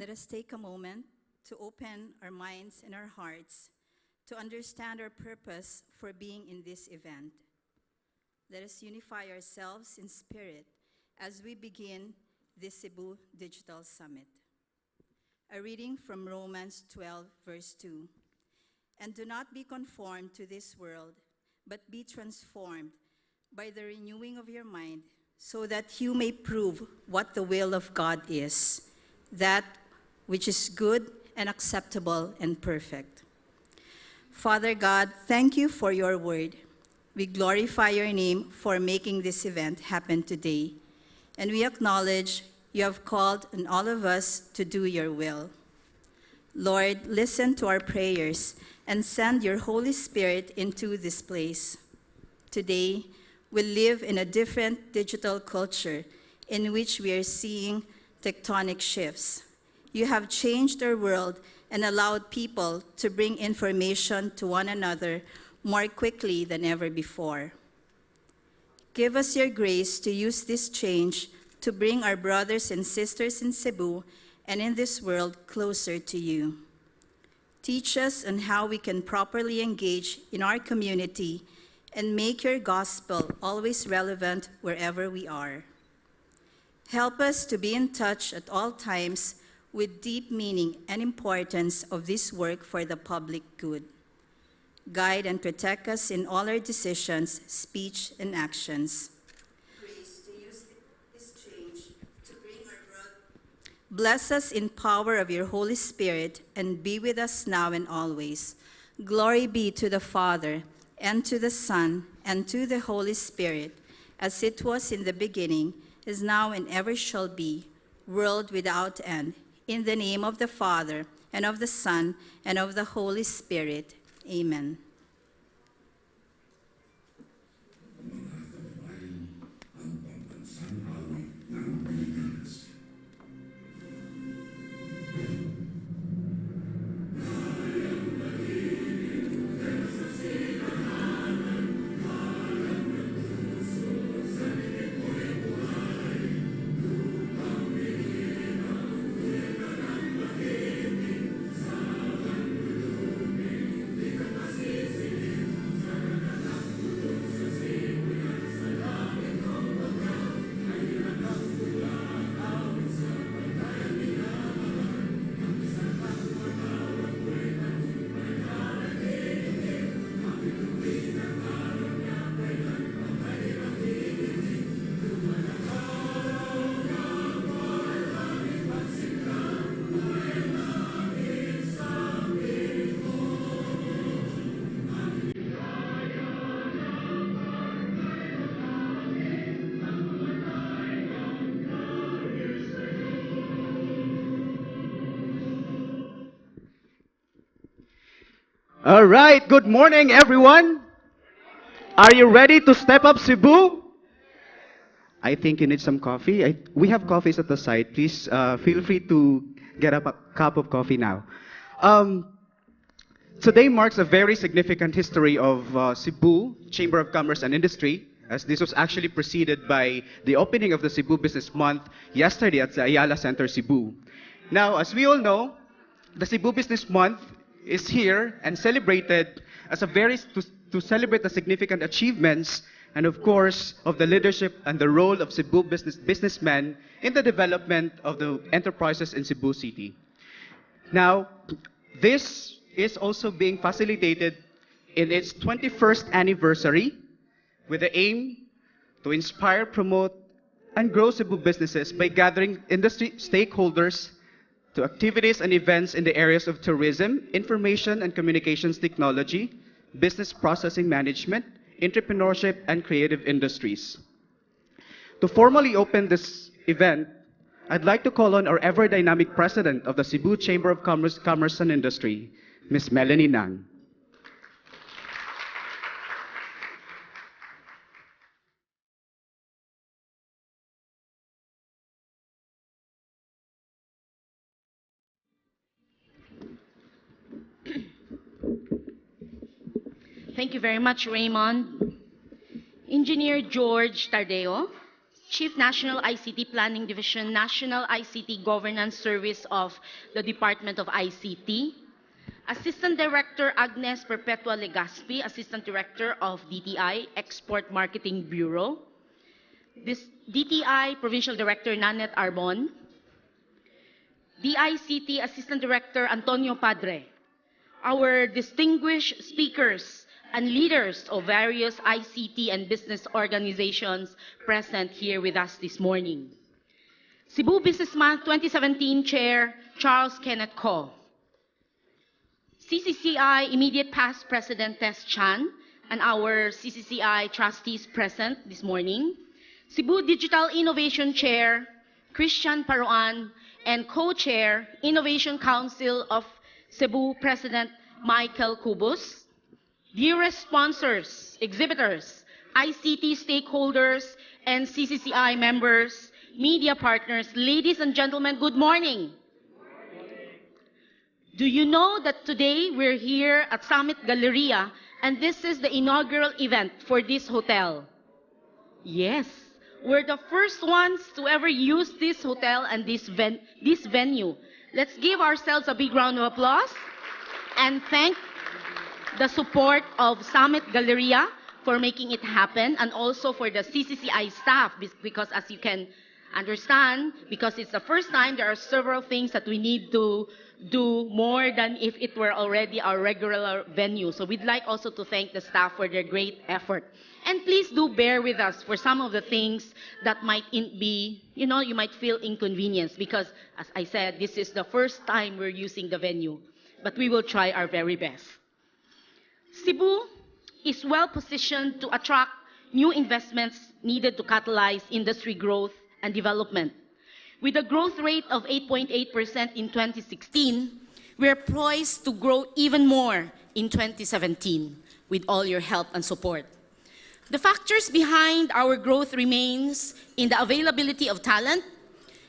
Let us take a moment to open our minds and our hearts to understand our purpose for being in this event. Let us unify ourselves in spirit as we begin this Cebu Digital Summit. A reading from Romans 12, verse 2. And do not be conformed to this world, but be transformed by the renewing of your mind, so that you may prove what the will of God is, that which is good and acceptable and perfect. Father God, thank you for your word. We glorify your name for making this event happen today, and we acknowledge you have called on all of us to do your will. Lord, listen to our prayers and send your Holy Spirit into this place. Today, we live in a different digital culture in which we are seeing tectonic shifts. You have changed our world and allowed people to bring information to one another more quickly than ever before. Give us your grace to use this change to bring our brothers and sisters in Cebu and in this world closer to you. Teach us on how we can properly engage in our community and make your gospel always relevant wherever we are. Help us to be in touch at all times with deep meaning and importance of this work for the public good. Guide and protect us in all our decisions, speech, and actions. Grace to use this change to bring our brother. Bless us in power of your Holy Spirit and be with us now and always. Glory be to the Father, and to the Son, and to the Holy Spirit, as it was in the beginning, is now, and ever shall be, world without end. In the name of the Father, and of the Son, and of the Holy Spirit. Amen. All right, good morning, everyone. Are you ready to step up Cebu? I think you need some coffee. We have coffees at the side. Please feel free to get up a cup of coffee now. Um, Today marks a very significant history of Cebu Chamber of Commerce and Industry, as this was actually preceded by the opening of the Cebu Business Month yesterday at the Ayala Center, Cebu. Now, as we all know, the Cebu Business Month is here and celebrated as to celebrate the significant achievements and of course of the leadership and the role of Cebu businessmen in the development of the enterprises in Cebu City. Now, this is also being facilitated in its 21st anniversary with the aim to inspire, promote, and grow Cebu businesses by gathering industry stakeholders to activities and events in the areas of tourism, information and communications technology, business processing management, entrepreneurship, and creative industries. To formally open this event, I'd like to call on our ever-dynamic president of the Cebu Chamber of Commerce and Industry, Ms. Melanie Nang. Thank you very much, Raymond. Engineer George Tardeo, Chief National ICT Planning Division, National ICT Governance Service of the Department of ICT. Assistant Director Agnes Perpetua Legaspi, Assistant Director of DTI, Export Marketing Bureau. This DTI Provincial Director Nanette Arbon. DICT Assistant Director Antonio Padre. Our distinguished speakers and leaders of various ICT and business organizations present here with us this morning. Cebu Business Month 2017 Chair Charles Kenneth Ko. CCCI Immediate Past President Tess Chan and our CCCI trustees present this morning. Cebu Digital Innovation Chair Christian Paroan and Co-Chair Innovation Council of Cebu President Michael Cubus. Dearest sponsors, exhibitors, ICT stakeholders, and CCCI members, media partners, ladies and gentlemen, good morning. Do you know that today we're here at Summit Galleria and this is the inaugural event for this hotel? Yes, we're the first ones to ever use this hotel and this venue. Let's give ourselves a big round of applause and thank the support of Summit Galleria for making it happen, and also for the CCCI staff, because as you can understand, because it's the first time, there are several things that we need to do more than if it were already our regular venue. So we'd like also to thank the staff for their great effort. And please do bear with us for some of the things that might be, you might feel inconvenienced, because as I said, this is the first time we're using the venue, but we will try our very best. Cebu is well positioned to attract new investments needed to catalyze industry growth and development. With a growth rate of 8.8% in 2016, we are poised to grow even more in 2017 with all your help and support. The factors behind our growth remains in the availability of talent,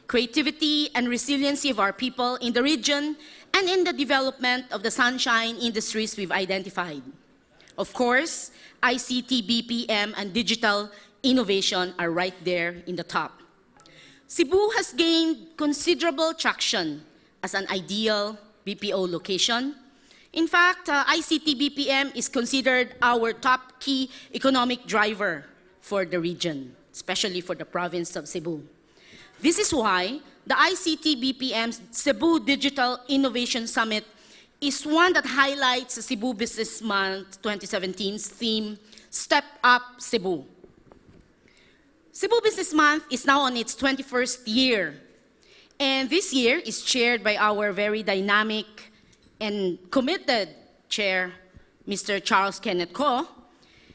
creativity, and resiliency of our people in the region, and in the development of the sunshine industries we've identified. Of course, ICT, BPM, and digital innovation are right there in the top. Cebu has gained considerable traction as an ideal BPO location. In fact, ICT BPM is considered our top key economic driver for the region, especially for the province of Cebu. This is why the ICT BPM Cebu Digital Innovation Summit is one that highlights the Cebu Business Month 2017's theme, Step Up Cebu. Cebu Business Month is now on its 21st year, and this year is chaired by our very dynamic and committed chair, Mr. Charles Kenneth Ko.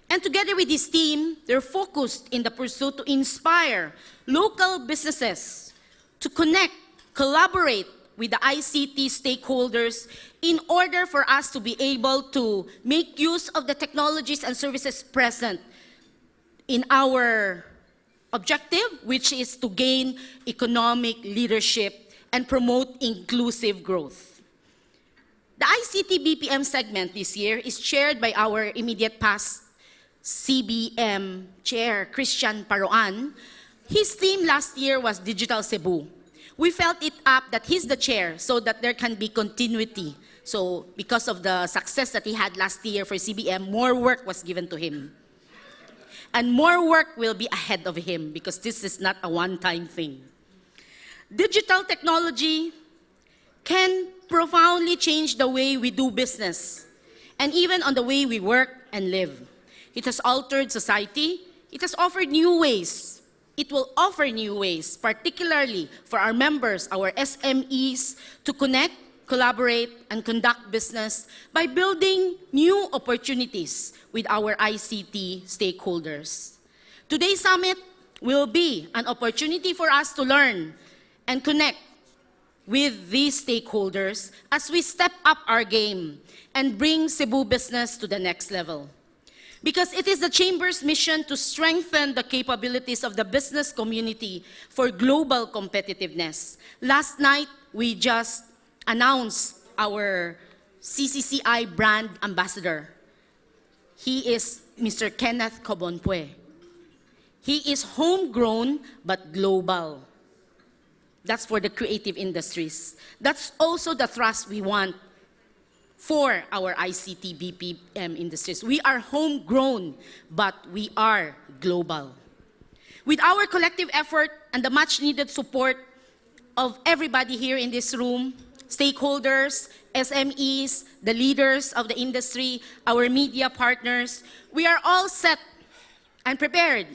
And together with his team, they're focused in the pursuit to inspire local businesses to connect, collaborate with the ICT stakeholders in order for us to be able to make use of the technologies and services present in our objective, which is to gain economic leadership and promote inclusive growth. The ICT BPM segment this year is chaired by our immediate past CBM Chair, Christian Paroan. His theme last year was Digital Cebu. We felt it up that he's the chair so that there can be continuity. So because of the success that he had last year for CBM, more work was given to him. And more work will be ahead of him because this is not a one-time thing. Digital technology can profoundly change the way we do business and even on the way we work and live. It has altered society. It has offered new ways. It will offer new ways, particularly for our members, our SMEs, to connect, collaborate, and conduct business by building new opportunities with our ICT stakeholders. Today's summit will be an opportunity for us to learn and connect with these stakeholders as we step up our game and bring Cebu business to the next level. Because it is the Chamber's mission to strengthen the capabilities of the business community for global competitiveness. Last night, we just announced our CCCI brand ambassador. He is Mr. Kenneth Cobonpue. He is homegrown but global. That's for the creative industries. That's also the thrust we want for our ICT BPM industries. We are homegrown, but we are global. With our collective effort and the much needed support of everybody here in this room, stakeholders, SMEs, the leaders of the industry, our media partners, we are all set and prepared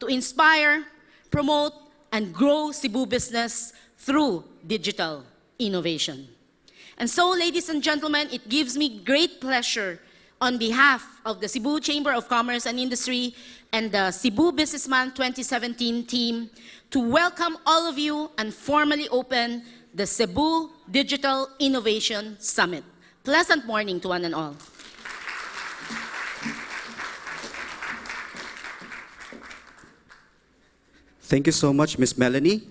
to inspire, promote, and grow Cebu business through digital innovation. And so, ladies and gentlemen, it gives me great pleasure on behalf of the Cebu Chamber of Commerce and Industry and the Cebu Businessman 2017 team to welcome all of you and formally open the Cebu Digital Innovation Summit. Pleasant morning to one and all. Thank you so much, Ms. Melanie.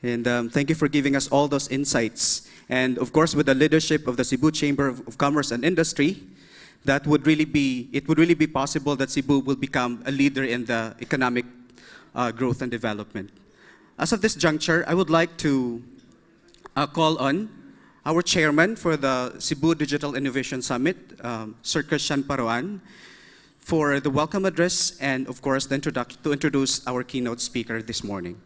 And thank you for giving us all those insights. And of course, with the leadership of the Cebu Chamber of Commerce and Industry, it would really be possible that Cebu will become a leader in the economic growth and development. As of this juncture, I would like to call on our chairman for the Cebu Digital Innovation Summit, Sir Christian Parawan, for the welcome address and, of course, to introduce our keynote speaker this morning.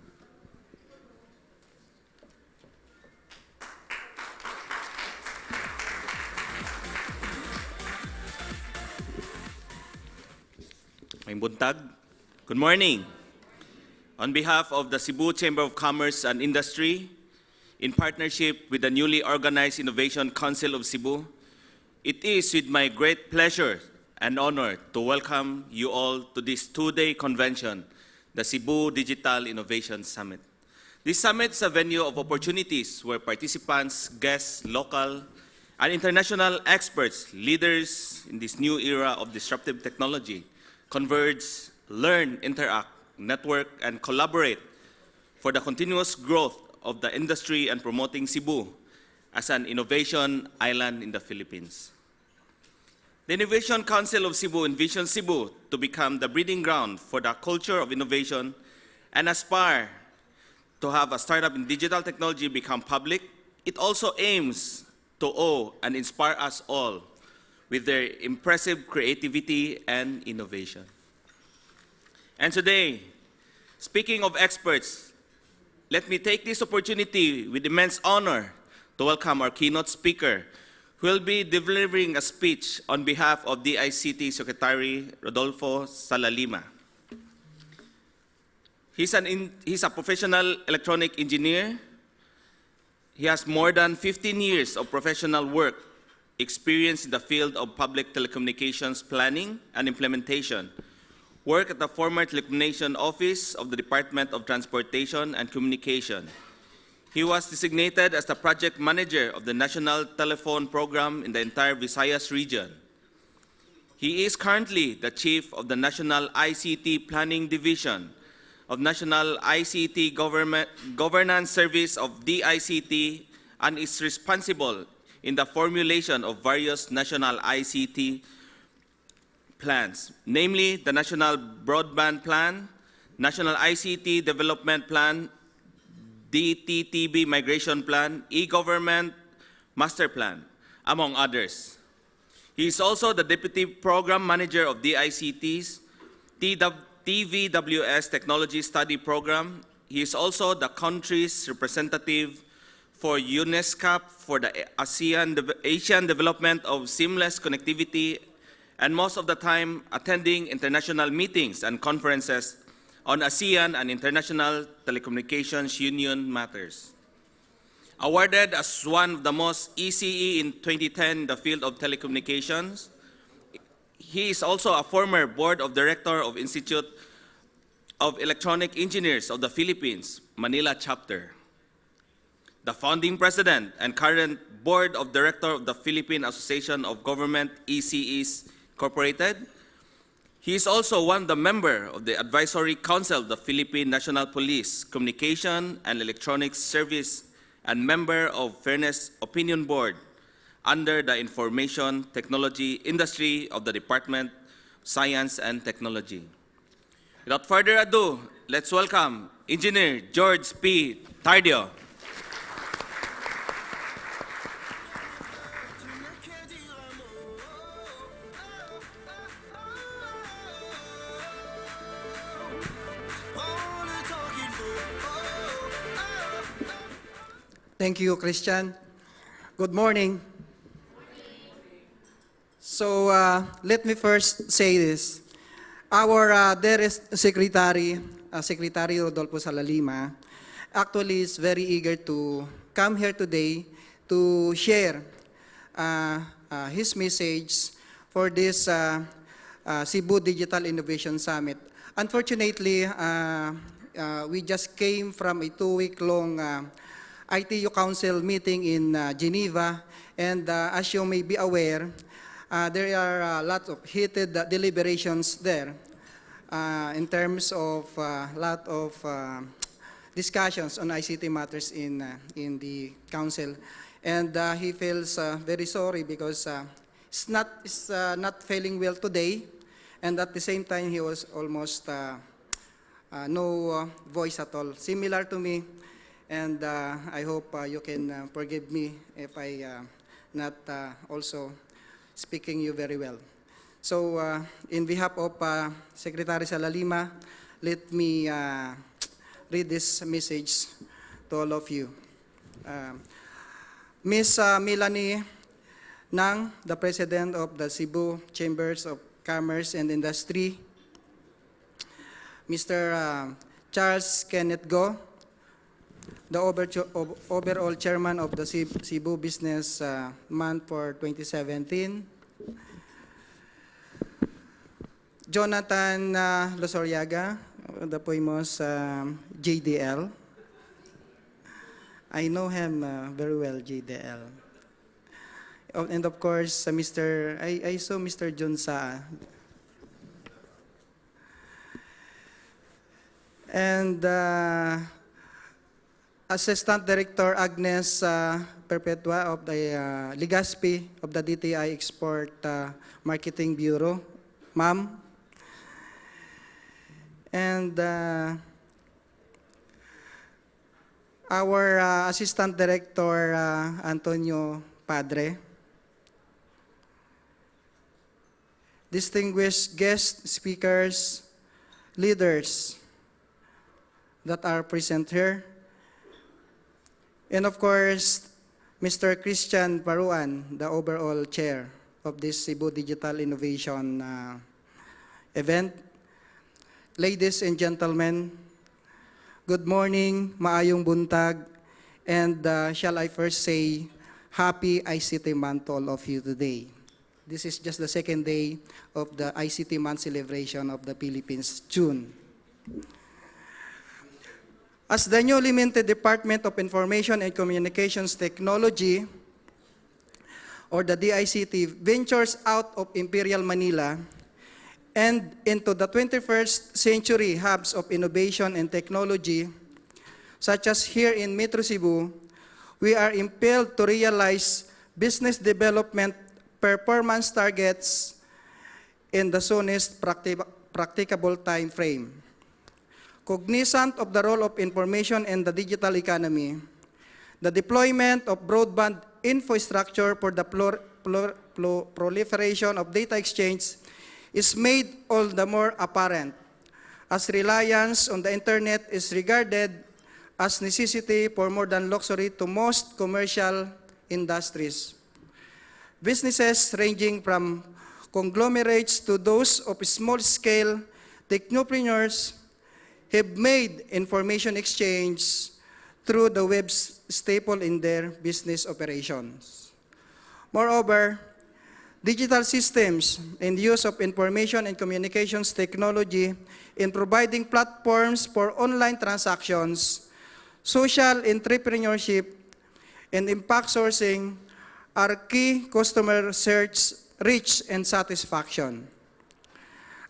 May buntag. Good morning. On behalf of the Cebu Chamber of Commerce and Industry, in partnership with the newly organized Innovation Council of Cebu, it is with my great pleasure and honor to welcome you all to this two-day convention, the Cebu Digital Innovation Summit. This summit is a venue of opportunities where participants, guests, local and international experts, leaders in this new era of disruptive technology, converge, learn, interact, network, and collaborate for the continuous growth of the industry and promoting Cebu as an innovation island in the Philippines. The Innovation Council of Cebu envisions Cebu to become the breeding ground for the culture of innovation and aspire to have a startup in digital technology become public. It also aims to awe and inspire us all with their impressive creativity and innovation. And today, speaking of experts, let me take this opportunity with immense honor to welcome our keynote speaker, who will be delivering a speech on behalf of the ICT Secretary Rodolfo Salalima. He's a professional electronic engineer. He has more than 15 years of professional work experience in the field of public telecommunications planning and implementation, work at the former telecommunication office of the Department of Transportation and Communication. He was designated as the project manager of the National Telephone Program in the entire Visayas region. He is currently the chief of the National ICT Planning Division of National ICT Governance Service of DICT and is responsible in the formulation of various national ICT plans, namely the National Broadband Plan, National ICT Development Plan, DTTB Migration Plan, E-Government Master Plan, among others. He is also the Deputy Program Manager of DICT's TVWS Technology Study Program. He is also the country's representative for UNESCO for the Asian development of seamless connectivity, and most of the time attending international meetings and conferences on ASEAN and International Telecommunications Union matters. Awarded as one of the most ECE in 2010 in the field of telecommunications, he is also a former board of director of Institute of Electronic Engineers of the Philippines, Manila chapter, the founding president and current board of director of the Philippine Association of Government ECEs Incorporated. He is also one of the members of the Advisory Council of the Philippine National Police Communication and Electronics Service and member of Fairness Opinion Board under the Information Technology Industry of the Department of Science and Technology. Without further ado, let's welcome Engineer George P. Tardio. Thank you, Christian. Good morning. So let me first say this. Our dearest secretary, Secretary Rodolfo Salalima, actually is very eager to come here today to share his message for this Cebu Digital Innovation Summit. Unfortunately, we just came from a 2-week-long ITU Council meeting in Geneva, and as you may be aware, there are lots of heated deliberations there in terms of lot of discussions on ICT matters in the council, and he feels very sorry because it's not feeling well today, and at the same time he was almost no voice at all, similar to me. And I hope you can forgive me if I not also speaking you very well. So in behalf of Secretary Salalima, let me read this message to all of you. Ms. Melanie Nang, the President of the Cebu Chambers of Commerce and Industry, Mr. Charles Kenneth Go, the overall chairman of the Cebu Business Month for 2017, Jonathan Losoriaga, the famous JDL. I know him very well, JDL. And of course, I saw Mr. John Sa. And Assistant Director Agnes Perpetua of the Legazpi of the DTI Export Marketing Bureau, ma'am. And our Assistant Director Antonio Padre. Distinguished guest speakers, leaders that are present here. And of course, Mr. Christian Paruan, the overall chair of this Cebu Digital Innovation event. Ladies and gentlemen, good morning, maayong buntag, and shall I first say, happy ICT Month to all of you today. This is just the second day of the ICT Month celebration of the Philippines, June. As the newly minted Department of Information and Communications Technology, or the DICT, ventures out of Imperial Manila and into the 21st century hubs of innovation and technology, such as here in Metro Cebu, we are impelled to realize business development performance targets in the soonest practicable time frame. Cognizant of the role of information in the digital economy, the deployment of broadband infrastructure for the proliferation of data exchange is made all the more apparent, as reliance on the internet is regarded as necessity for more than luxury to most commercial industries. Businesses ranging from conglomerates to those of small-scale technopreneurs have made information exchange through the web staple in their business operations. Moreover, digital systems and use of information and communications technology in providing platforms for online transactions, social entrepreneurship, and impact sourcing are key customer search, reach, and satisfaction.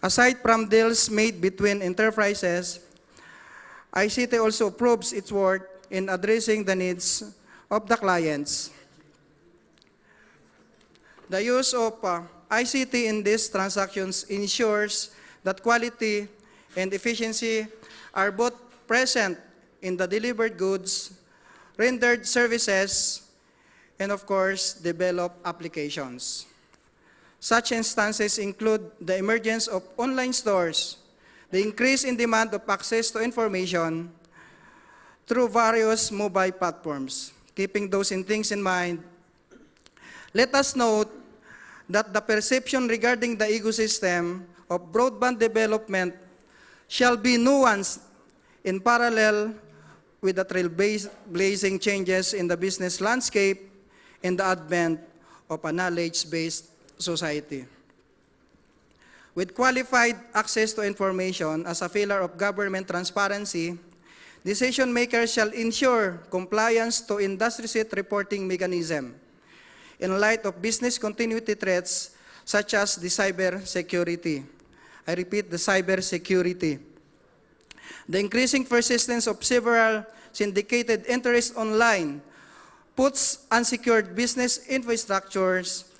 Aside from deals made between enterprises, ICT also proves its worth in addressing the needs of the clients. The use of ICT in these transactions ensures that quality and efficiency are both present in the delivered goods, rendered services, and of course, developed applications. Such instances include the emergence of online stores, the increase in demand of access to information through various mobile platforms. Keeping those things in mind, let us note that the perception regarding the ecosystem of broadband development shall be nuanced in parallel with the trailblazing changes in the business landscape and the advent of a knowledge-based society. With qualified access to information as a pillar of government transparency, decision makers shall ensure compliance to industry set reporting mechanism in light of business continuity threats such as the cyber security. I repeat, the cyber security. The increasing persistence of several syndicated interests online puts unsecured business infrastructures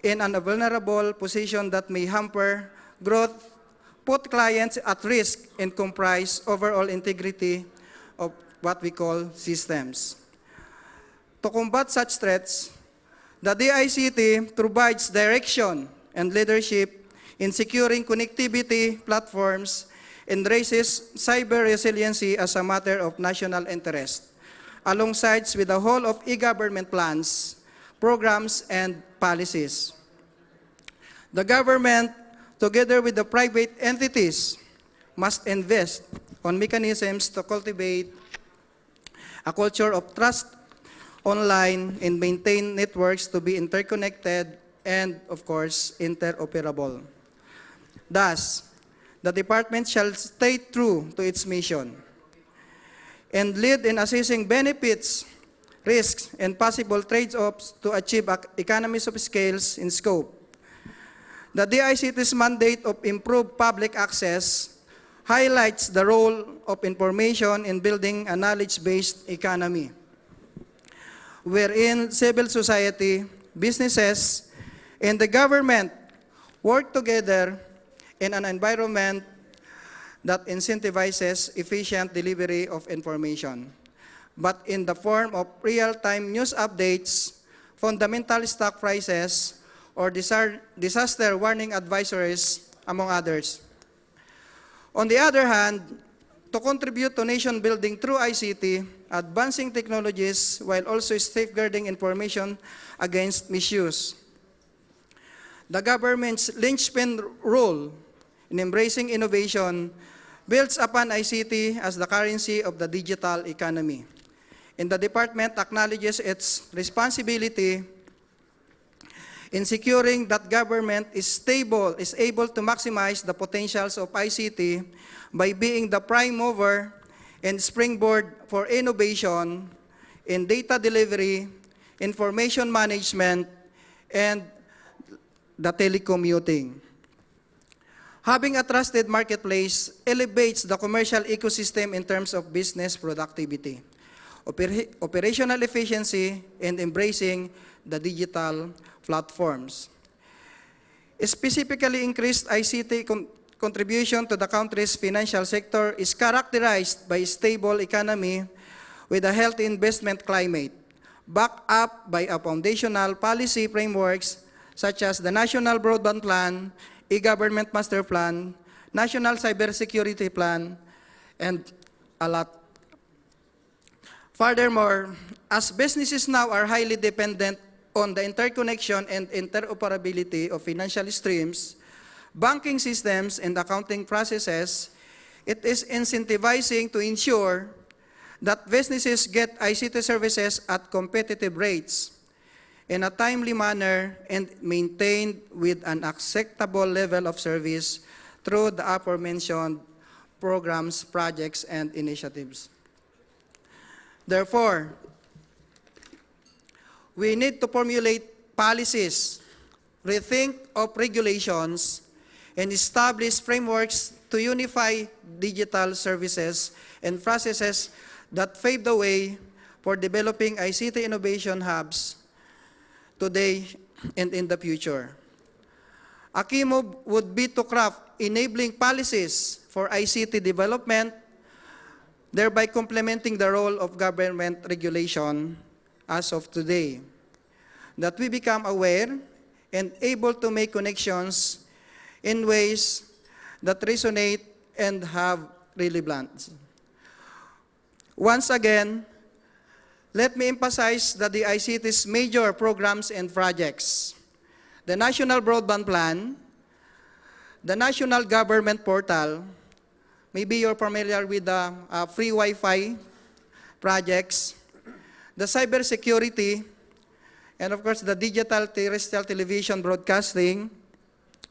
in a vulnerable position that may hamper growth, put clients at risk, and compromise overall integrity of what we call systems. To combat such threats, the DICT provides direction and leadership in securing connectivity platforms and raises cyber resiliency as a matter of national interest, alongside with the whole of e-government plans, programs, and policies. The government, together with the private entities, must invest on mechanisms to cultivate a culture of trust online and maintain networks to be interconnected and, of course, interoperable. Thus, the department shall stay true to its mission and lead in assessing benefits, risks, and possible trade-offs to achieve economies of scales in scope. The DICT's mandate of improved public access highlights the role of information in building a knowledge-based economy, wherein civil society, businesses, and the government work together in an environment that incentivizes efficient delivery of information, but in the form of real-time news updates, fundamental stock prices, or disaster warning advisories, among others. On the other hand, to contribute to nation building through ICT, advancing technologies while also safeguarding information against misuse. The government's linchpin role in embracing innovation builds upon ICT as the currency of the digital economy. And the department acknowledges its responsibility in securing that government is able to maximize the potentials of ICT by being the prime mover and springboard for innovation in data delivery, information management, and the telecommuting. Having a trusted marketplace elevates the commercial ecosystem in terms of business productivity, operational efficiency, and embracing the digital platforms. Specifically, increased ICT contribution to the country's financial sector is characterized by a stable economy with a healthy investment climate, backed up by a foundational policy frameworks such as the National Broadband Plan, E-Government Master Plan, National Cybersecurity Plan, and a lot. Furthermore, as businesses now are highly dependent on the interconnection and interoperability of financial streams, banking systems, and accounting processes, it is incentivizing to ensure that businesses get ICT services at competitive rates in a timely manner and maintained with an acceptable level of service through the aforementioned programs, projects, and initiatives. Therefore, we need to formulate policies, rethink of regulations, and establish frameworks to unify digital services and processes that pave the way for developing ICT innovation hubs today and in the future. A key move would be to craft enabling policies for ICT development, thereby complementing the role of government regulation as of today. That we become aware and able to make connections in ways that resonate and have relevance. Once again, let me emphasize that the ICT's major programs and projects, the National Broadband Plan, the National Government Portal, maybe you're familiar with the free Wi-Fi projects, the cybersecurity, and of course the digital terrestrial television broadcasting,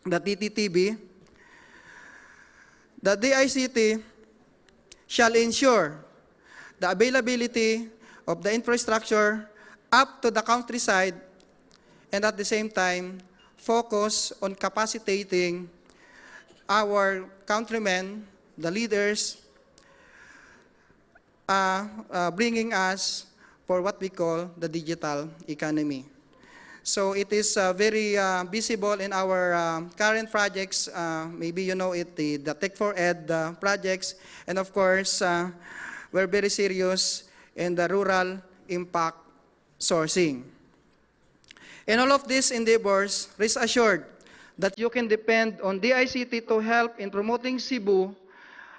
the DTTV, the DICT shall ensure the availability of the infrastructure up to the countryside and at the same time focus on capacitating our countrymen, the leaders, bringing us for what we call the digital economy. So it is very visible in our current projects. Maybe you know it, the Tech for Ed projects. And of course, we're very serious in the rural impact sourcing. In all of these endeavors, rest assured that you can depend on DICT to help in promoting Cebu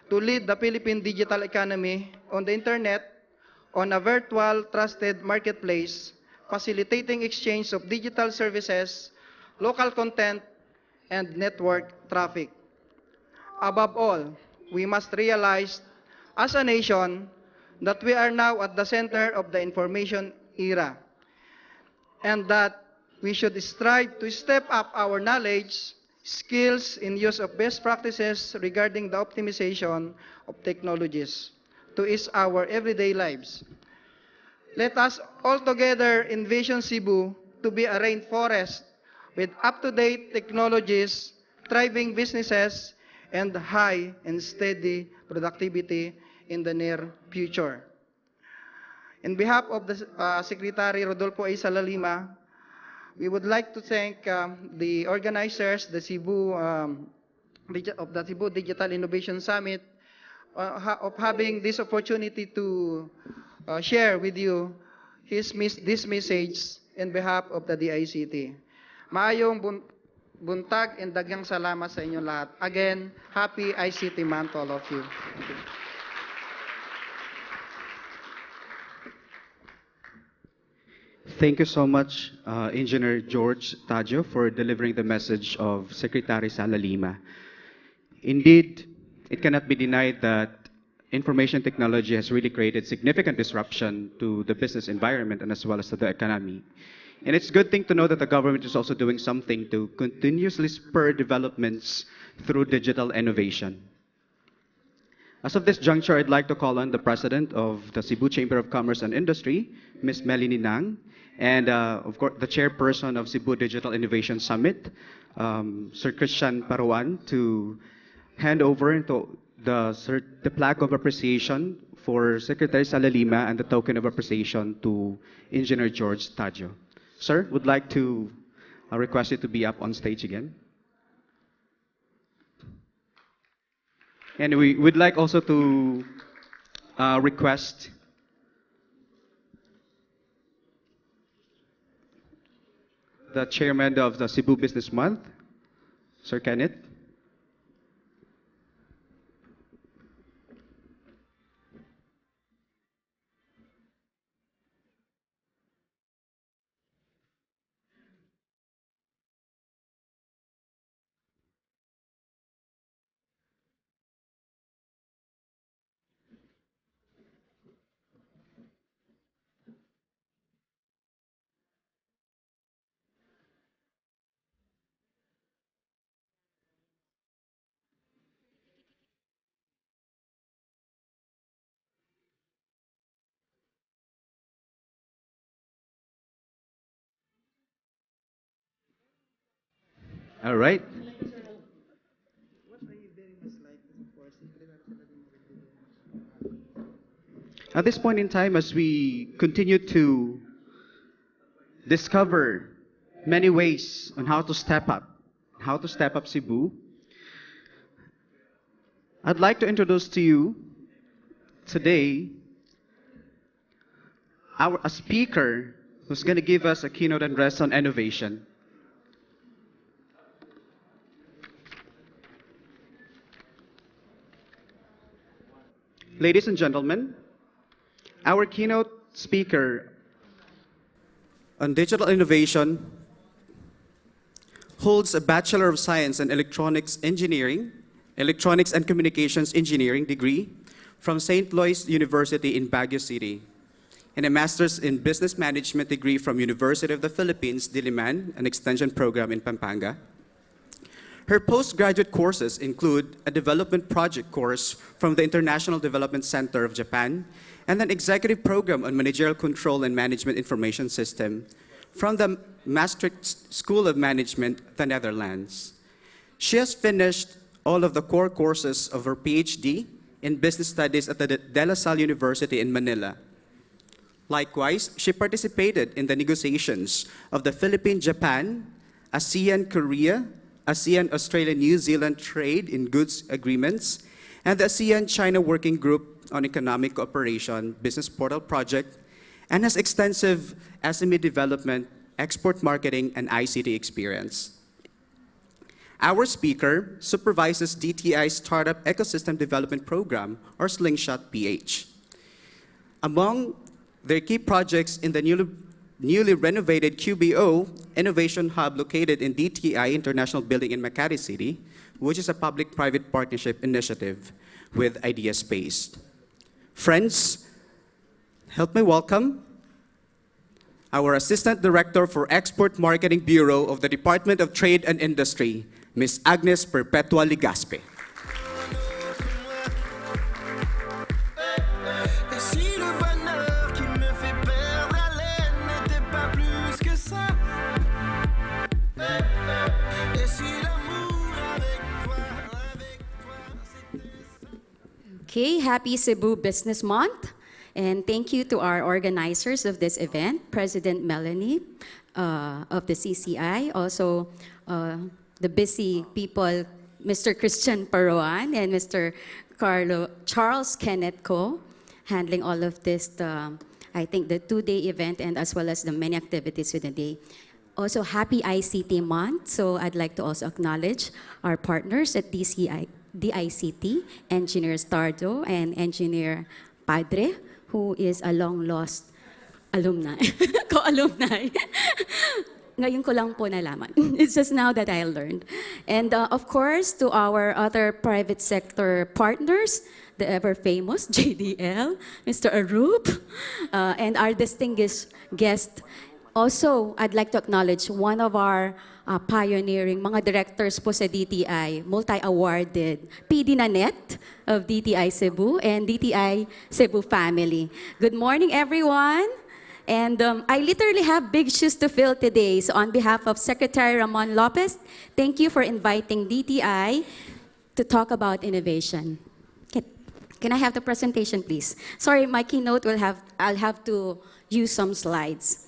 to lead the Philippine digital economy on the internet, on a virtual trusted marketplace, facilitating exchange of digital services, local content, and network traffic. Above all, we must realize as a nation that we are now at the center of the information era, and that we should strive to step up our knowledge, skills in use of best practices regarding the optimization of technologies to ease our everyday lives. Let us all together envision Cebu to be a rainforest with up-to-date technologies, thriving businesses, and high and steady productivity in the near future. In behalf of the Secretary Rodolfo A. Salalima, we would like to thank the organizers, the Cebu, of the Cebu Digital Innovation Summit, of having this opportunity to share with you this message in behalf of the DICT. Maayong buntag and daghang salamat sa inyong lahat. Again, happy ICT Month to all of you. Thank you. Thank you so much, Engineer George Tajo, for delivering the message of Secretary Sala Lima. Indeed, it cannot be denied that information technology has really created significant disruption to the business environment and as well as to the economy. And it's a good thing to know that the government is also doing something to continuously spur developments through digital innovation. As of this juncture, I'd like to call on the President of the Cebu Chamber of Commerce and Industry, Ms. Melanie Nang, and of course the Chairperson of Cebu Digital Innovation Summit, Sir Christian Parawan, to hand over the plaque of appreciation for Secretary Sala Lima and the token of appreciation to Engineer George Tajo. Sir, would like to request you to be up on stage again. And we would like also to request the chairman of the Cebu Business Month, Sir Kenneth. All right. At this point in time, as we continue to discover many ways on how to step up Cebu, I'd like to introduce to you today a speaker who's going to give us a keynote address on innovation. Ladies and gentlemen, our keynote speaker on digital innovation holds a Bachelor of Science in Electronics Engineering, Electronics and Communications Engineering degree from St. Louis University in Baguio City, and a Master's in Business Management degree from University of the Philippines, Diliman, an extension program in Pampanga. Her postgraduate courses include a development project course from the International Development Center of Japan and an executive program on managerial control and management information system from the Maastricht School of Management, the Netherlands. She has finished all of the core courses of her PhD in business studies at the De La Salle University in Manila. Likewise, she participated in the negotiations of the Philippine-Japan, ASEAN-Korea, ASEAN-Australia-New Zealand Trade in Goods Agreements, and the ASEAN-China Working Group on Economic Cooperation Business Portal Project, and has extensive SME development, export marketing, and ICT experience. Our speaker supervises DTI's Startup Ecosystem Development Program, or Slingshot PH. Among their key projects in the newly renovated QBO Innovation Hub located in DTI International Building in Makati City, which is a public-private partnership initiative with Idea Space. Friends, help me welcome our Assistant Director for Export Marketing Bureau of the Department of Trade and Industry, Ms. Agnes Perpetua Ligaspe. Okay, happy Cebu Business Month. And thank you to our organizers of this event, President Melanie of the CCI, also the busy people, Mr. Christian Paroan and Mr. Charles Kenneth Co, handling all of this, I think the two-day event and as well as the many activities within the day. Also, happy ICT month. So I'd like to also acknowledge our partners at DICT, Engineer Stardo and Engineer Padre, who is a long-lost alumni, co-alumni. Ngayon ko lang po nalaman. It's just now that I learned. And of course, to our other private sector partners, the ever-famous JDL, Mr. Arup, and our distinguished guest. Also, I'd like to acknowledge one of our pioneering mga directors po sa DTI, multi-awarded, PD Nanette of DTI Cebu and DTI Cebu family. Good morning, everyone. And I literally have big shoes to fill today. So on behalf of Secretary Ramon Lopez, thank you for inviting DTI to talk about innovation. Can I have the presentation, please? Sorry, my keynote I'll have to use some slides.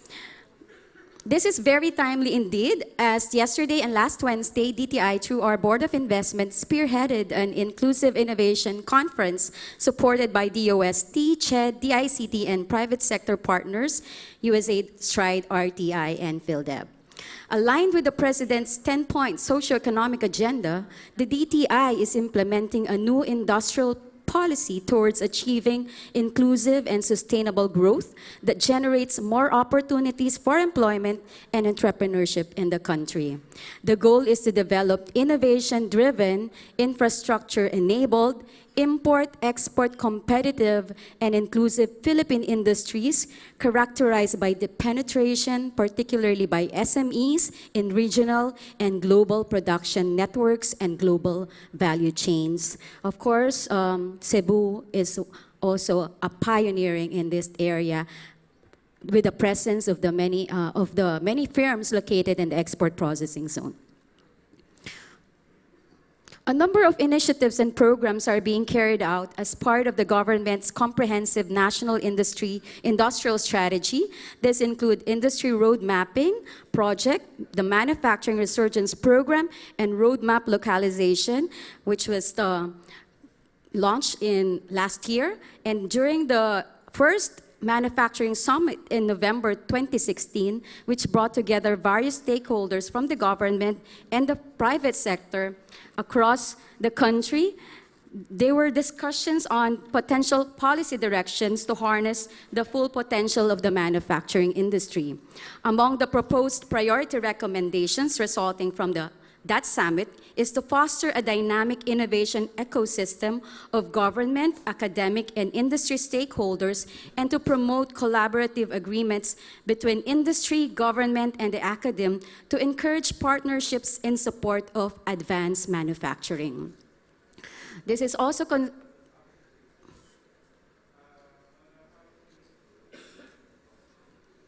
This is very timely indeed, as yesterday and last Wednesday, DTI, through our Board of Investment, spearheaded an inclusive innovation conference supported by DOST, CHED, DICT, and private sector partners, USAID, STRIDE, RTI, and PhilDev. Aligned with the President's 10-point socioeconomic agenda, the DTI is implementing a new industrial policy towards achieving inclusive and sustainable growth that generates more opportunities for employment and entrepreneurship in the country. The goal is to develop innovation-driven, infrastructure-enabled, import-export competitive and inclusive Philippine industries characterized by the penetration, particularly by SMEs, in regional and global production networks and global value chains. Of course, Cebu is also a pioneering in this area with the presence of the many firms located in the export processing zone. A number of initiatives and programs are being carried out as part of the government's comprehensive national industrial strategy. This include industry road mapping project, the manufacturing resurgence program, and roadmap localization, which was launched in last year, and during the first Manufacturing Summit in November 2016, which brought together various stakeholders from the government and the private sector across the country. There were discussions on potential policy directions to harness the full potential of the manufacturing industry. Among the proposed priority recommendations resulting from that summit is to foster a dynamic innovation ecosystem of government, academic, and industry stakeholders, and to promote collaborative agreements between industry, government, and the academe to encourage partnerships in support of advanced manufacturing. This is also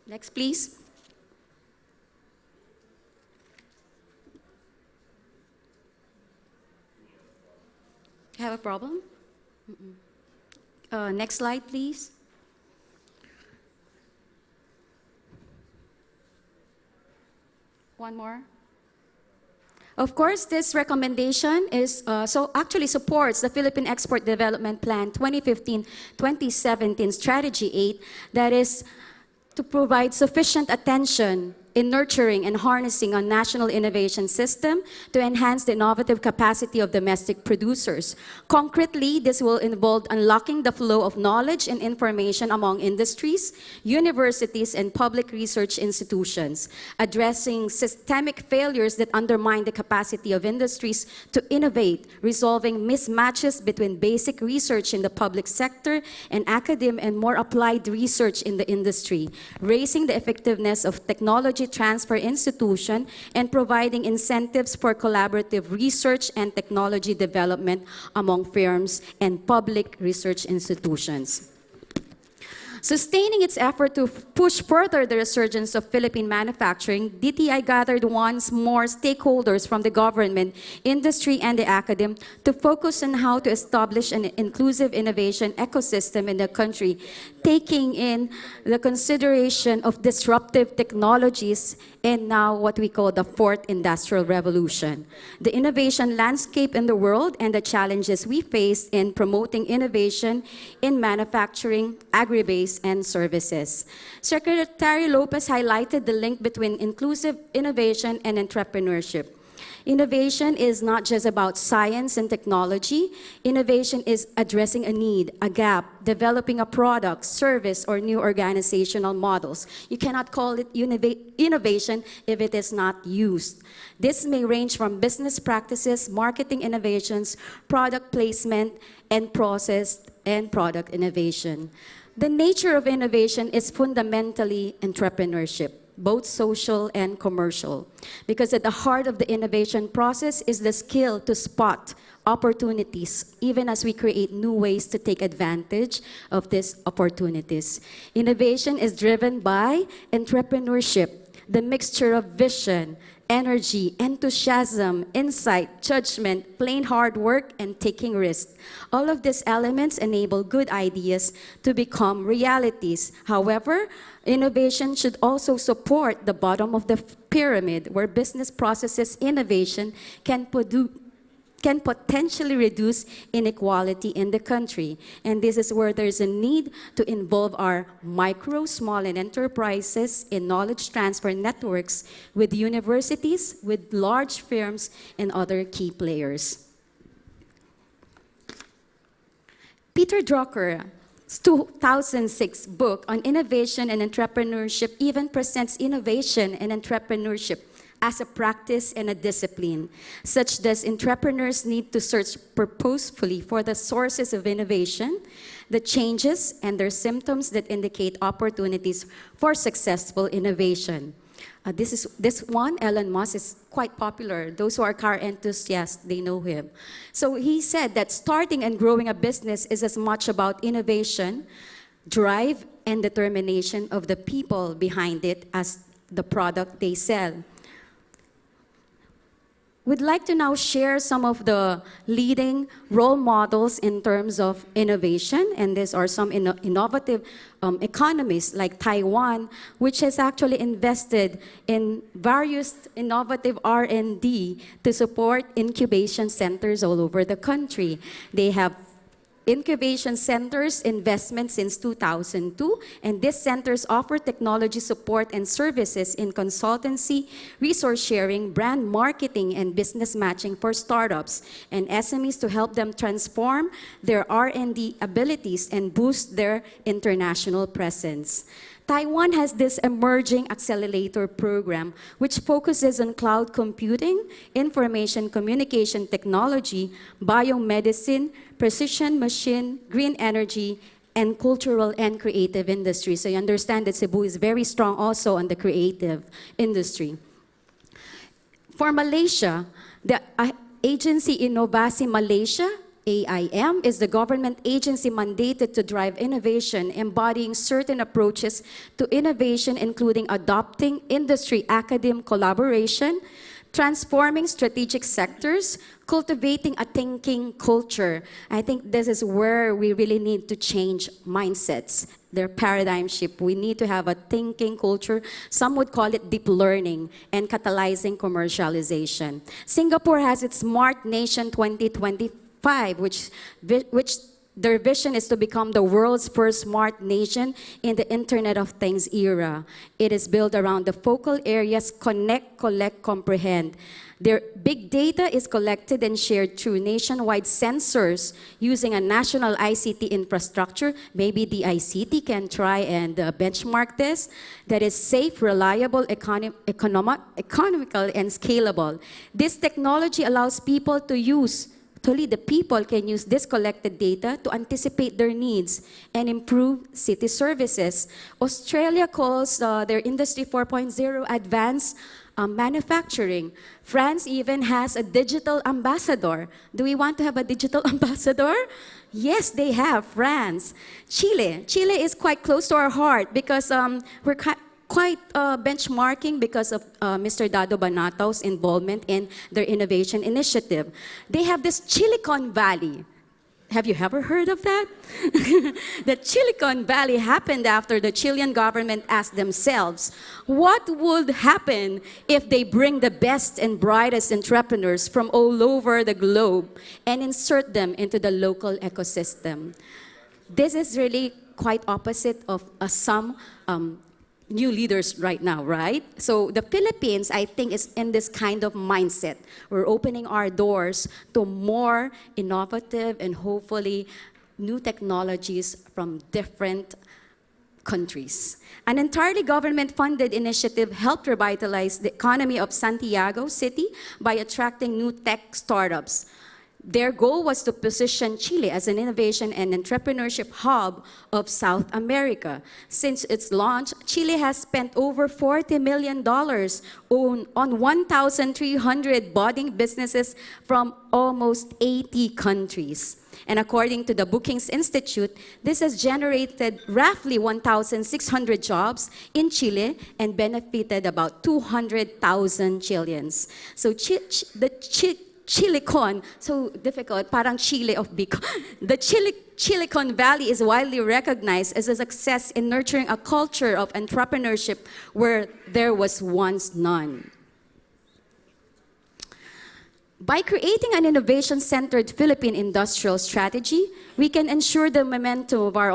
next, please. Have a problem? Next slide, please. One more. Of course, this recommendation is actually supports the Philippine Export Development Plan 2015-2017 Strategy 8, that is to provide sufficient attention in nurturing and harnessing a national innovation system to enhance the innovative capacity of domestic producers. Concretely, this will involve unlocking the flow of knowledge and information among industries, universities, and public research institutions, addressing systemic failures that undermine the capacity of industries to innovate, resolving mismatches between basic research in the public sector and academe and more applied research in the industry, raising the effectiveness of technology transfer institution, and providing incentives for collaborative research and technology development among firms and public research institutions. Sustaining its effort to push further the resurgence of Philippine manufacturing, DTI gathered once more stakeholders from the government, industry, and the academe to focus on how to establish an inclusive innovation ecosystem in the country, taking in the consideration of disruptive technologies and now what we call the fourth industrial revolution, the innovation landscape in the world, and the challenges we face in promoting innovation in manufacturing, agri-base, and services. Secretary Lopez highlighted the link between inclusive innovation and entrepreneurship. Innovation is not just about science and technology. Innovation is addressing a need, a gap, developing a product, service, or new organizational models. You cannot call it innovation if it is not used. This may range from business practices, marketing innovations, product placement, and process and product innovation. The nature of innovation is fundamentally entrepreneurship, both social and commercial, because at the heart of the innovation process is the skill to spot opportunities, even as we create new ways to take advantage of these opportunities. Innovation is driven by entrepreneurship, the mixture of vision, energy, enthusiasm, insight, judgment, plain hard work, and taking risks. All of these elements enable good ideas to become realities. However, innovation should also support the bottom of the pyramid, where business processes innovation can potentially reduce inequality in the country. And this is where there's a need to involve our micro, small, and enterprises in knowledge transfer networks with universities, with large firms, and other key players. Peter Drucker's 2006 book on innovation and entrepreneurship even presents innovation and entrepreneurship as a practice and a discipline. Such that entrepreneurs need to search purposefully for the sources of innovation, the changes, and their symptoms that indicate opportunities for successful innovation. This one, Elon Musk, is quite popular. Those who are car enthusiasts, they know him. So he said that starting and growing a business is as much about innovation, drive, and determination of the people behind it as the product they sell. We'd like to now share some of the leading role models in terms of innovation, and these are some innovative economies like Taiwan, which has actually invested in various innovative R&D to support incubation centers all over the country. They have incubation centers investment since 2002, and these centers offer technology support and services in consultancy, resource sharing, brand marketing, and business matching for startups and SMEs to help them transform their R&D abilities and boost their international presence. Taiwan has this emerging accelerator program which focuses on cloud computing, information communication technology, biomedicine, precision machine, green energy, and cultural and creative industry. So you understand that Cebu is very strong also on the creative industry. For Malaysia, the agency Inovasi Malaysia, AIM, is the government agency mandated to drive innovation, embodying certain approaches to innovation, including adopting industry-academe collaboration, transforming strategic sectors, cultivating a thinking culture. I think this is where we really need to change mindsets, their paradigm shift. We need to have a thinking culture. Some would call it deep learning and catalyzing commercialization. Singapore has its Smart Nation 2025, which their vision is to become the world's first smart nation in the Internet of Things era. It is built around the focal areas connect, collect, comprehend. Their big data is collected and shared through nationwide sensors using a national ICT infrastructure. Maybe the ICT can try and benchmark this. That is safe, reliable, economical, and scalable. This technology allows people to use the people can use this collected data to anticipate their needs and improve city services. Australia calls their Industry 4.0 advanced manufacturing. France even has a digital ambassador. Do we want to have a digital ambassador? Yes, they have, France. Chile is quite close to our heart because we're quite benchmarking because of Mr. Dado Banato's involvement in their innovation initiative. They have this Silicon Valley. Have you ever heard of that? The Silicon Valley happened after the Chilean government asked themselves, what would happen if they bring the best and brightest entrepreneurs from all over the globe and insert them into the local ecosystem? This is really quite opposite of some new leaders right now, right? So the Philippines, I think, is in this kind of mindset. We're opening our doors to more innovative and hopefully new technologies from different countries. An entirely government-funded initiative helped revitalize the economy of Santiago City by attracting new tech startups. Their goal was to position Chile as an innovation and entrepreneurship hub of South America. Since its launch, Chile has spent over $40 million on 1,300 budding businesses from almost 80 countries. And according to the Bookings Institute, this has generated roughly 1,600 jobs in Chile and benefited about 200,000 Chileans. So Chilicon, so difficult, parang Chile of Bicol. The Silicon Valley is widely recognized as a success in nurturing a culture of entrepreneurship where there was once none. By creating an innovation-centered Philippine industrial strategy, we can ensure the momentum of our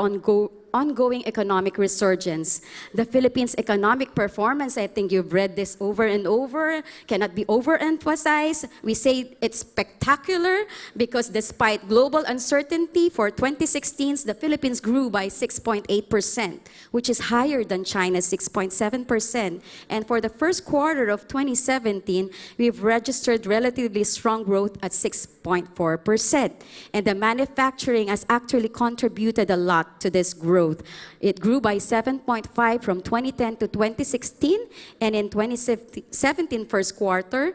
ongoing economic resurgence. The Philippines' economic performance, I think you've read this over and over, cannot be overemphasized. We say it's spectacular because despite global uncertainty, for 2016, the Philippines grew by 6.8%, which is higher than China's 6.7%. And for the first quarter of 2017, we've registered relatively strong growth at 6.4%. And the manufacturing has actually contributed a lot to this growth. It grew by 7.5 from 2010 to 2016, and in 2017 first quarter,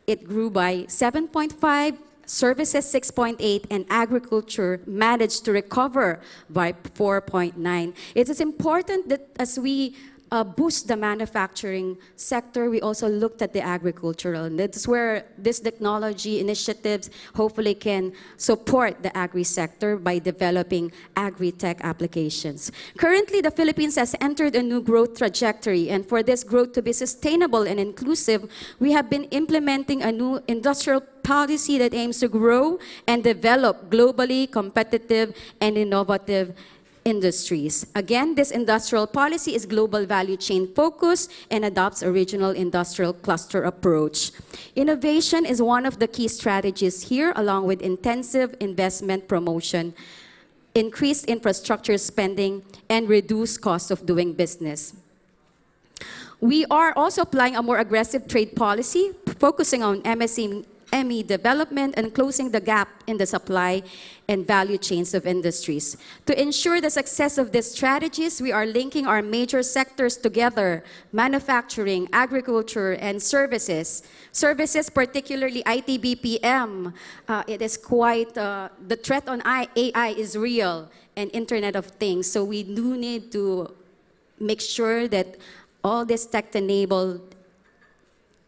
it grew by 7.5, services 6.8, and agriculture managed to recover by 4.9. It is important that as we boost the manufacturing sector, we also looked at the agricultural. And that's where this technology initiatives hopefully can support the agri-sector by developing agri-tech applications. Currently, the Philippines has entered a new growth trajectory, and for this growth to be sustainable and inclusive, we have been implementing a new industrial policy that aims to grow and develop globally competitive and innovative industries. Again, this industrial policy is global value chain focused and adopts a regional industrial cluster approach. Innovation is one of the key strategies here, along with intensive investment promotion, increased infrastructure spending, and reduced cost of doing business. We are also applying a more aggressive trade policy, focusing on ME development and closing the gap in the supply and value chains of industries. To ensure the success of these strategies, we are linking our major sectors together: manufacturing, agriculture, and services. Services, particularly IT/BPM, it is quite, the threat on AI is real, and Internet of Things. So we do need to make sure that all this tech-enabled,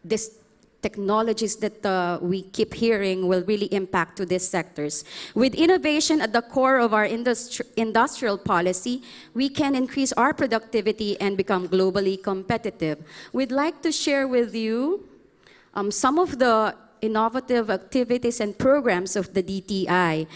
this technologies that we keep hearing will really impact to these sectors. With innovation at the core of our industrial policy, we can increase our productivity and become globally competitive. We'd like to share with you some of the innovative activities and programs of the DTI.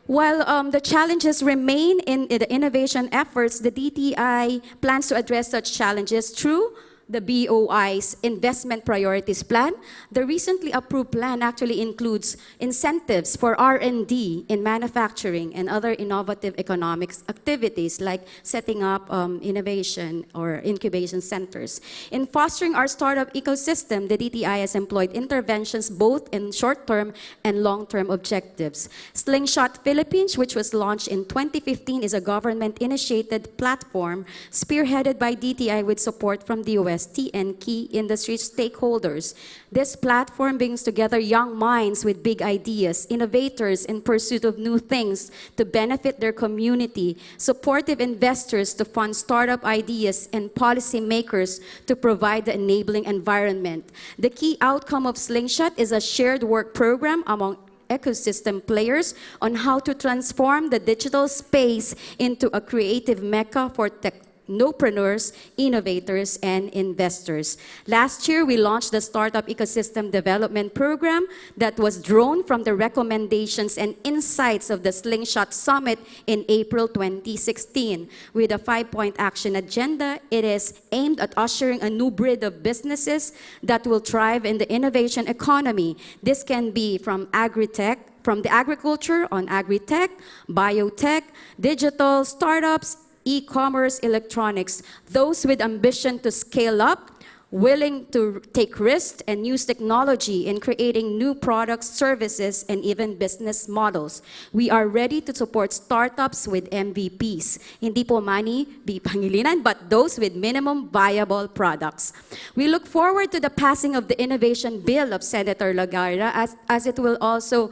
While the challenges remain in the innovation efforts, the DTI plans to address such challenges through the BOI's Investment Priorities Plan. The recently approved plan actually includes incentives for R&D in manufacturing and other innovative economics activities like setting up innovation or incubation centers. In fostering our startup ecosystem, the DTI has employed interventions both in short-term and long-term objectives. Slingshot Philippines, which was launched in 2015, is a government-initiated platform spearheaded by DTI with support from the UST and key industry stakeholders. This platform brings together young minds with big ideas, innovators in pursuit of new things to benefit their community, supportive investors to fund startup ideas, and policymakers to provide the enabling environment. The key outcome of Slingshot is a shared work program among ecosystem players on how to transform the digital space into a creative mecca for technopreneurs, innovators, and investors. Last year, we launched the Startup Ecosystem Development Program that was drawn from the recommendations and insights of the Slingshot Summit in April 2016. With a 5-point action agenda, it is aimed at ushering a new breed of businesses that will thrive in the innovation economy. This can be from the agriculture on agri-tech, biotech, digital, startups, e-commerce, electronics, those with ambition to scale up, willing to take risks and use technology in creating new products, services, and even business models. We are ready to support startups with MVPs. Hindi po money, di pangilinan, but those with minimum viable products. We look forward to the passing of the Innovation Bill of Senator Lagarda as it will also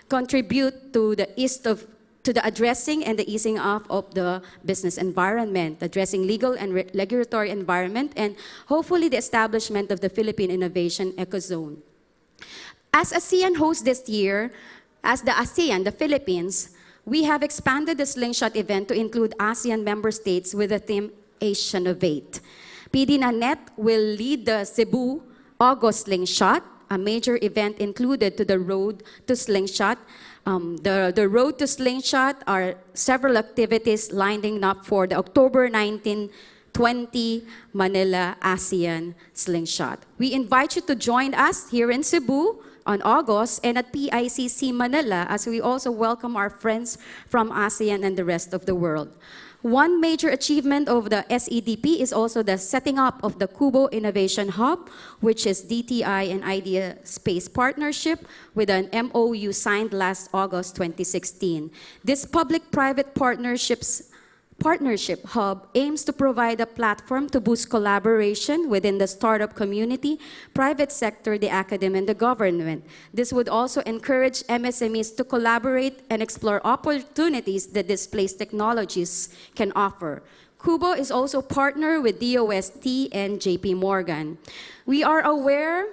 contribute to the addressing and the easing off of the business environment, addressing legal and regulatory environment, and hopefully the establishment of the Philippine Innovation Ecozone. As ASEAN hosts this year, as the ASEAN, the Philippines, we have expanded the Slingshot event to include ASEAN member states with the theme Asia Innovate. PD Nanette will lead the Cebu August Slingshot, a major event included to the Road to Slingshot. The Road to Slingshot are several activities lining up for the October 19-20 Manila ASEAN Slingshot. We invite you to join us here in Cebu on August and at PICC Manila, as we also welcome our friends from ASEAN and the rest of the world. One major achievement of the SEDP is also the setting up of the Kubo Innovation Hub, which is DTI and Idea Space partnership with an MOU signed last August 2016. This public-private partnerships Partnership Hub aims to provide a platform to boost collaboration within the startup community, private sector, the academy, and the government. This would also encourage MSMEs to collaborate and explore opportunities that displaced technologies can offer. Kubo is also partner with DOST and JP Morgan. We are aware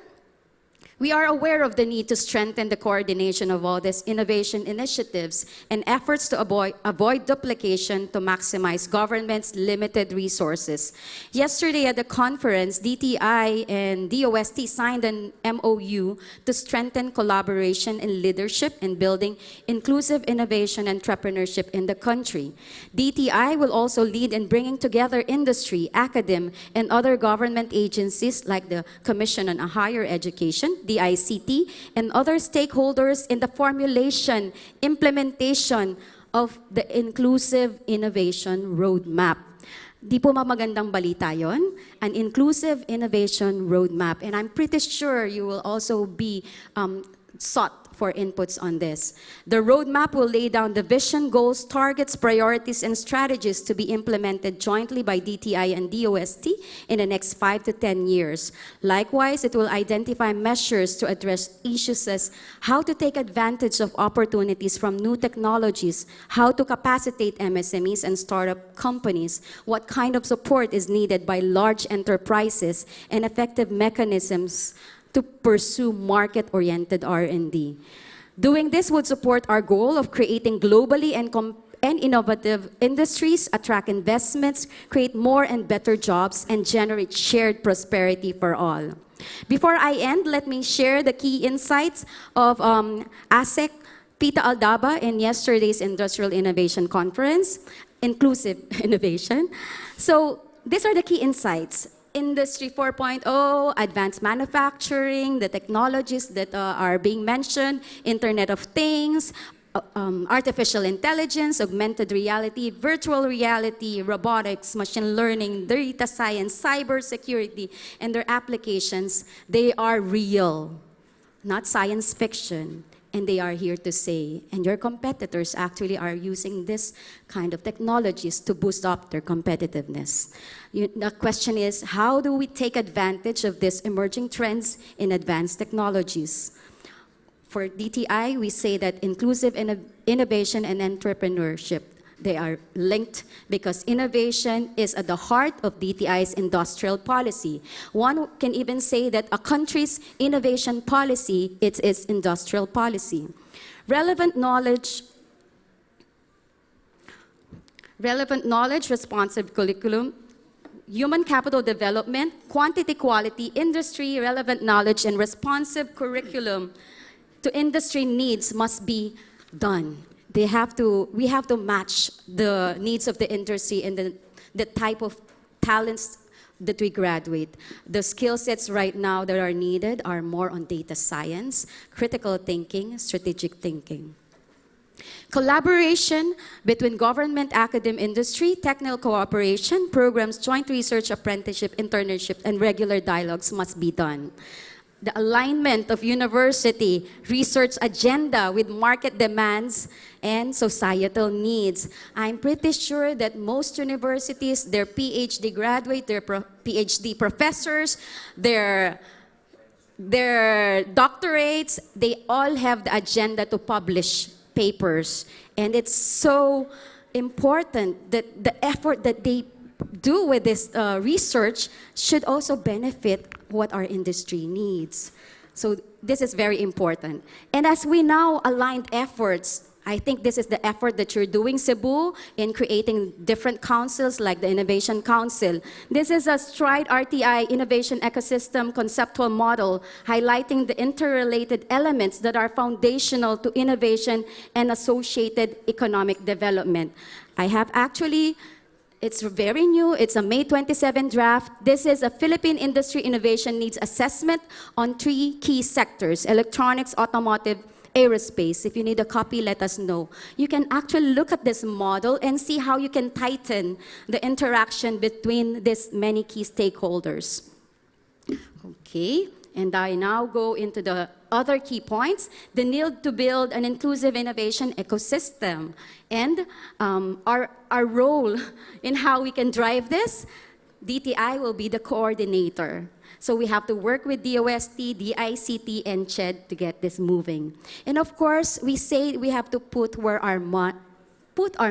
of the need to strengthen the coordination of all these innovation initiatives and efforts to avoid duplication to maximize government's limited resources. Yesterday at the conference, DTI and DOST signed an MOU to strengthen collaboration and leadership in building inclusive innovation entrepreneurship in the country. DTI will also lead in bringing together industry, academe, and other government agencies like the Commission on Higher Education, the ICT, and other stakeholders in the formulation, implementation of the Inclusive Innovation Roadmap. Di po magandang balita yon? An Inclusive Innovation Roadmap. And I'm pretty sure you will also be sought for inputs on this. The roadmap will lay down the vision, goals, targets, priorities, and strategies to be implemented jointly by DTI and DOST in the next 5 to 10 years. Likewise, it will identify measures to address issues as how to take advantage of opportunities from new technologies, how to capacitate MSMEs and startup companies, what kind of support is needed by large enterprises, and effective mechanisms to pursue market-oriented R&D. Doing this would support our goal of creating globally and innovative industries, attract investments, create more and better jobs, and generate shared prosperity for all. Before I end, let me share the key insights of ASEC Pita Aldaba in yesterday's Industrial Innovation Conference, Inclusive Innovation. So these are the key insights. Industry 4.0, advanced manufacturing, the technologies that are being mentioned, Internet of Things, artificial intelligence, augmented reality, virtual reality, robotics, machine learning, data science, cybersecurity, and their applications, they are real, not science fiction. And they are here to stay. And your competitors actually are using this kind of technologies to boost up their competitiveness. The question is, how do we take advantage of these emerging trends in advanced technologies? For DTI, we say that inclusive innovation and entrepreneurship, they are linked because innovation is at the heart of DTI's industrial policy. One can even say that a country's innovation policy, it's its industrial policy. Relevant knowledge, responsive curriculum, human capital development, quantity quality, industry, relevant knowledge, and responsive curriculum to industry needs must be done. We have to match the needs of the industry and the type of talents that we graduate. The skill sets right now that are needed are more on data science, critical thinking, strategic thinking. Collaboration between government, academic, industry, technical cooperation, programs, joint research, apprenticeship, internship, and regular dialogues must be done. The alignment of university research agenda with market demands and societal needs. I'm pretty sure that most universities, their PhD graduate, their PhD professors, their doctorates, they all have the agenda to publish papers. And it's so important that the effort that they do with this research should also benefit what our industry needs. So this is very important. And as we now aligned efforts, I think this is the effort that you're doing, Cebu, in creating different councils like the Innovation Council. This is a STRIDE RTI Innovation Ecosystem conceptual model highlighting the interrelated elements that are foundational to innovation and associated economic development. I have actually, it's very new. It's a May 27 draft. This is a Philippine Industry Innovation Needs Assessment on 3 key sectors: electronics, automotive, aerospace. If you need a copy, let us know. You can actually look at this model and see how you can tighten the interaction between these many key stakeholders. Okay, and I now go into the other key points, the need to build an inclusive innovation ecosystem, and our role in how we can drive this. DTI will be the coordinator. So we have to work with DOST, DICT, and CHED to get this moving. And of course, we say we have to put our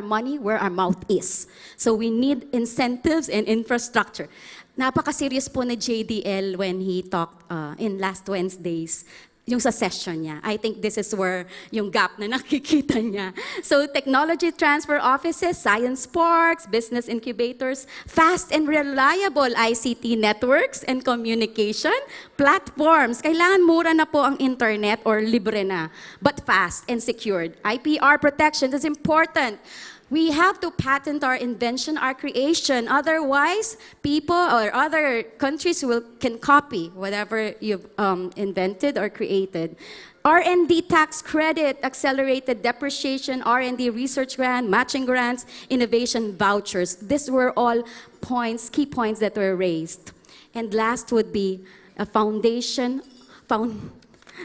money where our mouth is. So we need incentives and infrastructure. Napaka-serious po ni JDL when he talked in last Wednesdays, yung sa session niya. I think this is where yung gap na nakikita niya. So technology transfer offices, science parks, business incubators, fast and reliable ICT networks and communication platforms. Kailangan mura na po ang internet or libre na, but fast and secured. IPR protection is important. We have to patent our invention, our creation. Otherwise, people or other countries can copy whatever you've invented or created. R&D tax credit, accelerated depreciation, R&D research grant, matching grants, innovation vouchers. These were all key points that were raised. And last would be a foundation.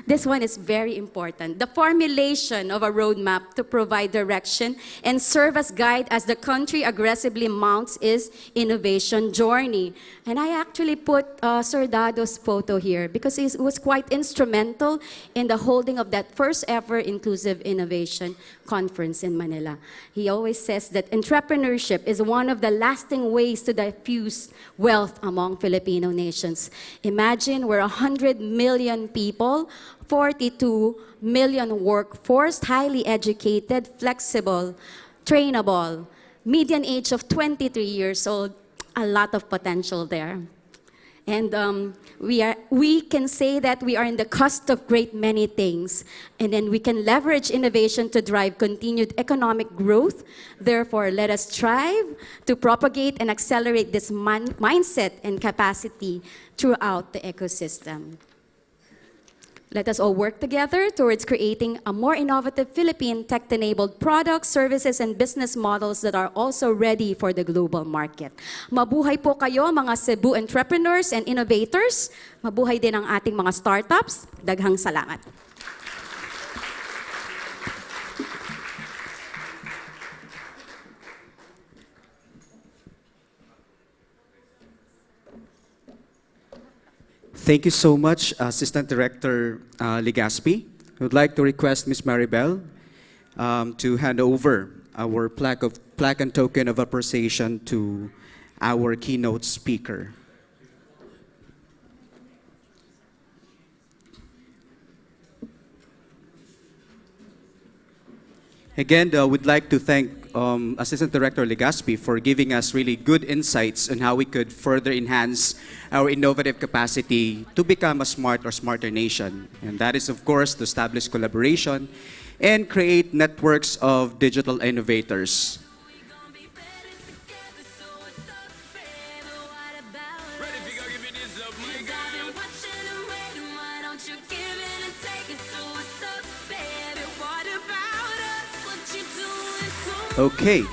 This one is very important. The formulation of a roadmap to provide direction and serve as guide as the country aggressively mounts its innovation journey. And I actually put Sir Dado's photo here because he was quite instrumental in the holding of that first ever Inclusive Innovation Conference in Manila. He always says that entrepreneurship is one of the lasting ways to diffuse wealth among Filipino nations. Imagine we're 100 million people, 42 million workforce, highly educated, flexible, trainable, median age of 23 years old, a lot of potential there. And we can say that we are in the cusp of great many things. And then we can leverage innovation to drive continued economic growth. Therefore, let us strive to propagate and accelerate this mindset and capacity throughout the ecosystem. Let us all work together towards creating a more innovative Philippine tech-enabled products, services, and business models that are also ready for the global market. Mabuhay po kayo mga Cebu entrepreneurs and innovators. Mabuhay din ang ating mga startups. Daghang salamat. Thank you so much, Assistant Director Legaspi. I would like to request Ms. Maribel to hand over our plaque and token of appreciation to our keynote speaker. Again, we'd like to thank Assistant Director Legaspi for giving us really good insights on how we could further enhance our innovative capacity to become a smart or smarter nation. And that is, of course, to establish collaboration and create networks of digital innovators. Okay.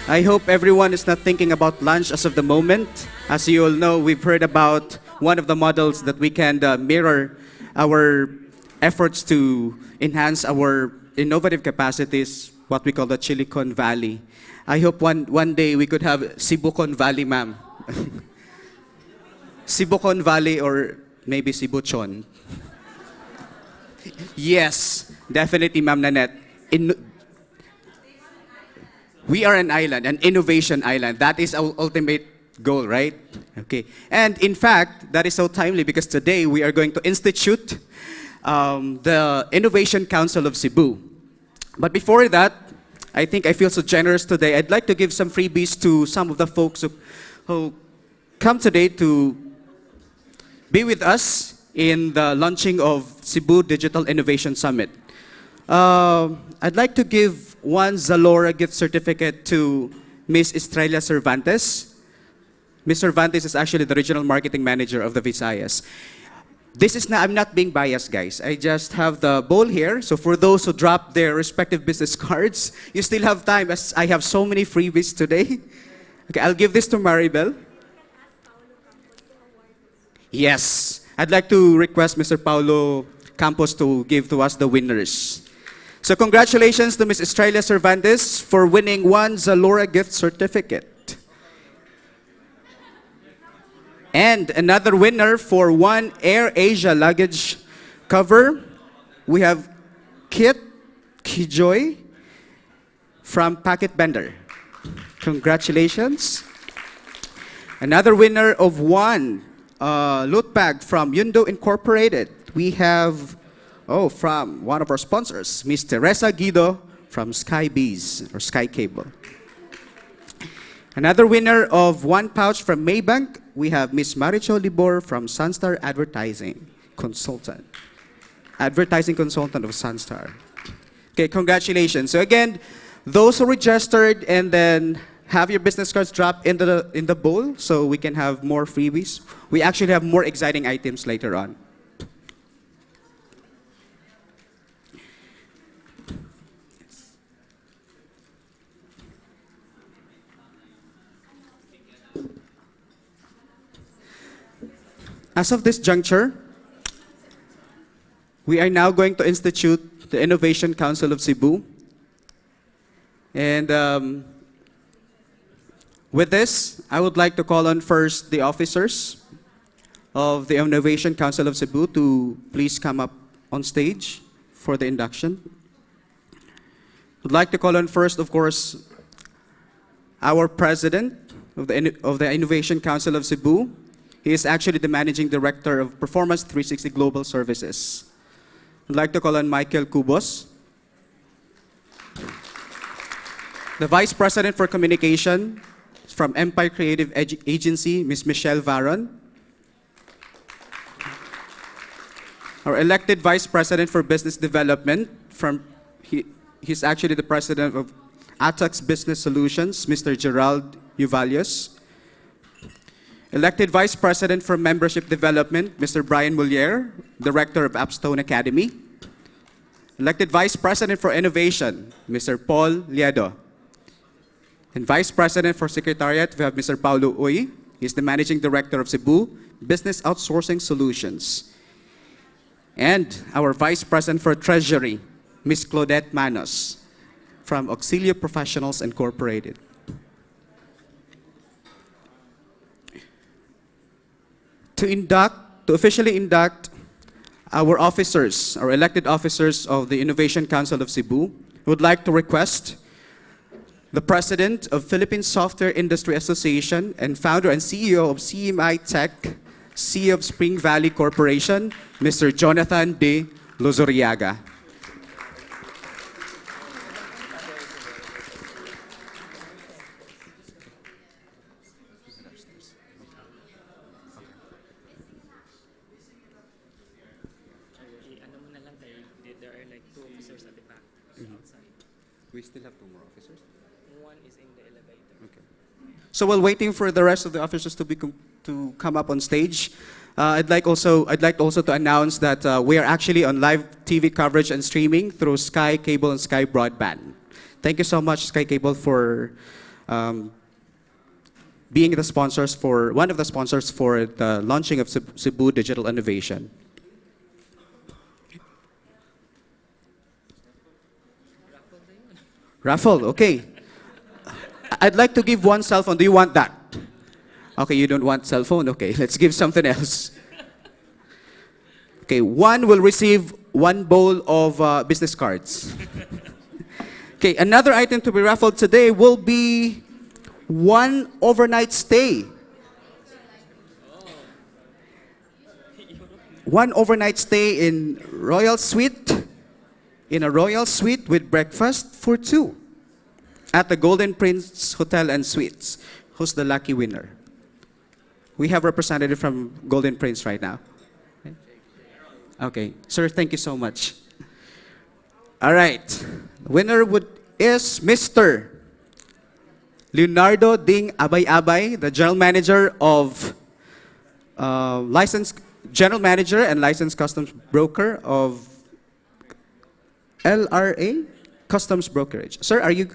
I hope everyone is not thinking about lunch as of the moment. As you all know, we've heard about one of the models that we can mirror our efforts to enhance our innovative capacities, what we call the Silicon Valley. I hope one day we could have Cebucon Valley, ma'am. Cebucon Valley or maybe Cebuchon. Yes, definitely, ma'am Nanette. We are an island, an innovation island. That is our ultimate goal, right? Okay. And in fact, that is so timely because today we are going to institute the Innovation Council of Cebu. But before that, I think I feel so generous today. I'd like to give some freebies to some of the folks who come today to be with us in the launching of Cebu Digital Innovation Summit. I'd like to give one Zalora gift certificate to Ms. Estrella Cervantes. Ms. Cervantes is actually the regional marketing manager of the Visayas. I'm not being biased, guys. I just have the bowl here. So for those who drop their respective business cards, you still have time as I have so many freebies today. Okay, I'll give this to Maribel. Yes. I'd like to request Mr. Paulo campus to give to us the winners. So congratulations to Ms. Estrella Cervantes for winning one Zalora gift certificate. And another winner for one Air Asia luggage cover, we have Kit Kijoy from Packet Bender. Congratulations. Another winner of one loot bag from Yundo Incorporated. We have, from one of our sponsors, Ms. Teresa Guido from Sky Bees or Sky Cable. Another winner of one pouch from Maybank, we have Ms. Maricho Libor from Sunstar Advertising Consultant. Advertising Consultant of Sunstar. Okay, congratulations. So again, those who registered and then have your business cards drop in the bowl so we can have more freebies. We actually have more exciting items later on. As of this juncture, we are now going to institute the Innovation Council of Cebu. And with this, I would like to call on first the officers of the Innovation Council of Cebu to please come up on stage for the induction. I'd like to call on first, of course, our president of the Innovation Council of Cebu. He is actually the Managing Director of Performance 360 Global Services. I'd like to call on Michael Cubos. The Vice President for Communication from Empire Creative Agency, Ms. Michelle Varon. Our elected Vice President for Business Development, he's actually the President of ATAX Business Solutions, Mr. Gerald Uvalios. Elected Vice President for Membership Development, Mr. Brian Mulier, Director of Appstone Academy. Elected Vice President for Innovation, Mr. Paul Liedo. And Vice President for Secretariat, we have Mr. Paulo Uy. He's the Managing Director of Cebu Business Outsourcing Solutions. And our Vice President for Treasury, Ms. Claudette Manos from Auxilio Professionals Incorporated. To officially induct our officers, our elected officers of the Innovation Council of Cebu, we would like to request the President of Philippine Software Industry Association and founder and CEO of CMI Tech, CEO of Spring Valley Corporation, Mr. Jonathan De Lozoriaga. There are like 2 officers at the back outside. We still have 2 more officers? One is in the elevator. Okay. So while waiting for the rest of the officers to come up on stage, I'd like also to announce that we are actually on live TV coverage and streaming through Sky Cable and Sky Broadband. Thank you so much, Sky Cable, for being the sponsors for one of the sponsors for the launching of Cebu Digital Innovation. Raffle, okay. I'd like to give one cell phone. Do you want that? Okay, you don't want cell phone? Okay, let's give something else. Okay, one will receive 1 bowl of business cards. Okay, another item to be raffled today will be 1 overnight stay. 1 overnight stay in a royal suite with breakfast for 2 at the Golden Prince Hotel and Suites. Who's the lucky winner? We have a representative from Golden Prince right now. Okay, sir, thank you so much. All right, the winner is Mr. Leonardo Ding Abay-Abay, the General Manager of General Manager and Licensed Customs Broker of LRA Customs Brokerage. Sir, are you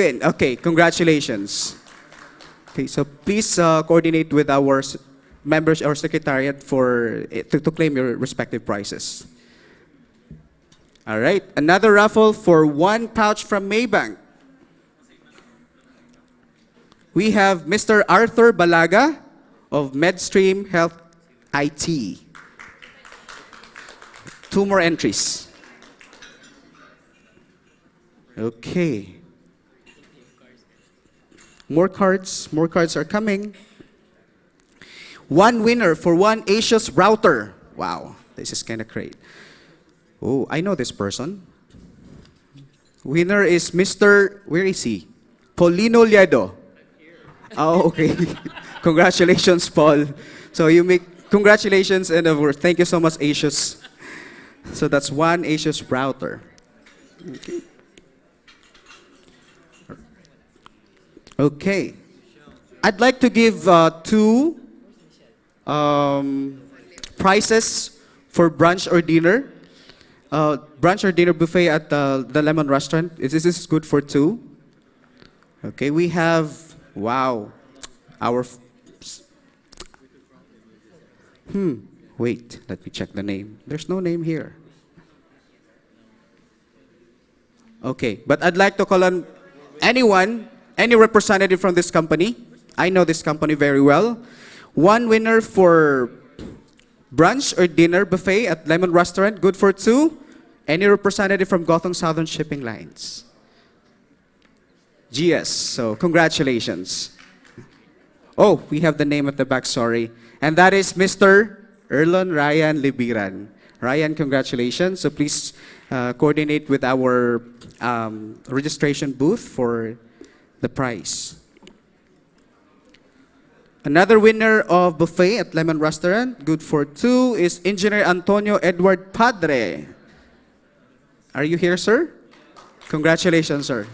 in? Okay, congratulations. Okay, so please coordinate with our members or secretariat to claim your respective prizes. All right, another raffle for 1 pouch from Maybank. We have Mr. Arthur Balaga of Medstream Health IT. 2 more entries. Okay. More cards are coming. 1 winner for 1 Asus router. Wow, this is kind of great. Oh, I know this person. Winner is Mr. Where is he? Paulino Liedo. Oh, okay. Congratulations, Paul. So you make congratulations and thank you so much, Asus. So that's 1 Asus router. Okay. Okay. I'd like to give 2 prizes for brunch or dinner. Brunch or dinner buffet at the Lemon Restaurant. This is good for 2. Okay, we have, wow, our, wait, let me check the name. There's no name here. Okay, but I'd like to call on anyone, any representative from this company. I know this company very well. 1 winner for brunch or dinner buffet at Lemon Restaurant, good for 2. Any representative from Gothong Southern Shipping Lines? GS, so congratulations. Oh, we have the name at the back, sorry. And that is Mr. Erlon Ryan Libiran. Ryan, congratulations. So please coordinate with our registration booth for the prize. Another winner of buffet at Lemon Restaurant, good for 2, is Engineer Antonio Edward Padre. Are you here, sir? Congratulations, sir.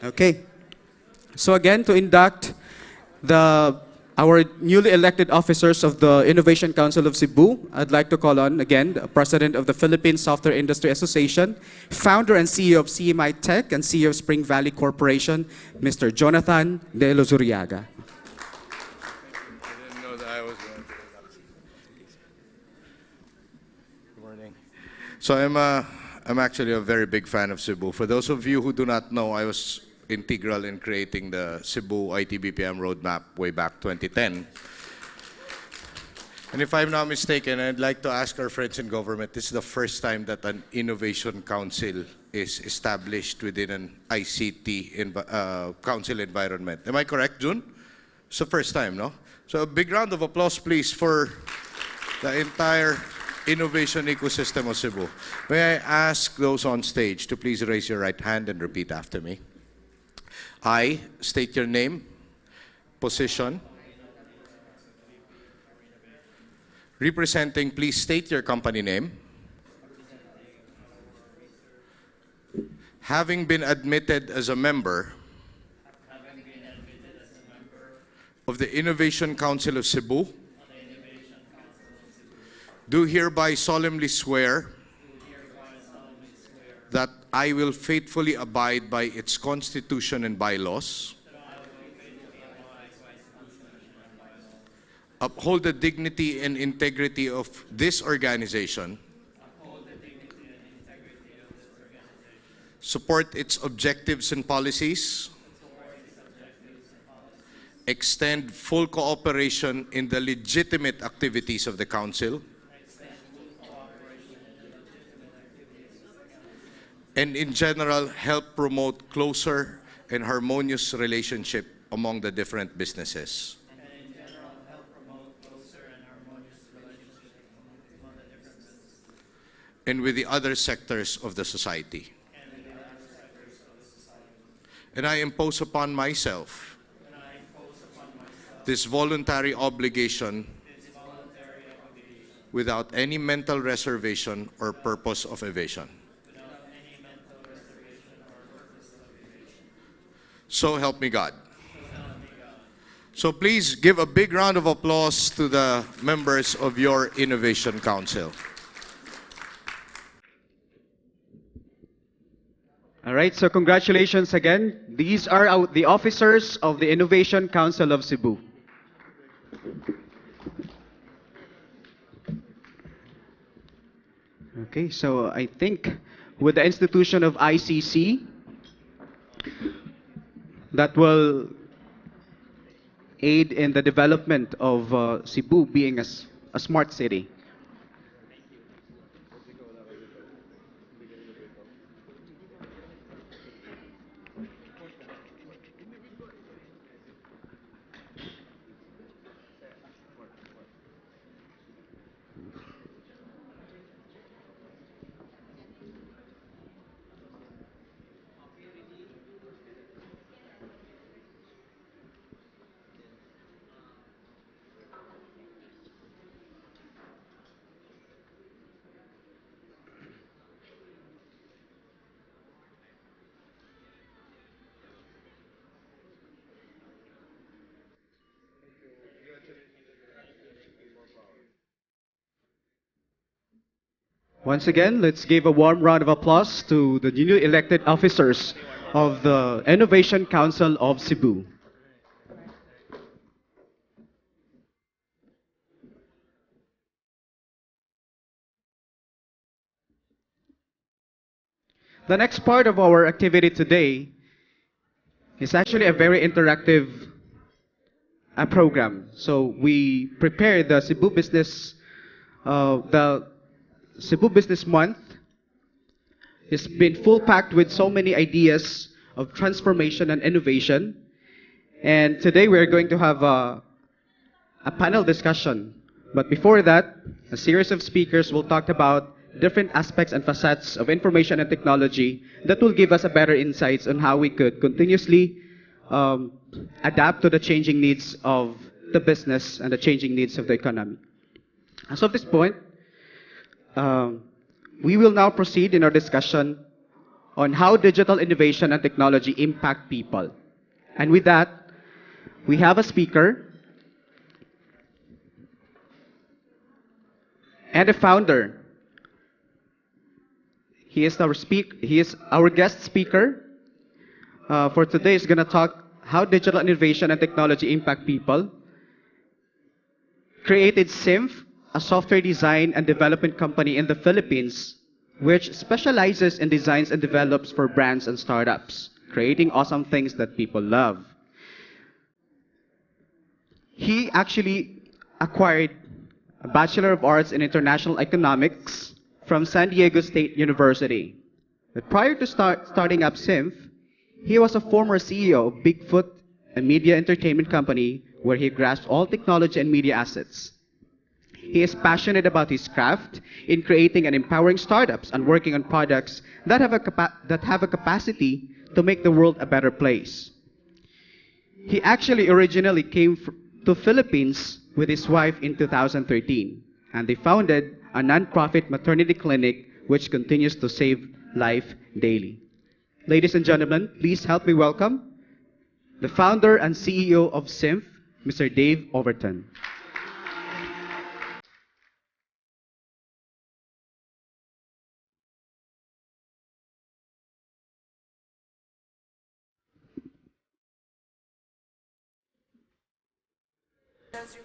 Okay. So again, to induct our newly elected officers of the Innovation Council of Cebu, I'd like to call on, again, the President of the Philippine Software Industry Association, founder and CEO of CMI Tech and CEO of Spring Valley Corporation, Mr. Jonathan De Lozuriaga. I didn't know that I was going to. Good morning. So I'm actually a very big fan of Cebu. For those of you who do not know, I was integral in creating the Cebu IT-BPM roadmap way back 2010. And if I'm not mistaken, I'd like to ask our friends in government, this is the first time that an innovation council is established within an ICT council environment. Am I correct, June? It's the first time, no? So a big round of applause, please, for the entire innovation ecosystem of Cebu. May I ask those on stage to please raise your right hand and repeat after me. I state your name, position, representing, please state your company name. Having been admitted as a member of the Innovation Council of Cebu, do hereby solemnly swear that I will faithfully abide by its constitution and bylaws, uphold the dignity and integrity of this organization, support its objectives and policies, extend full cooperation in the legitimate activities of the Council, and in general, help promote closer and harmonious relationship among the different businesses. And with the other sectors of the society. And I impose upon myself this voluntary obligation without any mental reservation or purpose of evasion. So help me God. So please give a big round of applause to the members of your Innovation Council. All right, so congratulations again. These are the officers of the Innovation Council of Cebu. Okay, so I think with the institution of ICC, that will aid in the development of Cebu being a smart city. Once again, let's give a warm round of applause to the newly elected officers of the Innovation Council of Cebu. The next part of our activity today is actually a very interactive program. So we prepared the Cebu Business Month. It's been full packed with so many ideas of transformation and innovation. And today we're going to have a panel discussion. But before that, a series of speakers will talk about different aspects and facets of information and technology that will give us a better insights on how we could continuously adapt to the changing needs of the business and the changing needs of the economy. As of this point, we will now proceed in our discussion on how digital innovation and technology impact people. And with that, we have a speaker and a founder. He is our guest speaker for today. Is going to talk how digital innovation and technology impact people. Created SIMF, a software design and development company in the Philippines, which specializes in designs and develops for brands and startups, creating awesome things that people love. He actually acquired a Bachelor of Arts in International Economics from San Diego State University. But prior to starting up SIMF, he was a former CEO of Bigfoot, a media entertainment company where he grasped all technology and media assets. He is passionate about his craft in creating and empowering startups and working on products that have a capacity to make the world a better place. He actually originally came to Philippines with his wife in 2013, and they founded a non-profit maternity clinic which continues to save life daily. Ladies and gentlemen, please help me welcome the founder and CEO of SIMF, Mr. Dave Overton.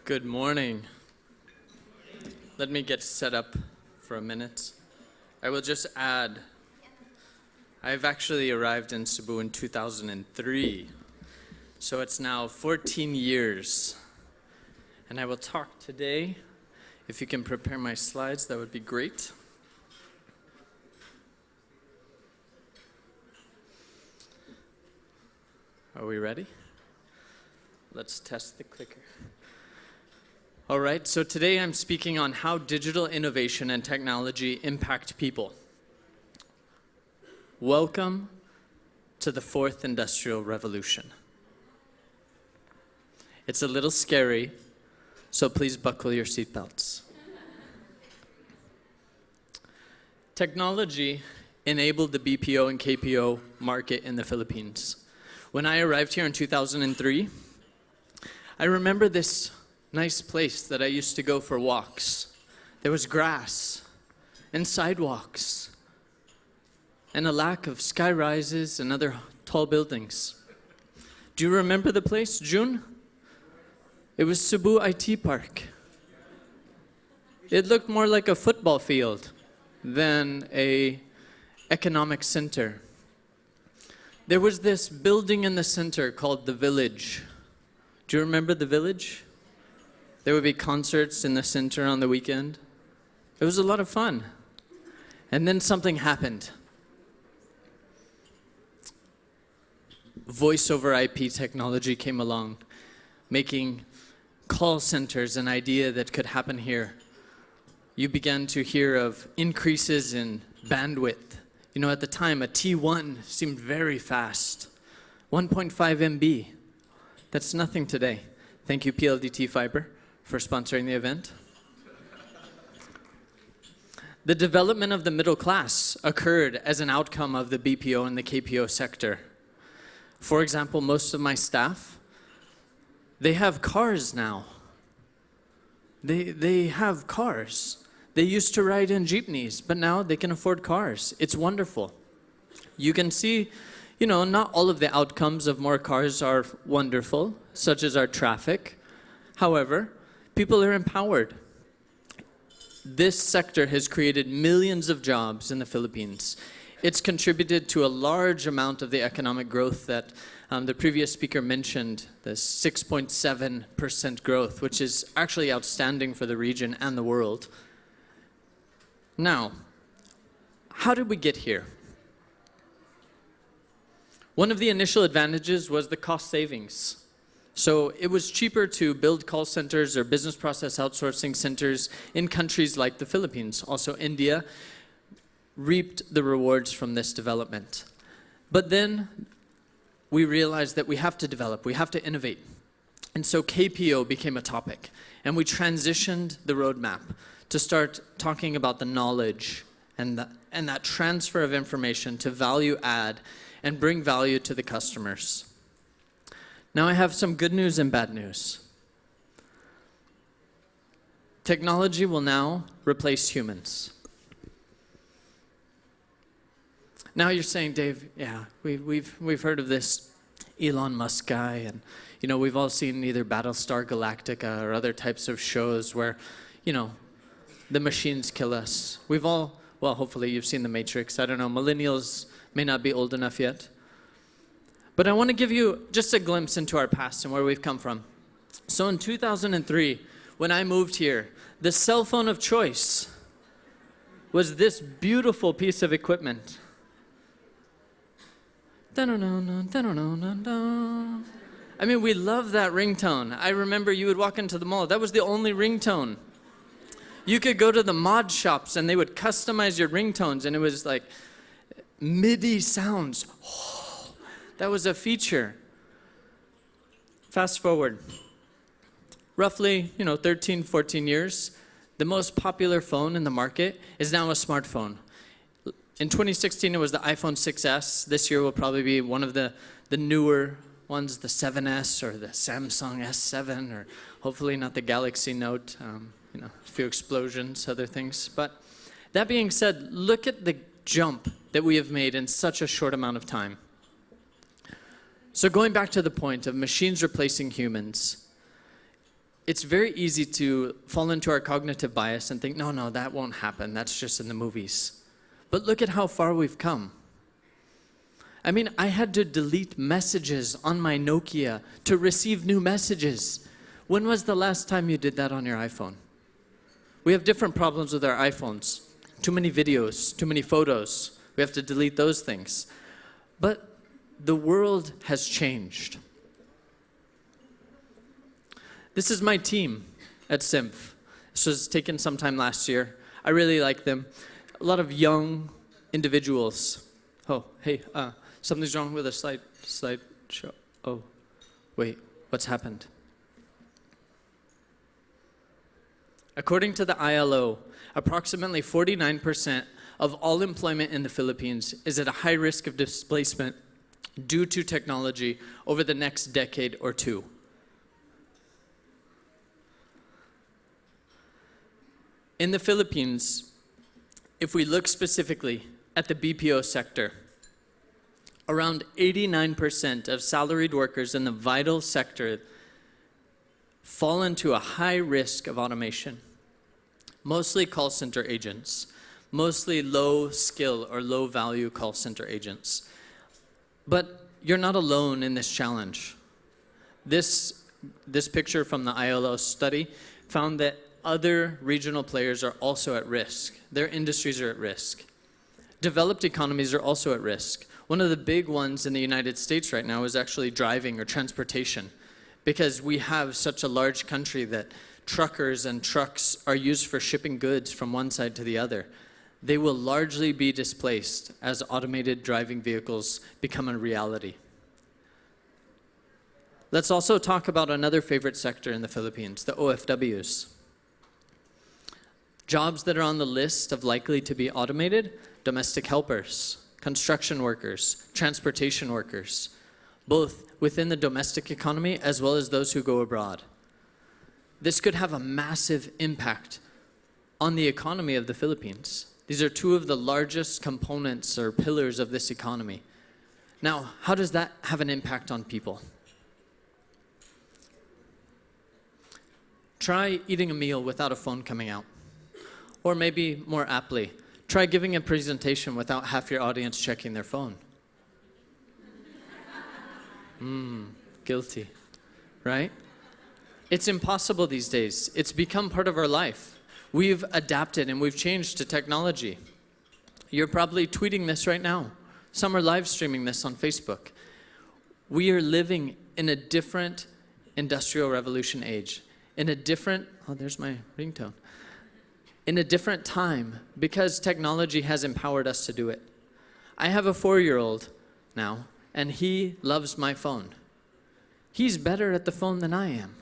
Good morning. Let me get set up for a minute. I will just add, I've actually arrived in Cebu in 2003, so it's now 14 years. And I will talk today. If you can prepare my slides, that would be great. Are we ready? Let's test the clicker. All right, so today I'm speaking on how digital innovation and technology impact people. Welcome to the fourth industrial revolution. It's a little scary, so please buckle your seatbelts. Technology enabled the BPO and KPO market in the Philippines. When I arrived here in 2003, I remember this nice place that I used to go for walks. There was grass and sidewalks and a lack of sky rises and other tall buildings. Do you remember the place, June? It was Cebu IT Park. It looked more like a football field than a economic center. There was this building in the center called the Village. Do you remember the Village? There would be concerts in the center on the weekend. It was a lot of fun. And then something happened. Voice over IP technology came along, making call centers an idea that could happen here. You began to hear of increases in bandwidth. You know, at the time, a T1 seemed very fast. 1.5 MB. That's nothing today. Thank you, PLDT Fiber, for sponsoring the event. The development of the middle class occurred as an outcome of the BPO and the KPO sector. For example, most of my staff, they have cars now. They have cars. They used to ride in jeepneys, but now they can afford cars. It's wonderful. You can see, you know, not all of the outcomes of more cars are wonderful, such as our traffic. However, people are empowered. This sector has created millions of jobs in the Philippines. It's contributed to a large amount of the economic growth that the previous speaker mentioned, the 6.7% growth, which is actually outstanding for the region and the world. Now, how did we get here? One of the initial advantages was the cost savings. So it was cheaper to build call centers or business process outsourcing centers in countries like the Philippines. Also, India reaped the rewards from this development. But then we realized that we have to develop, we have to innovate. And so KPO became a topic. And we transitioned the roadmap to start talking about the knowledge and that transfer of information to value add and bring value to the customers. Now I have some good news and bad news. Technology will now replace humans. Now you're saying, Dave, yeah, we've heard of this Elon Musk guy, and you know, we've all seen either Battlestar Galactica or other types of shows where, you know, the machines kill us. We've all, well, hopefully you've seen The Matrix. I don't know, millennials may not be old enough yet. But I want to give you just a glimpse into our past and where we've come from. So in 2003, when I moved here, the cell phone of choice was this beautiful piece of equipment. I mean, we love that ringtone. I remember you would walk into the mall. That was the only ringtone. You could go to the mod shops and they would customize your ringtones, and it was like MIDI sounds. Oh, that was a feature. Fast forward. Roughly, 13, 14 years, the most popular phone in the market is now a smartphone. In 2016, it was the iPhone 6S. This year will probably be one of the newer ones, the 7S or the Samsung S7, or hopefully not the Galaxy Note, a few explosions, other things. But that being said, look at the jump that we have made in such a short amount of time. So going back to the point of machines replacing humans, it's very easy to fall into our cognitive bias and think, no, that won't happen. That's just in the movies. But look at how far we've come. I mean, I had to delete messages on my Nokia to receive new messages. When was the last time you did that on your iPhone? We have different problems with our iPhones. Too many videos, too many photos. We have to delete those things. But the world has changed. This is my team at SIMF. This was taken sometime last year. I really like them. A lot of young individuals. Oh, hey, something's wrong with the slide show. Oh, wait, what's happened? According to the ILO, approximately 49% of all employment in the Philippines is at a high risk of displacement due to technology over the next decade or two. In the Philippines, if we look specifically at the BPO sector, around 89% of salaried workers in the vital sector fall into a high risk of automation. Mostly call center agents, mostly low skill or low value call center agents. But you're not alone in this challenge. This picture from the ILO study found that other regional players are also at risk. Their industries are at risk. Developed economies are also at risk. One of the big ones in the United States right now is actually driving or transportation, because we have such a large country that truckers and trucks are used for shipping goods from one side to the other. They will largely be displaced as automated driving vehicles become a reality. Let's also talk about another favorite sector in the Philippines, the OFWs. Jobs that are on the list of likely to be automated: domestic helpers, construction workers, transportation workers, both within the domestic economy as well as those who go abroad. This could have a massive impact on the economy of the Philippines. These are two of the largest components or pillars of this economy. Now, how does that have an impact on people? Try eating a meal without a phone coming out. Or maybe more aptly, try giving a presentation without half your audience checking their phone. Guilty, right? It's impossible these days. It's become part of our life. We've adapted and we've changed to technology. You're probably tweeting this right now. Some are live streaming this on Facebook. We are living in a different industrial revolution age, in a different, oh, there's my ringtone, in a different time, because technology has empowered us to do it. I have a 4-year-old now, and he loves my phone. He's better at the phone than I am.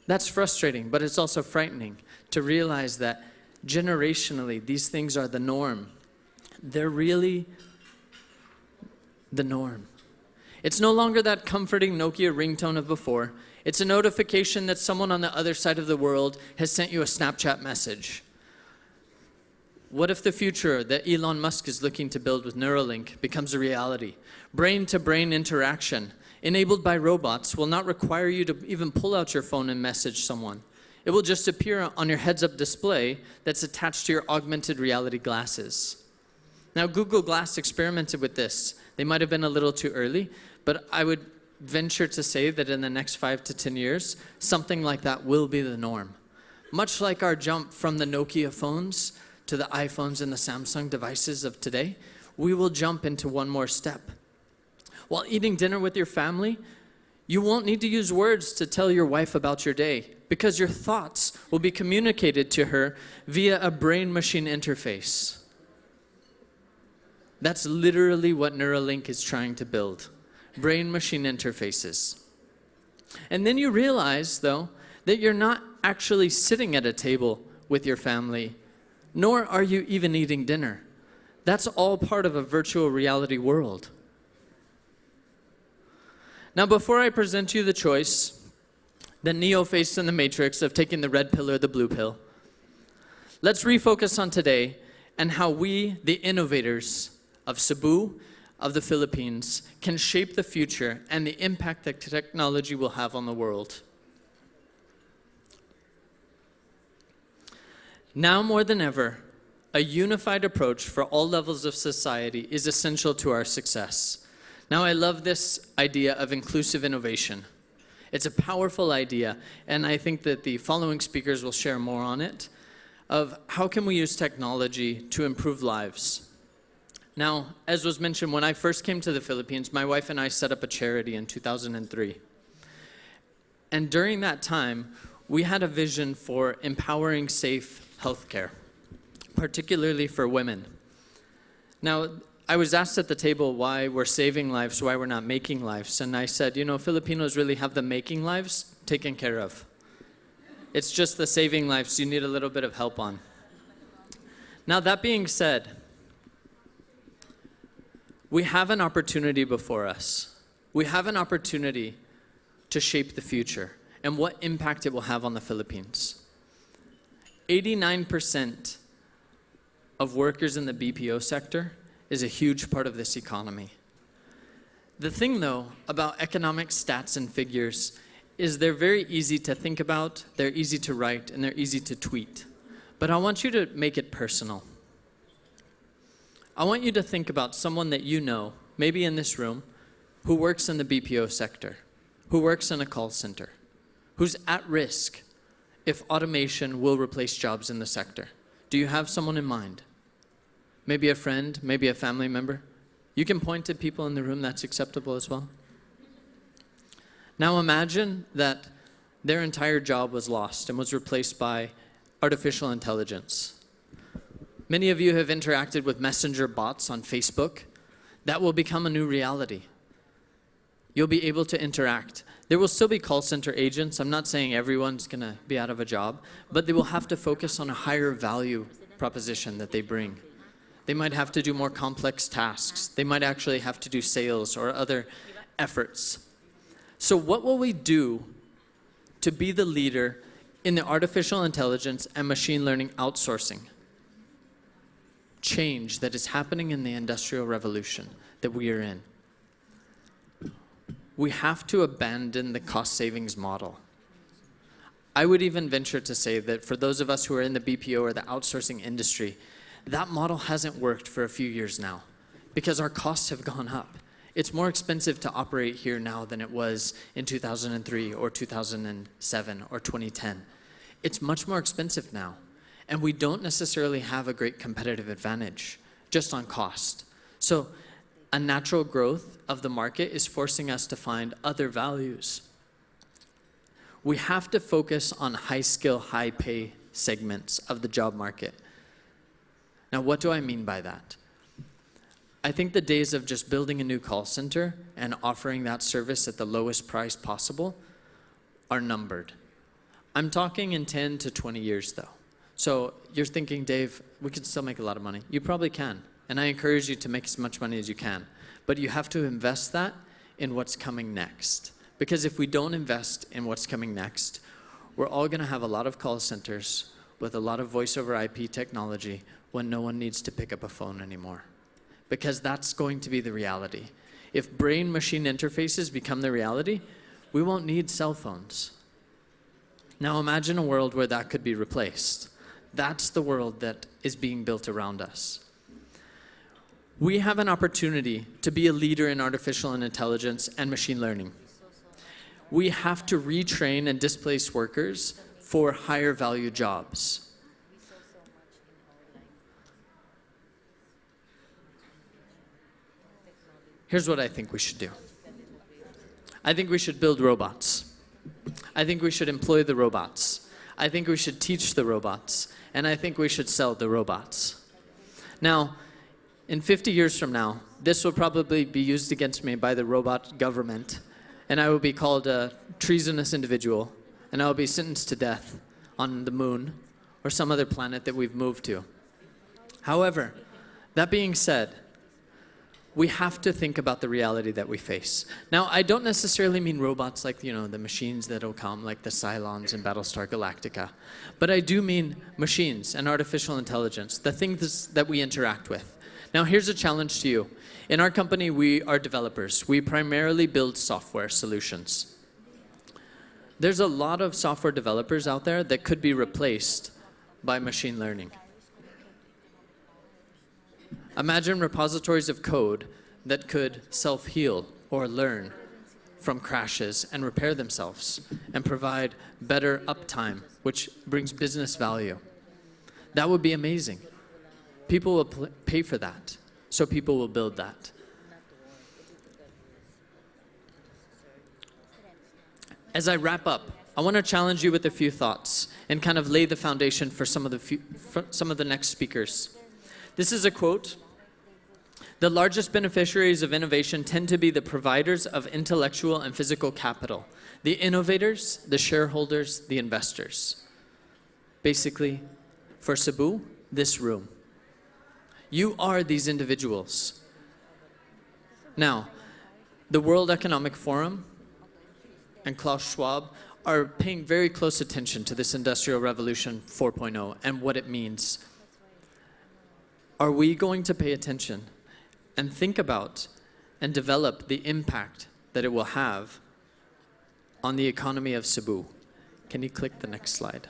That's frustrating, but it's also frightening to realize that generationally, these things are the norm. They're really the norm. It's no longer that comforting Nokia ringtone of before. It's a notification that someone on the other side of the world has sent you a Snapchat message. What if the future that Elon Musk is looking to build with Neuralink becomes a reality? Brain-to-brain interaction enabled by robots will not require you to even pull out your phone and message someone. It will just appear on your heads-up display that's attached to your augmented reality glasses. Now, Google Glass experimented with this. They might have been a little too early, but I would venture to say that in the next 5 to 10 years, something like that will be the norm. Much like our jump from the Nokia phones to the iPhones and the Samsung devices of today, we will jump into one more step. While eating dinner with your family, you won't need to use words to tell your wife about your day, because your thoughts will be communicated to her via a brain-machine interface. That's literally what Neuralink is trying to build, brain-machine interfaces. And then you realize, though, that you're not actually sitting at a table with your family, nor are you even eating dinner. That's all part of a virtual reality world. Now, before I present you the choice that Neo faced in the Matrix of taking the red pill or the blue pill, let's refocus on today and how we, the innovators of Cebu, of the Philippines, can shape the future and the impact that technology will have on the world. Now more than ever, a unified approach for all levels of society is essential to our success. Now, I love this idea of inclusive innovation. It's a powerful idea, and I think that the following speakers will share more on it, of how can we use technology to improve lives. Now, as was mentioned, when I first came to the Philippines, my wife and I set up a charity in 2003. And during that time, we had a vision for empowering safe healthcare, particularly for women. Now, I was asked at the table why we're saving lives, why we're not making lives. And I said, you know, Filipinos really have the making lives taken care of. It's just the saving lives you need a little bit of help on. Now, that being said, we have an opportunity before us. We have an opportunity to shape the future and what impact it will have on the Philippines. 89% of workers in the BPO sector is a huge part of this economy. The thing, though, about economic stats and figures is they're very easy to think about, they're easy to write, and they're easy to tweet. But I want you to make it personal. I want you to think about someone that you know, maybe in this room, who works in the BPO sector, who works in a call center, who's at risk if automation will replace jobs in the sector. Do you have someone in mind? Maybe a friend, maybe a family member? You can point to people in the room, that's acceptable as well. Now imagine that their entire job was lost and was replaced by artificial intelligence. Many of you have interacted with messenger bots on Facebook. That will become a new reality. You'll be able to interact. There will still be call center agents. I'm not saying everyone's going to be out of a job, but they will have to focus on a higher value proposition that they bring. They might have to do more complex tasks. They might actually have to do sales or other efforts. So what will we do to be the leader in the artificial intelligence and machine learning outsourcing change that is happening in the industrial revolution that we are in? We have to abandon the cost savings model. I would even venture to say that for those of us who are in the BPO or the outsourcing industry, that model hasn't worked for a few years now because our costs have gone up. It's more expensive to operate here now than it was in 2003 or 2007 or 2010. It's much more expensive now, and we don't necessarily have a great competitive advantage just on cost. So a natural growth of the market is forcing us to find other values. We have to focus on high skill, high pay segments of the job market. Now, what do I mean by that? I think the days of just building a new call center and offering that service at the lowest price possible are numbered. I'm talking in 10 to 20 years though. So you're thinking, Dave, we can still make a lot of money. You probably can. And I encourage you to make as much money as you can. But you have to invest that in what's coming next. Because if we don't invest in what's coming next, we're all going to have a lot of call centers with a lot of voice over IP technology when no one needs to pick up a phone anymore. Because that's going to be the reality. If brain-machine interfaces become the reality, we won't need cell phones. Now imagine a world where that could be replaced. That's the world that is being built around us. We have an opportunity to be a leader in artificial intelligence and machine learning. We have to retrain and displace workers for higher value jobs. Here's what I think we should do. I think we should build robots. I think we should employ the robots. I think we should teach the robots. And I think we should sell the robots. Now, in 50 years from now, this will probably be used against me by the robot government, and I will be called a treasonous individual, and I will be sentenced to death on the moon or some other planet that we've moved to. However, that being said, we have to think about the reality that we face. Now, I don't necessarily mean robots like, the machines that'll come, like the Cylons in Battlestar Galactica. But I do mean machines and artificial intelligence, the things that we interact with. Now, here's a challenge to you. In our company, we are developers. We primarily build software solutions. There's a lot of software developers out there that could be replaced by machine learning. Imagine repositories of code that could self-heal or learn from crashes and repair themselves and provide better uptime, which brings business value. That would be amazing. People will pay for that, so people will build that. As I wrap up, I want to challenge you with a few thoughts and kind of lay the foundation for some of the next speakers. This is a quote. The largest beneficiaries of innovation tend to be the providers of intellectual and physical capital, the innovators, the shareholders, the investors. Basically, for Cebu, this room. You are these individuals. Now, the World Economic Forum and Klaus Schwab are paying very close attention to this Industrial Revolution 4.0 and what it means. Are we going to pay attention and think about and develop the impact that it will have on the economy of Cebu. Can you click the next slide?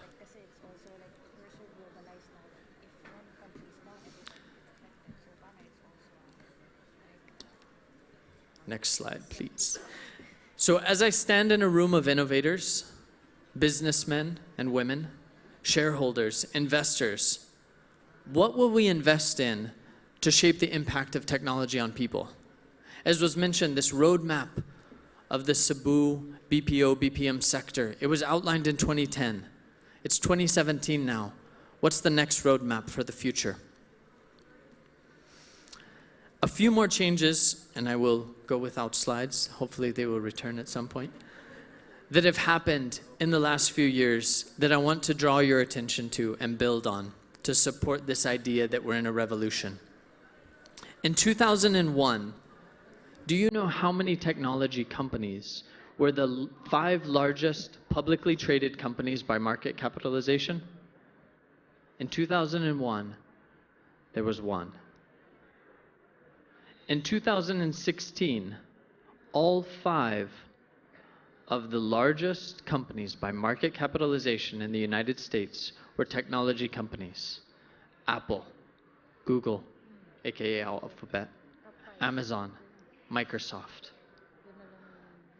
Next slide, please. So as I stand in a room of innovators, businessmen and women, shareholders, investors, what will we invest in to shape the impact of technology on people? As was mentioned, this roadmap of the Cebu BPO, BPM sector, it was outlined in 2010. It's 2017 now. What's the next roadmap for the future? A few more changes, and I will go without slides. Hopefully they will return at some point, that have happened in the last few years that I want to draw your attention to and build on to support this idea that we're in a revolution. In 2001, do you know how many technology companies were the 5 largest publicly traded companies by market capitalization? In 2001, there was 1. In 2016, all 5 of the largest companies by market capitalization in the United States were technology companies. Apple, Google, aka Alphabet, Amazon, Microsoft.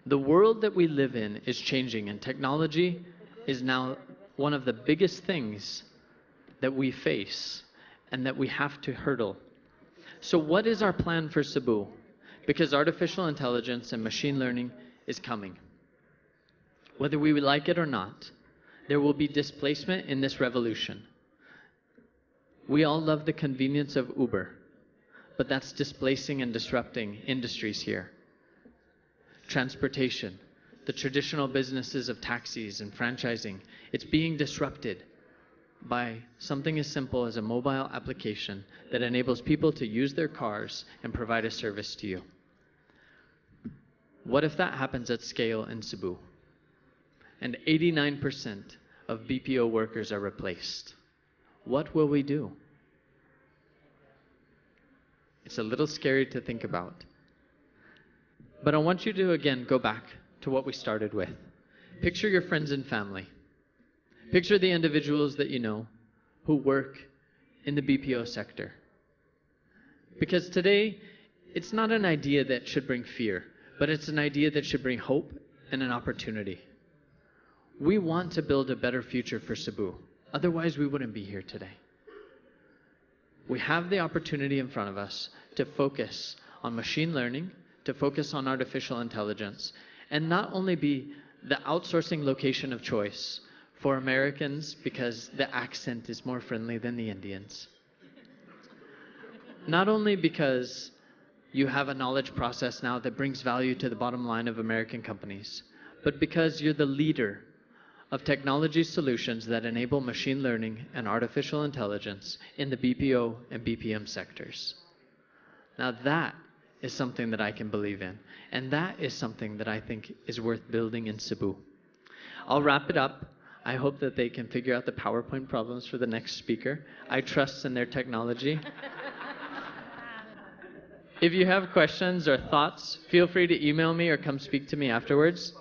The world that we live in is changing, and technology is now one of the biggest things that we face and that we have to hurdle. So what is our plan for Cebu? Because artificial intelligence and machine learning is coming. Whether we like it or not, there will be displacement in this revolution. We all love the convenience of Uber, but that's displacing and disrupting industries here. Transportation, the traditional businesses of taxis and franchising, it's being disrupted by something as simple as a mobile application that enables people to use their cars and provide a service to you. What if that happens at scale in Cebu? And 89% of BPO workers are replaced. What will we do? It's a little scary to think about. But I want you to again go back to what we started with. Picture your friends and family. Picture the individuals that you know who work in the BPO sector. Because today, it's not an idea that should bring fear, but it's an idea that should bring hope and an opportunity. We want to build a better future for Cebu. Otherwise, we wouldn't be here today. We have the opportunity in front of us to focus on machine learning, to focus on artificial intelligence, and not only be the outsourcing location of choice for Americans because the accent is more friendly than the Indians. Not only because you have a knowledge process now that brings value to the bottom line of American companies, but because you're the leader of technology solutions that enable machine learning and artificial intelligence in the BPO and BPM sectors. Now that is something that I can believe in, and that is something that I think is worth building in Cebu. I'll wrap it up. I hope that they can figure out the PowerPoint problems for the next speaker. I trust in their technology. If you have questions or thoughts, feel free to email me or come speak to me afterwards.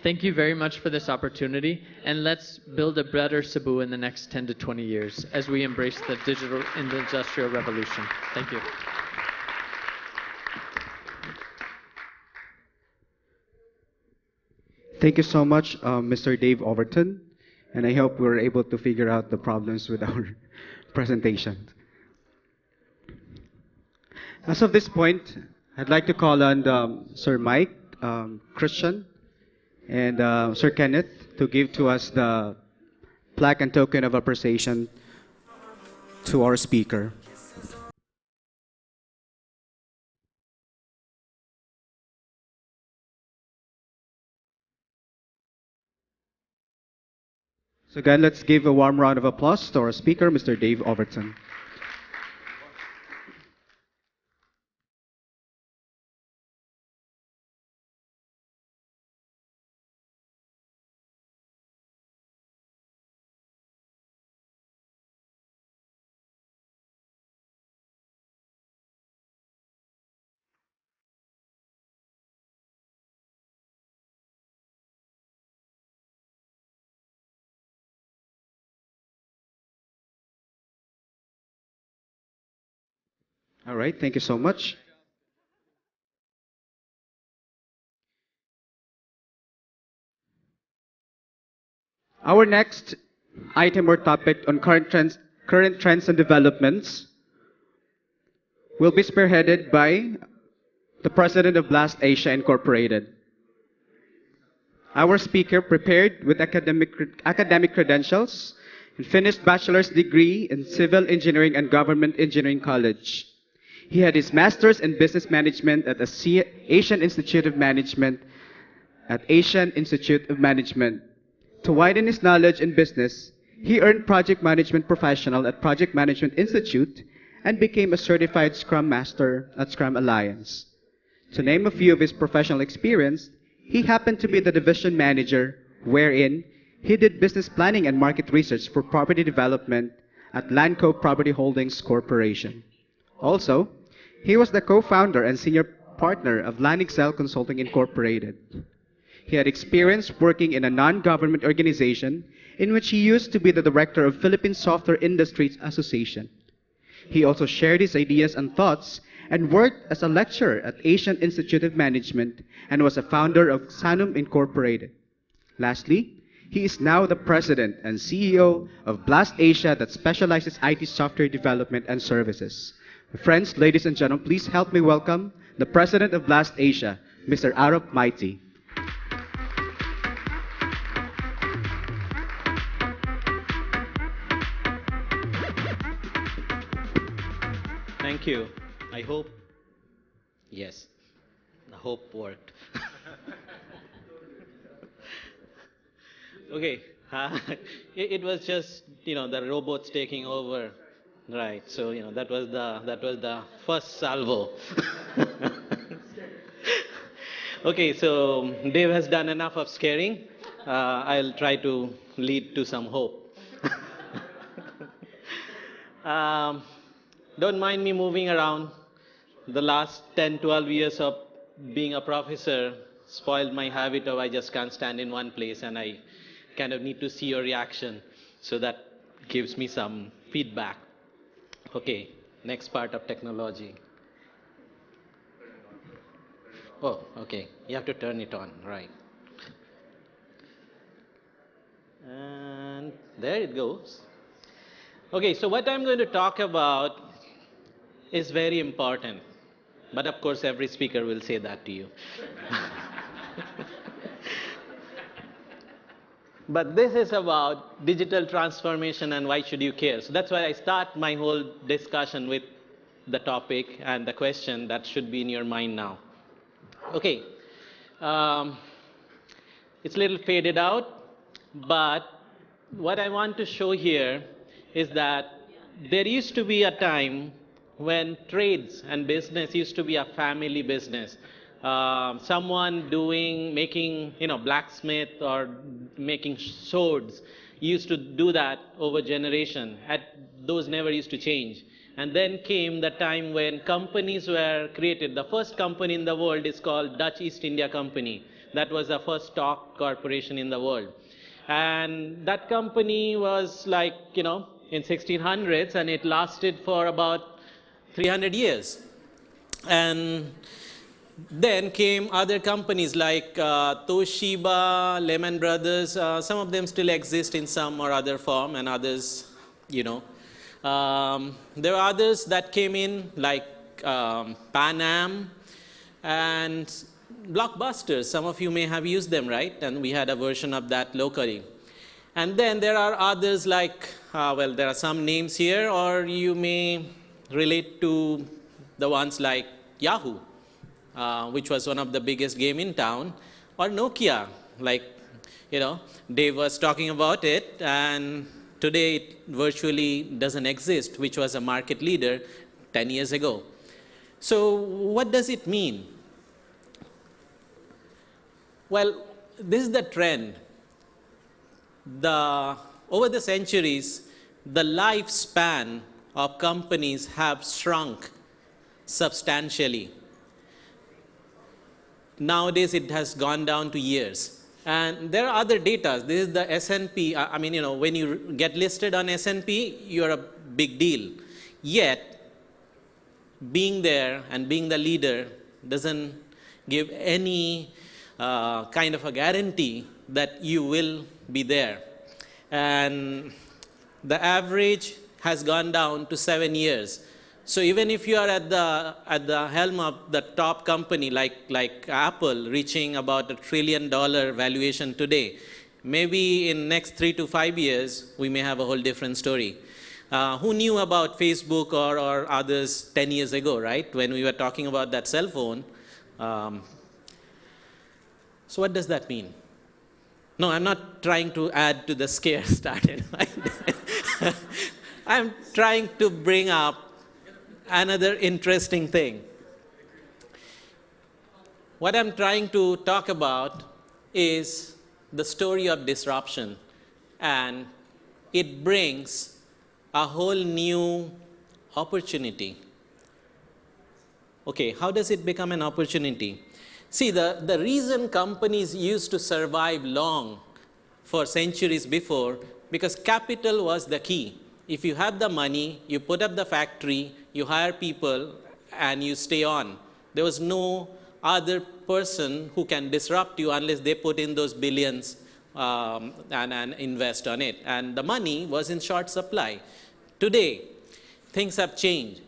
Thank you very much for this opportunity, and let's build a better Cebu in the next 10 to 20 years as we embrace the digital and the industrial revolution. Thank you. Thank you so much, Mr. Dave Overton, and I hope we're able to figure out the problems with our presentation. As of this point, I'd like to call on Sir Mike, Christian, and Sir Kenneth to give to us the plaque and token of appreciation to our speaker. So again, let's give a warm round of applause to our speaker, Mr. Dave Overton. All right, thank you so much. Our next item or topic on current trends and developments will be spearheaded by the president of Blast Asia Incorporated. Our speaker prepared with academic credentials and finished bachelor's degree in civil engineering and government engineering college. He had his master's in business management at the Asian Institute of Management To widen his knowledge in business, he earned project management professional at Project Management Institute and became a certified Scrum Master at Scrum Alliance. To name a few of his professional experience, he happened to be the division manager wherein he did business planning and market research for property development at Landco Property Holdings Corporation. Also, he was the co-founder and senior partner of Landexcel Consulting Incorporated. He had experience working in a non-government organization in which he used to be the director of Philippine Software Industries Association. He also shared his ideas and thoughts and worked as a lecturer at Asian Institute of Management and was a founder of Sanum Incorporated. Lastly, he is now the president and CEO of Blast Asia that specializes IT software development and services. Friends, ladies and gentlemen, please help me welcome the president of Blast Asia, Mr. Arop Maiti. Thank you. I hope, yes, the hope worked. Okay, it was just, the robots taking over, right? So, that was the first salvo. Okay, so Dave has done enough of scaring. I'll try to lead to some hope. Don't mind me moving around. The last 10, 12 years of being a professor spoiled my habit of I just can't stand in one place and I kind of need to see your reaction. So that gives me some feedback. Okay, next part of technology. Oh, okay, you have to turn it on, right. And there it goes. Okay, so what I'm going to talk about is very important. But of course, every speaker will say that to you. But this is about digital transformation and why should you care. So that's why I start my whole discussion with the topic and the question that should be in your mind now. Okay, it's a little faded out, but what I want to show here is that there used to be a time when trades and business used to be a family business. Someone making, blacksmith or making swords used to do that over generation. Those never used to change. And then came the time when companies were created. The first company in the world is called Dutch East India Company. That was the first stock corporation in the world. And that company was like, in 1600s, and it lasted for about 300 years. And then came other companies like Toshiba, Lehman Brothers. Some of them still exist in some or other form, and others, there are others that came in like Pan Am and Blockbusters. Some of you may have used them, right? And we had a version of that locally. And then there are others like, there are some names here, or you may relate to the ones like Yahoo, which was one of the biggest game in town, or Nokia, like, Dave was talking about it, and today it virtually doesn't exist, which was a market leader 10 years ago. So what does it mean? Well, this is the trend. Over the centuries, the lifespan of companies have shrunk substantially. Nowadays, it has gone down to years. And there are other data. This is the S&P. When you get listed on S&P, you're a big deal. Yet, being there and being the leader doesn't give any kind of a guarantee that you will be there. And the average has gone down to 7 years. So even if you are at the helm of the top company like Apple, reaching about $1 trillion valuation today, maybe in next 3 to 5 years, we may have a whole different story. Who knew about Facebook or others 10 years ago, right? When we were talking about that cell phone. So what does that mean? No, I'm not trying to add to the scare started. I'm trying to bring up another interesting thing. What I'm trying to talk about is the story of disruption, and it brings a whole new opportunity. Okay, how does it become an opportunity? See, the reason companies used to survive long for centuries before, because capital was the key. If you have the money, you put up the factory, you hire people, and you stay on. There was no other person who can disrupt you unless they put in those billions and invest on it. And the money was in short supply. Today, things have changed.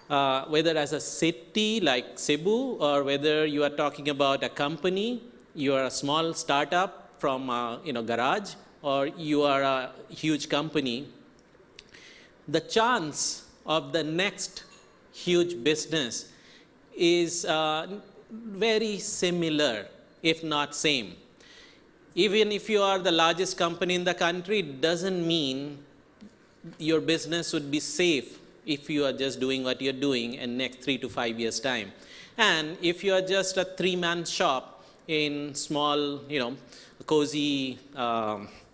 Whether as a city like Cebu, or whether you are talking about a company, you are a small startup from garage, or you are a huge company, the chance of the next huge business is very similar, if not same. Even if you are the largest company in the country, it doesn't mean your business would be safe if you are just doing what you're doing in next 3 to 5 years' time. And if you are just a 3-man shop in small, cozy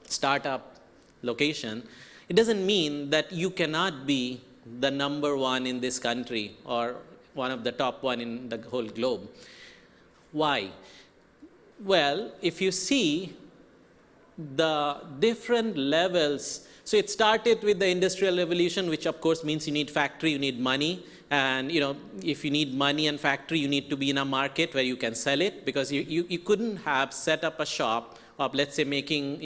startup location, it doesn't mean that you cannot be the number one in this country or one of the top one in the whole globe. Why? Well, if you see the different levels. So it started with the Industrial Revolution, which of course means you need factory, you need money. And if you need money and factory, you need to be in a market where you can sell it, because you couldn't have set up a shop of, let's say, making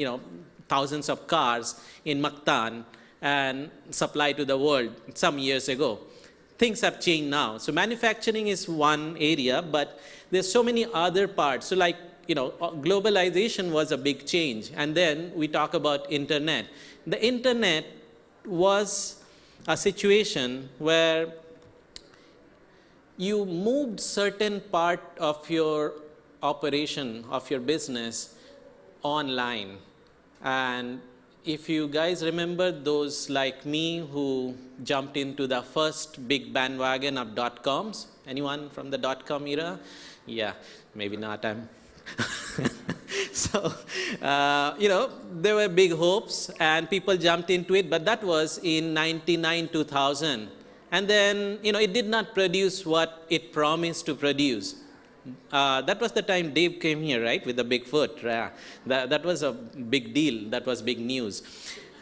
thousands of cars in Mactan and supply to the world some years ago. Things have changed now. So manufacturing is one area, but there's so many other parts. So like, globalization was a big change. And then we talk about internet. The internet was a situation where you moved certain part of your operation, of your business, online. And if you guys remember those like me who jumped into the first big bandwagon of dot-coms, anyone from the dot-com era? Yeah, maybe not. So, there were big hopes and people jumped into it, but that was in 99, 2000. And then, it did not produce what it promised to produce. That was the time Dave came here, right, with the Bigfoot. That was a big deal. That was big news.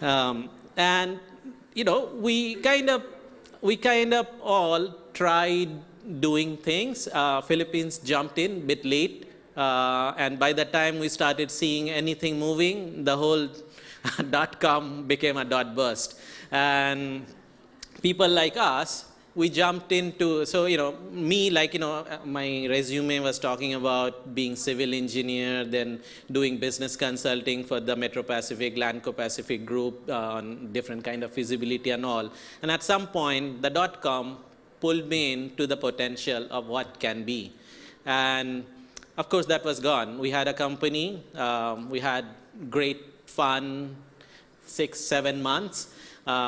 And, we kind of all tried doing things. Philippines jumped in a bit late. And by the time we started seeing anything moving, the whole dot-com became a dot-burst. And people like us, we jumped into, so, me, my resume was talking about being civil engineer, then doing business consulting for the Metro Pacific, Lanco Pacific group on different kind of feasibility and all. And at some point, the dot-com pulled me into the potential of what can be. And of course, that was gone. We had a company. We had great fun, 6-7 months.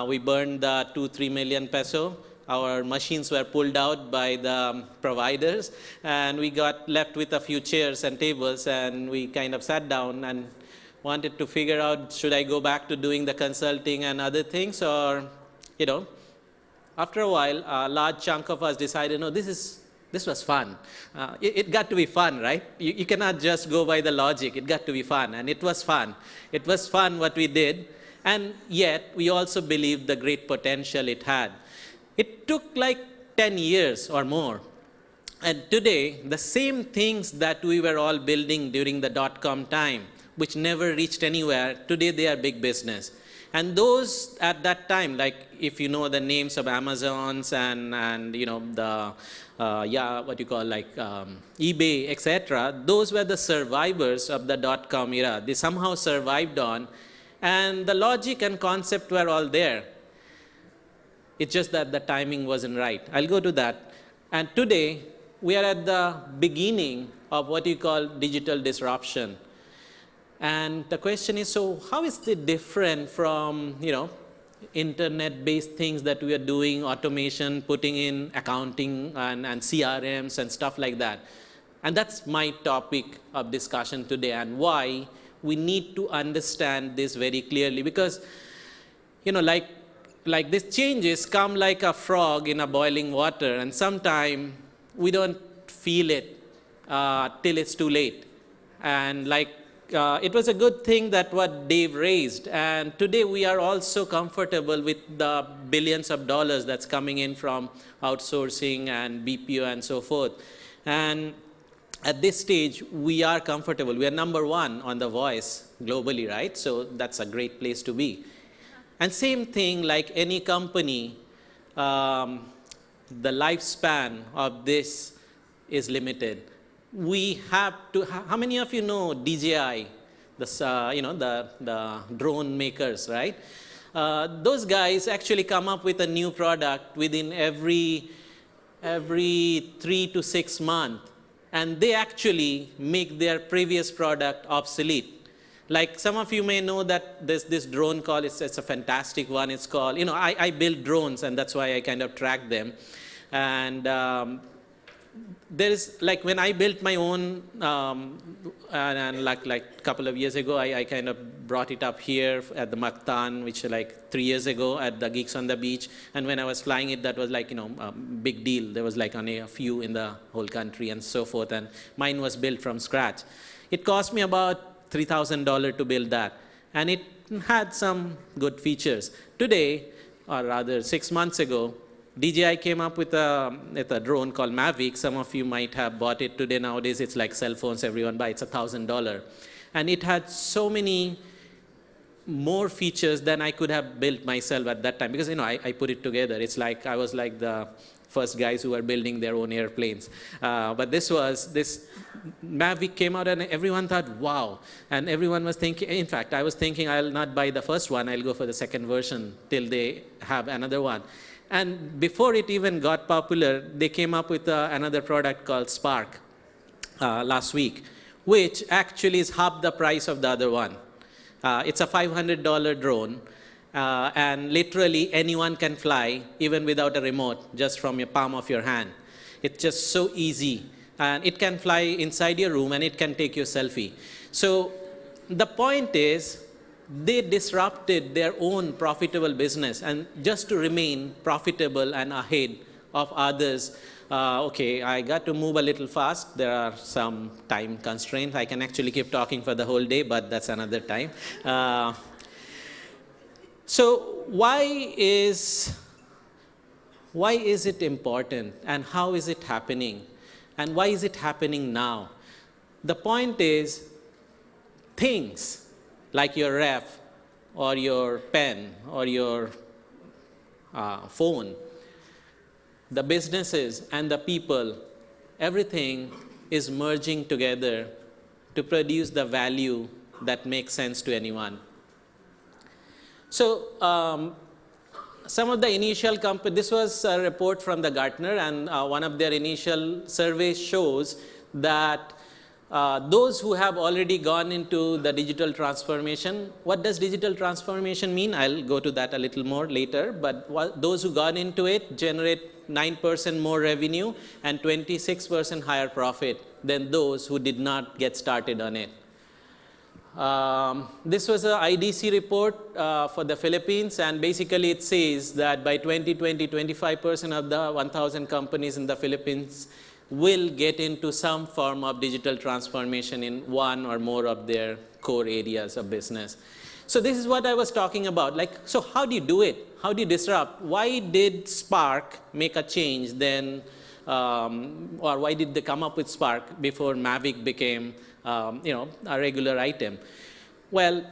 We burned the 2-3 million peso. Our machines were pulled out by the providers, and we got left with a few chairs and tables, and we kind of sat down and wanted to figure out, should I go back to doing the consulting and other things, or, after a while, a large chunk of us decided, no, this was fun. It got to be fun, right? You cannot just go by the logic. It got to be fun, and it was fun. It was fun what we did, and yet we also believed the great potential it had. It took like 10 years or more. And today, the same things that we were all building during the dot-com time, which never reached anywhere, today they are big business. And those at that time, like if you know the names of Amazons and you know the eBay, etc., those were the survivors of the dot-com era. They somehow survived on, and the logic and concept were all there. It's just that the timing wasn't right. I'll go to that. And today, we are at the beginning of what you call digital disruption. And the question is, so how is it different from, you know, internet-based things that we are doing, automation, putting in accounting and CRMs and stuff like that? And that's my topic of discussion today, and why we need to understand this very clearly. Because, you know, like these changes come like a frog in a boiling water, and sometimes we don't feel it till it's too late. And it was a good thing that what Dave raised, and today we are also comfortable with the billions of dollars that's coming in from outsourcing and BPO and so forth. And at this stage, we are comfortable. We are number one on the voice globally, right? So that's a great place to be. And same thing, like any company, the lifespan of this is limited. We have to, how many of you know DJI, the drone makers, right? Those guys actually come up with a new product within every 3 to 6 months, and they actually make their previous product obsolete. Like some of you may know that there's this drone called, it's a fantastic one, it's called, I build drones, and that's why I kind of track them. And there is, like when I built my own, and like a couple of years ago, I kind of brought it up here at the Mactan, which like 3 years ago at the Geeks on the Beach. And when I was flying it, that was like, a big deal. There was like only a few in the whole country and so forth. And mine was built from scratch. It cost me about $3,000 to build that. And it had some good features. Today, or rather 6 months ago, DJI came up with a drone called Mavic. Some of you might have bought it today. Nowadays, it's like cell phones everyone buys. It's $1,000. And it had so many more features than I could have built myself at that time. Because, I put it together. It's like I was like the first guys who were building their own airplanes. But this Mavic came out and everyone thought, wow. And everyone was thinking, in fact, I was thinking I'll not buy the first one. I'll go for the second version till they have another one. And before it even got popular, they came up with another product called Spark last week, which actually is half the price of the other one. It's a $500 drone, and literally anyone can fly, even without a remote, just from your palm of your hand. It's just so easy. And it can fly inside your room, and it can take your selfie. So the point is, they disrupted their own profitable business, and just to remain profitable and ahead of others. Okay, I got to move a little fast. There are some time constraints. I can actually keep talking for the whole day, but that's another time. So why is it important, and how is it happening? And why is it happening now? The point is, things like your ref, or your pen, or your phone, the businesses and the people, everything is merging together to produce the value that makes sense to anyone. So some of the initial companies, this was a report from the Gartner, and one of their initial surveys shows that those who have already gone into the digital transformation, what does digital transformation mean? I'll go to that a little more later, but those who got into it generate 9% more revenue and 26% higher profit than those who did not get started on it. This was an IDC report for the Philippines, and basically it says that by 2020, 25% of the 1,000 companies in the Philippines will get into some form of digital transformation in one or more of their core areas of business. So this is what I was talking about. So how do you do it? How do you disrupt? Why did Spark make a change then, or why did they come up with Spark before Mavic became, a regular item? Well,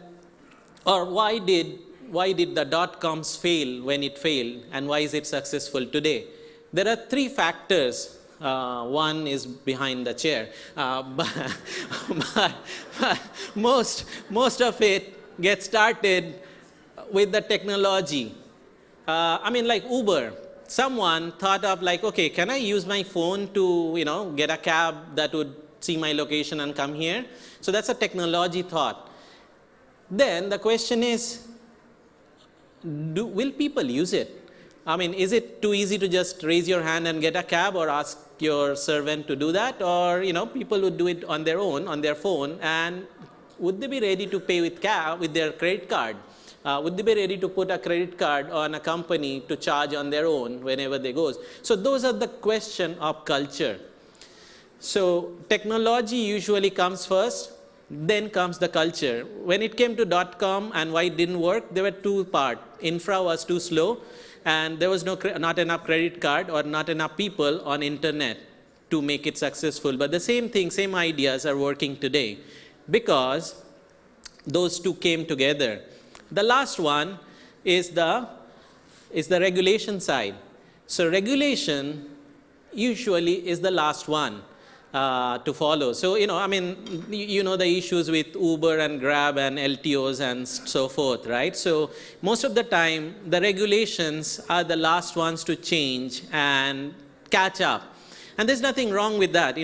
or why did the dot-coms fail when it failed, and why is it successful today? There are three factors. One is behind the chair, but most of it gets started with the technology. Like Uber. Someone thought of like, okay, can I use my phone to get a cab that would see my location and come here? So that's a technology thought. Then the question is, will people use it? Is it too easy to just raise your hand and get a cab, or ask your servant to do that? Or, people would do it on their own, on their phone, and would they be ready to pay with their credit card? Would they be ready to put a credit card on a company to charge on their own whenever they go? So those are the question of culture. So technology usually comes first, then comes the culture. When it came to .com and why it didn't work, there were two parts. Infra was too slow, and there was not enough credit card or not enough people on internet to make it successful. But the same thing, same ideas are working today because those two came together. The last one is the regulation side. So regulation usually is the last one to follow. So, the issues with Uber and Grab and LTOs and so forth, right? So most of the time, the regulations are the last ones to change and catch up. And there's nothing wrong with that.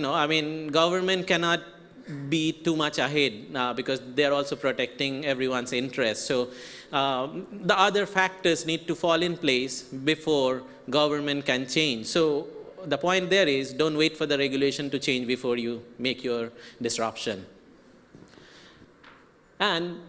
Government cannot be too much ahead because they're also protecting everyone's interests. So the other factors need to fall in place before government can change. So the point there is, don't wait for the regulation to change before you make your disruption. And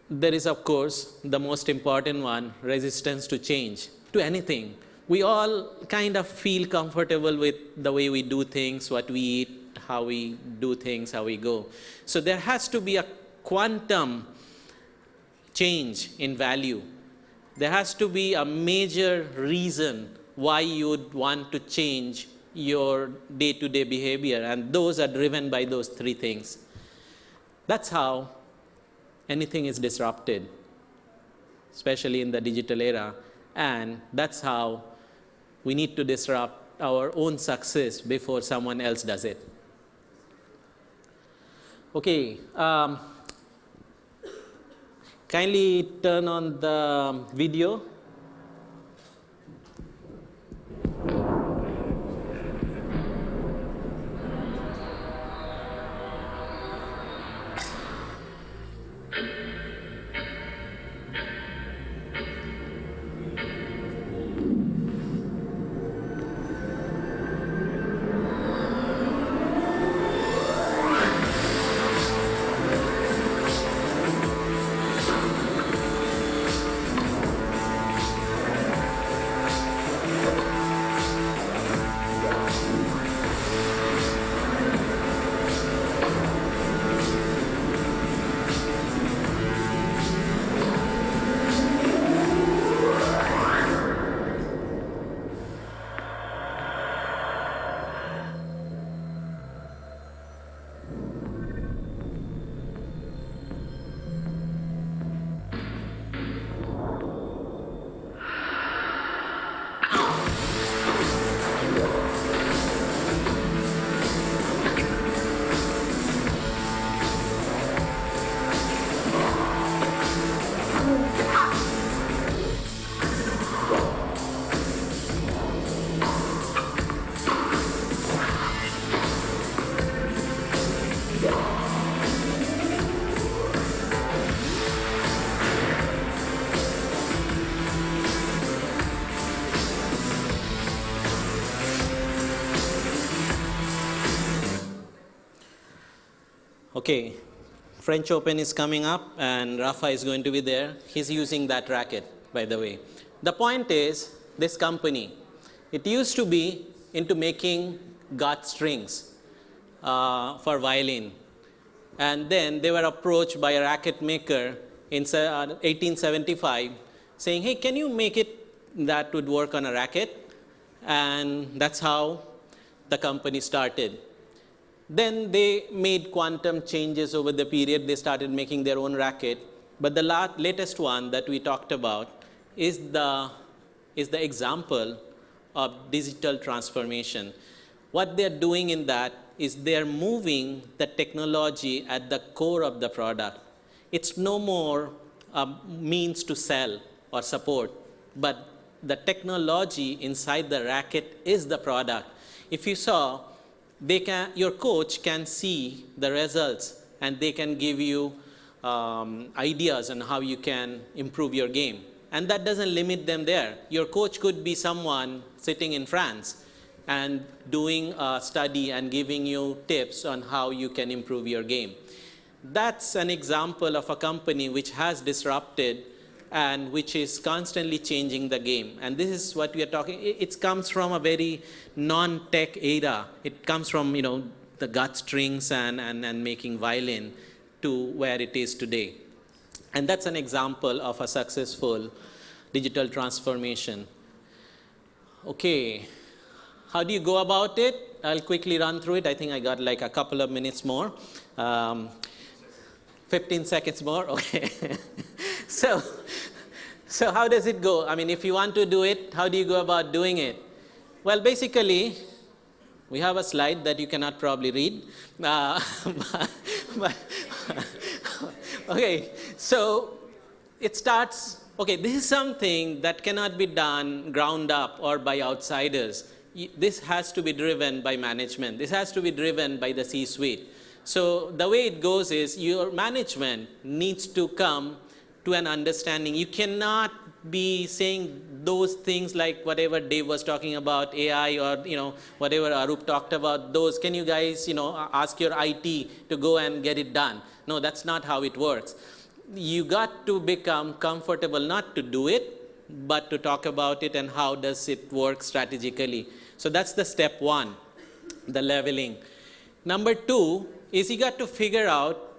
there is, of course, the most important one, resistance to change, to anything. We all kind of feel comfortable with the way we do things, what we eat, how we do things, how we go. So there has to be a quantum change in value. There has to be a major reason why you would want to change your day-to-day behavior, and those are driven by those three things. That's how anything is disrupted, especially in the digital era, and that's how we need to disrupt our own success before someone else does it. Okay, kindly turn on the video. Okay, French Open is coming up and Rafa is going to be there. He's using that racket, by the way. The point is, this company, it used to be into making gut strings for violin. And then they were approached by a racket maker in 1875, saying, hey, can you make it that would work on a racket? And that's how the company started. Then they made quantum changes over the period. They started making their own racket. But the latest one that we talked about is the example of digital transformation. What they're doing in that is they're moving the technology at the core of the product. It's no more a means to sell or support, but the technology inside the racket is the product. If you saw, your coach can see the results and they can give you ideas on how you can improve your game. And that doesn't limit them there. Your coach could be someone sitting in France and doing a study and giving you tips on how you can improve your game. That's an example of a company which has disrupted and which is constantly changing the game. And this is what we are talking. It comes from a very non-tech era. It comes from the gut strings and making violin to where it is today. And that's an example of a successful digital transformation. Okay, how do you go about it? I'll quickly run through it. I think I got like a couple of minutes more. 15 seconds more, okay. So how does it go? I mean, if you want to do it, how do you go about doing it? Well, basically, we have a slide that you cannot probably read. Okay, so it starts, okay, this is something that cannot be done ground up or by outsiders. This has to be driven by management. This has to be driven by the C-suite. So the way it goes is your management needs to come to an understanding. You cannot be saying those things like whatever Dave was talking about, AI, or whatever Arup talked about, those, can you guys ask your IT to go and get it done? No, that's not how it works. You got to become comfortable not to do it, but to talk about it and how does it work strategically. So that's the step one, the leveling. Number two is you got to figure out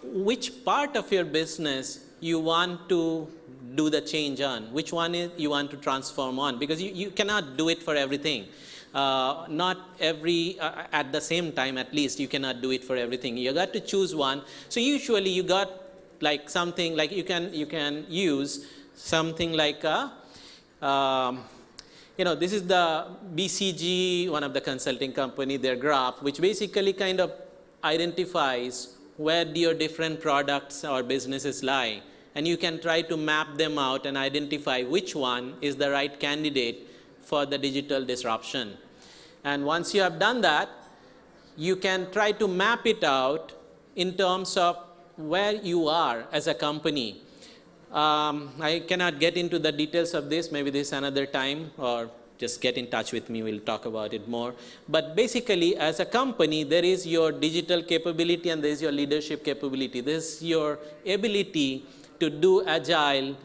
which part of your business you want to do the change on, which one you want to transform on, because you cannot do it for everything. Not every, at the same time at least, you cannot do it for everything. You got to choose one. So usually you got like something like you can use something like this is the BCG, one of the consulting company, their graph, which basically kind of identifies where your different products or businesses lie. And you can try to map them out and identify which one is the right candidate for the digital disruption. And once you have done that, you can try to map it out in terms of where you are as a company. I cannot get into the details of this, maybe this another time, or just get in touch with me, we'll talk about it more. But basically, as a company, there is your digital capability and there is your leadership capability. This is your ability to do agile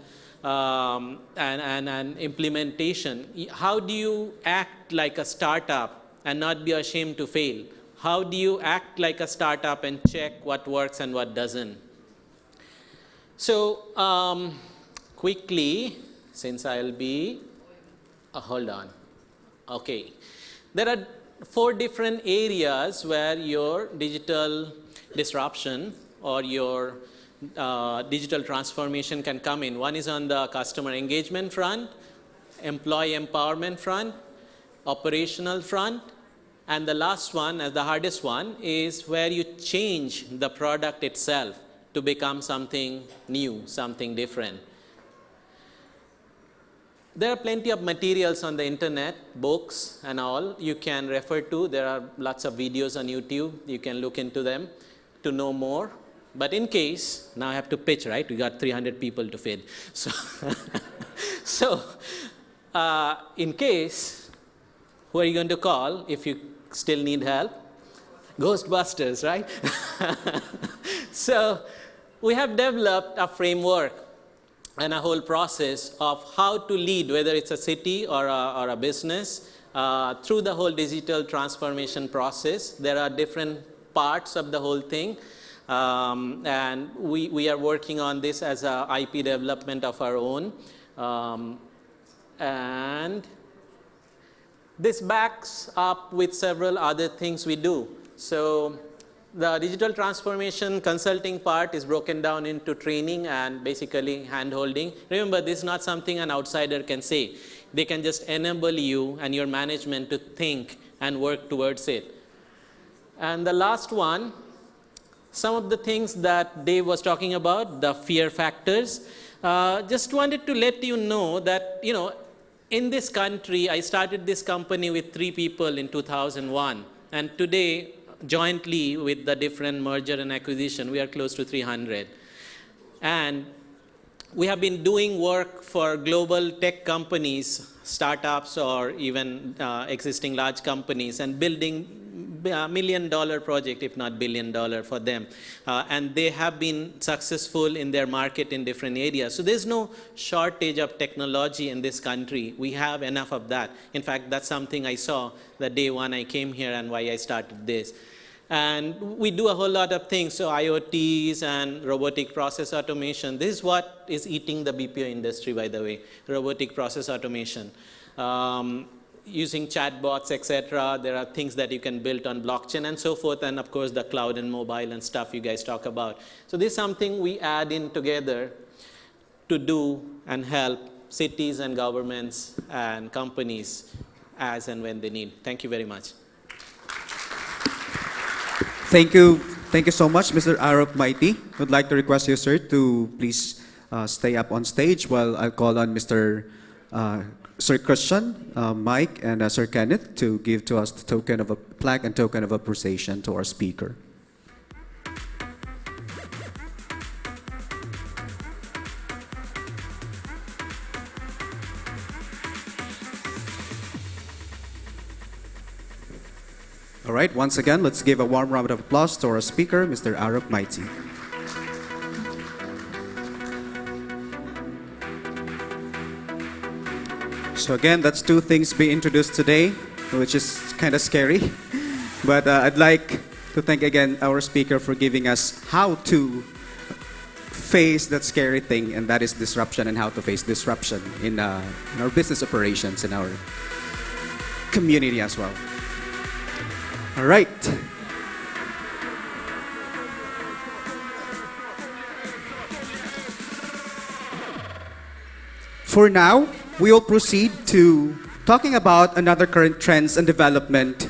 and implementation. How do you act like a startup and not be ashamed to fail? How do you act like a startup and check what works and what doesn't? So quickly, since I'll be, hold on. Okay. There are 4 different areas where your digital disruption or your digital transformation can come in. One is on the customer engagement front, employee empowerment front, operational front, and the last one, as the hardest one, is where you change the product itself to become something new, something different. There are plenty of materials on the internet, books and all you can refer to. There are lots of videos on YouTube. You can look into them to know more. But in case, now I have to pitch, right? We got 300 people to feed. So, in case, who are you going to call if you still need help? Ghostbusters, right? So, we have developed a framework and a whole process of how to lead, whether it's a city or a business, through the whole digital transformation process. There are different parts of the whole thing. And we are working on this as a IP development of our own. And this backs up with several other things we do. So the digital transformation consulting part is broken down into training and basically hand-holding. Remember, this is not something an outsider can say. They can just enable you and your management to think and work towards it. And the last one, some of the things that Dave was talking about, the fear factors. Just wanted to let you know that, in this country, I started this company with 3 people in 2001. And today, jointly with the different merger and acquisition, we are close to 300. And we have been doing work for global tech companies, startups, or even existing large companies, and building $1 million project, if not $1 billion for them. And they have been successful in their market in different areas. So there's no shortage of technology in this country. We have enough of that. In fact, that's something I saw the day one I came here and why I started this. And we do a whole lot of things, so IoTs and robotic process automation. This is what is eating the BPO industry, by the way, robotic process automation. Using chatbots, etc. There are things that you can build on blockchain and so forth, and of course the cloud and mobile and stuff you guys talk about. So this is something we add in together to do and help cities and governments and companies as and when they need. Thank you very much. Thank you so much, Mr. Arok Mighty. Would like to request you, sir, to please stay up on stage while I call on Mr. Sir Christian, Mike, and Sir Kenneth to give to us the token of a plaque and token of appreciation to our speaker. All right, once again, let's give a warm round of applause to our speaker, Mr. Arok Mighty. So again, that's 2 things being introduced today, which is kind of scary. But I'd like to thank again our speaker for giving us how to face that scary thing, and that is disruption, and how to face disruption in our business operations, in our community as well. All right. For now, we will proceed to talking about another current trends and development,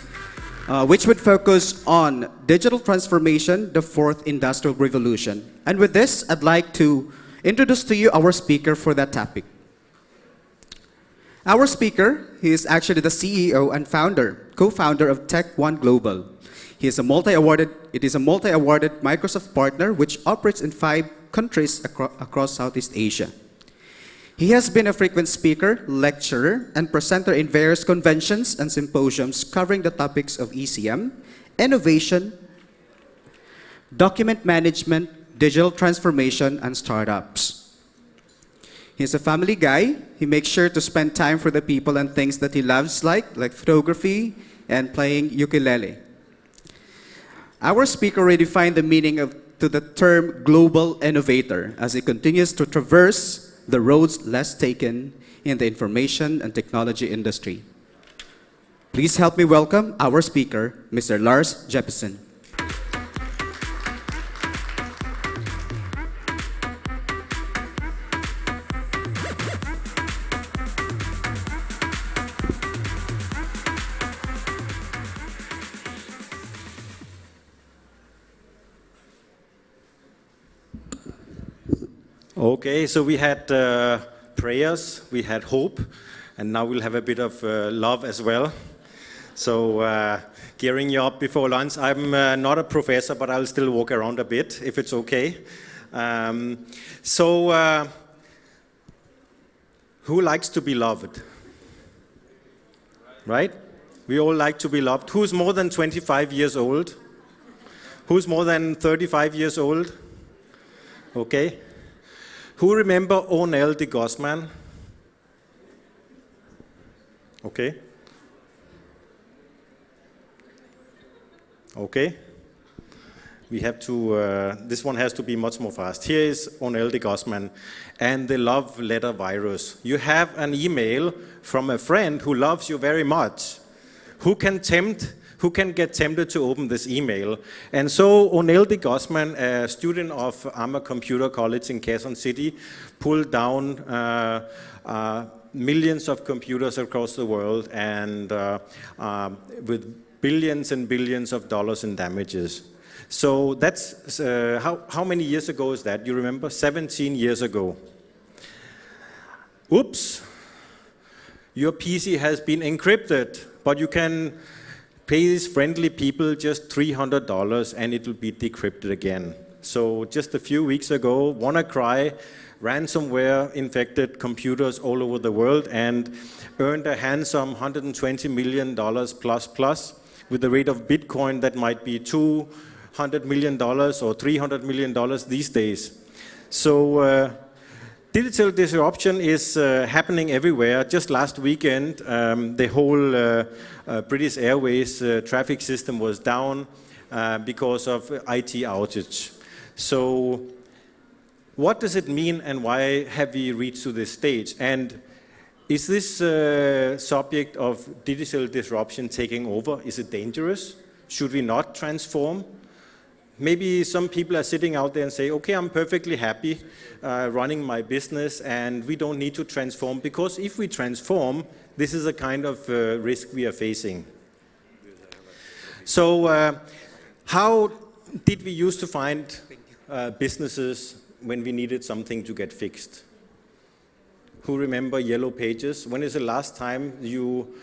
which would focus on digital transformation, the 4th industrial revolution. And with this, I'd like to introduce to you our speaker for that topic. Our speaker, he is actually the CEO and co-founder of Tech One Global. It is a multi-awarded Microsoft partner which operates in 5 countries across Southeast Asia. He has been a frequent speaker, lecturer, and presenter in various conventions and symposiums covering the topics of ECM, innovation, document management, digital transformation, and startups. He's a family guy. He makes sure to spend time for the people and things that he loves, like photography and playing ukulele. Our speaker redefined the meaning to the term global innovator as he continues to traverse the roads less taken in the information and technology industry. Please help me welcome our speaker, Mr. Lars Jeppesen. Okay, so we had prayers, we had hope, and now we'll have a bit of love as well. So gearing you up before lunch. I'm not a professor, but I'll still walk around a bit, if it's okay. Who likes to be loved? Right? We all like to be loved. Who's more than 25 years old? Who's more than 35 years old? Okay. Who remember Onel de Gosman? Okay. Okay. We have to, this one has to be much more fast. Here is Onel de Gosman and the love letter virus. You have an email from a friend who loves you very much. Who can get tempted to open this email? And so Onel de Gosman, a student of Amma Computer College in Quezon City, pulled down millions of computers across the world and with billions and billions of dollars in damages. So that's, how many years ago is that? You remember? 17 years ago. Oops, your PC has been encrypted, but you can pay these friendly people just $300 and it will be decrypted again. So just a few weeks ago, WannaCry ransomware infected computers all over the world and earned a handsome $120 million plus with the rate of Bitcoin that might be $200 million or $300 million these days. So digital disruption is happening everywhere. Just last weekend, the whole British Airways traffic system was down because of IT outage. So what does it mean and why have we reached to this stage? And is this subject of digital disruption taking over? Is it dangerous? Should we not transform? Maybe some people are sitting out there and say, okay, I'm perfectly happy running my business and we don't need to transform, because if we transform, this is a kind of risk we are facing. So how did we used to find businesses when we needed something to get fixed? Who remember Yellow Pages? When is the last time you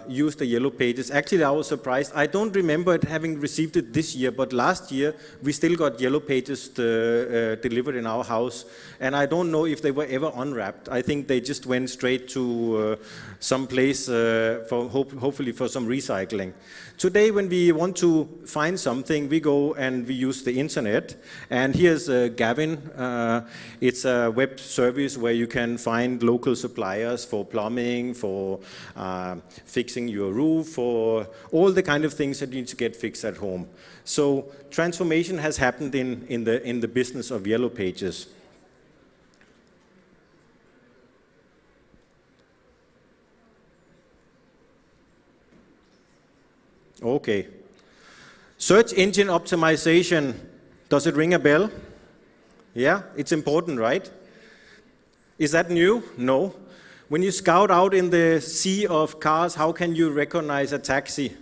used the Yellow Pages? Actually, I was surprised. I don't remember it having received it this year, but last year we still got Yellow Pages delivered in our house. And I don't know if they were ever unwrapped. I think they just went straight to some place, hopefully for some recycling. Today, when we want to find something, we go and we use the internet. And here's Gavin. It's a web service where you can find local suppliers for plumbing, for fixing your roof, for all the kind of things that you need to get fixed at home. So transformation has happened in the business of Yellow Pages. Okay. Search engine optimization. Does it ring a bell? Yeah, it's important, right? Is that new? No. When you scout out in the sea of cars, how can you recognize a taxi?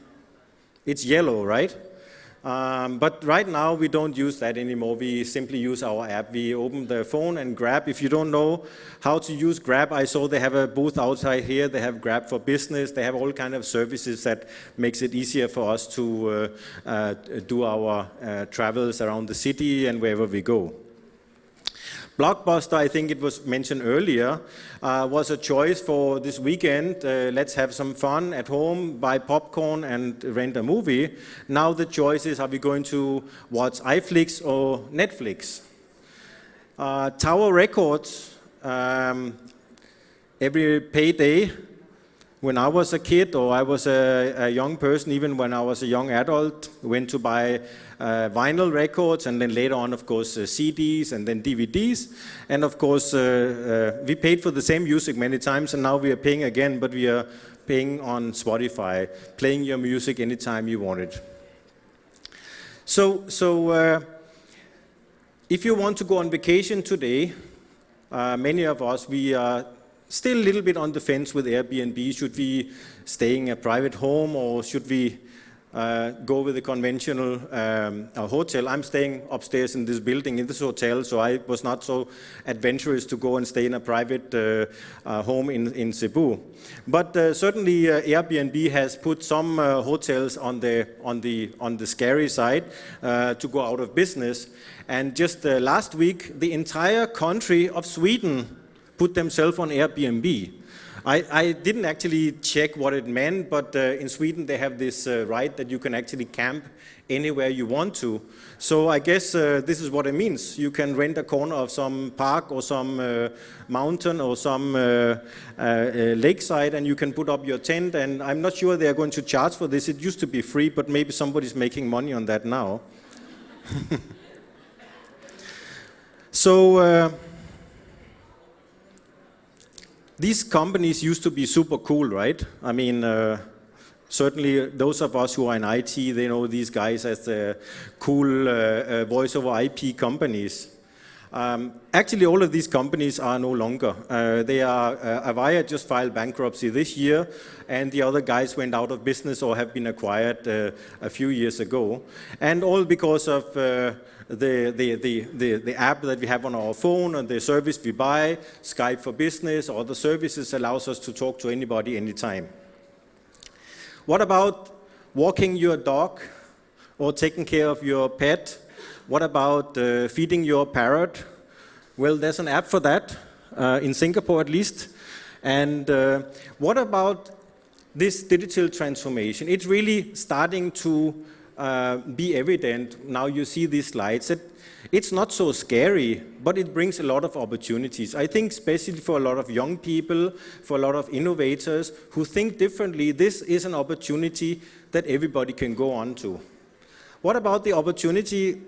It's yellow, right? But right now, we don't use that anymore. We simply use our app. We open the phone and Grab. If you don't know how to use Grab, I saw they have a booth outside here. They have Grab for Business. They have all kinds of services that makes it easier for us to do our travels around the city and wherever we go. Blockbuster, I think it was mentioned earlier, was a choice for this weekend. Let's have some fun at home, buy popcorn and rent a movie. Now the choice is, are we going to watch iFlix or Netflix? Tower Records, every payday, when I was a kid or I was a young person, even when I was a young adult, went to buy vinyl records and then later on, of course, CDs and then DVDs. And of course, we paid for the same music many times and now we are paying again, but we are paying on Spotify, playing your music anytime you want it. So if you want to go on vacation today, many of us, we are still a little bit on the fence with Airbnb. Should we stay in a private home or should we go with a conventional hotel? I'm staying upstairs in this building, in this hotel, so I was not so adventurous to go and stay in a private home in Cebu. But certainly Airbnb has put some hotels on the scary side to go out of business. And just last week, the entire country of Sweden put themselves on Airbnb. I didn't actually check what it meant, but in Sweden they have this right that you can actually camp anywhere you want to. So I guess this is what it means. You can rent a corner of some park or some mountain or some lakeside and you can put up your tent, and I'm not sure they are going to charge for this. It used to be free, but maybe somebody's making money on that now. So these companies used to be super cool, right? I mean, certainly those of us who are in IT, they know these guys as the cool voice over IP companies. Actually, all of these companies are no longer. Avaya just filed bankruptcy this year, and the other guys went out of business or have been acquired a few years ago. And all because of the app that we have on our phone and the service we buy, Skype for Business, or the services allows us to talk to anybody anytime. What about walking your dog or taking care of your pet? What about feeding your parrot? Well, there's an app for that, in Singapore at least. And what about this digital transformation? It's really starting to be evident. Now you see these slides. It's not so scary, but it brings a lot of opportunities. I think especially for a lot of young people, for a lot of innovators who think differently, this is an opportunity that everybody can go on to. What about the opportunity?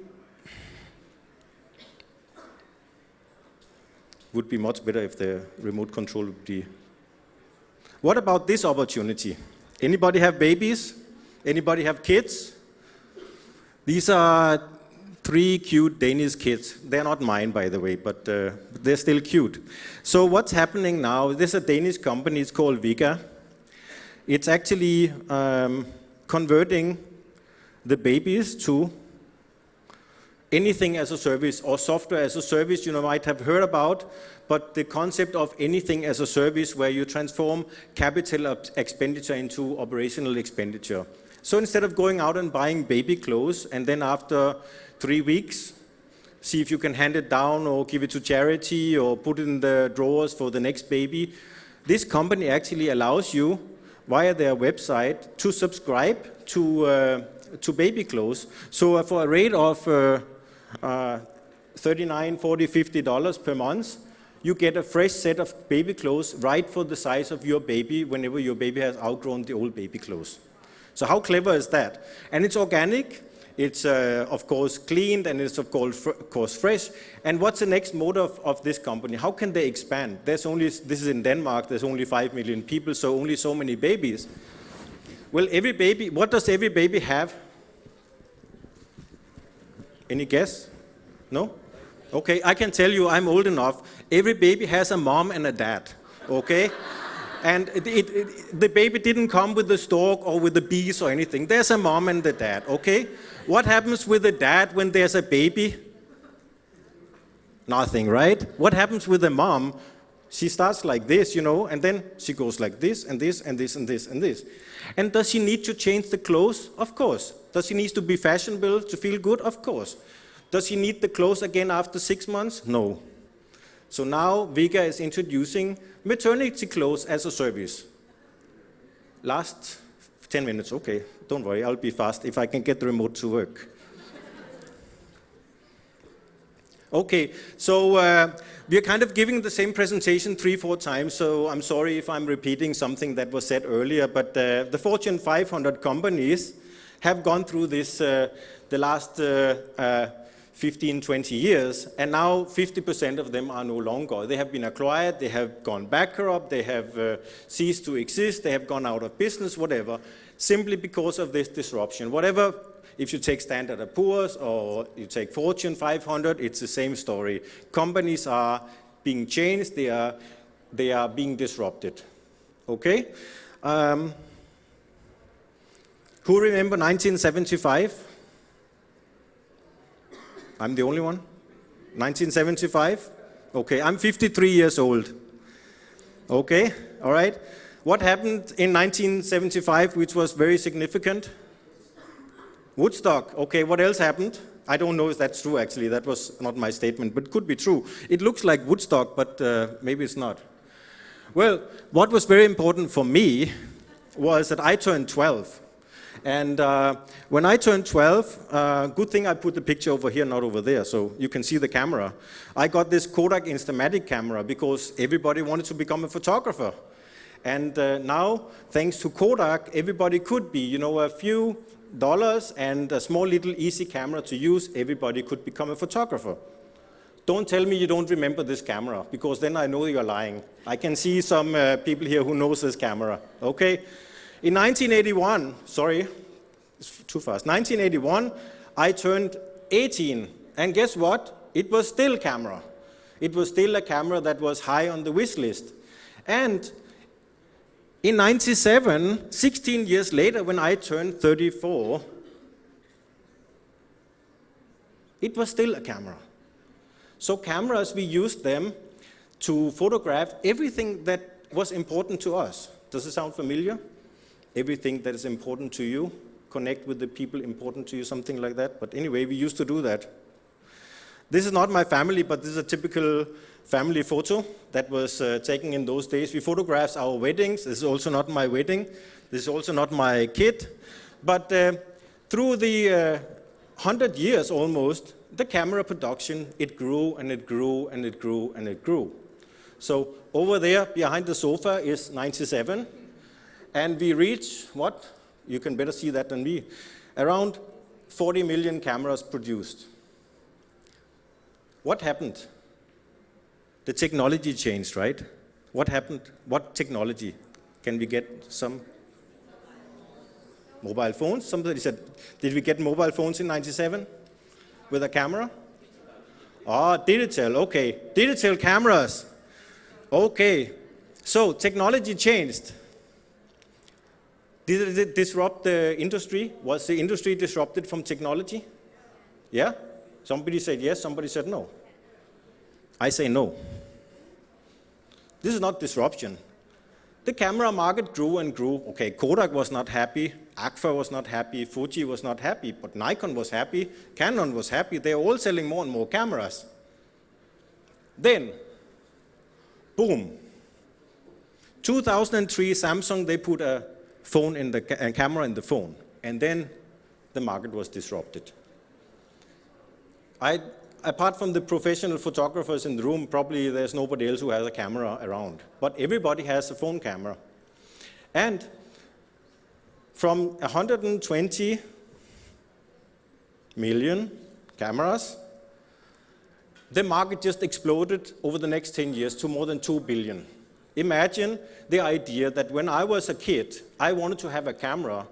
Would be much better if the remote control would be. What about this opportunity? Anybody have babies? Anybody have kids? These are 3 cute Danish kids. They're not mine, by the way, but they're still cute. So what's happening now, there's a Danish company, it's called Vega. It's actually converting the babies to anything as a service or software as a service you might have heard about, but the concept of anything as a service where you transform capital expenditure into operational expenditure. So instead of going out and buying baby clothes and then after 3 weeks, see if you can hand it down or give it to charity or put it in the drawers for the next baby, this company actually allows you via their website to subscribe to baby clothes. So for a rate of $39, $40, $50 per month, you get a fresh set of baby clothes right for the size of your baby whenever your baby has outgrown the old baby clothes. So how clever is that? And it's organic, it's of course cleaned, and it's of course fresh. And what's the next mode of this company? How can they expand? This is in Denmark, there's only 5 million people, so only so many babies. Well, every baby, what does every baby have? Any guess? No? Okay, I can tell you, I'm old enough. Every baby has a mom and a dad, okay? And the baby didn't come with the stork or with the bees or anything. There's a mom and the dad, okay? What happens with the dad when there's a baby? Nothing, right? What happens with the mom? She starts like this, and then she goes like this, and this, and this, and this, and this. And does she need to change the clothes? Of course. Does she need to be fashionable to feel good? Of course. Does she need the clothes again after 6 months? No. So now Vega is introducing maternity clothes as a service. Last 10 minutes, okay. Don't worry, I'll be fast if I can get the remote to work. Okay, so we are kind of giving the same presentation 3-4 times, so I'm sorry if I'm repeating something that was said earlier, but the Fortune 500 companies have gone through this the last 15, 20 years, and now 50% of them are no longer. They have been acquired, they have gone bankrupt, they have ceased to exist, they have gone out of business, whatever, simply because of this disruption. Whatever, if you take Standard & Poor's or you take Fortune 500, it's the same story. Companies are being changed, they are being disrupted. Okay? Who remember 1975? I'm the only one? 1975? Okay, I'm 53 years old. Okay, all right. What happened in 1975 which was very significant? Woodstock. Okay, what else happened? I don't know if that's true actually, that was not my statement, but could be true. It looks like Woodstock, but maybe it's not. Well, what was very important for me was that I turned 12. And when I turned 12, good thing I put the picture over here, not over there, so you can see the camera. I got this Kodak Instamatic camera because everybody wanted to become a photographer. And now, thanks to Kodak, everybody could be. A few and a small little easy camera to use, everybody could become a photographer. Don't tell me you don't remember this camera, because then I know you're lying. I can see some people here who knows this camera, okay? In 1981, sorry, it's too fast. 1981, I turned 18, and guess what? It was still camera. It was still a camera that was high on the wish list. And in 97, 16 years later, when I turned 34, it was still a camera. So cameras, we used them to photograph everything that was important to us. Does it sound familiar? Everything that is important to you, connect with the people important to you, something like that. But anyway, we used to do that. This is not my family, but this is a typical family photo that was taken in those days. We photographed our weddings. This is also not my wedding. This is also not my kid. But through the 100 years almost, the camera production, it grew and it grew and it grew and it grew. So over there behind the sofa is 97. And we reach, what? You can better see that than me. Around 40 million cameras produced. What happened? The technology changed, right? What happened? What technology? Can we get some? Mobile phones? Somebody said, did we get mobile phones in 97 with a camera? Ah, digital, okay. Digital cameras. Okay. So technology changed. Did it disrupt the industry? Was the industry disrupted from technology? Yeah? Somebody said yes, somebody said no. I say no. This is not disruption. The camera market grew and grew. Okay, Kodak was not happy, Agfa was not happy, Fuji was not happy, but Nikon was happy, Canon was happy. They are all selling more and more cameras. Then, boom. 2003, Samsung, they put a phone in the camera in the phone, and then the market was disrupted. Apart from the professional photographers in the room, probably there's nobody else who has a camera around. But everybody has a phone camera. And from 120 million cameras, the market just exploded over the next 10 years to more than 2 billion. Imagine the idea that when I was a kid, I wanted to have a camera.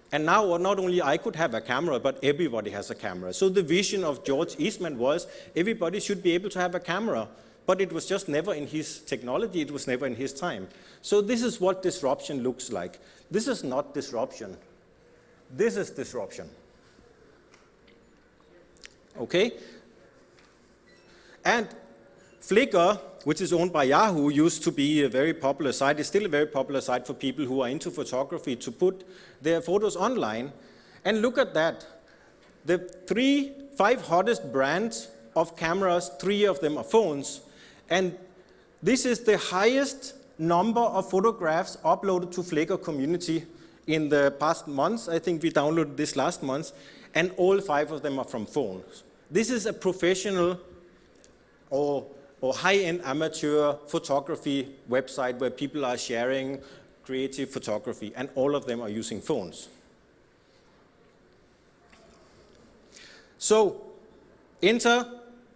And now, not only I could have a camera, but everybody has a camera. So the vision of George Eastman was everybody should be able to have a camera, but it was just never in his technology, it was never in his time. So this is what disruption looks like. This is not disruption. This is disruption. Okay? And Flickr, which is owned by Yahoo, used to be a very popular site. It's still a very popular site for people who are into photography to put their photos online. And look at that. The 5 hottest brands of cameras, 3 of them are phones. And this is the highest number of photographs uploaded to Flickr community in the past months. I think we downloaded this last month. And all 5 of them are from phones. This is a professional or high-end amateur photography website where people are sharing creative photography, and all of them are using phones. So, enter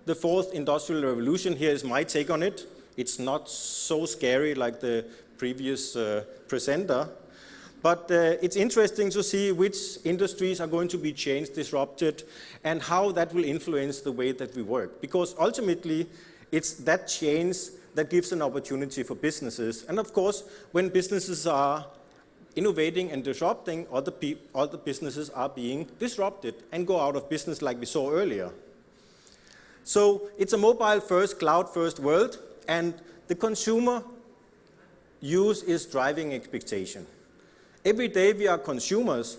the 4th industrial revolution. Here is my take on it. It's not so scary like the previous presenter, but it's interesting to see which industries are going to be changed, disrupted, and how that will influence the way that we work. Because ultimately, it's that change that gives an opportunity for businesses. And of course, when businesses are innovating and disrupting, other businesses are being disrupted and go out of business like we saw earlier. So it's a mobile-first, cloud-first world, and the consumer use is driving expectation. Every day we are consumers,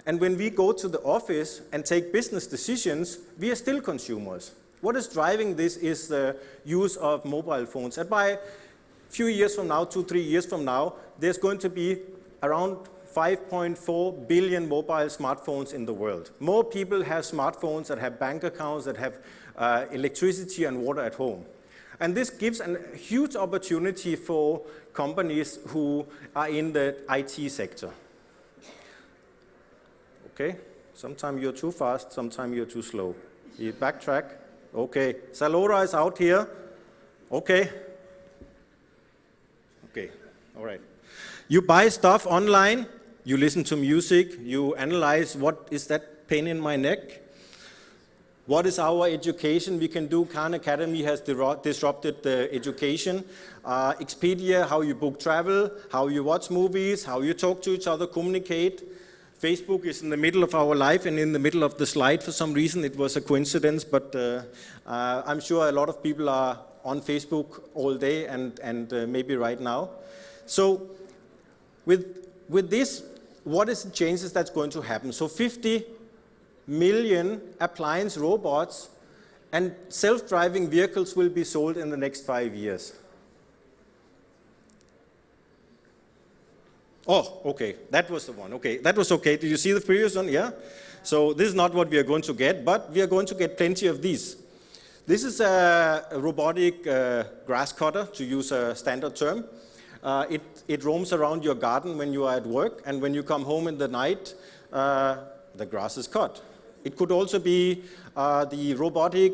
and when we go to the office and take business decisions, we are still consumers. What is driving this is the use of mobile phones. And by a few years from now, 2-3 years from now, there's going to be around 5.4 billion mobile smartphones in the world. More people have smartphones that have bank accounts, that have electricity and water at home. And this gives a huge opportunity for companies who are in the IT sector. Okay, sometimes you're too fast, sometimes you're too slow. You backtrack. Okay, Salora is out here. Okay. Okay, all right. You buy stuff online, you listen to music, you analyze what is that pain in my neck. What is our education we can do? Khan Academy has disrupted the education. Expedia, how you book travel, how you watch movies, how you talk to each other, communicate. Facebook is in the middle of our life and in the middle of the slide for some reason. It was a coincidence, but I'm sure a lot of people are on Facebook all day and maybe right now. So with this, what is the changes that's going to happen? So 50 million appliance robots and self-driving vehicles will be sold in the next 5 years. Oh, okay, that was the one. Okay, that was okay. Did you see the previous one? Yeah? So this is not what we are going to get, but we are going to get plenty of these. This is a robotic grass cutter, to use a standard term. It roams around your garden when you are at work, and when you come home in the night, the grass is cut. It could also be the robotic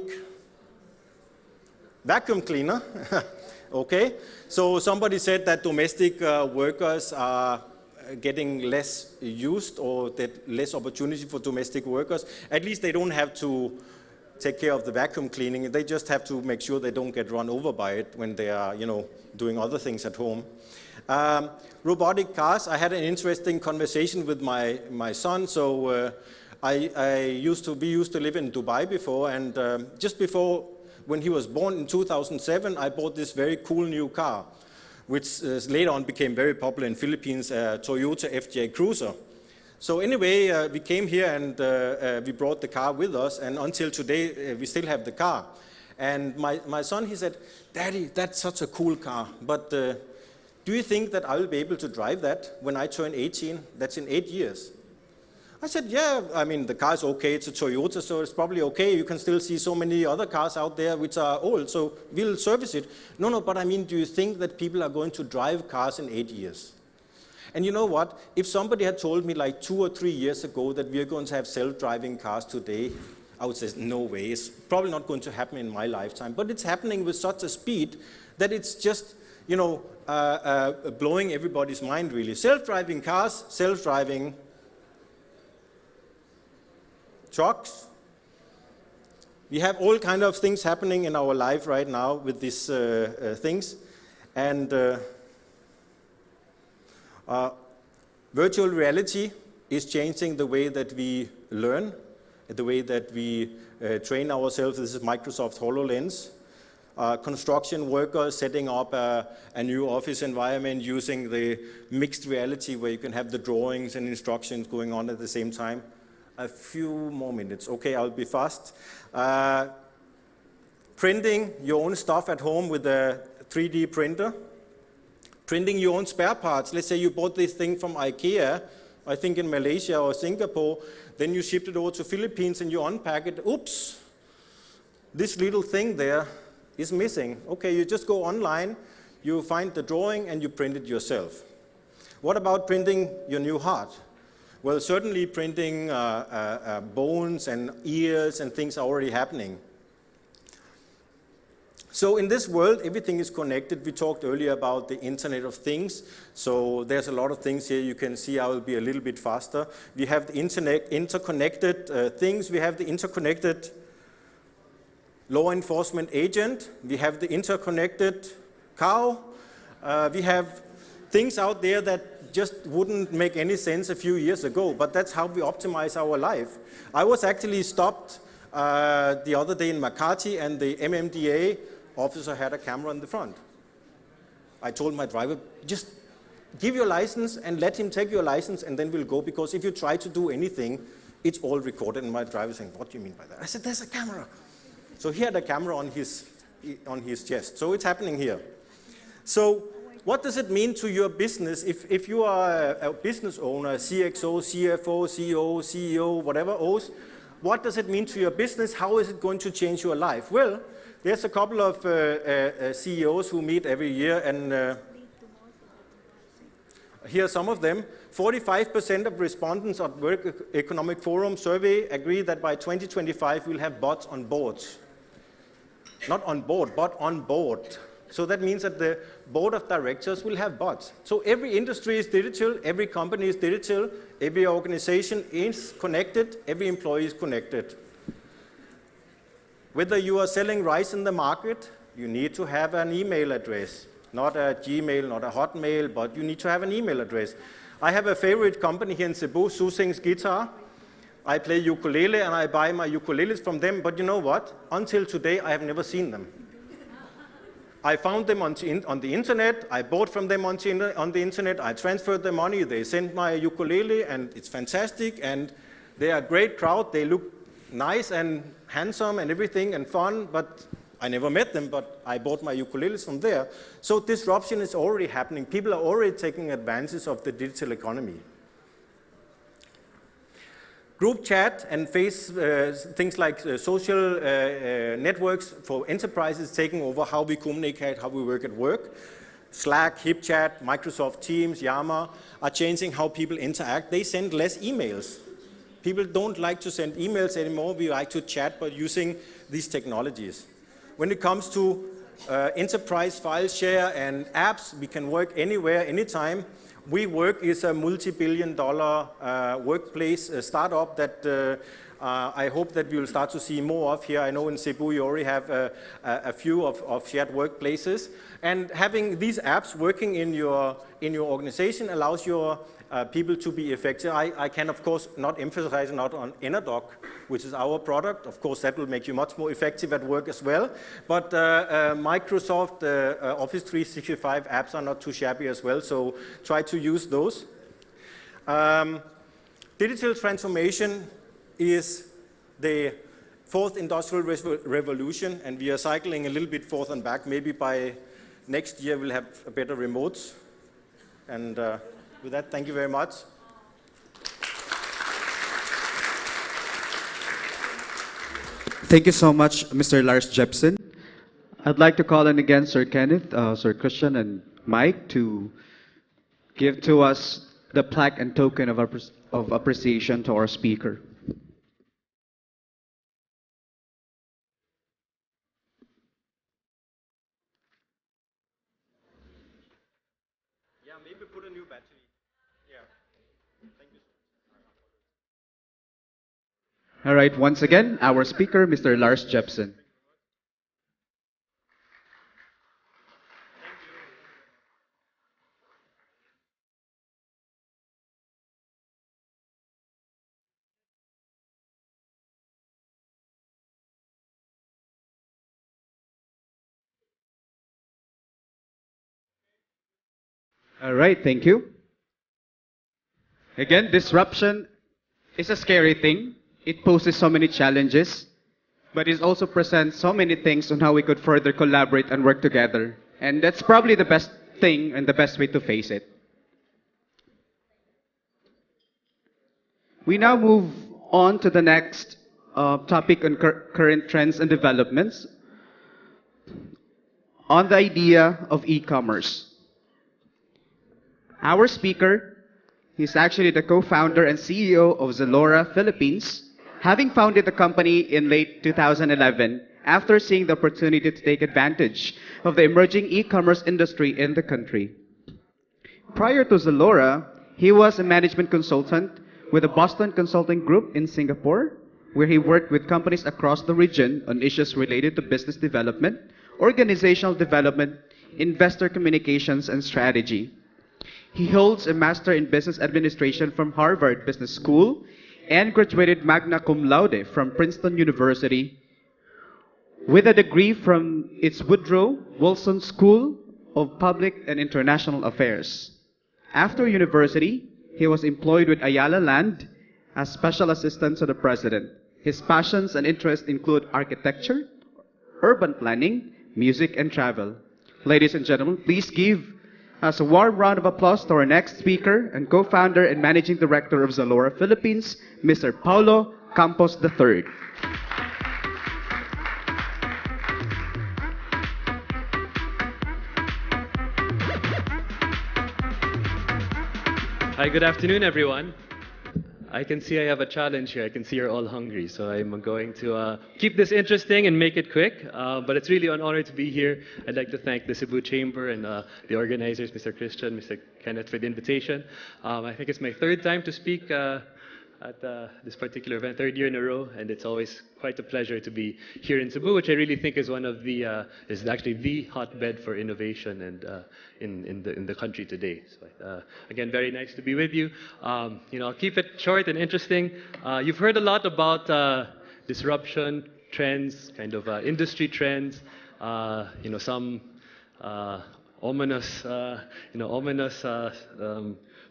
vacuum cleaner. Okay, so somebody said that domestic workers are getting less used, or that less opportunity for domestic workers. At least they don't have to take care of the vacuum cleaning. They just have to make sure they don't get run over by it when they are, doing other things at home. Robotic cars. I had an interesting conversation with my son. So we used to live in Dubai before, and just before, when he was born in 2007, I bought this very cool new car, which later on became very popular in Philippines, Toyota FJ Cruiser. So anyway, we came here and we brought the car with us, and until today, we still have the car. And my son, he said, "Daddy, that's such a cool car, but do you think that I will be able to drive that when I turn 18? That's in 8 years." I said, "Yeah, I mean, the car's okay, it's a Toyota, so it's probably okay. You can still see so many other cars out there which are old, so we'll service it." No, but I mean, do you think that people are going to drive cars in 8 years? And you know what? If somebody had told me like 2 or 3 years ago that we're going to have self-driving cars today, I would say, no way. It's probably not going to happen in my lifetime. But it's happening with such a speed that it's just, blowing everybody's mind, really. Self-driving cars, self-driving trucks. We have all kind of things happening in our life right now with these things. And virtual reality is changing the way that we learn, the way that we train ourselves. This is Microsoft HoloLens. Construction workers setting up a new office environment using the mixed reality where you can have the drawings and instructions going on at the same time. A few more minutes. Okay, I'll be fast. Printing your own stuff at home with a 3D printer. Printing your own spare parts. Let's say you bought this thing from IKEA, I think in Malaysia or Singapore, then you shipped it over to Philippines and you unpack it. Oops, this little thing there is missing. Okay, you just go online, you find the drawing and you print it yourself. What about printing your new heart? Well, certainly printing bones and ears and things are already happening. So in this world, everything is connected. We talked earlier about the Internet of Things. So there's a lot of things here. You can see I will be a little bit faster. We have the interconnected things. We have the interconnected law enforcement agent. We have the interconnected cow. We have things out there that just wouldn't make any sense a few years ago, but that's how we optimize our life. I was actually stopped the other day in Makati, and the MMDA officer had a camera in the front. I told my driver, just give your license and let him take your license and then we'll go, because if you try to do anything, it's all recorded. And my driver saying, "What do you mean by that?" I said, "There's a camera." So he had a camera on his chest. So it's happening here. So what does it mean to your business if you are a business owner, CXO, CFO, CEO, CEO, whatever, O's? What does it mean to your business? How is it going to change your life? Well, there's a couple of CEOs who meet every year, and Here are some of them. 45% of respondents at World Economic Forum survey agree that by 2025 we'll have bots on boards. Not on board, but on board. So that means that the board of directors will have bots. So every industry is digital, every company is digital, every organization is connected, every employee is connected. Whether you are selling rice in the market, you need to have an email address. Not a Gmail, not a Hotmail, but you need to have an email address. I have a favorite company here in Cebu, Susing's Guitar. I play ukulele and I buy my ukuleles from them, but you know what? Until today, I have never seen them. I found them on the internet, I bought from them on the internet, I transferred the money, they sent my ukulele, and it's fantastic, and they are a great crowd, they look nice and handsome and everything and fun, but I never met them, but I bought my ukuleles from there. So disruption is already happening. People are already taking advantage of the digital economy. Group chat and things like social networks for enterprises taking over how we communicate, how we work at work. Slack, HipChat, Microsoft Teams, Yammer are changing how people interact. They send less emails. People don't like to send emails anymore. We like to chat by using these technologies. When it comes to enterprise file share and apps, we can work anywhere, anytime. WeWork is a multi-billion-dollar workplace startup that I hope that we will start to see more of here. I know in Cebu you already have a few of shared workplaces. And having these apps working in your organization allows your people to be effective. I can, of course, not emphasize not on Enadoc, which is our product. Of course, that will make you much more effective at work as well. But Microsoft Office 365 apps are not too shabby as well, so try to use those. Digital transformation is the fourth industrial revolution, and we are cycling a little bit forth and back. Maybe by next year we'll have better remotes. And with that, thank you very much. Thank you so much, Mr. Lars Jepsen. I'd like to call in again Sir Kenneth, Sir Christian, and Mike to give to us the plaque and token of appreciation to our speaker. Yeah, maybe put a new battery. Yeah. Thank you. All right, once again, our speaker, Mr. Lars Jepsen. All right, thank you. Again, disruption is a scary thing. It poses so many challenges, but it also presents so many things on how we could further collaborate and work together. And that's probably the best thing and the best way to face it. We now move on to the next topic on current trends and developments on the idea of e-commerce. Our speaker, he's actually the co-founder and CEO of Zalora Philippines, having founded the company in late 2011 after seeing the opportunity to take advantage of the emerging e-commerce industry in the country. Prior to Zalora, he was a management consultant with the Boston Consulting Group in Singapore, where he worked with companies across the region on issues related to business development, organizational development, investor communications, and strategy. He holds a Master in Business Administration from Harvard Business School and graduated magna cum laude from Princeton University with a degree from its Woodrow Wilson School of Public and International Affairs. After university, he was employed with Ayala Land as special assistant to the president. His passions and interests include architecture, urban planning, music, and travel. Ladies and gentlemen, please give us a warm round of applause to our next speaker and co-founder and managing director of Zalora Philippines, Mr. Paulo Campos III. Hi, good afternoon, everyone. I can see I have a challenge here. I can see you're all hungry, so I'm going to keep this interesting and make it quick. But it's really an honor to be here. I'd like to thank the Cebu Chamber and the organizers, Mr. Christian, Mr. Kenneth, for the invitation. I think it's my third time to speak at this particular event, third year in a row, and it's always quite a pleasure to be here in Cebu, which I really think is one of the is actually the hotbed for innovation and in the country today. So again, very nice to be with you. I'll keep it short and interesting. You've heard a lot about disruption trends, kind of industry trends. Some ominous,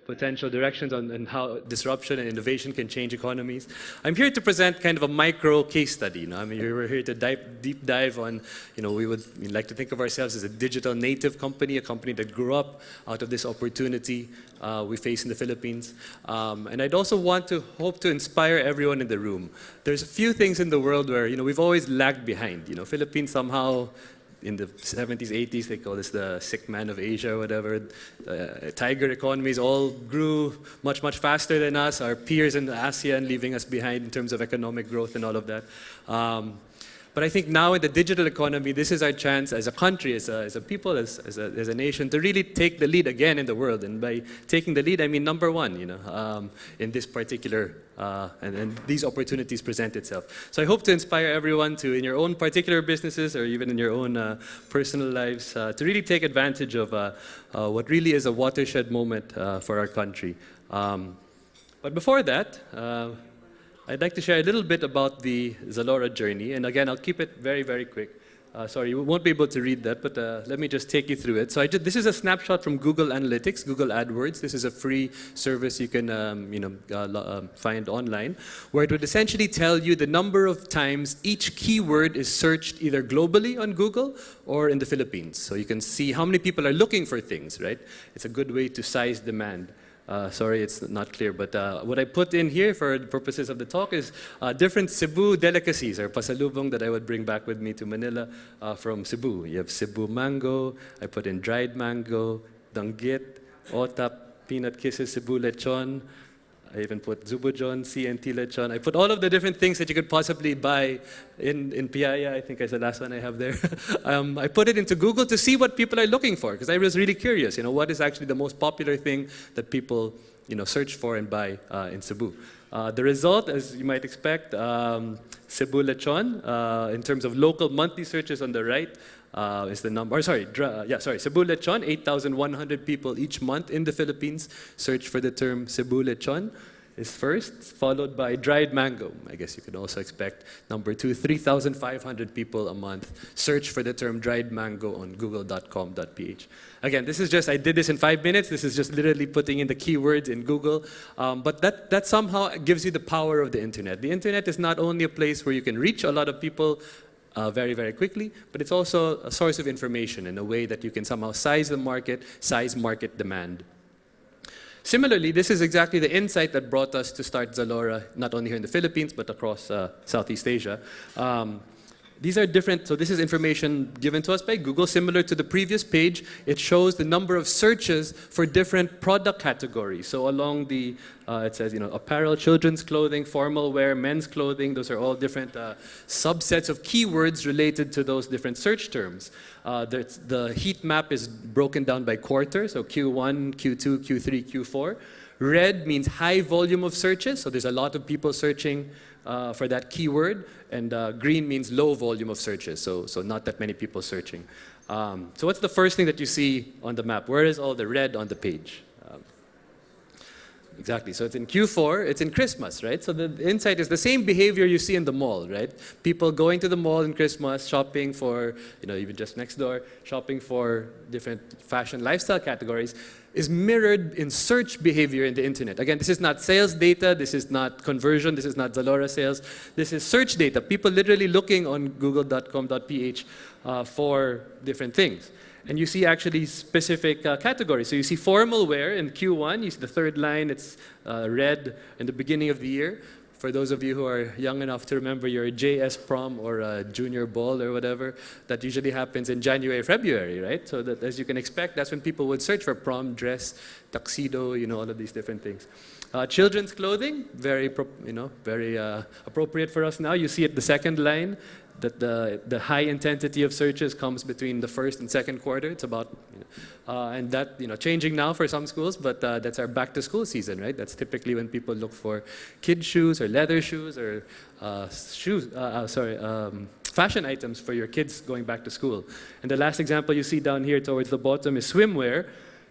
potential directions on how disruption and innovation can change economies. I'm here to present kind of a micro case study. We're here to deep dive on, we'd like to think of ourselves as a digital native company, a company that grew up out of this opportunity we face in the Philippines. And I'd also hope to inspire everyone in the room. There's a few things in the world where, we've always lagged behind. Philippines somehow, in the 70s, 80s, they call this the sick man of Asia or whatever. Tiger economies all grew much, much faster than us. Our peers in ASEAN leaving us behind in terms of economic growth and all of that. But I think now in the digital economy, this is our chance as a country, as a people, as a nation, to really take the lead again in the world. And by taking the lead, I mean number one, in this particular, and these opportunities present itself. So I hope to inspire everyone to, in your own particular businesses or even in your own personal lives, to really take advantage of what really is a watershed moment for our country. But before that, I'd like to share a little bit about the Zalora journey. And again, I'll keep it very, very quick. Sorry, you won't be able to read that, but let me just take you through it. So this is a snapshot from Google Analytics, Google AdWords. This is a free service you can find online, where it would essentially tell you the number of times each keyword is searched either globally on Google or in the Philippines. So you can see how many people are looking for things, right? It's a good way to size demand. Sorry, it's not clear, but what I put in here for the purposes of the talk is different Cebu delicacies or pasalubong that I would bring back with me to Manila from Cebu. You have Cebu mango, I put in dried mango, danggit, otap, peanut kisses, Cebu lechon. I even put zubujon, CNT lechon. I put all of the different things that you could possibly buy in Piaya, I think is the last one I have there. I put it into Google to see what people are looking for, because I was really curious, what is actually the most popular thing that people, search for and buy in Cebu. The result, as you might expect, Cebu lechon, in terms of local monthly searches on the right, is the number, Cebu lechon, 8,100 people each month in the Philippines search for the term Cebu lechon is first, followed by dried mango. I guess you could also expect number two, 3,500 people a month search for the term dried mango on google.com.ph. Again, I did this in 5 minutes. This is just literally putting in the keywords in Google. But that somehow gives you the power of the internet. The internet is not only a place where you can reach a lot of people very, very quickly, but it's also a source of information in a way that you can somehow size the market, size market demand. Similarly, this is exactly the insight that brought us to start Zalora, not only here in the Philippines, but across Southeast Asia. These are different, so this is information given to us by Google. Similar to the previous page, it shows the number of searches for different product categories. So along the, it says, apparel, children's clothing, formal wear, men's clothing. Those are all different subsets of keywords related to those different search terms. The heat map is broken down by quarter, so Q1, Q2, Q3, Q4. Red means high volume of searches, so there's a lot of people searching for that keyword, and green means low volume of searches, so not that many people searching. So what's the first thing that you see on the map? Where is all the red on the page? Exactly, so it's in Q4, it's in Christmas, right? So the insight is the same behavior you see in the mall, right? People going to the mall in Christmas, shopping for, even just next door, shopping for different fashion lifestyle categories, is mirrored in search behavior in the internet. Again, this is not sales data, this is not conversion, this is not Zalora sales, this is search data. People literally looking on google.com.ph for different things. And you see actually specific categories. So you see formal wear in Q1, you see the third line, it's red in the beginning of the year. For those of you who are young enough to remember your JS prom or junior ball or whatever, that usually happens in January, February, right? So that, as you can expect, that's when people would search for prom dress, tuxedo, all of these different things. Children's clothing, very appropriate for us now. You see at the second line that the high intensity of searches comes between the first and second quarter. It's about, and that, changing now for some schools, but that's our back to school season, right? That's typically when people look for kid shoes or leather shoes or fashion items for your kids going back to school. And the last example you see down here towards the bottom is swimwear.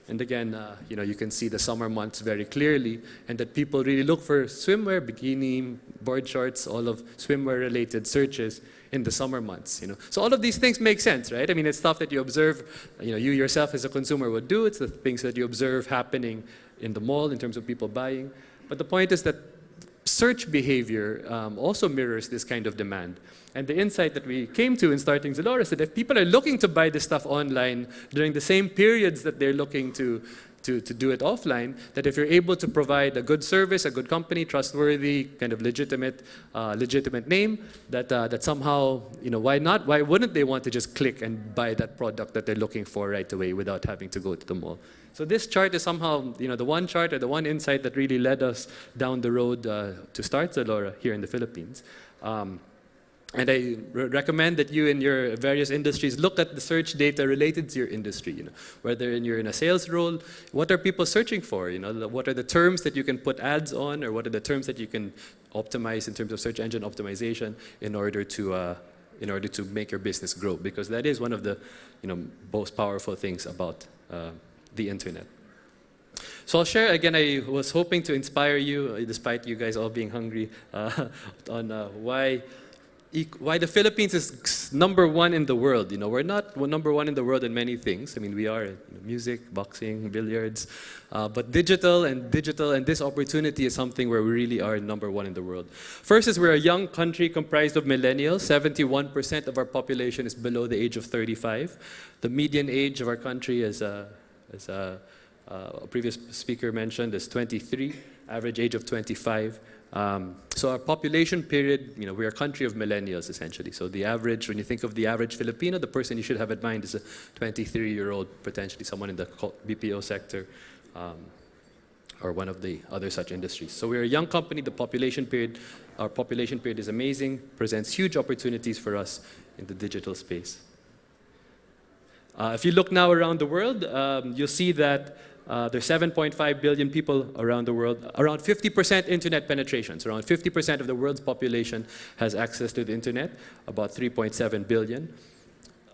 And again, you can see the summer months very clearly, and that people really look for swimwear, bikini, board shorts, all of swimwear-related searches in the summer months. So all of these things make sense, right? I mean, it's stuff that you observe, you yourself as a consumer would do. It's the things that you observe happening in the mall in terms of people buying. But the point is that search behavior also mirrors this kind of demand. And the insight that we came to in starting Zalora is that if people are looking to buy this stuff online during the same periods that they're looking to do it offline, that if you're able to provide a good service, a good company, trustworthy, kind of legitimate name, that somehow, why wouldn't they want to just click and buy that product that they're looking for right away without having to go to the mall? So this chart is somehow, the one chart or the one insight that really led us down the road to start Zalora here in the Philippines. And I recommend that you in your various industries look at the search data related to your industry. Whether you're in a sales role, what are people searching for? What are the terms that you can put ads on, or what are the terms that you can optimize in terms of search engine optimization in order to make your business grow? Because that is one of the most powerful things about the internet. So I'll share again. I was hoping to inspire you, despite you guys all being hungry, on why the Philippines is number one in the world. We're not number one in the world in many things. I mean, we are music, boxing, billiards, but digital and this opportunity is something where we really are number one in the world. First is we're a young country comprised of millennials. 71% of our population is below the age of 35. The median age of our country is a previous speaker mentioned, is 23, average age of 25. So our population period, we're a country of millennials essentially. So the average, when you think of the average Filipino, the person you should have in mind is a 23-year-old, potentially someone in the BPO sector or one of the other such industries. So we're a young company. Our population period is amazing, presents huge opportunities for us in the digital space. If you look now around the world, you'll see that there's 7.5 billion people around the world, around 50% internet penetration. So around 50% of the world's population has access to the internet, about 3.7 billion.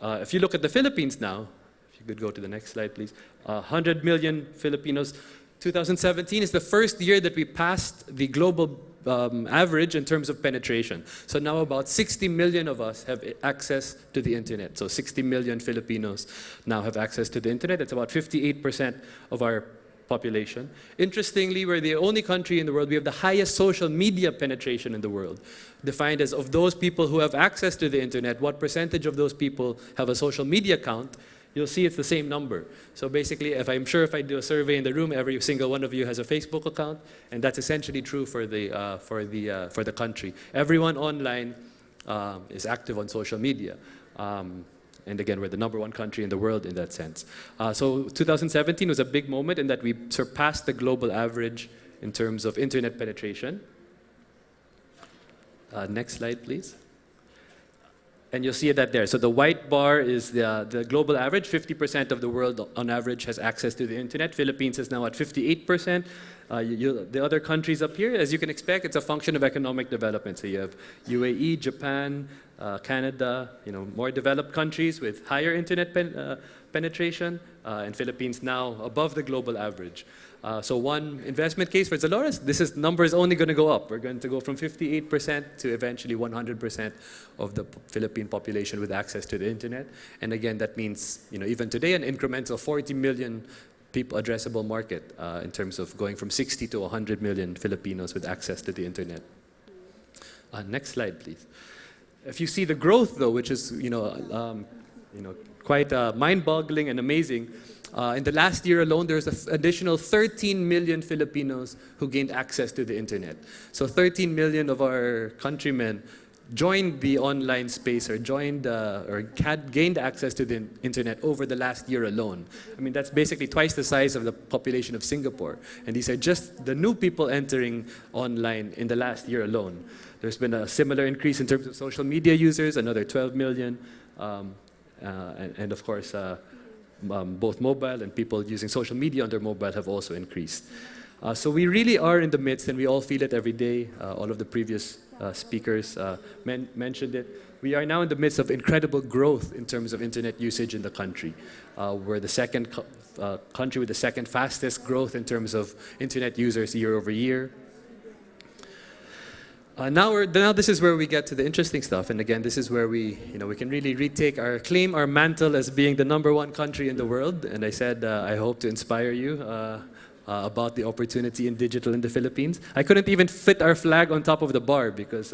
If you look at the Philippines now, if you could go to the next slide, please. 100 million Filipinos. 2017 is the first year that we passed the global average in terms of penetration. So now about 60 million of us have access to the internet. So 60 million Filipinos now have access to the internet. It's about 58% of our population. Interestingly, we're the only country in the world, we have the highest social media penetration in the world. Defined as of those people who have access to the internet, what percentage of those people have a social media account? You'll see it's the same number. So basically, if I do a survey in the room, every single one of you has a Facebook account, and that's essentially true for the country. Everyone online is active on social media. And again, we're the number one country in the world in that sense. So 2017 was a big moment in that we surpassed the global average in terms of internet penetration. Next slide, please. And you'll see that there. So the white bar is the global average. 50% of the world on average has access to the internet. Philippines is now at 58%. The other countries up here, as you can expect, it's a function of economic development. So you have UAE, Japan, Canada, more developed countries with higher internet penetration, and Philippines now above the global average. So one investment case for Zalora, this number is only going to go up. We're going to go from 58% to eventually 100% of the Philippine population with access to the internet. And again, that means, even today, an incremental 40 million people addressable market in terms of going from 60 to 100 million Filipinos with access to the internet. Next slide, please. If you see the growth, though, which is quite mind-boggling and amazing. In the last year alone, there's an additional 13 million Filipinos who gained access to the internet. So 13 million of our countrymen joined the online space or gained access to the internet over the last year alone. I mean, that's basically twice the size of the population of Singapore. And these are just the new people entering online in the last year alone. There's been a similar increase in terms of social media users, another 12 million. And of course, both mobile and people using social media on their mobile have also increased. So we really are in the midst, and we all feel it every day. All of the previous speakers mentioned it. We are now in the midst of incredible growth in terms of internet usage in the country. We're the second country with the second fastest growth in terms of internet users year over year. Now this is where we get to the interesting stuff, and again, this is where we can really claim our mantle as being the #1 country in the world. And I said I hope to inspire you about the opportunity in digital in the Philippines. I couldn't even fit our flag on top of the bar because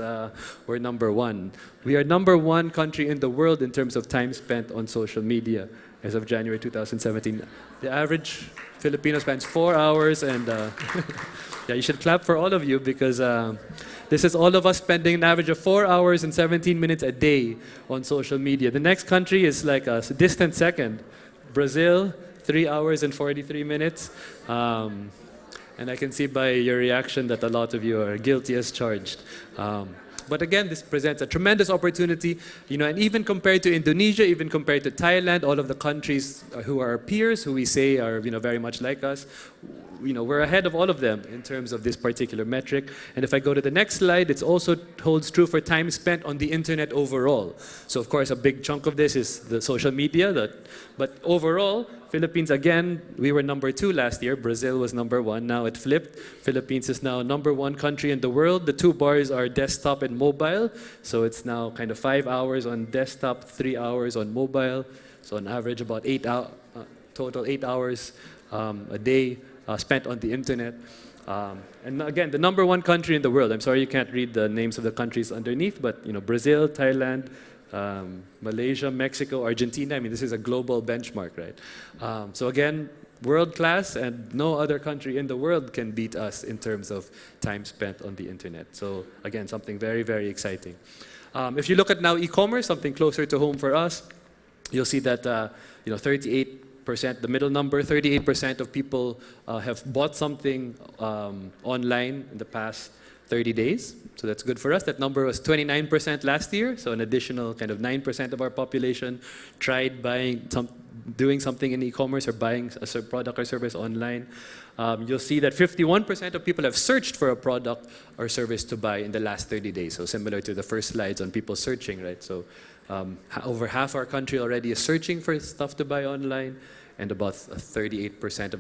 we're #1. We are #1 country in the world in terms of time spent on social media as of January 2017. The average Filipino spends 4 hours, and yeah, you should clap for all of you because this is all of us spending an average of 4 hours and 17 minutes a day on social media. The next country is like a distant second, Brazil. 3 hours and 43 minutes. And I can see by your reaction that a lot of you are guilty as charged. But again, this presents a tremendous opportunity, and even compared to Indonesia, even compared to Thailand, all of the countries who are our peers, who we say are, very much like us, we're ahead of all of them in terms of this particular metric. And if I go to the next slide, it also holds true for time spent on the internet overall. So of course, a big chunk of this is the social media, but overall, Philippines, again, we were #2 last year. Brazil was #1. Now it flipped. Philippines is now #1 country in the world. The two bars are desktop and mobile. So it's now kind of 5 hours on desktop, 3 hours on mobile. So on average, about total 8 hours a day spent on the internet. And again, the #1 country in the world. I'm sorry you can't read the names of the countries underneath, but Brazil, Thailand, Malaysia, Mexico, Argentina. I mean, this is a global benchmark, right? So again, world class, and no other country in the world can beat us in terms of time spent on the internet. So again, something very, very exciting. If you look at now e-commerce, something closer to home for us, you'll see that 38%, the middle number, 38% of people have bought something online in the past 30 days. So that's good for us. That number was 29% last year. So an additional kind of 9% of our population tried doing something in e-commerce or buying a product or service online. You'll see that 51% of people have searched for a product or service to buy in the last 30 days. So similar to the first slides on people searching, right? So over half our country already is searching for stuff to buy online, and about 38% of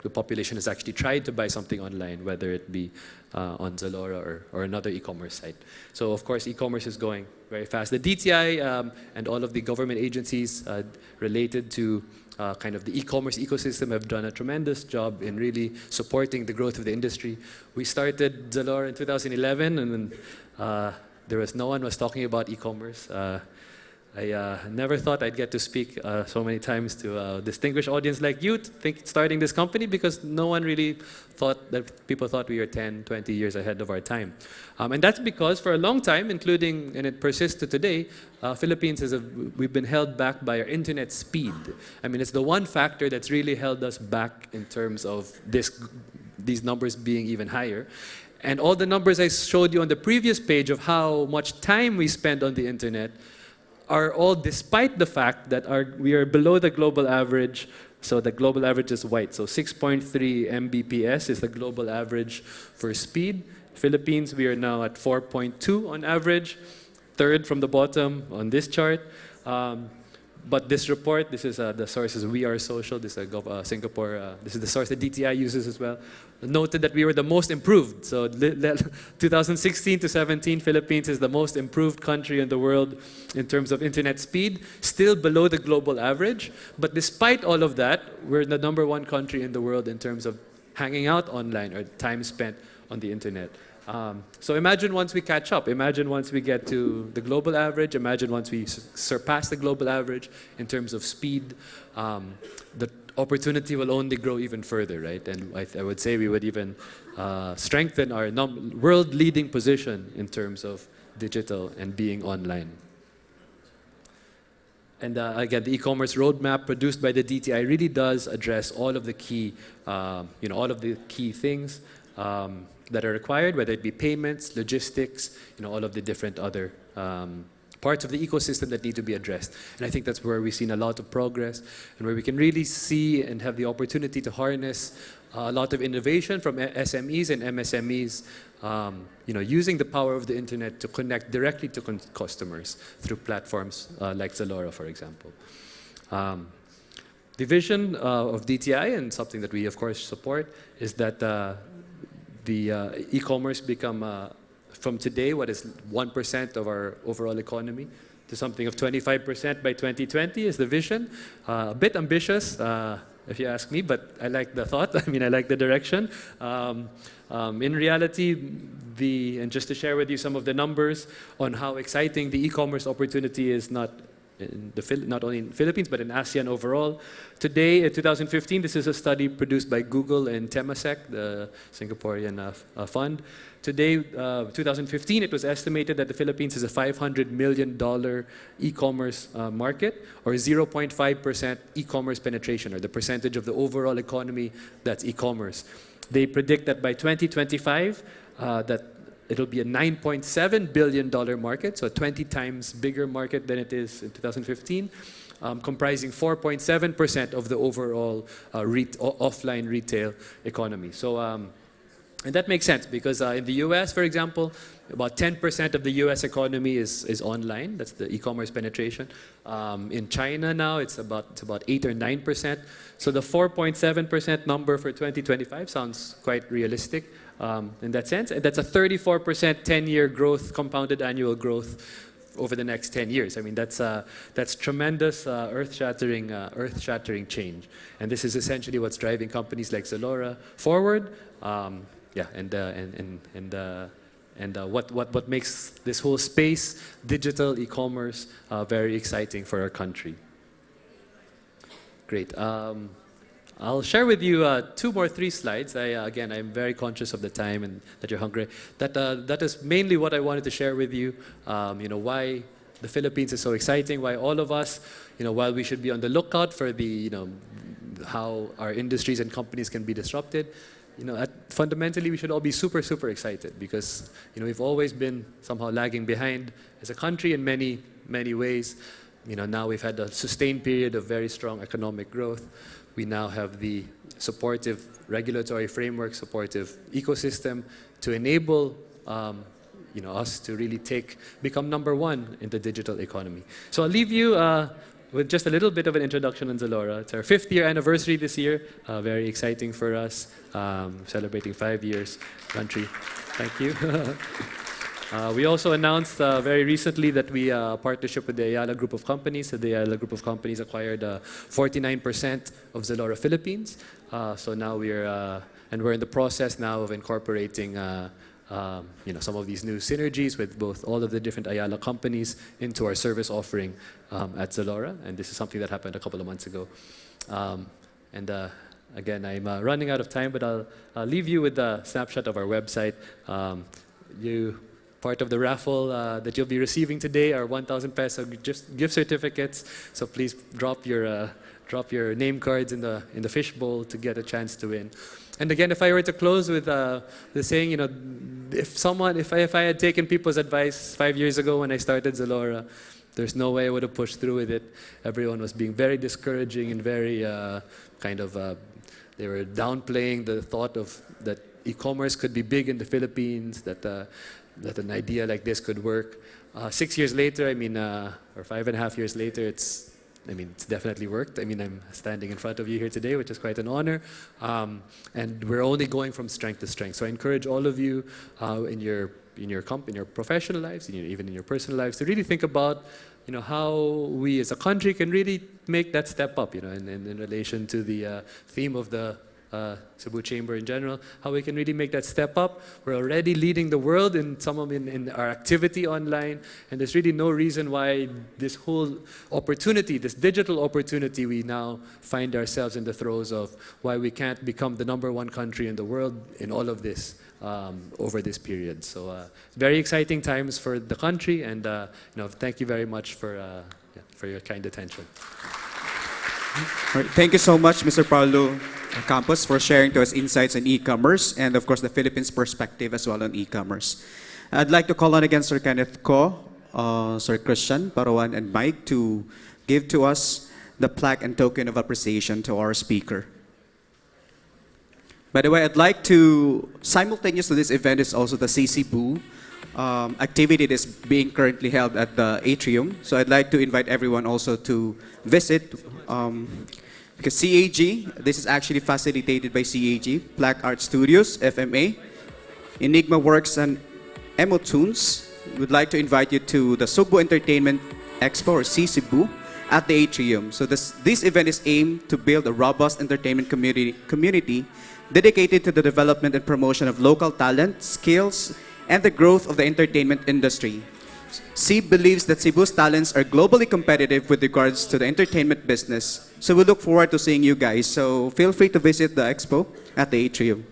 the population has actually tried to buy something online, whether it be on Zalora or another e-commerce site. So of course, e-commerce is going very fast. The DTI and all of the government agencies related to kind of the e-commerce ecosystem have done a tremendous job in really supporting the growth of the industry. We started Zalora in 2011, and then no one was talking about e-commerce. I never thought I'd get to speak so many times to a distinguished audience like you, starting this company, because no one really thought that people thought we were 10, 20 years ahead of our time. And that's because for a long time, and it persists to today, Philippines we've been held back by our internet speed. I mean, it's the one factor that's really held us back in terms of these numbers being even higher. And all the numbers I showed you on the previous page of how much time we spend on the internet are all despite the fact that we are below the global average. So the global average is white. So 6.3 Mbps is the global average for speed. Philippines, we are now at 4.2 on average, third from the bottom on this chart. But this report, this is the source is We Are Social. This is Singapore. This is the source that DTI uses as well. Noted that we were the most improved. So 2016 to 17, Philippines is the most improved country in the world in terms of internet speed, still below the global average. But despite all of that, we're the #1 country in the world in terms of hanging out online or time spent on the internet. So imagine once we catch up, imagine once we get to the global average, imagine once we surpass the global average in terms of speed, the opportunity will only grow even further, right? And I would say we would even strengthen our world-leading position in terms of digital and being online. And again, the e-commerce roadmap produced by the DTI really does address all of the key, all of the key things that are required, whether it be payments, logistics, all of the different other parts of the ecosystem that need to be addressed. And I think that's where we've seen a lot of progress and where we can really see and have the opportunity to harness a lot of innovation from SMEs and MSMEs, using the power of the internet to connect directly to customers through platforms like Zalora, for example. The vision of DTI, and something that we of course support, is that the e-commerce become, from today, what is 1% of our overall economy, to something of 25% by 2020 is the vision. A bit ambitious, if you ask me, but I like the thought. I mean, I like the direction. In reality, and just to share with you some of the numbers on how exciting the e-commerce opportunity is, not only in the Philippines, but in ASEAN overall. Today, in 2015, this is a study produced by Google and Temasek, the Singaporean fund. Today, 2015, it was estimated that the Philippines is a $500 million e-commerce market, or 0.5% e-commerce penetration, or the percentage of the overall economy that's e-commerce. They predict that by 2025, that it'll be a $9.7 billion market, so a 20 times bigger market than it is in 2015, comprising 4.7% of the overall offline retail economy. So, and that makes sense because in the US, for example, about 10% of the US economy is online. That's the e-commerce penetration. In China now, it's about 8 or 9%. So the 4.7% number for 2025 sounds quite realistic in that sense. And that's a 34% 10-year growth, compounded annual growth over the next 10 years. I mean, that's tremendous, earth-shattering change. And this is essentially what's driving companies like Zalora forward. What makes this whole space, digital e-commerce, very exciting for our country. Great. I'll share with you 2 or 3 slides. Again, I'm very conscious of the time and that you're hungry. That is mainly what I wanted to share with you. Why the Philippines is so exciting, why all of us, while we should be on the lookout for how our industries and companies can be disrupted, fundamentally, we should all be super, super excited because, we've always been somehow lagging behind as a country in many, many ways. Now we've had a sustained period of very strong economic growth. We now have the supportive regulatory framework, supportive ecosystem to enable, us to really become #1 in the digital economy. So I'll leave you with just a little bit of an introduction on Zalora. It's our 5th year anniversary this year. Very exciting for us, celebrating 5 years, country. Thank you. We also announced very recently that we partnership with the Ayala Group of Companies. So the Ayala Group of Companies acquired 49% of Zalora Philippines. So now we're in the process now of incorporating some of these new synergies with both all of the different Ayala companies into our service offering at Zalora. And this is something that happened a couple of months ago. Again, I'm running out of time, but I'll leave you with a snapshot of our website. Part of the raffle that you'll be receiving today are 1,000 peso gift certificates. So please drop your name cards in the fishbowl to get a chance to win. And again, if I were to close with the saying, if I had taken people's advice 5 years ago when I started Zalora, there's no way I would have pushed through with it. Everyone was being very discouraging and very they were downplaying the thought of that e-commerce could be big in the Philippines, that an idea like this could work. 6 years later, or 5.5 years later, it's definitely worked. I'm standing in front of you here today, which is quite an honor. And we're only going from strength to strength. So I encourage all of you in your professional lives, even in your personal lives, to really think about how we as a country can really make that step up, in relation to the theme of the Cebu Chamber in general, how we can really make that step up. We're already leading the world in in our activity online, and there's really no reason why this whole opportunity, this digital opportunity, we now find ourselves in the throes of, why we can't become the #1 country in the world in all of this over this period. So very exciting times for the country, and thank you very much for your kind attention. All right, thank you so much, Mr. Paulo Campos, for sharing to us insights on e-commerce and, of course, the Philippines perspective as well on e-commerce. I'd like to call on again Sir Kenneth Ko, Sir Christian, Parawan, and Mike to give to us the plaque and token of appreciation to our speaker. By the way, I'd like to, simultaneous to this event is also the Cebu activity that is being currently held at the atrium. So I'd like to invite everyone also to visit, because CAG, this is actually facilitated by CAG, Black Art Studios, FMA, Enigma Works, and Emotunes. We'd like to invite you to the Cebu Entertainment Expo, or Cebu, at the atrium. So this event is aimed to build a robust entertainment community dedicated to the development and promotion of local talent, skills, and the growth of the entertainment industry. CEB believes that Cebu's talents are globally competitive with regards to the entertainment business. So we look forward to seeing you guys. So feel free to visit the expo at the atrium.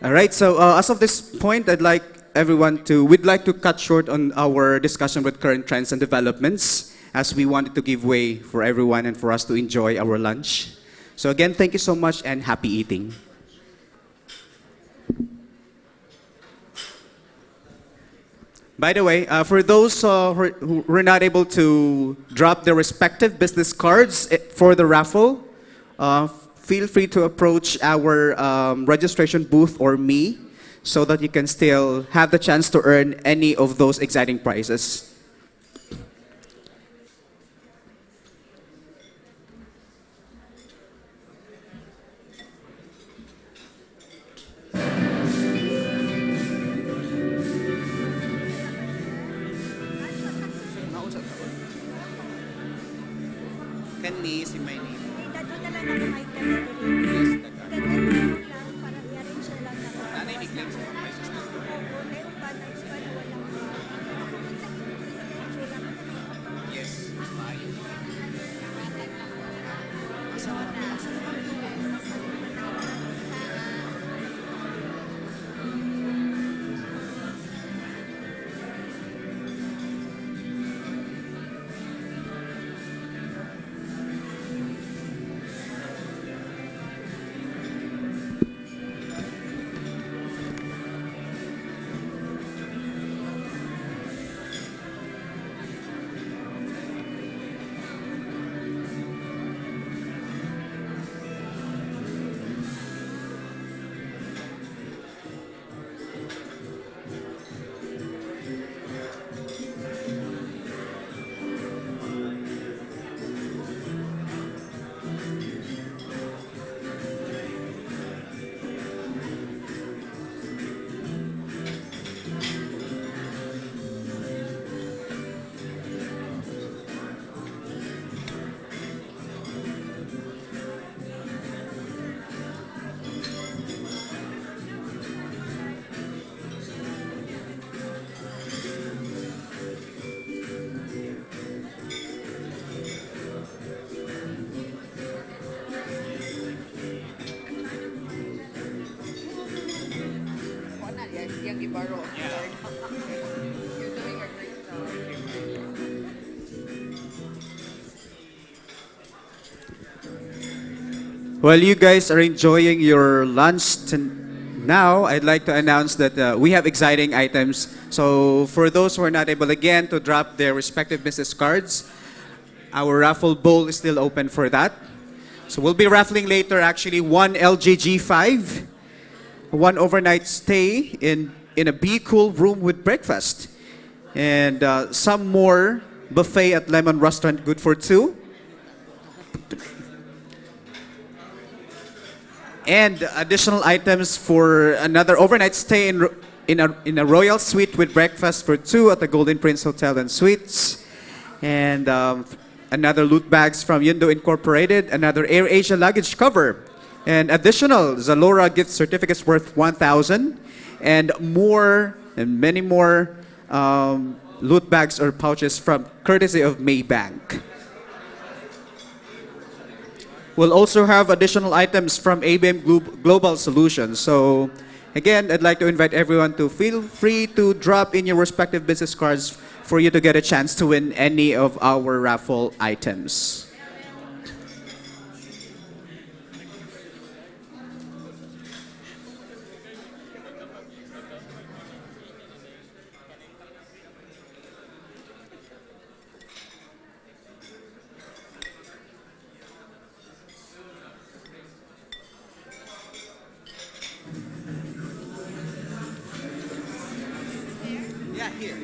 All right, so as of this point, we'd like to cut short on our discussion with current trends and developments, as we wanted to give way for everyone and for us to enjoy our lunch. So again, thank you so much and happy eating. By the way, for those who were not able to drop their respective business cards for the raffle, feel free to approach our registration booth or me, so that you can still have the chance to earn any of those exciting prizes. Can me si may name. While you guys are enjoying your lunch now, I'd like to announce that we have exciting items. So for those who are not able again to drop their respective business cards, our raffle bowl is still open for that. So we'll be raffling later actually one LGG5, one overnight stay in a Be Cool room with breakfast, and some more buffet at Lemon Restaurant, good for two. And additional items for another overnight stay in a royal suite with breakfast for two at the Golden Prince Hotel and Suites. And another loot bags from Yundo Incorporated, another Air Asia luggage cover, and additional Zalora gift certificates worth 1,000, and more, and many more loot bags or pouches from courtesy of Maybank. We'll also have additional items from ABM Global Solutions. So again, I'd like to invite everyone to feel free to drop in your respective business cards for you to get a chance to win any of our raffle items. Yeah, here.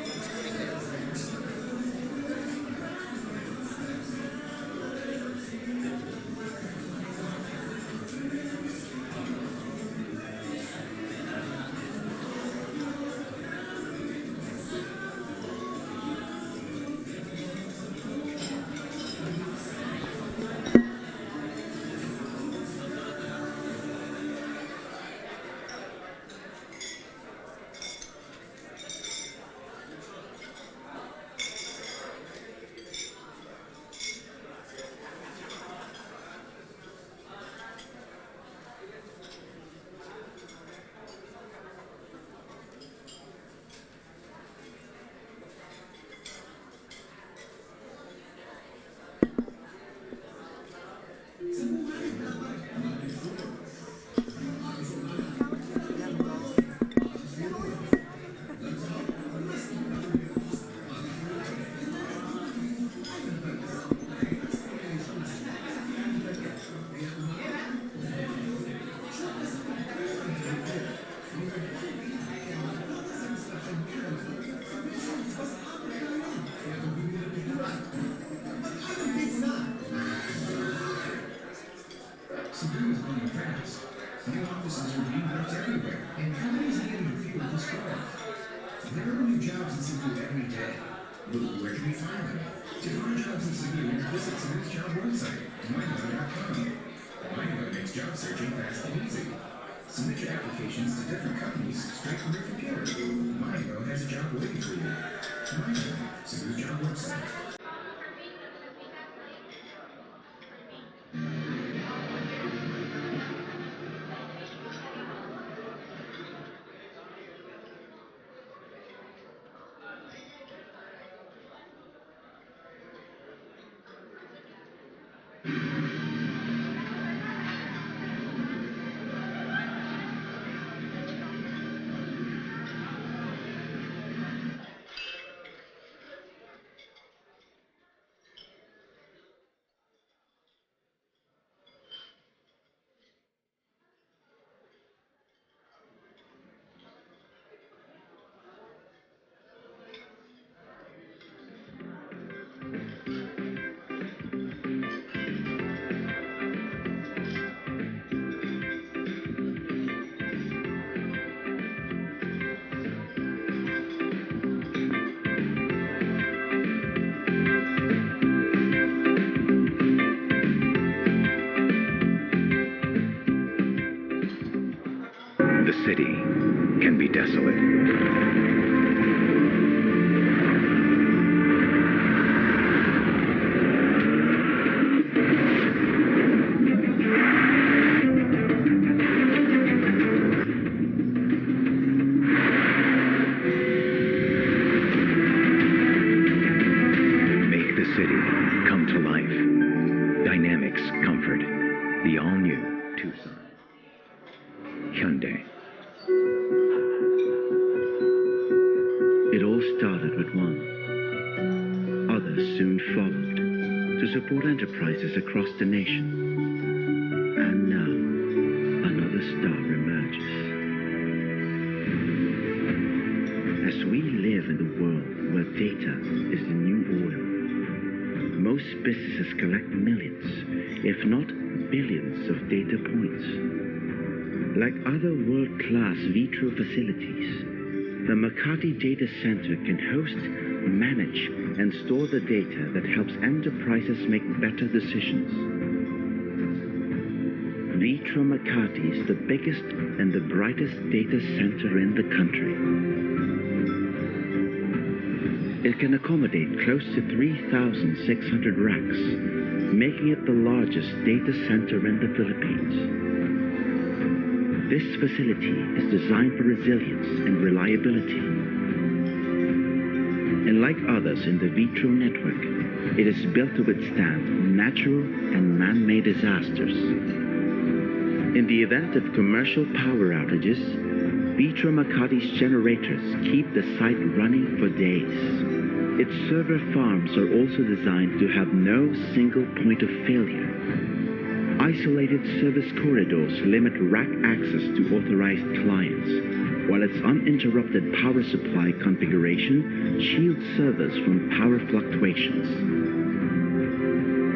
Cebu is growing fast. New offices are being built everywhere, and companies are getting fuel to spread. There are new jobs in Cebu every day. But where can we find them? To find jobs in Cebu, visit Cebu's job website, mygo.com. MyGo makes job searching fast and easy. Submit your applications to different companies straight from your computer. MyGo has a job waiting for you. MyGo, Cebu's job website. The city can be desolate. Make the city come to life. Dynamics Comfort. The all-new Tucson. Hyundai. It all started with one. Others soon followed to support enterprises across the nation. And now, another star emerges. As we live in the world where data is the new oil, most businesses collect millions, if not billions of data points. Like other world-class vitro facilities, the Makati Data Center can host, manage, and store the data that helps enterprises make better decisions. Vitro Makati is the biggest and the brightest data center in the country. It can accommodate close to 3,600 racks, making it the largest data center in the Philippines. This facility is designed for resilience and reliability. And like others in the Vitro network, it is built to withstand natural and man-made disasters. In the event of commercial power outages, Vitro Makati's generators keep the site running for days. Its server farms are also designed to have no single point of failure. Isolated service corridors limit rack access to authorized clients, while its uninterrupted power supply configuration shields servers from power fluctuations.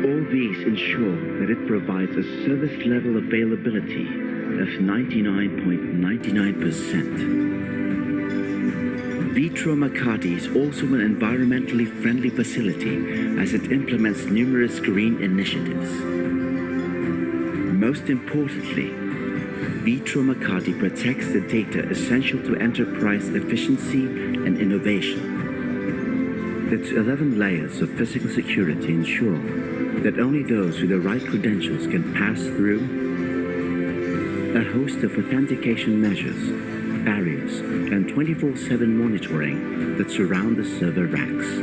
All these ensure that it provides a service level availability of 99.99%. Vitro Makati is also an environmentally friendly facility as it implements numerous green initiatives. Most importantly, Vitro Makati protects the data essential to enterprise efficiency and innovation. Its 11 layers of physical security ensure that only those with the right credentials can pass through a host of authentication measures, barriers, and 24/7 monitoring that surround the server racks.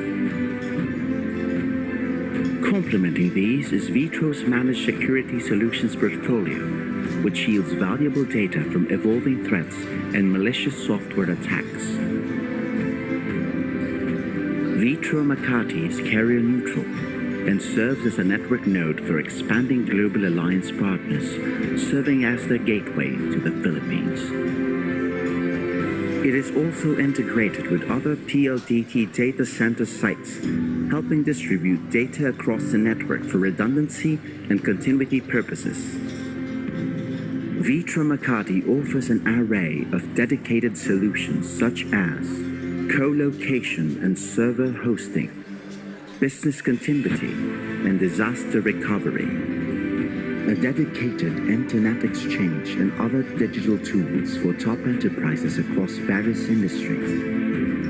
Complementing these is Vitro's Managed Security Solutions portfolio, which yields valuable data from evolving threats and malicious software attacks. Vitro Makati is carrier neutral and serves as a network node for expanding global alliance partners, serving as their gateway to the Philippines. It is also integrated with other PLDT data center sites, helping distribute data across the network for redundancy and continuity purposes. Vitro Makati offers an array of dedicated solutions such as co-location and server hosting, business continuity, and disaster recovery, a dedicated internet exchange and other digital tools for top enterprises across various industries.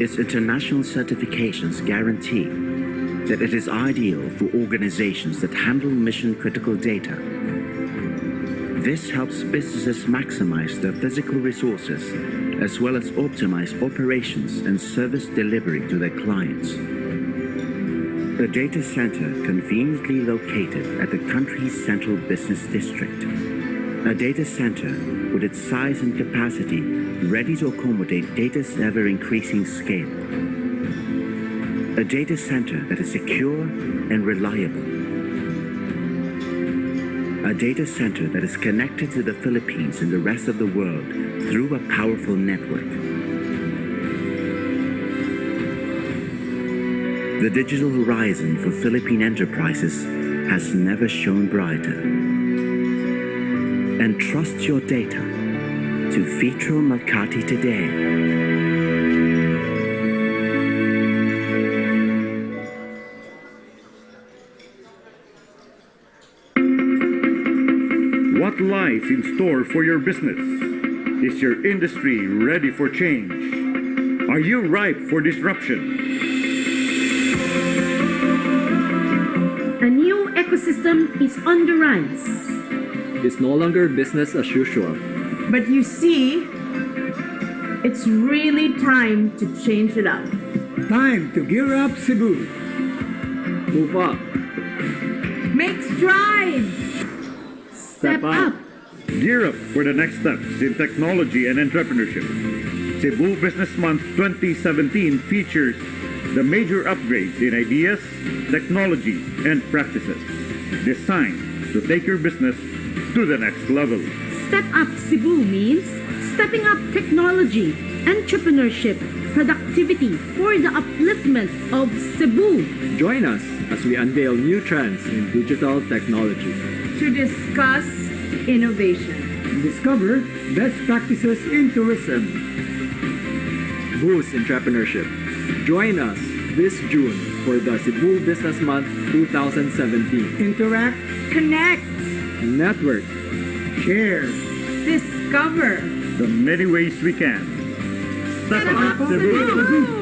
Its international certifications guarantee that it is ideal for organizations that handle mission-critical data. This helps businesses maximize their physical resources as well as optimize operations and service delivery to their clients. A data center conveniently located at the country's central business district. A data center with its size and capacity ready to accommodate data's ever-increasing scale. A data center that is secure and reliable. A data center that is connected to the Philippines and the rest of the world through a powerful network. The digital horizon for Philippine enterprises has never shone brighter. Entrust your data to Vitro Makati today. What lies in store for your business? Is your industry ready for change? Are you ripe for disruption? A new ecosystem is on the rise. It's no longer business as usual. But you see, it's really time to change it up. Time to gear up, Cebu. Move up. Make strides. Step up. Gear up for the next steps in technology and entrepreneurship. Cebu Business Month 2017 features the major upgrades in ideas, technology, and practices designed to take your business to the next level. Step Up Cebu means stepping up technology, entrepreneurship, productivity for the upliftment of Cebu. Join us as we unveil new trends in digital technology. To discuss innovation. Discover best practices in tourism. boost entrepreneurship. Join us this June for the Cebu Business Month 2017. Interact, Connect, Network. share. discover. The many ways we can. Step up Cebu.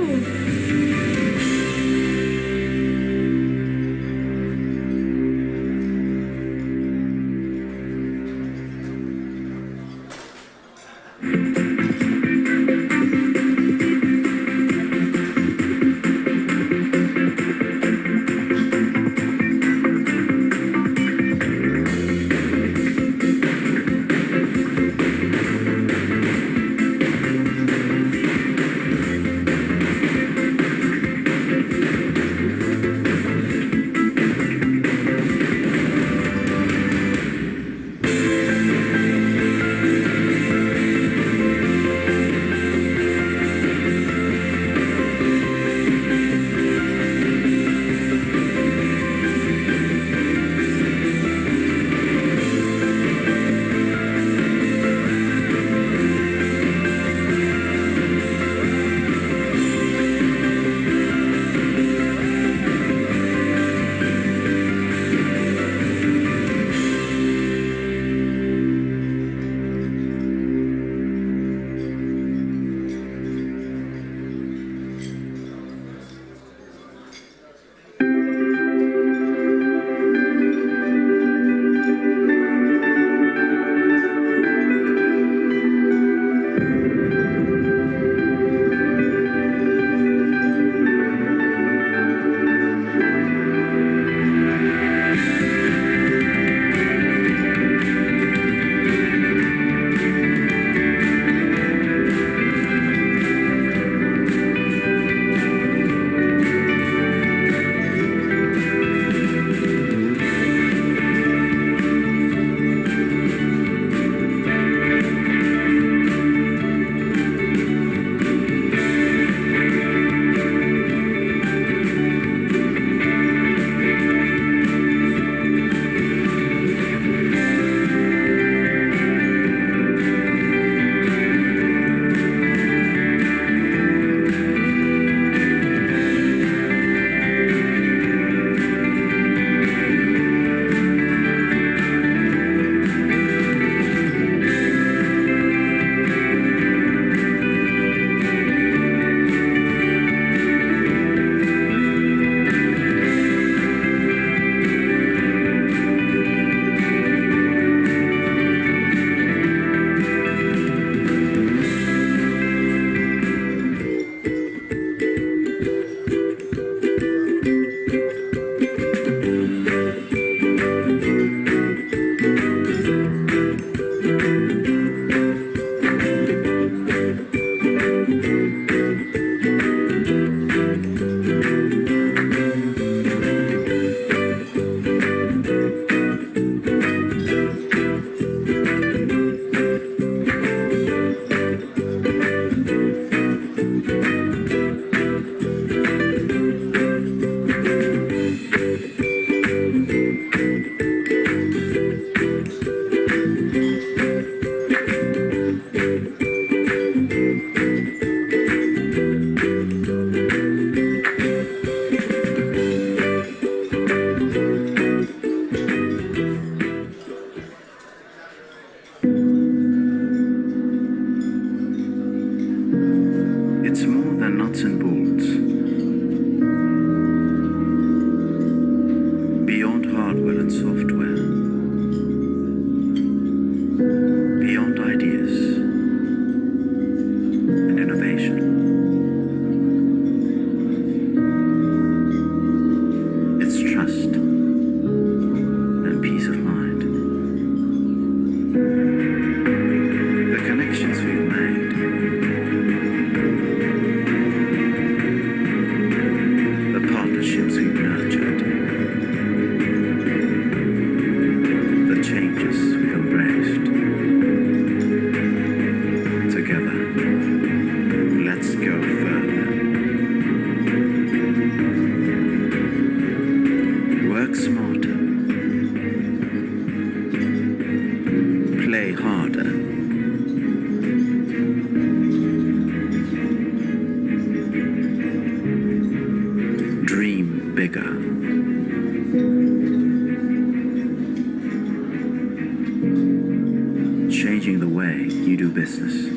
do business.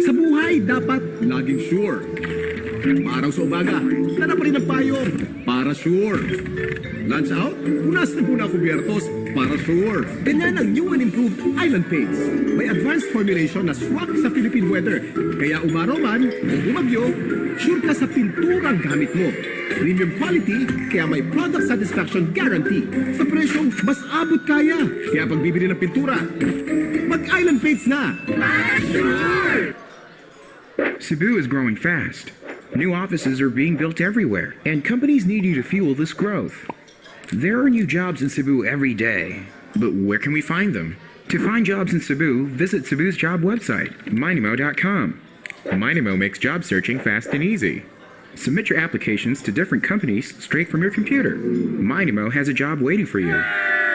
Sa buhay, dapat laging sure. Araw sa umaga, dala pa rin ang payong para sure. Lunch out, punas na puna kubyertos para sure. Ganyan ang new and improved Island Paints. May advanced formulation na swak sa Philippine weather. Kaya umaraw man o bumagyo, sure ka sa pinturang gamit mo. Premium quality, kaya may product satisfaction guarantee. Sa presyong mas abot kaya. Kaya pag bibili ng pintura, mag-Island Paints na! Sure! Cebu is growing fast. New offices are being built everywhere, and companies need you to fuel this growth. There are new jobs in Cebu every day, but where can we find them? To find jobs in Cebu, visit Cebu's job website, mynimo.com. Mynimo makes job searching fast and easy. Submit your applications to different companies straight from your computer. Mynimo has a job waiting for you.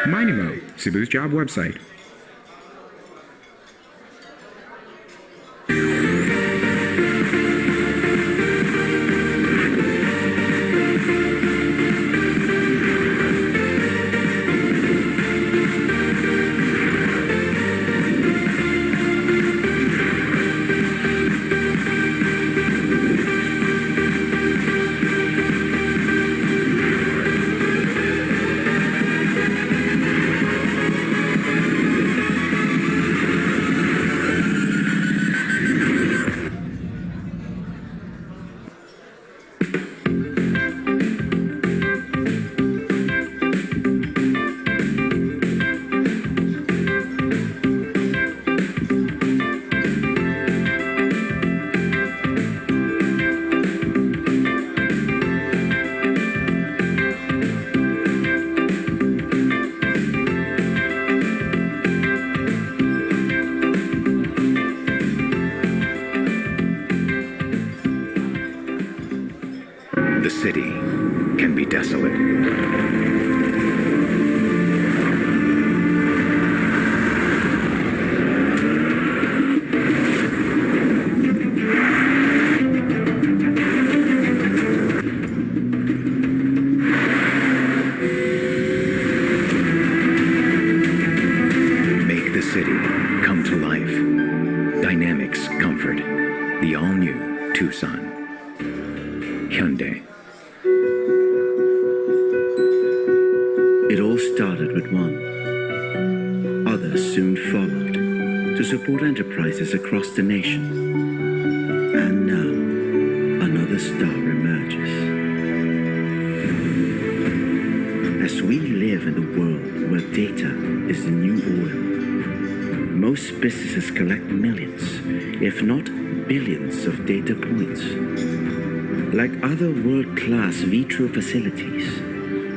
Mynimo, Cebu's job website. The city can be desolate. Make the city come to life. Dynamics Comfort. The all-new Tucson. Hyundai. It all started with one. Others soon followed to support enterprises across the nation. And now, another star emerges. As we live in a world where data is the new oil, most businesses collect millions, if not billions of data points. Like other world-class Vitro facilities,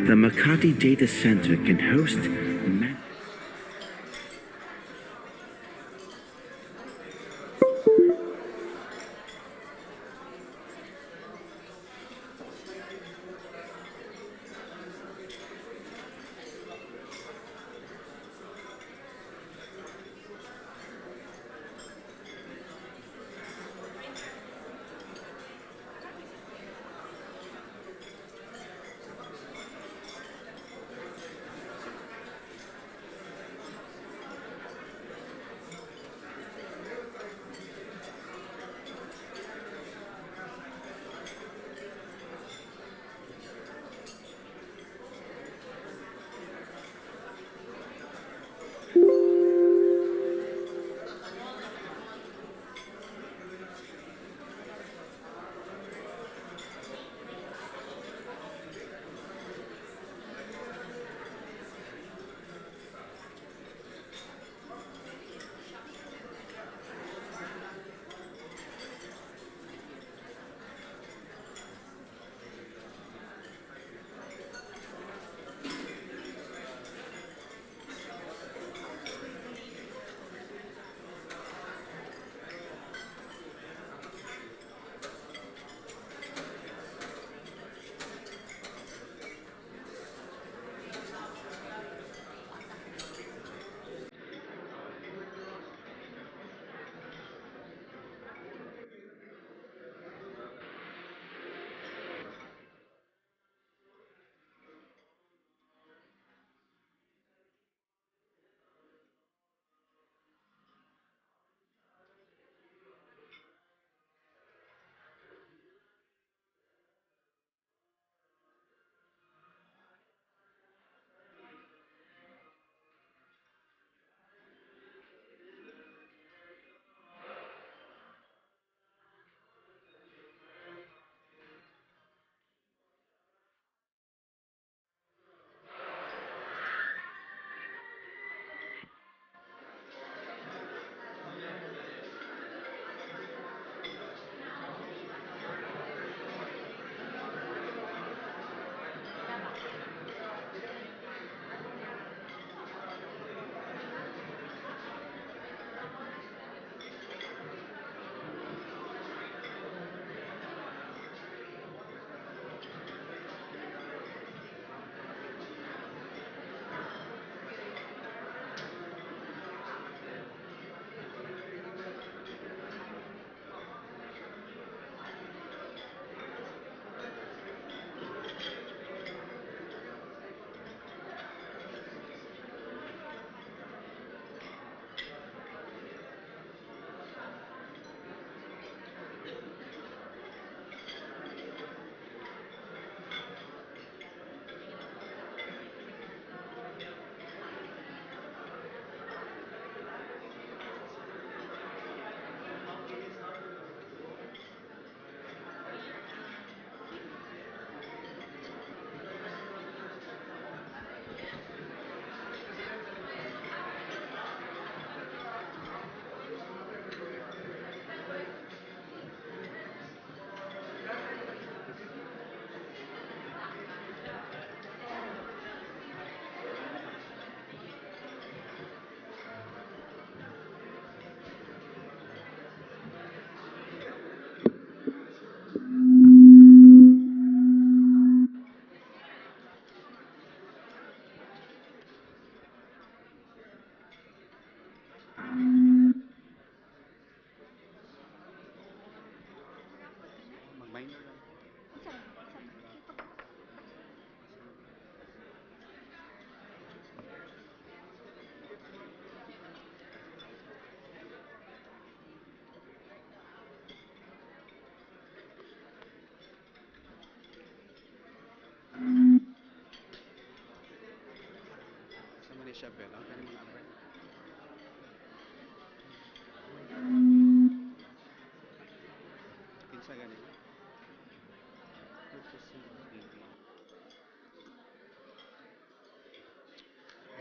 the Makati Data Center can host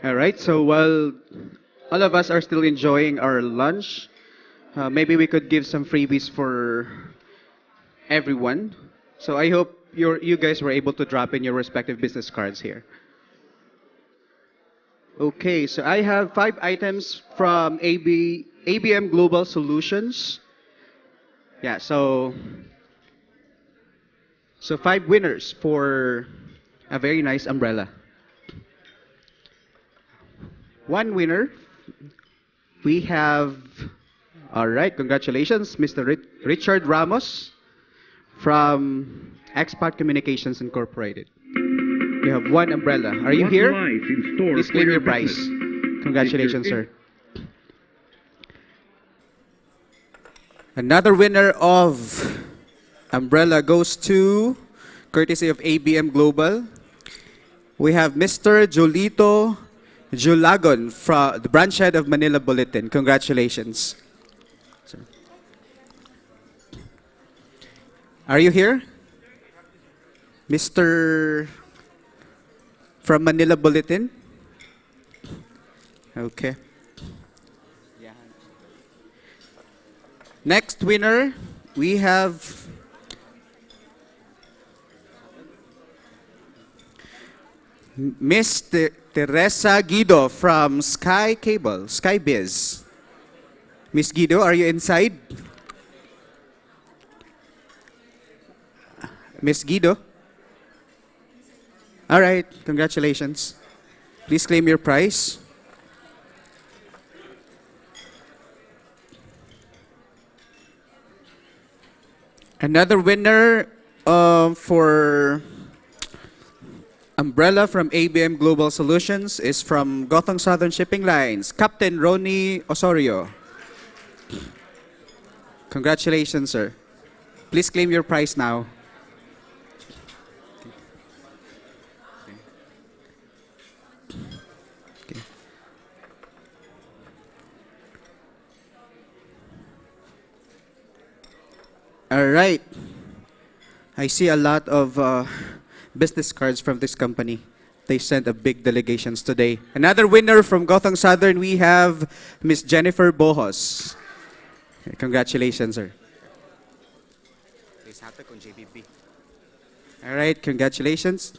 All right, so while all of us are still enjoying our lunch, maybe we could give some freebies for everyone. So I hope you guys were able to drop in your respective business cards here. Okay, so I have 5 items from ABM Global Solutions. Yeah, so 5 winners for a very nice umbrella. 1 winner, we have, all right, congratulations, Mr. Richard Ramos from Expat Communications Incorporated. You have 1 umbrella. Are you What here? lies in store Please for claim your your prize. business? Congratulations, sir. Another winner of umbrella goes to, courtesy of ABM Global. We have Mr. Jolito Julagon from the branch head of Manila Bulletin. Congratulations. Sir. Are you here? Mr. from Manila Bulletin? Okay. Next winner, we have Miss Teresa Guido from Sky Cable, Sky Biz. Miss Guido, are you inside? Miss Guido? All right, congratulations. Please claim your prize. Another winner for umbrella from ABM Global Solutions is from Gothong Southern Shipping Lines, Captain Ronnie Osorio. Congratulations, sir. Please claim your prize now. Okay. All right. I see a lot of business cards from this company. They sent a big delegations today. Another winner from Gothong Southern, we have Miss Jennifer Bohos. Congratulations, sir. All right, congratulations.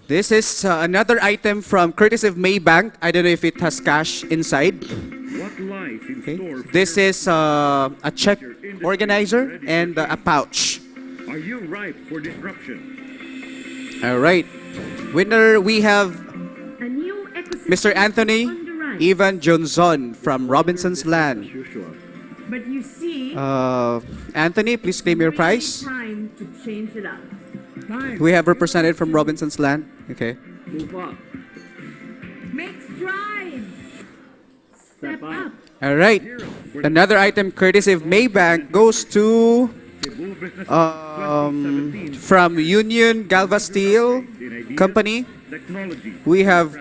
This is another item from courtesy of Maybank. I don't know if it has cash inside. What lies in Okay. store for This your is a check organizer and a pouch. Are you ripe for disruption? All right. Winner, we have A new ecosystem Mr. Anthony on the rise. Ivan Johnson from Robinson's Land. But you see, Anthony, please claim your prize. time to change it up. We have represented from Robinson's Land. Okay. Move up. Make strides. Step up. All right. Another item courtesy of Maybank goes to Cebu Business from Union Galva Steel Company. Technology. We have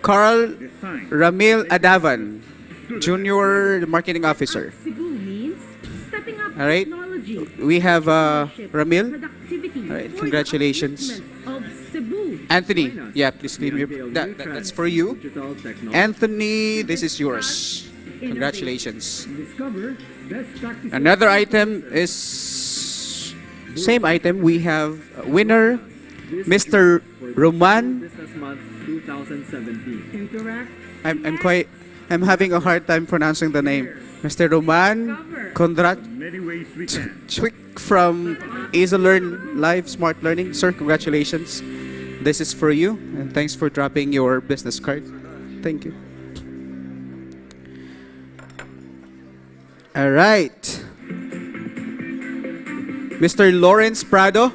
Carl Ramil Adavan, Junior Marketing Officer. Cebu means stepping up All right. technology. We have Ramil. Productivity All right, for the congratulations. upliftment of Cebu. Anthony, yeah, please claim your. That's for you. Digital technology. Anthony, this is yours. Congratulations. Discover best practices. Another item is same item. We have winner, Mr. Roman. Business Month 2017. Interact. I'm having a hard time pronouncing the name. Mr. Roman Kondrat Many ways we can. Chwick from Easy Learn Live Smart Learning. Sir, congratulations. This is for you, and thanks for dropping your business card. Thank you. All right. Mr. Lawrence Prado,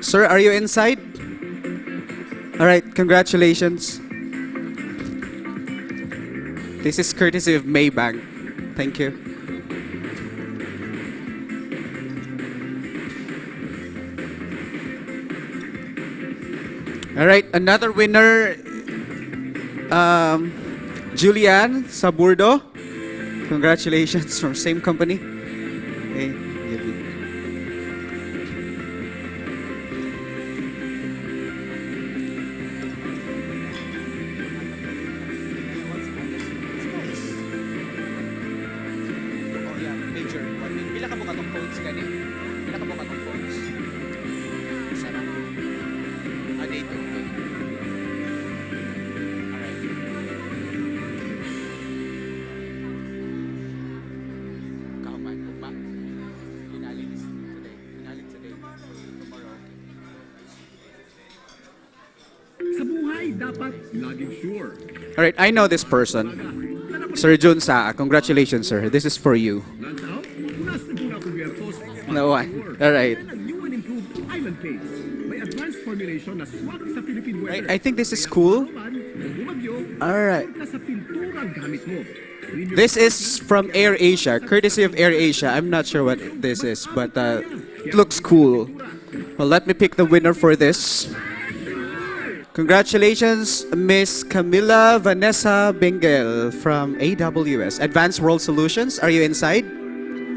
sir, are you inside? All right, congratulations. This is courtesy of Maybank. Thank you. All right, another winner, Julian Saburdo. Congratulations from same company. Okay, Sa buhay, dapat laging sure. all right, I know this person. Sir Jun Saa, congratulations, sir. This is for you. Lands out, unas na muna kubyertos. No one. All right. Yan ang new and improved Island Paste. May advanced formulation na swak sa Philippine weather. I think this is cool. All right. Sa pinturang gamit mo. This is from Air Asia, courtesy of Air Asia. I'm not sure what this is, but it looks cool. Well, let me pick the winner for this. Congratulations, Miss Camila Vanessa Bengel from AWS, Advanced World Solutions. Are you inside?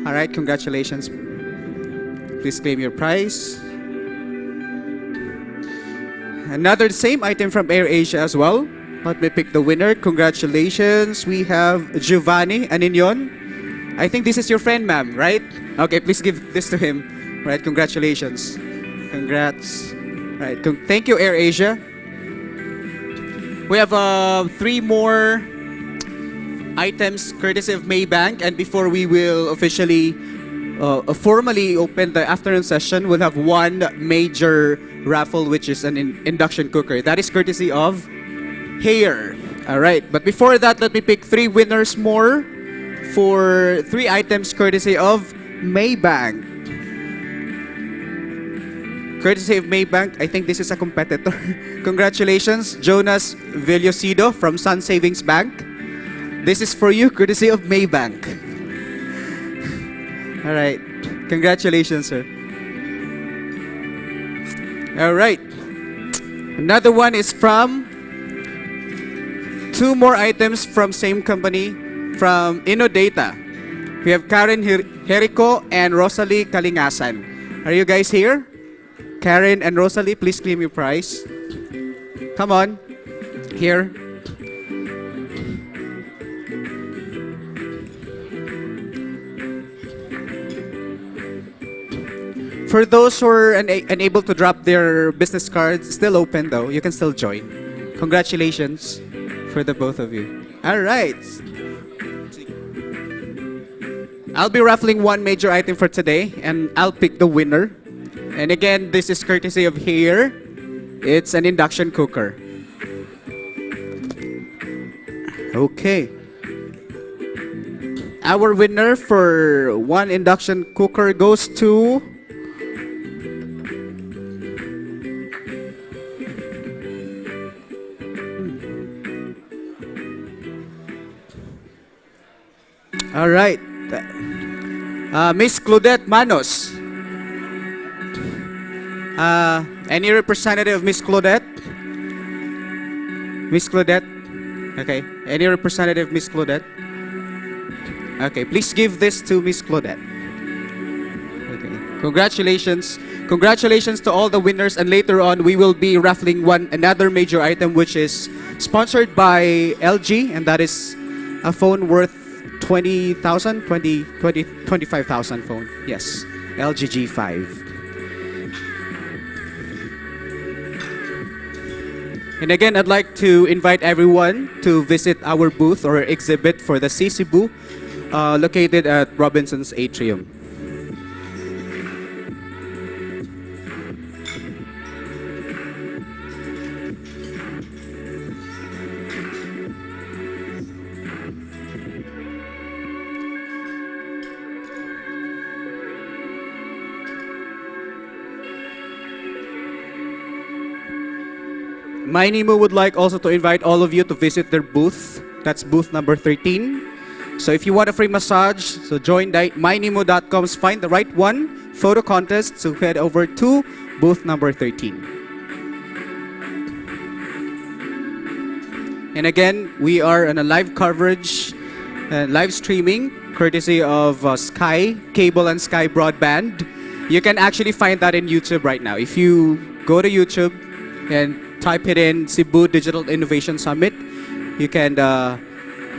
All right, congratulations. Please claim your prize. Another same item from Air Asia as well. Let me pick the winner. Congratulations. We have Giovanni Aninyon. I think this is your friend, ma'am, right? Okay, please give this to him. Right, congratulations. Congrats. Right, thank you, Air Asia. We have 3 more items courtesy of Maybank, and before we will officially formally open the afternoon session, we'll have one major raffle, which is an induction cooker. That is courtesy of Hair. All right, but before that, let me pick 3 winners more for 3 items courtesy of Maybank. Courtesy of Maybank, I think this is a competitor. Congratulations, Jonas Villosido from Sun Savings Bank. This is for you, courtesy of Maybank. All right, congratulations, sir. All right, another one is from 2 more items from same company, from InnoData. We have Karen Jerico and Rosalie Kalingasan. Are you guys here? Karen and Rosalie, please claim your prize. Come on, here. For those who are unable to drop their business cards, still open though. You can still join. Congratulations for the both of you. All right. I'll be raffling one major item for today, and I'll pick the winner. And again, this is courtesy of Hair. It's an induction cooker. Okay. Our winner for one induction cooker goes to all right. Miss Claudette Manos. Any representative, Miss Claudette? Miss Claudette? Okay. Any representative, Miss Claudette? Okay, please give this to Miss Claudette. Okay. Congratulations. Congratulations to all the winners, and later on we will be raffling another major item, which is sponsored by LG, and that is a phone worth 25,000 phone. Yes, LG G5. And again, I'd like to invite everyone to visit our booth or exhibit for the Cebu, located at Robinson's Atrium. MyNemo would like also to invite all of you to visit their booth. That's booth number 13. So if you want a free massage, so join mynemo.com's Find the Right One photo contest. So head over to booth number 13. And again, we are on a live coverage, live streaming, courtesy of Sky Cable and Sky Broadband. You can actually find that in YouTube right now. If you go to YouTube and type it in Cebu Digital Innovation Summit, you can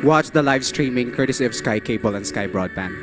watch the live streaming courtesy of Sky Cable and Sky Broadband.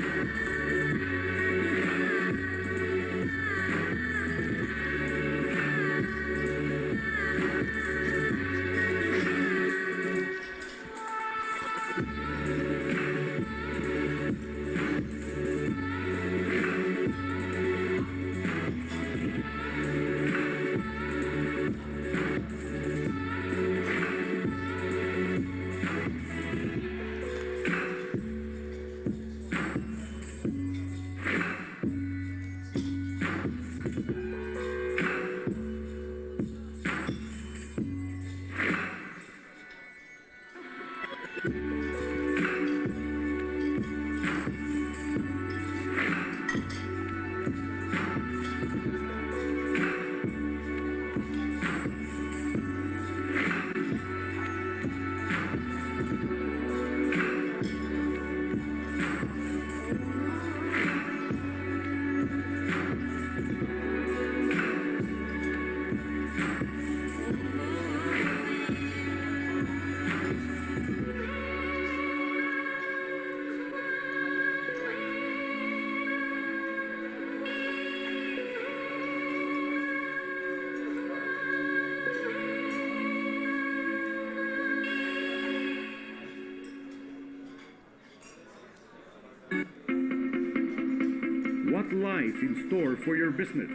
What lies in store for your business?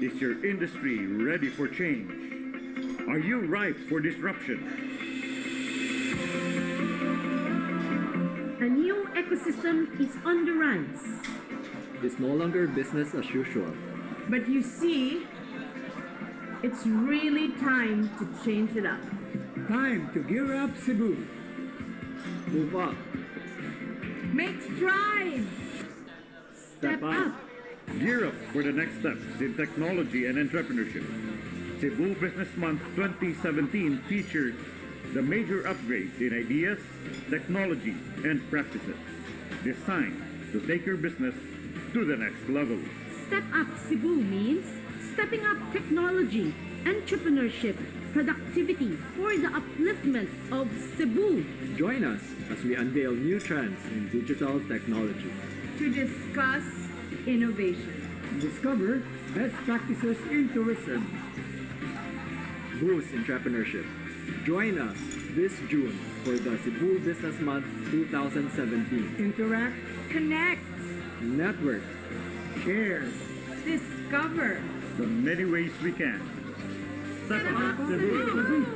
Is your industry ready for change? Are you ripe for disruption? A new ecosystem is on the rise. It's no longer business as usual. But you see, it's really time to change it up. Time to gear up Cebu. Move up. Make strides. Step up. Gear up for the next steps in technology and entrepreneurship. Cebu Business Month 2017 features the major upgrades in ideas, technology, and practices designed to take your business to the next level. Step up Cebu means stepping up technology, entrepreneurship, productivity for the upliftment of Cebu. Join us as we unveil new trends in digital technology. To discuss innovation. Discover best practices in tourism. Boost entrepreneurship. Join us this June for the Cebu Business Month 2017. Interact, Connect. Network. share. Discover. The many ways we can. Step up Cebu.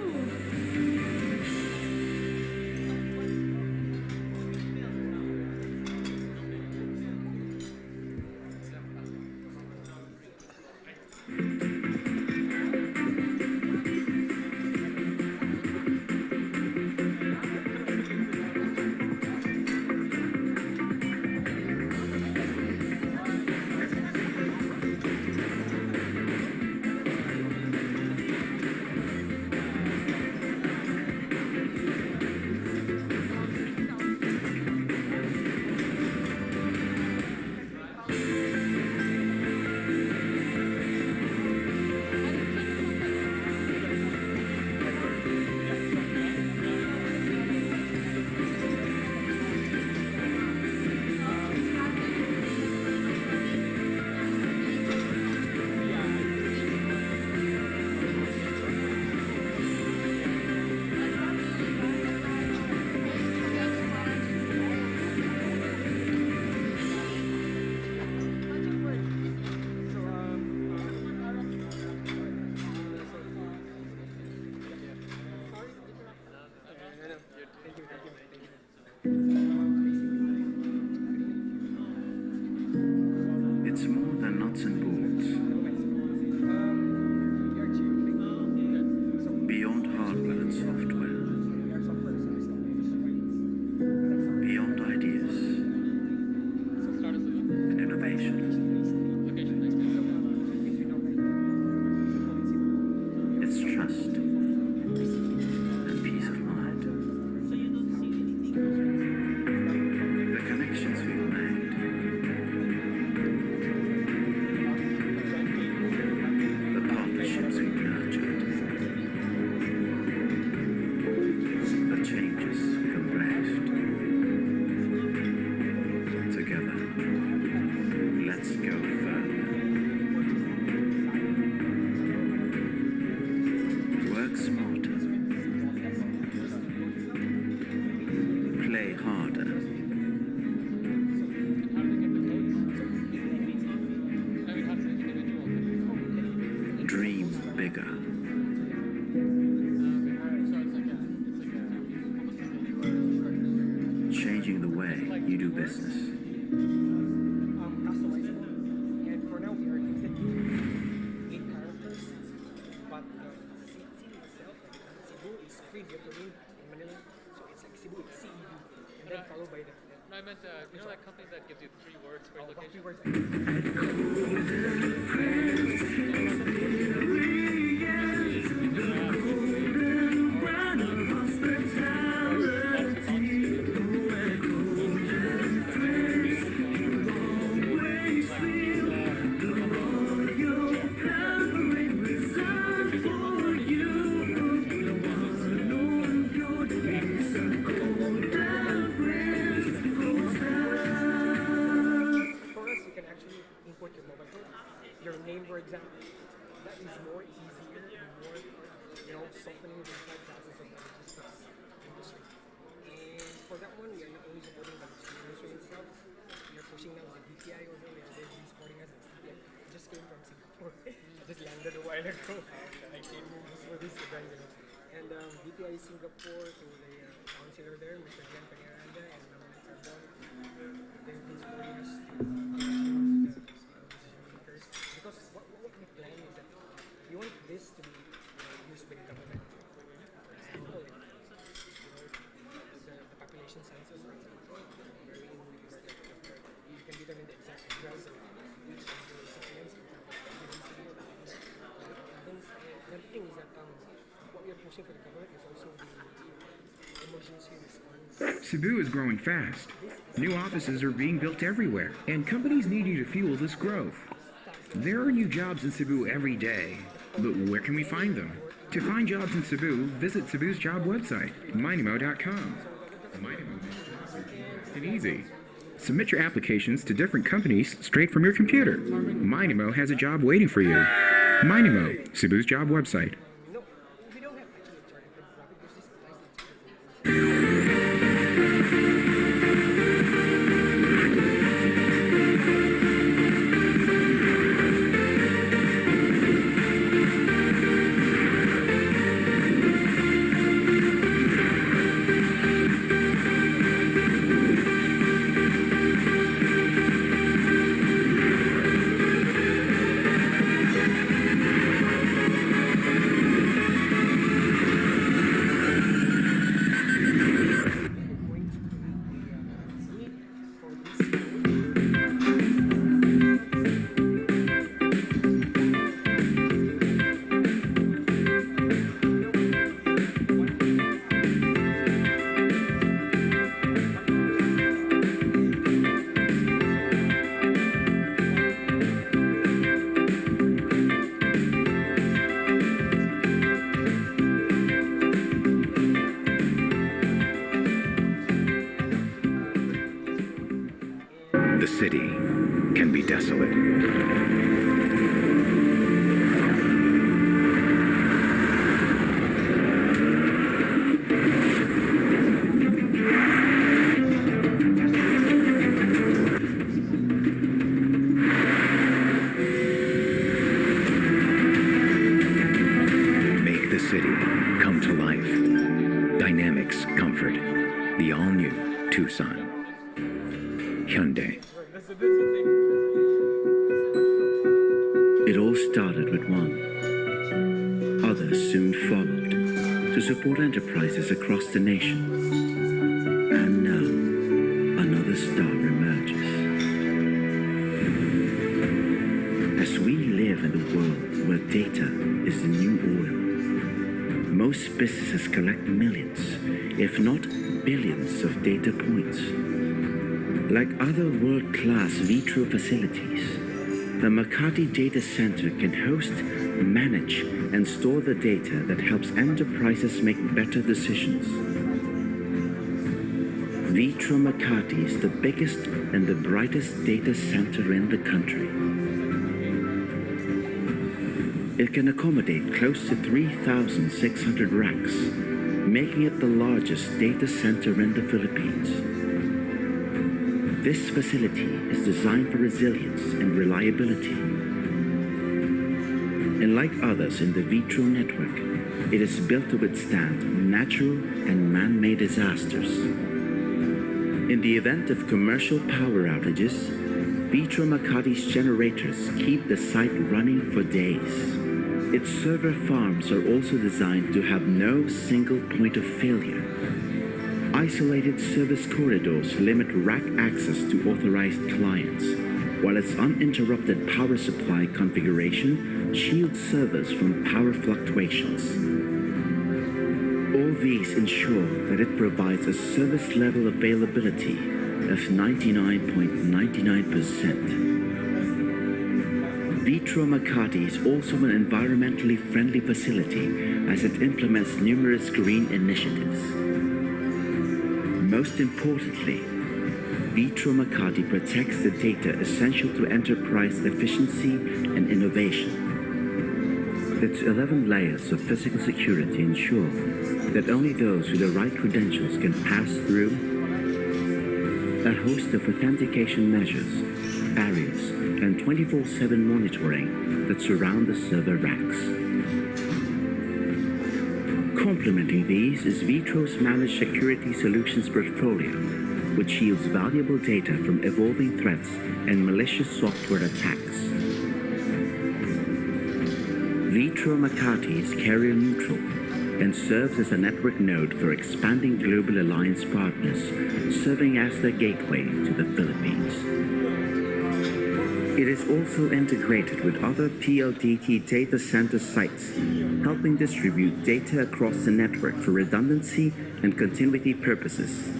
you do business. Customizable. And for now, we are limited to 8 characters. But the city itself, Cebu, is pre-determined in Manila. So it's like Cebu, it's CEB. And then followed by the. No, I meant, you know that company that gives you 3 words for your location? 3 words. Your name, for example, that is more easier and more, softening the classes of the logistics industry. And for that one, we are not only supporting the industry itself, we are pushing now the BPI over there. They're really supporting us. BPI just came from Singapore. I just landed a while ago. I came here just for this event, And BPI Singapore to the councilor there, Mr. Glenn Peñaranda, and Mr. Bon, they've been supporting us because what we plan is that we want this to be used by the government. For example, the population census, for example, wherein you can determine the exact address of each of the recipients, for example, the thing is that what we are pushing for the government is also the emergency response. Cebu is growing fast. New offices are being built everywhere, and companies need you to fuel this growth. There are new jobs in Cebu every day, but where can we find them? To find jobs in Cebu, visit Cebu's job website, mynimo.com. Mynimo makes jobs fast and easy. Submit your applications to different companies straight from your computer. Mynimo has a job waiting for you. Mynimo, Cebu's job website. The city can be desolate. Make the city come to life. Dynamics Comfort. The all-new Tucson. Hyundai. It all started with one. Others soon followed to support enterprises across the nation. And now, another star emerges. As we live in a world where data is the new oil, most businesses collect millions, if not billions of data points. Like other world-class Vitro facilities, the Makati Data Center can host, manage, and store the data that helps enterprises make better decisions. Vitro Makati is the biggest and the brightest data center in the country. It can accommodate close to 3,600 racks, making it the largest data center in the Philippines. This facility is designed for resilience and reliability. And like others in the Vitro network, it is built to withstand natural and man-made disasters. In the event of commercial power outages, Vitro Makati's generators keep the site running for days. Its server farms are also designed to have no single point of failure. Isolated service corridors limit rack access to authorized clients, while its uninterrupted power supply configuration shields servers from power fluctuations. All these ensure that it provides a service level availability of 99.99%. Vitro Makati is also an environmentally friendly facility as it implements numerous green initiatives. Most importantly, Vitro Makati protects the data essential to enterprise efficiency and innovation. Its 11 layers of physical security ensure that only those with the right credentials can pass through. A host of authentication measures, barriers, and 24/7 monitoring that surround the server racks. Complementing these is Vitro's managed security solutions portfolio, which yields valuable data from evolving threats and malicious software attacks. Vitro Makati is carrier neutral and serves as a network node for expanding global alliance partners, serving as their gateway to the Philippines. It is also integrated with other PLDT data center sites, helping distribute data across the network for redundancy and continuity purposes.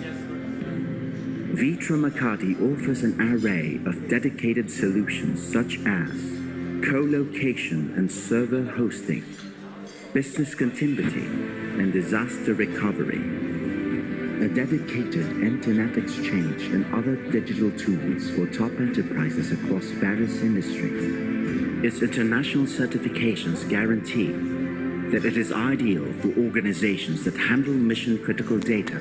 Vitro Makati offers an array of dedicated solutions such as co-location and server hosting, business continuity, and disaster recovery, a dedicated internet exchange and other digital tools for top enterprises across various industries. Its international certifications guarantee that it is ideal for organizations that handle mission-critical data.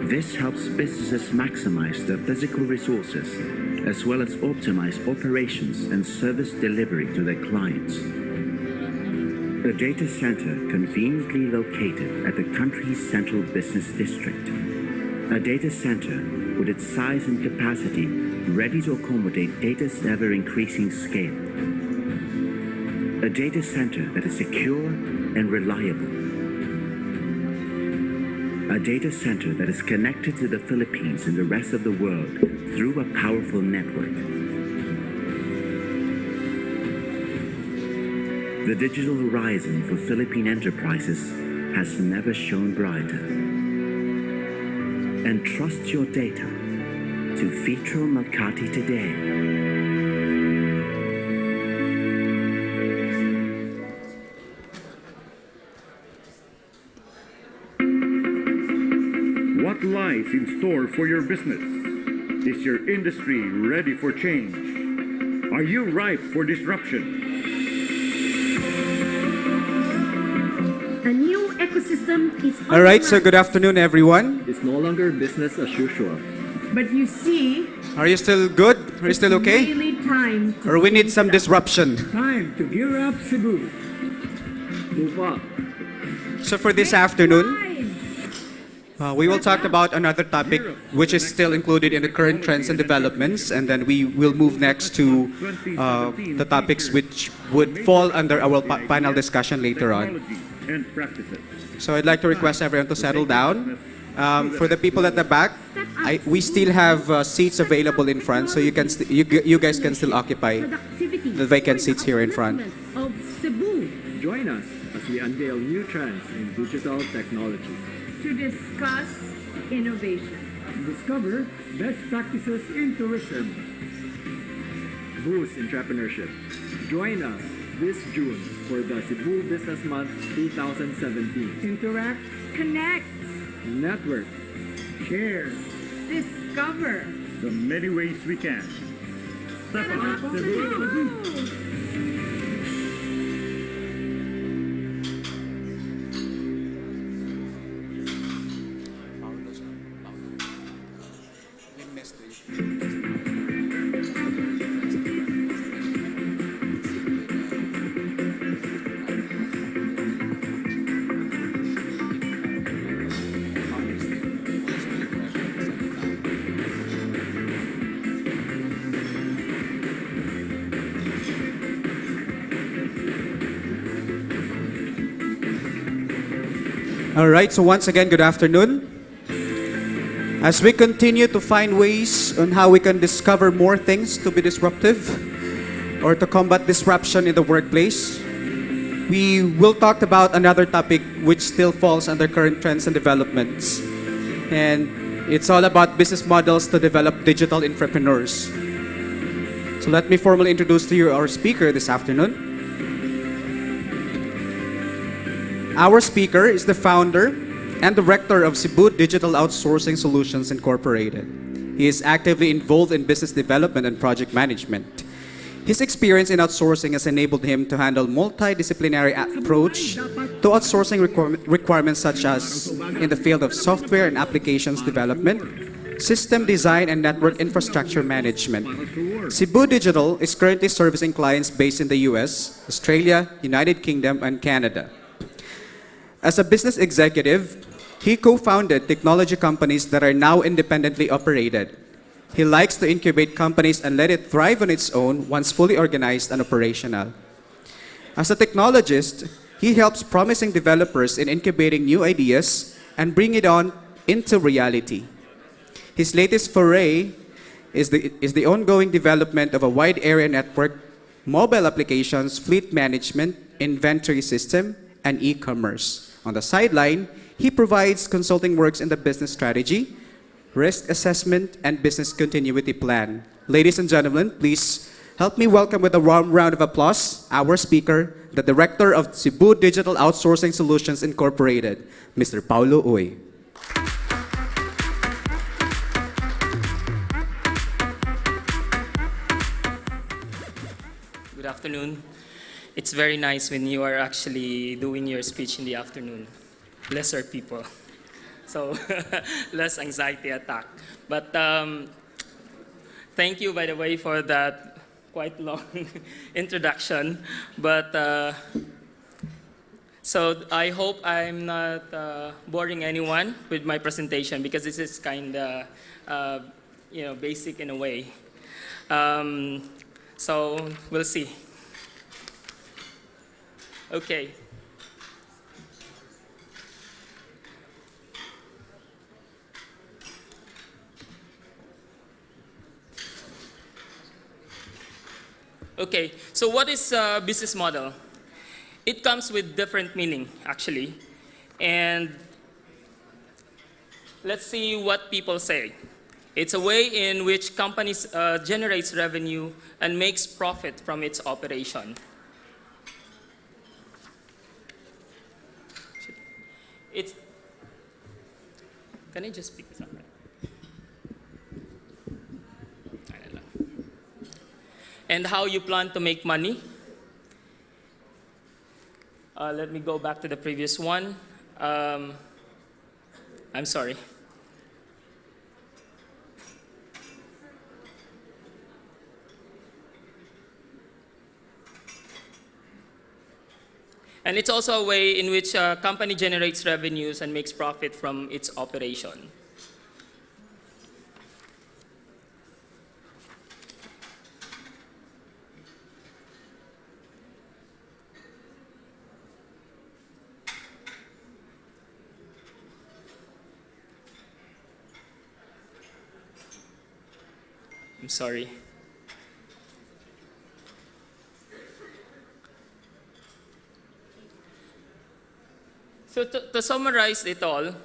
This helps businesses maximize their physical resources as well as optimize operations and service delivery to their clients. A data center conveniently located at the country's central business district. A data center with its size and capacity ready to accommodate data's ever-increasing scale. A data center that is secure and reliable. A data center that is connected to the Philippines and the rest of the world through a powerful network. The digital horizon for Philippine enterprises has never shone brighter. Entrust your data to Vitro Makati today. What lies in store for your business? Is your industry ready for change? Are you ripe for disruption? A new ecosystem is All right, so good afternoon, everyone. It's no longer business as usual. But you see, Are you still good? Are you still okay? really time to Or we need some disruption? Time to gear up, Cebu. Move up. So for this afternoon, we will talk about another topic which is still included in the current trends and developments, and then we will move next to the topics which would fall under our panel discussion later on. And practices. So I'd like to request everyone to settle down. For the people at the back, we still have seats available in front, so you guys can still occupy the vacant seats here in front. of Cebu Join us as we unveil new trends in digital technology. to discuss innovation. Discover best practices in tourism. Boost entrepreneurship. Join us this June for the Cebu Business Month 2017. Interact, connect, Network. Share discover. the many ways we can. Step up, Cebu. All right, so once again, good afternoon. As we continue to find ways on how we can discover more things to be disruptive or to combat disruption in the workplace, we will talk about another topic which still falls under current trends and developments. And it's all about business models to develop digital entrepreneurs. So let me formally introduce to you our speaker this afternoon. Our speaker is the founder and director of Cebu Digital Outsourcing Solutions Incorporated. He is actively involved in business development and project management. His experience in outsourcing has enabled him to handle multidisciplinary approach to outsourcing requirements such as in the field of software and applications development, system design, and network infrastructure management. Cebu Digital is currently servicing clients based in the US, Australia, United Kingdom, and Canada. As a business executive, he co-founded technology companies that are now independently operated. He likes to incubate companies and let it thrive on its own once fully organized and operational. As a technologist, he helps promising developers in incubating new ideas and bring it on into reality. His latest foray is the ongoing development of a wide area network, mobile applications, fleet management, inventory system, and e-commerce. On the sideline, he provides consulting works in the business strategy, risk assessment, and business continuity plan. Ladies and gentlemen, please help me welcome with a warm round of applause our speaker, the director of Cebu Digital Outsourcing Solutions Incorporated, Mr. Paulo Uy. Good afternoon. It's very nice when you are actually doing your speech in the afternoon. Lesser people. So less anxiety attack. But thank you, by the way, for that quite long introduction. But so I hope I'm not boring anyone with my presentation because this is kind of basic in a way. So we'll see. Okay. Okay, so what is a business model? It comes with different meaning, actually. And let's see what people say. It's a way in which companies generates revenue and makes profit from its operation. Can I just speak this up? And how you plan to make money. Let me go back to the previous one. I'm sorry. And it's also a way in which a company generates revenues and makes profit from its operation. I'm sorry. So to summarize it all,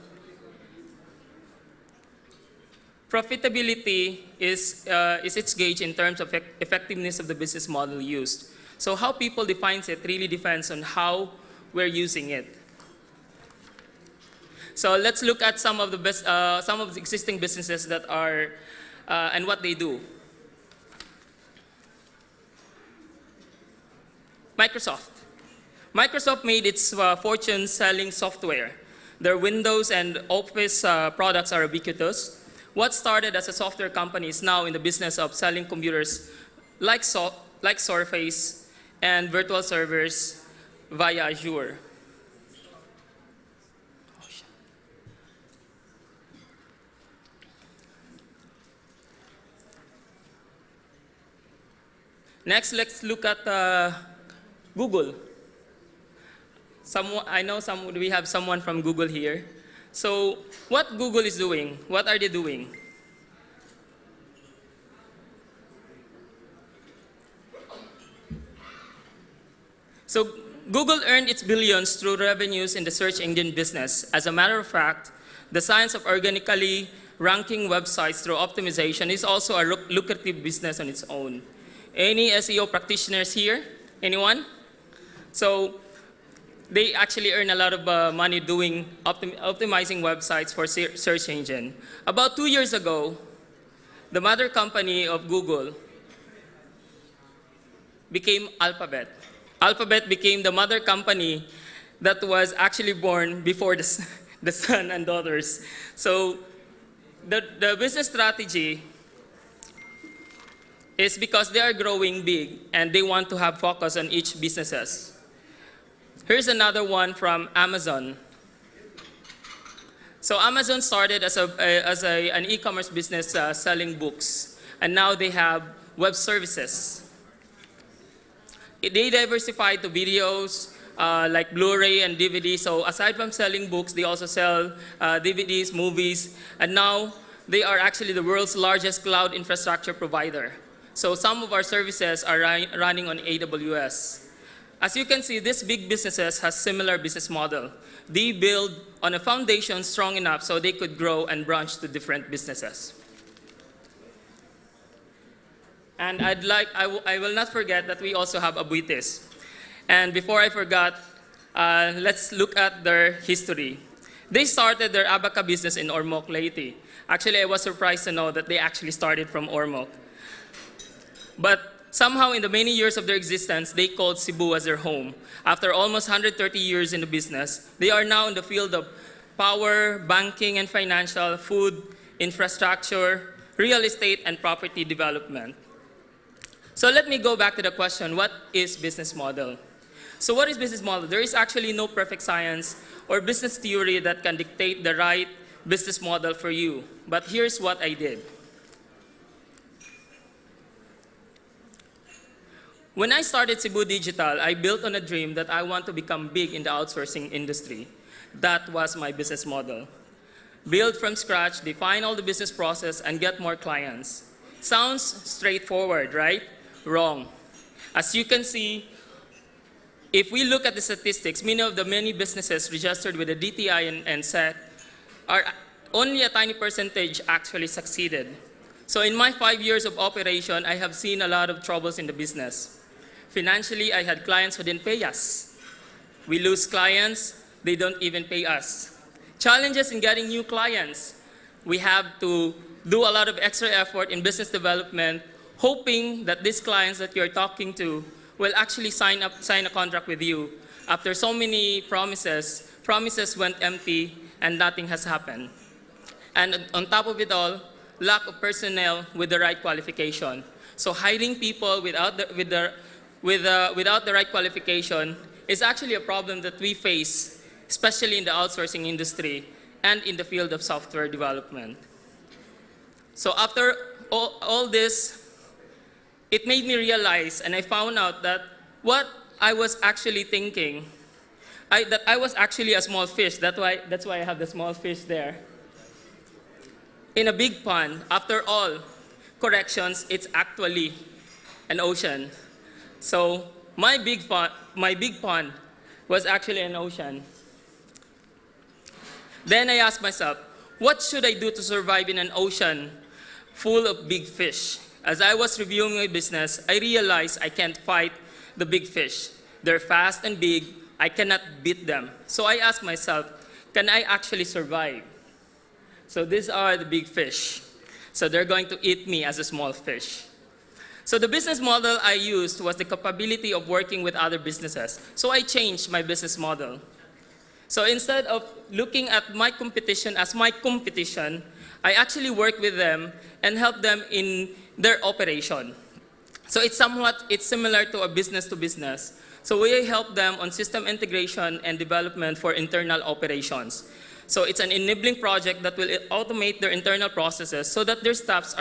profitability is its gauge in terms of effectiveness of the business model used. So how people define it really depends on how we're using it. So let's look at some of the existing businesses that are and what they do. Microsoft made its fortune selling software. Their Windows and Office products are ubiquitous. What started as a software company is now in the business of selling computers like Surface and virtual servers via Azure. Next, let's look at Google. we have someone from Google here. So what Google is doing, what are they doing? So Google earned its billions through revenues in the search engine business. As a matter of fact, the science of organically ranking websites through optimization is also a lucrative business on its own. Any SEO practitioners here? Anyone? So they actually earn a lot of money doing optimizing websites for search engine. About 2 years ago, the mother company of Google became Alphabet. Alphabet became the mother company that was actually born before the son and daughters. So the business strategy is because they are growing big and they want to have focus on each businesses. Here's another one from Amazon. So Amazon started as an e-commerce business selling books, and now they have web services. They diversified to videos like Blu-ray and DVD. So aside from selling books, they also sell DVDs, movies, and now they are actually the world's largest cloud infrastructure provider. So some of our services are running on AWS. As you can see, these big businesses have similar business model. They build on a foundation strong enough so they could grow and branch to different businesses. And I will not forget that we also have Abuites. And before I forgot, let's look at their history. They started their abaca business in Ormoc, Leyte. Actually, I was surprised to know that they actually started from Ormoc. But somehow, in the many years of their existence, they called Cebu as their home. After almost 130 years in the business, they are now in the field of power, banking and financial, food, infrastructure, real estate, and property development. So let me go back to the question, what is business model? So what is business model? There is actually no perfect science or business theory that can dictate the right business model for you. But here's what I did. When I started Cebu Digital, I built on a dream that I want to become big in the outsourcing industry. That was my business model. Build from scratch, define all the business process, and get more clients. Sounds straightforward, right? Wrong. As you can see, if we look at the statistics, many businesses registered with the DTI and SEC are only a tiny percentage actually succeeded. So in my 5 years of operation, I have seen a lot of troubles in the business. Financially, I had clients who didn't pay us. We lose clients, they don't even pay us. Challenges in getting new clients. We have to do a lot of extra effort in business development, hoping that these clients that you're talking to will actually sign a contract with you. After so many promises went empty and nothing has happened. And on top of it all, lack of personnel with the right qualification. So hiring people without the right qualification is actually a problem that we face, especially in the outsourcing industry and in the field of software development. So after all this, it made me realize, and I found out that what I was actually thinking, that I was actually a small fish. That's why I have the small fish there. In a big pond, after all corrections, it's actually an ocean. So my big pond was actually an ocean. Then I asked myself, what should I do to survive in an ocean full of big fish? As I was reviewing my business, I realized I can't fight the big fish. They're fast and big. I cannot beat them. So I asked myself, can I actually survive? So these are the big fish. So they're going to eat me as a small fish. So the business model I used was the capability of working with other businesses. So I changed my business model. So instead of looking at my competition as my competition, I actually work with them and help them in their operation. So it's similar to a business to business. So we help them on system integration and development for internal operations. So it's an enabling project that will automate their internal processes so that their staffs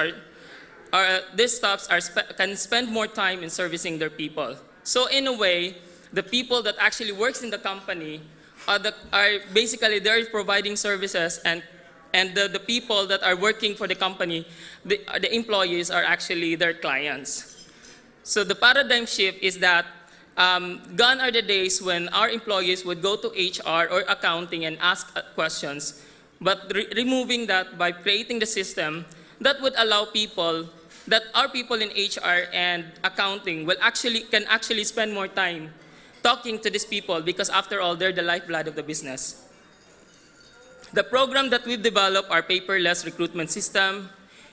can spend more time in servicing their people. So in a way, the people that actually works in the company are basically they're providing services, and the people that are working for the company, the employees are actually their clients. So the paradigm shift is that gone are the days when our employees would go to HR or accounting and ask questions, but removing that by creating the system that would allow people, that our people in HR and accounting can actually spend more time talking to these people, because after all, they're the lifeblood of the business. The program that we've developed are paperless recruitment system,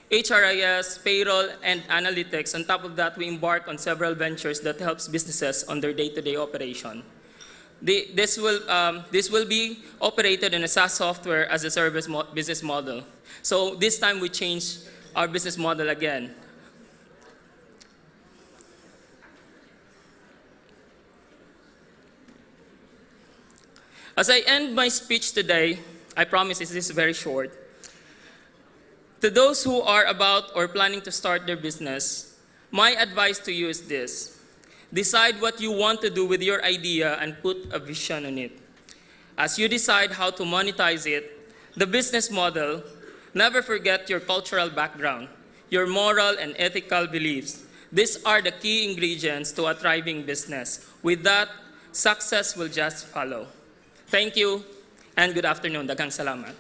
HRIS, payroll, and analytics. On top of that, we embark on several ventures that helps businesses on their day-to-day operation. This will be operated in a SaaS software as a service business model. So this time we changed our business model again. As I end my speech today, I promise this is very short. To those who are about or planning to start their business, my advice to you is this: decide what you want to do with your idea and put a vision on it. As you decide how to monetize it, the business model, never forget your cultural background, your moral and ethical beliefs. These are the key ingredients to a thriving business. With that, success will just follow. Thank you, and good afternoon. Daghang salamat.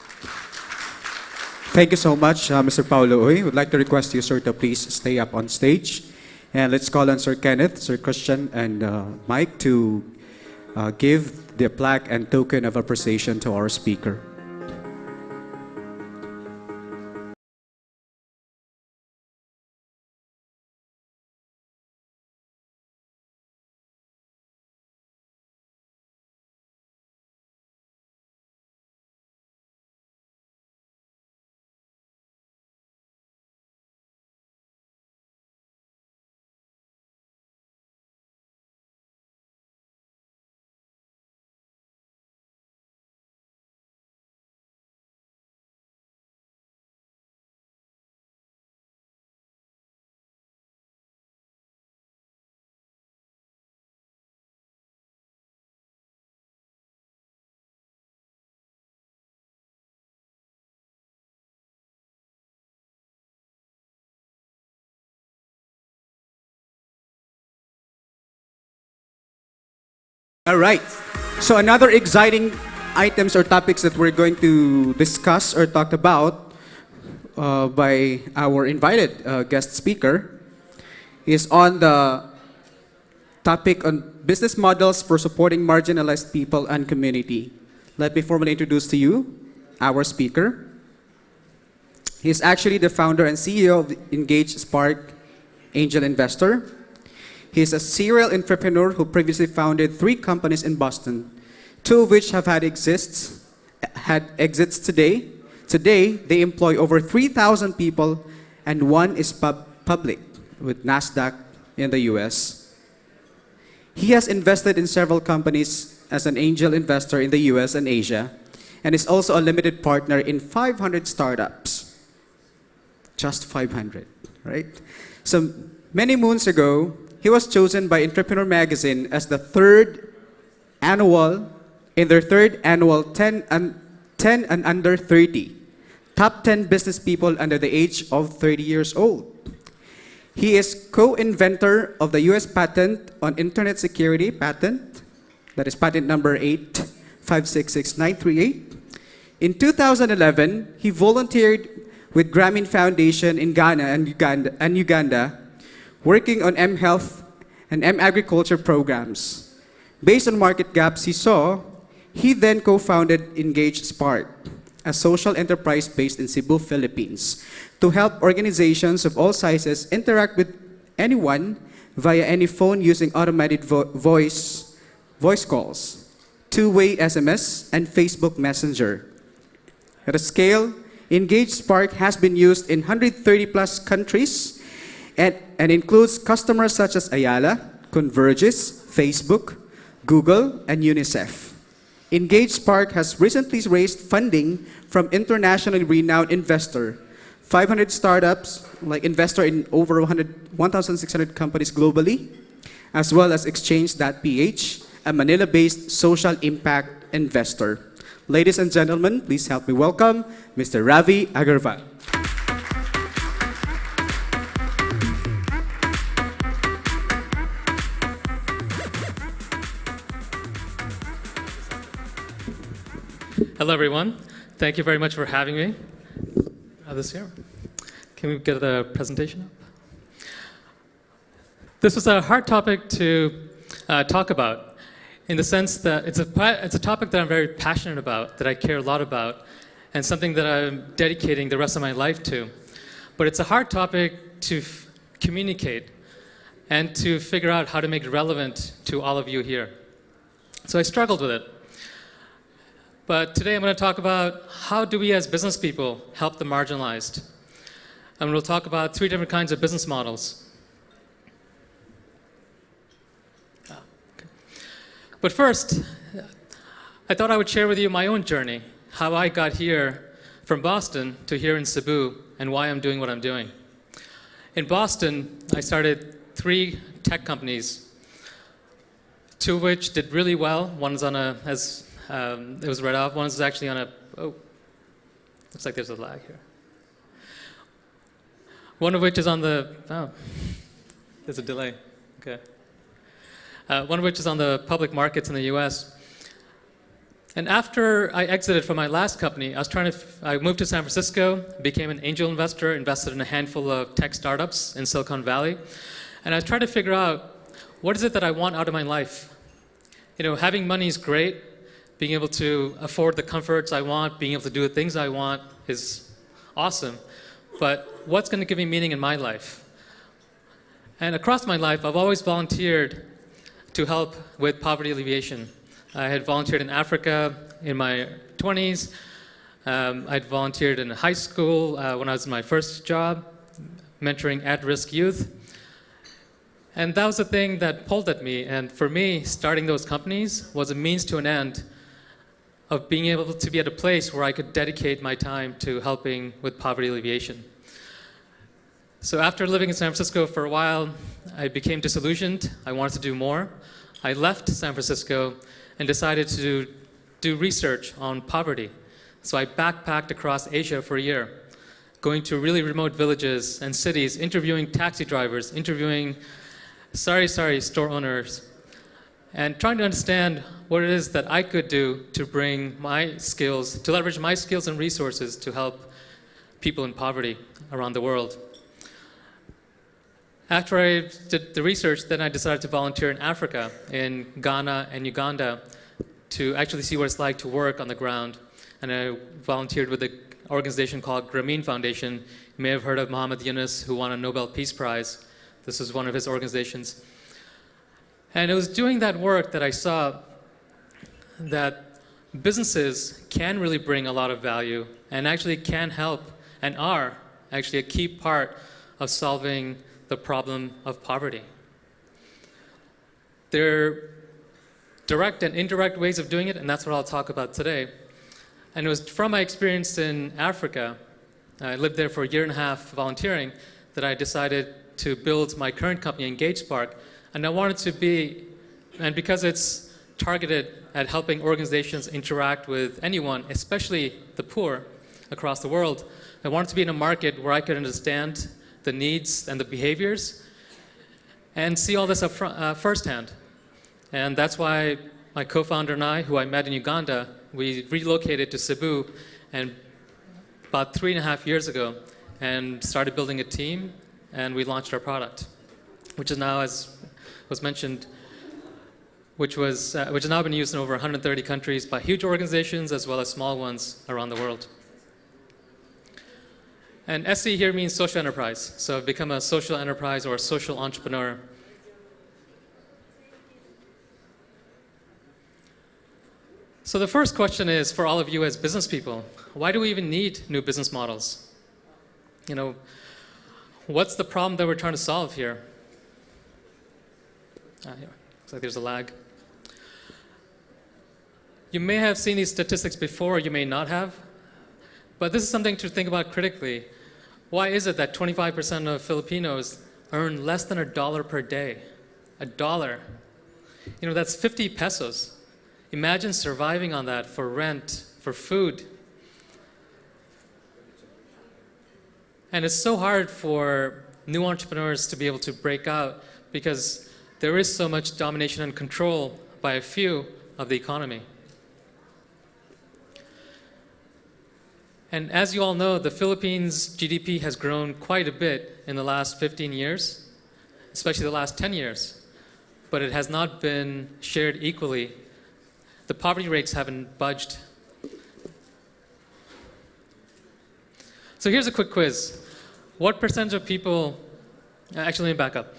Thank you so much, Mr. Paulo Uy. Would like to request you, sir, to please stay up on stage. And let's call on Sir Kenneth, Sir Christian, and Mike to give the plaque and token of appreciation to our speaker. All right. So another exciting items or topics that we're going to discuss or talk about by our invited guest speaker is on the topic on business models for supporting marginalized people and community. Let me formally introduce to you our speaker. He's actually the founder and CEO of Engage Spark Angel Investor. He's a serial entrepreneur who previously founded 3 companies in Boston, 2 of which have had exits today. Today, they employ over 3,000 people, and 1 is public with NASDAQ in the US. He has invested in several companies as an angel investor in the US and Asia, and is also a limited partner in 500 startups. Just 500, right? So many moons ago, he was chosen by Entrepreneur Magazine as the in their third annual 10 and under 30 top 10 business people under the age of 30 years old. He is co-inventor of the US patent on internet security patent, that is patent number 8566938. In 2011, he volunteered with Grameen Foundation in Ghana and Uganda, working on M-Health and M-Agriculture programs. Based on market gaps he saw, he then co-founded Engage Spark, a social enterprise based in Cebu, Philippines, to help organizations of all sizes interact with anyone via any phone using automated voice calls, two-way SMS, and Facebook Messenger. At a scale, Engage Spark has been used in 130 plus countries and includes customers such as Ayala, Convergys, Facebook, Google, and UNICEF. Engage Spark has recently raised funding from internationally renowned investor, 500 startups, like investor in over 1,600 companies globally, as well as Exchange.ph, a Manila-based social impact investor. Ladies and gentlemen, please help me welcome Mr. Ravi Agarwal. Hello, everyone. Thank you very much for having me this year. Can we get the presentation up? This was a hard topic to talk about in the sense that it's a topic that I'm very passionate about, that I care a lot about, and something that I'm dedicating the rest of my life to. But it's a hard topic to communicate and to figure out how to make it relevant to all of you here. So I struggled with it. But today I'm going to talk about how do we as business people help the marginalized. And we'll talk about 3 different kinds of business models. But first, I thought I would share with you my own journey, how I got here from Boston to here in Cebu, and why I'm doing what I'm doing. In Boston, I started 3 tech companies, 2 of which did really well. One is on a, it was read off. One is actually on a, oh, looks like there's a lag here. One of which is on the, oh, there's a delay, okay. One of which is on the public markets in the US. And after I exited from my last company, I moved to San Francisco, became an angel investor, invested in a handful of tech startups in Silicon Valley. And I was trying to figure out, what is it that I want out of my life? You know, having money is great. Being able to afford the comforts I want, being able to do the things I want is awesome. But what's going to give me meaning in my life? And across my life, I've always volunteered to help with poverty alleviation. I had volunteered in Africa in my 20s. I'd volunteered in high school when I was in my first job, mentoring at-risk youth. And that was the thing that pulled at me. And for me, starting those companies was a means to an end of being able to be at a place where I could dedicate my time to helping with poverty alleviation. So after living in San Francisco for a while, I became disillusioned. I wanted to do more. I left San Francisco and decided to do research on poverty. So I backpacked across Asia for a year, going to really remote villages and cities, interviewing taxi drivers, interviewing store owners, and trying to understand what it is that I could do to bring my skills, to leverage my skills and resources to help people in poverty around the world. After I did the research, then I decided to volunteer in Africa, in Ghana and Uganda, to actually see what it's like to work on the ground. And I volunteered with an organization called Grameen Foundation. You may have heard of Muhammad Yunus, who won a Nobel Peace Prize. This was one of his organizations. And it was doing that work that I saw that businesses can really bring a lot of value and actually can help and are actually a key part of solving the problem of poverty. There are direct and indirect ways of doing it, and that's what I'll talk about today. And it was from my experience in Africa, I lived there for a year and a half volunteering, that I decided to build my current company, Engage Spark. And I wanted to be, and because it's targeted at helping organizations interact with anyone, especially the poor across the world, I wanted to be in a market where I could understand the needs and the behaviors and see all this up firsthand. And that's why my co-founder and I, who I met in Uganda, we relocated to Cebu and about 3.5 years ago and started building a team, and we launched our product, which is now, as was mentioned, which has now been used in over 130 countries by huge organizations as well as small ones around the world. And SE here means social enterprise. So I've become a social enterprise or a social entrepreneur. So the first question is, for all of you as business people, why do we even need new business models? You know, what's the problem that we're trying to solve here? Here. Looks like there's a lag. You may have seen these statistics before, or you may not have, but this is something to think about critically. Why is it that 25% of Filipinos earn less than $1 per day? $1. That's 50 pesos. Imagine surviving on that for rent, for food. And it's so hard for new entrepreneurs to be able to break out because there is so much domination and control by a few of the economy. And as you all know, the Philippines' GDP has grown quite a bit in the last 15 years, especially the last 10 years, but it has not been shared equally. The poverty rates haven't budged. So here's a quick quiz. What percentage of people, actually let me back up.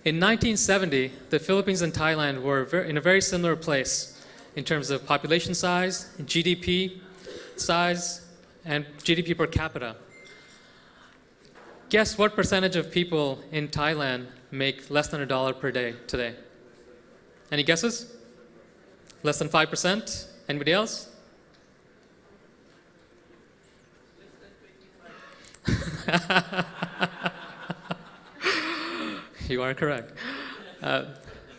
In 1970, the Philippines and Thailand were in a very similar place in terms of population size, GDP size, and GDP per capita. Guess what percentage of people in Thailand make less than $1 per day today? Any guesses? Less than 5%? Anybody else? You are correct.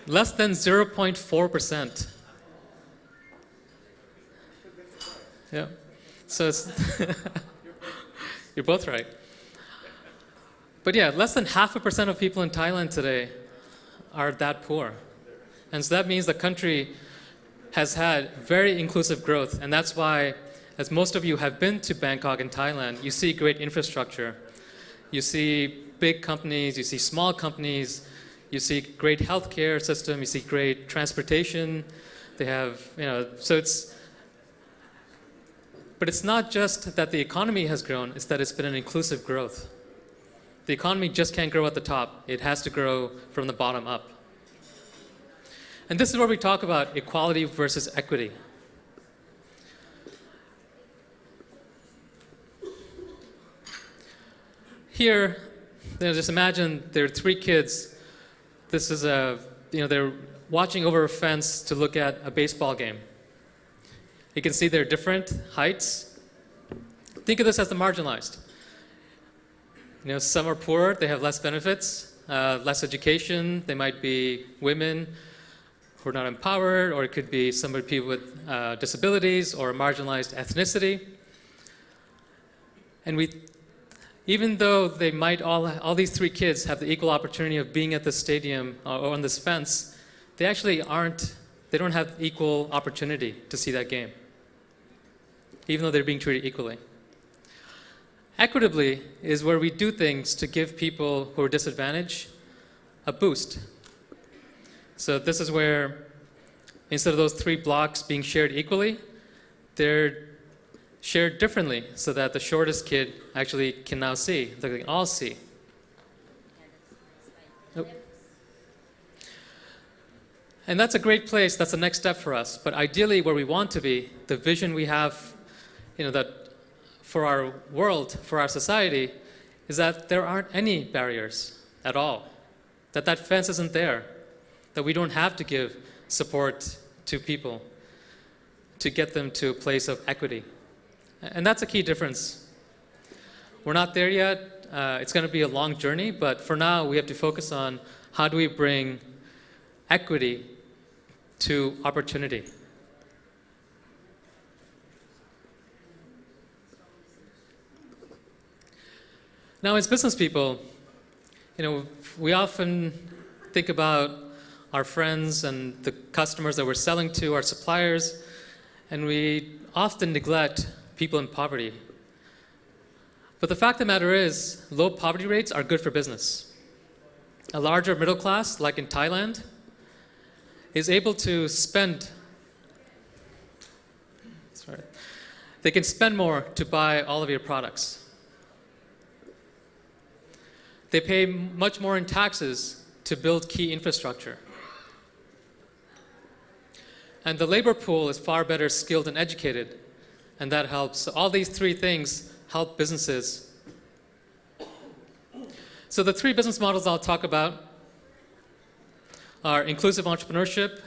Less than 0.4%. Yeah. So it's you're both right. But yeah, less than 0.5% of people in Thailand today are that poor. And so that means the country has had very inclusive growth. And that's why, as most of you have been to Bangkok and Thailand, you see great infrastructure. You see big companies, you see small companies, you see great healthcare system, you see great transportation. They have, so but it's not just that the economy has grown, it's that it's been an inclusive growth. The economy just can't grow at the top. It has to grow from the bottom up. And this is where we talk about equality versus equity. Here, just imagine there are 3 kids. This is they're watching over a fence to look at a baseball game. You can see they're different heights. Think of this as the marginalized. Some are poor, they have less benefits, less education. They might be women who are not empowered, or it could be people with disabilities or a marginalized ethnicity. And even though they might all these 3 kids have the equal opportunity of being at the stadium or on this fence, they actually they don't have equal opportunity to see that game, even though they're being treated equally. Equitably is where we do things to give people who are disadvantaged a boost. So this is where, instead of those 3 blocks being shared equally, they're shared differently so that the shortest kid actually can now see. They can all see. Oh. And that's a great place. That's the next step for us. But ideally, where we want to be, the vision we have, that for our world, for our society, is that there aren't any barriers at all. That fence isn't there. That we don't have to give support to people to get them to a place of equity. And that's a key difference. We're not there yet. It's going to be a long journey, but for now, we have to focus on how do we bring equity to opportunity. Now, as business people, we often think about our friends and the customers that we're selling to, our suppliers, and we often neglect people in poverty. But the fact of the matter is, low poverty rates are good for business. A larger middle class, like in Thailand, is able to spend, they can spend more to buy all of your products. They pay much more in taxes to build key infrastructure. And the labor pool is far better skilled and educated, and that helps. So all these 3 things help businesses. So the 3 business models I'll talk about are inclusive entrepreneurship,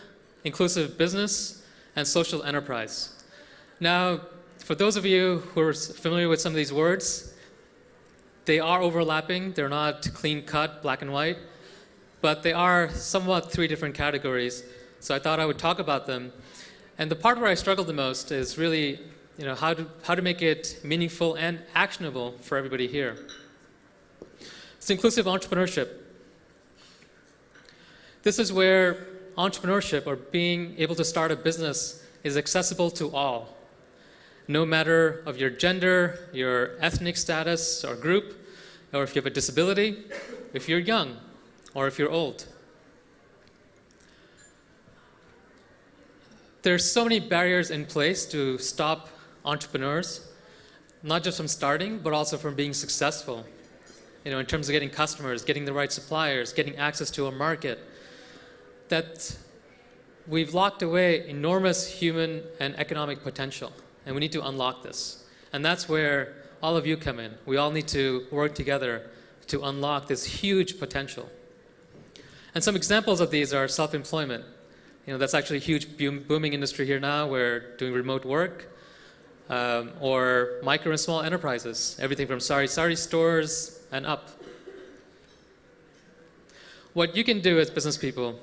inclusive business, and social enterprise. Now, for those of you who are familiar with some of these words, they are overlapping. They're not clean-cut, black and white, but they are somewhat 3 different categories. So I thought I would talk about them. And the part where I struggled the most is really, how to make it meaningful and actionable for everybody here. It's inclusive entrepreneurship. This is where entrepreneurship, or being able to start a business, is accessible to all, no matter of your gender, your ethnic status or group, or if you have a disability, if you're young, or if you're old. There's so many barriers in place to stop entrepreneurs, not just from starting, but also from being successful. In terms of getting customers, getting the right suppliers, getting access to a market, that we've locked away enormous human and economic potential, and we need to unlock this. And that's where all of you come in. We all need to work together to unlock this huge potential. And some examples of these are self-employment. That's actually a huge booming industry here now. We're doing remote work, or micro and small enterprises, everything from sari stores and up. What you can do as business people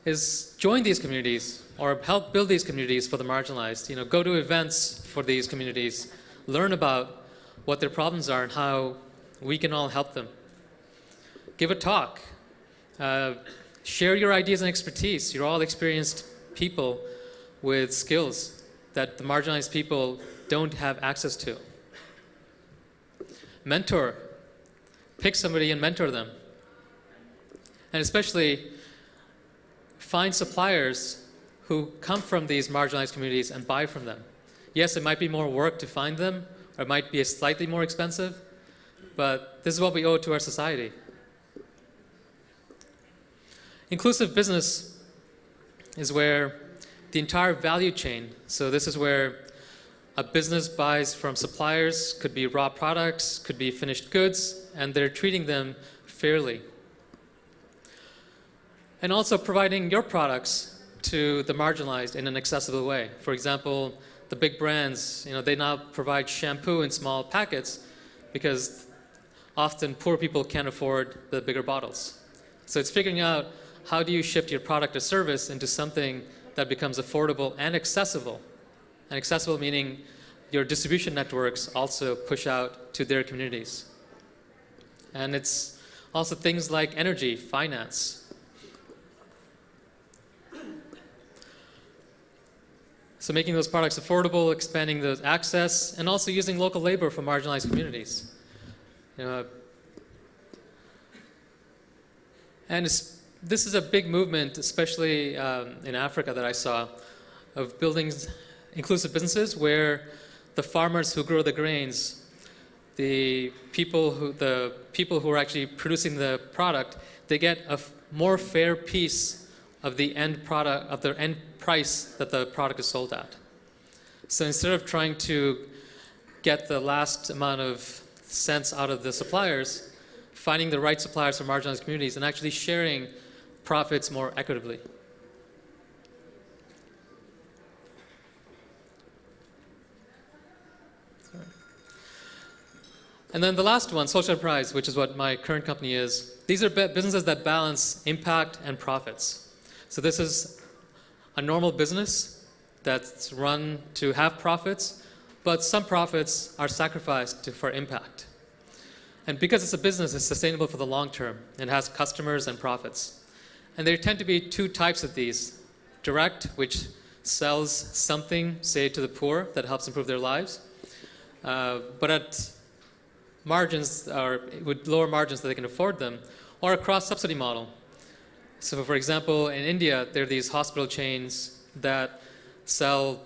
is join these communities or help build these communities for the marginalized. Go to events for these communities, learn about what their problems are and how we can all help them. Give a talk. Share your ideas and expertise. You're all experienced people with skills that the marginalized people don't have access to. Mentor. Pick somebody and mentor them. And especially find suppliers who come from these marginalized communities and buy from them. Yes, it might be more work to find them, or it might be slightly more expensive, but this is what we owe to our society. Inclusive business is where the entire value chain, so this is where a business buys from suppliers, could be raw products, could be finished goods, and they're treating them fairly. And also providing your products to the marginalized in an accessible way. For example, the big brands, they now provide shampoo in small packets because often poor people can't afford the bigger bottles. So it's figuring out, how do you shift your product or service into something that becomes affordable and accessible? And accessible meaning your distribution networks also push out to their communities. And it's also things like energy, finance. So making those products affordable, expanding the access, and also using local labor for marginalized communities. And this is a big movement, especially in Africa that I saw, of building inclusive businesses where the farmers who grow the grains, the people who are actually producing the product, they get a more fair piece of the end product, of the end price that the product is sold at. So instead of trying to get the last amount of cents out of the suppliers, finding the right suppliers for marginalized communities and actually sharing profits more equitably. And then the last one, social enterprise, which is what my current company is. These are businesses that balance impact and profits. So this is a normal business that's run to have profits, but some profits are sacrificed for impact. And because it's a business, it's sustainable for the long term and has customers and profits. And there tend to be two types of these. Direct, which sells something, say, to the poor that helps improve their lives, but at margins, or with lower margins that they can afford them, or a cross-subsidy model. So for example, in India, there are these hospital chains that sell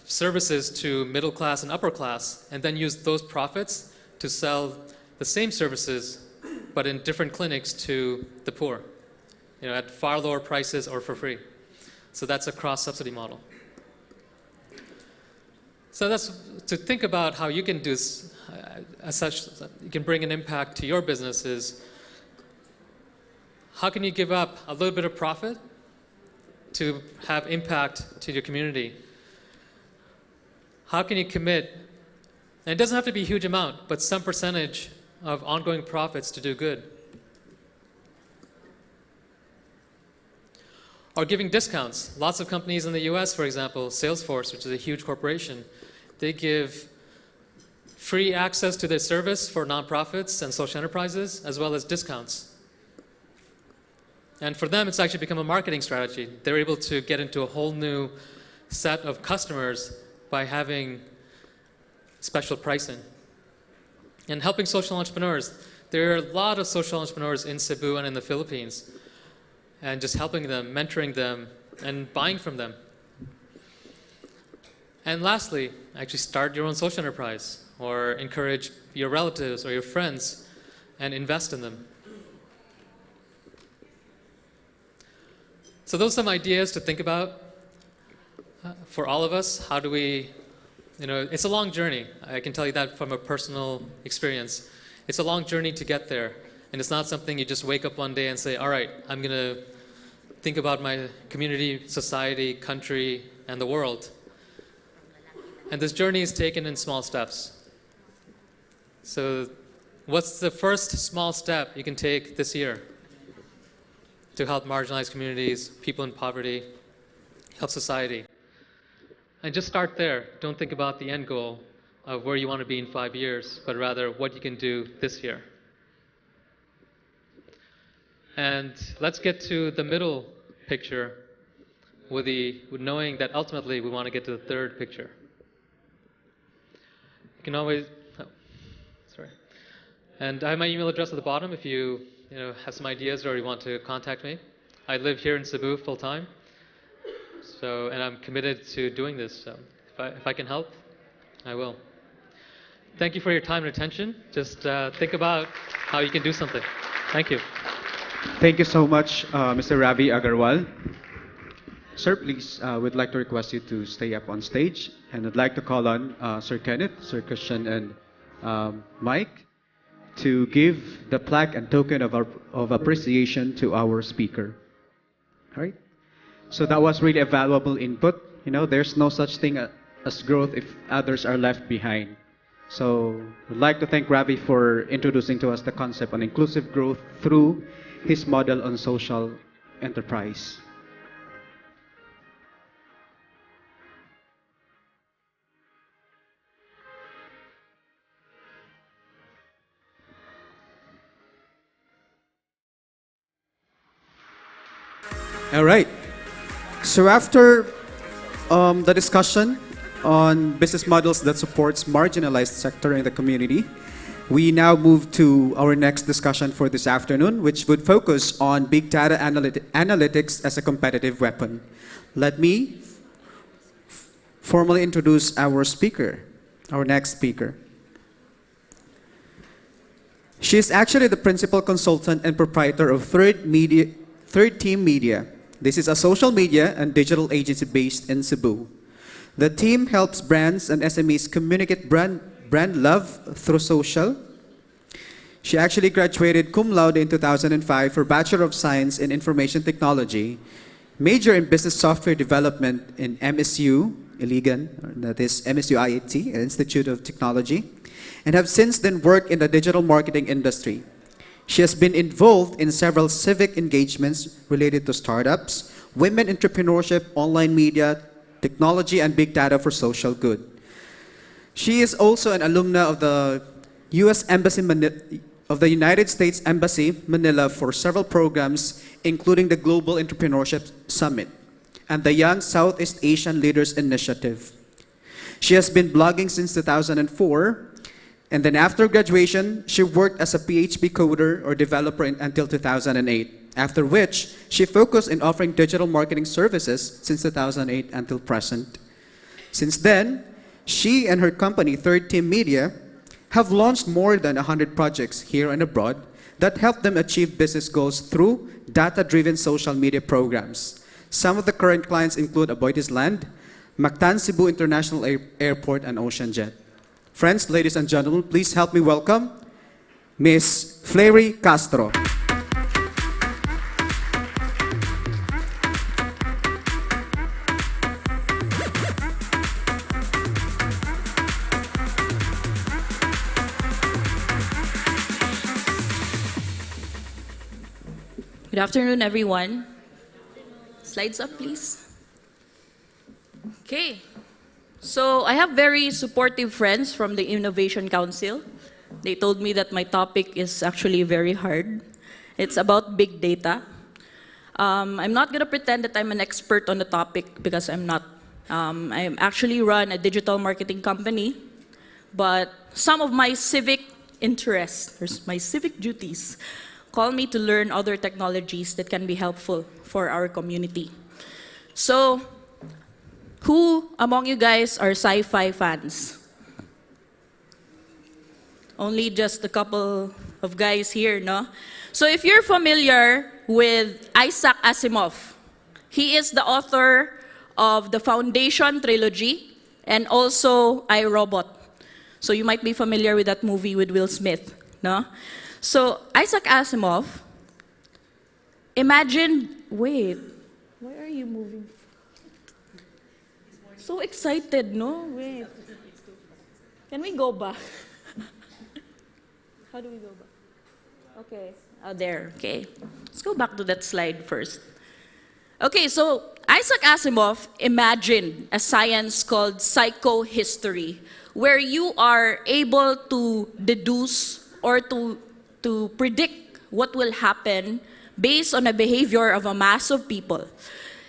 services to middle class and upper class, and then use those profits to sell the same services, but in different clinics to the poor, at far lower prices or for free. So that's a cross-subsidy model. So that's to think about how you can do this, as such, you can bring an impact to your business is, how can you give up a little bit of profit to have impact to your community? How can you commit, and it doesn't have to be a huge amount, but some percentage of ongoing profits to do good? or giving discounts. Lots of companies in the US, for example, Salesforce, which is a huge corporation, they give free access to their service for nonprofits and social enterprises, as well as discounts. And for them, it's actually become a marketing strategy. They're able to get into a whole new set of customers by having special pricing. And helping social entrepreneurs. There are a lot of social entrepreneurs in Cebu and in the Philippines. And just helping them, mentoring them, and buying from them. And lastly, actually start your own social enterprise, or encourage your relatives or your friends and invest in them. So those are some ideas to think about for all of us. How do we, it's a long journey. I can tell you that from a personal experience. It's a long journey to get there. And it's not something you just wake up one day and say, all right, I'm going to think about my community, society, country, and the world. And this journey is taken in small steps. So what's the first small step you can take this year to help marginalized communities, people in poverty, help society? And just start there. Don't think about the end goal of where you want to be in 5 years, but rather what you can do this year. And let's get to the middle picture with knowing that ultimately we want to get to the third picture. You can always, sorry. And I have my email address at the bottom if you, have some ideas or you want to contact me. I live here in Cebu full time. So, and I'm committed to doing this. So if I can help, I will. Thank you for your time and attention. Just think about how you can do something. Thank you. Thank you so much, Mr. Ravi Agarwal. Sir, please, we'd like to request you to stay up on stage. And I'd like to call on Sir Kenneth, Sir Christian, and Mike to give the plaque and token of appreciation to our speaker. All right? So that was really a valuable input. There's no such thing as growth if others are left behind. So I'd like to thank Ravi for introducing to us the concept of inclusive growth through his model on social enterprise. All right. So after the discussion on business models that supports marginalized sector in the community, we now move to our next discussion for this afternoon, which would focus on big data analytics as a competitive weapon. Let me formally introduce our speaker, our next speaker. She is actually the principal consultant and proprietor of Third Team Media. This is a social media and digital agency based in Cebu. The team helps brands and SMEs communicate brand love through social. She actually graduated cum laude in 2005 for Bachelor of Science in Information Technology, major in Business Software Development in MSU, Iligan, that is MSU IIT, Institute of Technology, and have since then worked in the digital marketing industry. She has been involved in several civic engagements related to startups, women entrepreneurship, online media, technology, and big data for social good. She is also an alumna of the United States Embassy, Manila for several programs, including the Global Entrepreneurship Summit and the Young Southeast Asian Leaders Initiative. She has been blogging since 2004, and then after graduation, she worked as a PHP coder or developer until 2008, after which she focused in offering digital marketing services since 2008 until present. Since then, she and her company, Third Team Media, have launched more than 100 projects here and abroad that help them achieve business goals through data-driven social media programs. Some of the current clients include Aboitiz Land, Mactan Cebu International Airport, and Ocean Jet. Friends, ladies and gentlemen, please help me welcome Miss Fleury Castro. Good afternoon, everyone. Slides up, please. Okay. So I have very supportive friends from the Innovation Council. They told me that my topic is actually very hard. It's about big data. I'm not going to pretend that I'm an expert on the topic because I'm not. I actually run a digital marketing company, but some of my civic interests, or my civic duties, call me to learn other technologies that can be helpful for our community. So, who among you guys are sci-fi fans? Only just a couple of guys here, no? So if you're familiar with Isaac Asimov, he is the author of the Foundation trilogy and also I, Robot. So you might be familiar with that movie with Will Smith, no? So Isaac Asimov, imagine, wait, why are you moving? So excited, no? Wait. Can we go back? How do we go back? Okay. Oh, there. Okay. Let's go back to that slide first. Okay, so Isaac Asimov imagined a science called psychohistory, where you are able to deduce or to predict what will happen based on a behavior of a mass of people.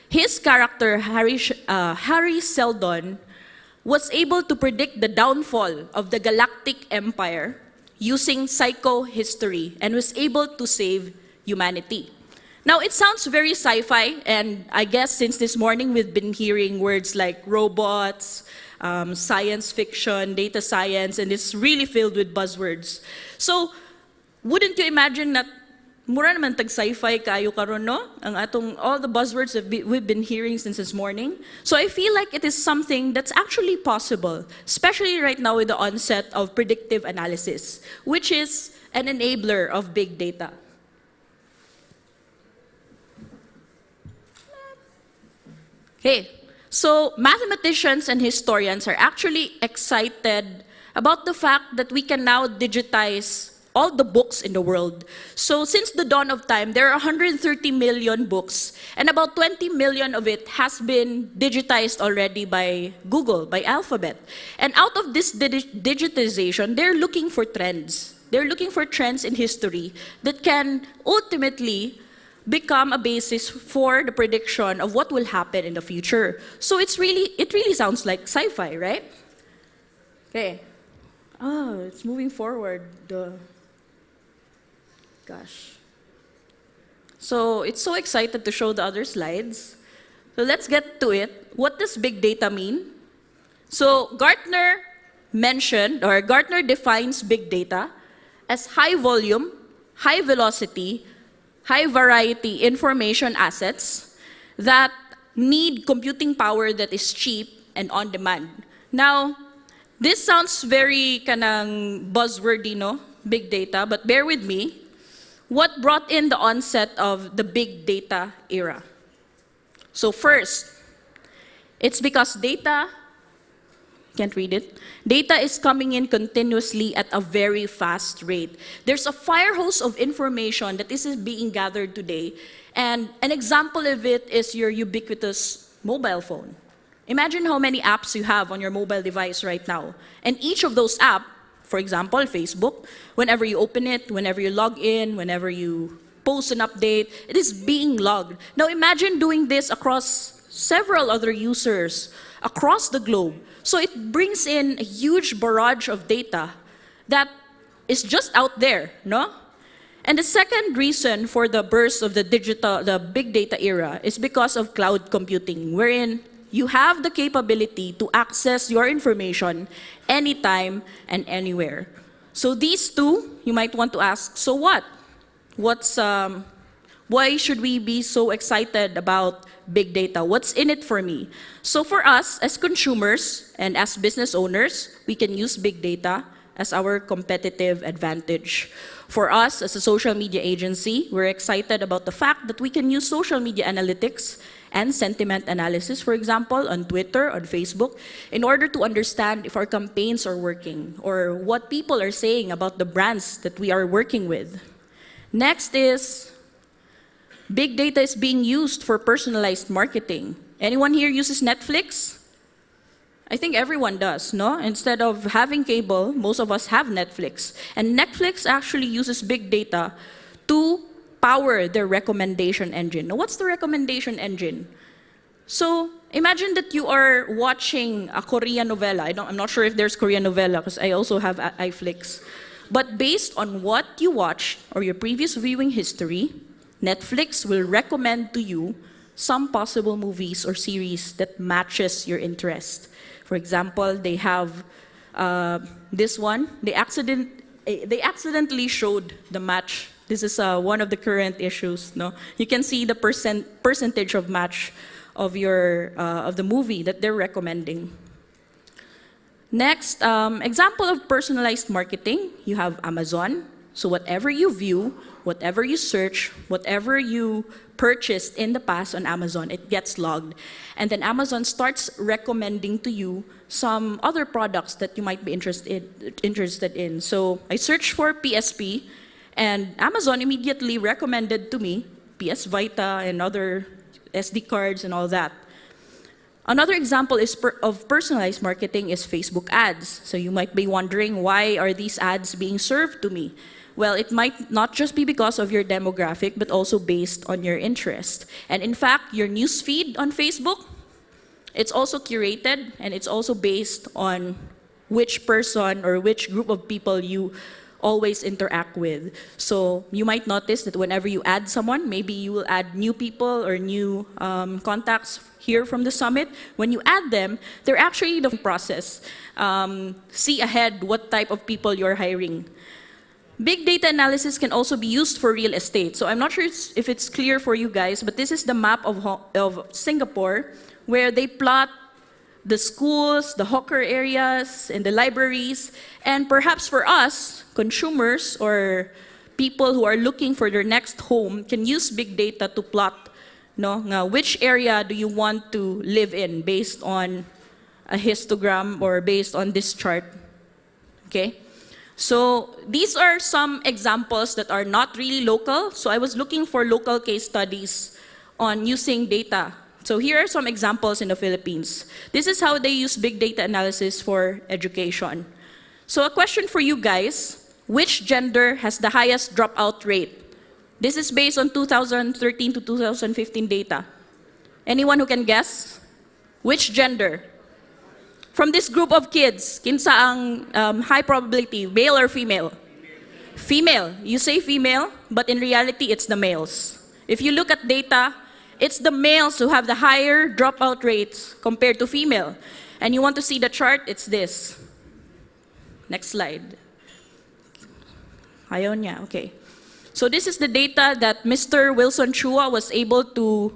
His character, Harry Seldon, was able to predict the downfall of the Galactic Empire using psychohistory and was able to save humanity. Now, it sounds very sci-fi, and I guess since this morning we've been hearing words like robots, science fiction, data science, and it's really filled with buzzwords. So, wouldn't you imagine that mura naman tag sci-fi kayo karon, no? Ang atong all the buzzwords that we've been hearing since this morning. So I feel like it is something that's actually possible, especially right now with the onset of predictive analysis, which is an enabler of big data. Okay, so mathematicians and historians are actually excited about the fact that we can now digitize all the books in the world. So since the dawn of time, there are 130 million books, and about 20 million of it has been digitized already by Google, by Alphabet. And out of this digitization, they're looking for trends. They're looking for trends in history that can ultimately become a basis for the prediction of what will happen in the future. So it really sounds like sci-fi, right? Okay. Oh, it's moving forward. Gosh. So it's so excited to show the other slides. So let's get to it. What does big data mean? So Gartner defines big data as high volume, high velocity, high variety information assets that need computing power that is cheap and on demand. Now, this sounds very kanang buzzwordy, no? Big data, but bear with me. What brought in the onset of the big data era? So first, it's because data, can't read it, data is coming in continuously at a very fast rate. There's a fire hose of information that is being gathered today, and an example of it is your ubiquitous mobile phone. Imagine how many apps you have on your mobile device right now, and each of those apps, for example, Facebook, whenever you open it, whenever you log in, whenever you post an update, it is being logged. Now imagine doing this across several other users across the globe. So it brings in a huge barrage of data that is just out there, no? And the second reason for the burst of the big data era is because of cloud computing, wherein you have the capability to access your information anytime and anywhere. So these two, you might want to ask, so what? Why should we be so excited about big data? What's in it for me? So for us, as consumers and as business owners, we can use big data as our competitive advantage. For us, as a social media agency, we're excited about the fact that we can use social media analytics and sentiment analysis, for example, on Twitter, on Facebook, in order to understand if our campaigns are working or what people are saying about the brands that we are working with. Next is Big data is being used for personalized marketing. Anyone here uses Netflix? I think everyone does, no? Instead of having cable, most of us have Netflix. And Netflix actually uses big data to power their recommendation engine. Now, what's the recommendation engine? So imagine that you are watching a Korean novela. I'm not sure if there's Korean novela because I also have iFlix. But based on what you watched or your previous viewing history, Netflix will recommend to you some possible movies or series that matches your interest. For example, they have this one. They accidentally showed the match. This is one of the current issues. No, you can see the percentage of match of your of the movie that they're recommending. Next, example of personalized marketing. You have Amazon. So whatever you view, whatever you search, whatever you purchased in the past on Amazon, it gets logged. And then Amazon starts recommending to you some other products that you might be interested in. So I searched for PSP, and Amazon immediately recommended to me PS Vita and other SD cards and all that. Another example of personalized marketing is Facebook ads. So you might be wondering, why are these ads being served to me? Well, it might not just be because of your demographic, but also based on your interest. And in fact, your news feed on Facebook, it's also curated, and it's also based on which person or which group of people you always interact with. So you might notice that whenever you add someone, maybe you will add new people or new contacts here from the summit. When you add them, they're actually the process. See ahead what type of people you're hiring. Big data analysis can also be used for real estate. So I'm not sure if it's clear for you guys, but this is the map of Singapore, where they plot the schools, the hawker areas, and the libraries. And perhaps for us, consumers or people who are looking for their next home can use big data to plot, which area do you want to live in based on a histogram or based on this chart, okay? So these are some examples that are not really local. So I was looking for local case studies on using data. So here are some examples in the Philippines. This is how they use big data analysis for education. So a question for you guys, which gender has the highest dropout rate? This is based on 2013 to 2015 data. Anyone who can guess? Which gender? From this group of kids, kinsa ang high probability, male or female? Female. You say female, but in reality, it's the males. If you look at data, it's the males who have the higher dropout rates compared to female. And you want to see the chart, it's this. Next slide. Ayaw niya, okay. So this is the data that Mr. Wilson Chua was able to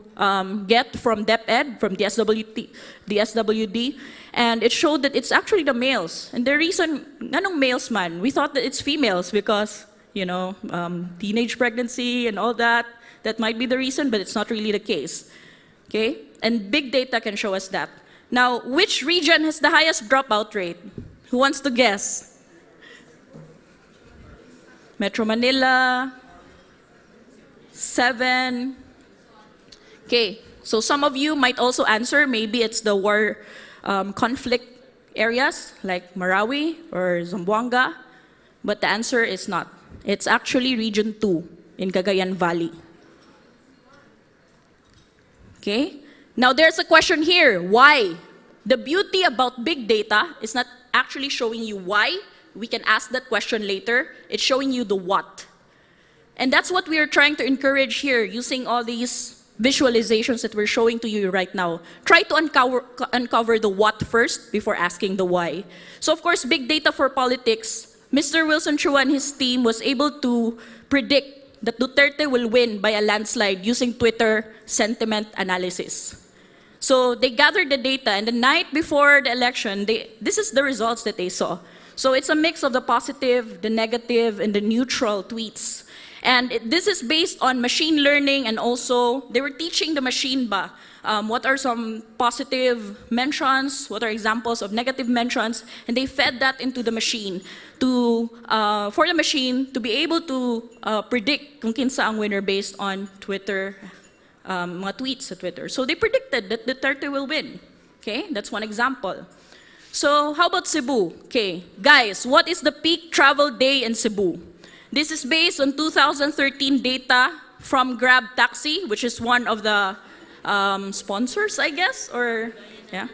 get from DepEd, from the SWD, and it showed that it's actually the males. And the reason, anong males man? We thought that it's females because, teenage pregnancy and all that, that might be the reason, but it's not really the case, okay? And big data can show us that. Now, which region has the highest dropout rate? Who wants to guess? Metro Manila, 7. Okay, so some of you might also answer, maybe it's the war conflict areas like Marawi or Zamboanga, but the answer is not. It's actually Region 2 in Cagayan Valley. Okay, now there's a question here, why? The beauty about big data is not actually showing you why. We can ask that question later. It's showing you the what. And that's what we are trying to encourage here using all these visualizations that we're showing to you right now. Try to uncover the what first before asking the why. So of course, big data for politics, Mr. Wilson Chua and his team was able to predict that Duterte will win by a landslide using Twitter sentiment analysis. So they gathered the data, and the night before the election, this is the results that they saw. So it's a mix of the positive, the negative, and the neutral tweets. And this is based on machine learning, and also they were teaching the machine what are some positive mentions, what are examples of negative mentions, and they fed that into the machine for the machine to be able to predict kung kinsa ang winner based on Twitter, mga tweets sa Twitter. So they predicted that Duterte will win. Okay, that's one example. So how about Cebu? Okay, guys, what is the peak travel day in Cebu? This is based on 2013 data from Grab Taxi, which is one of the sponsors, I guess, or yeah.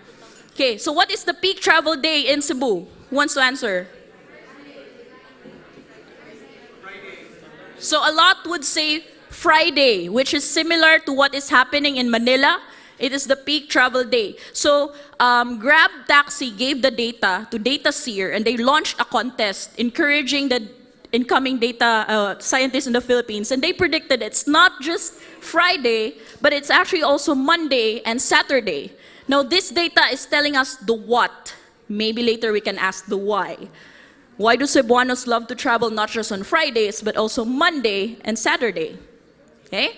Okay, so what is the peak travel day in Cebu? Who wants to answer? So a lot would say Friday, which is similar to what is happening in Manila. It is the peak travel day. So Grab Taxi gave the data to DataSeer, and they launched a contest encouraging the incoming data scientists in the Philippines, and they predicted it's not just Friday, but it's actually also Monday and Saturday. Now this data is telling us the what. Maybe later we can ask the why. Why do Cebuanos love to travel not just on Fridays, but also Monday and Saturday? Okay?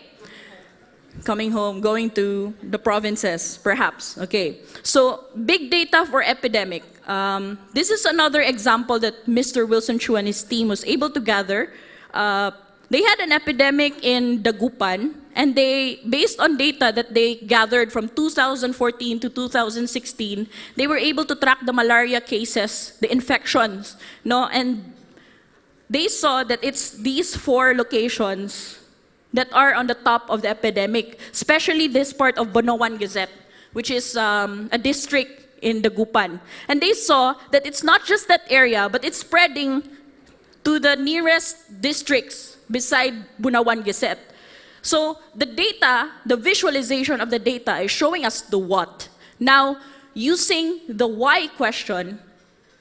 Coming home, going to the provinces, perhaps. Okay, so big data for epidemic. This is another example that Mr. Wilson Chu and his team was able to gather. They had an epidemic in Dagupan, and they, based on data that they gathered from 2014 to 2016, they were able to track the malaria cases, the infections, no? And they saw that it's these 4 locations that are on the top of the epidemic, especially this part of Bonoan Gazette, which is a district in Dagupan. And they saw that it's not just that area, but it's spreading to the nearest districts beside Bunawan Gazette. So the data, the visualization of the data is showing us the what. Now, using the why question,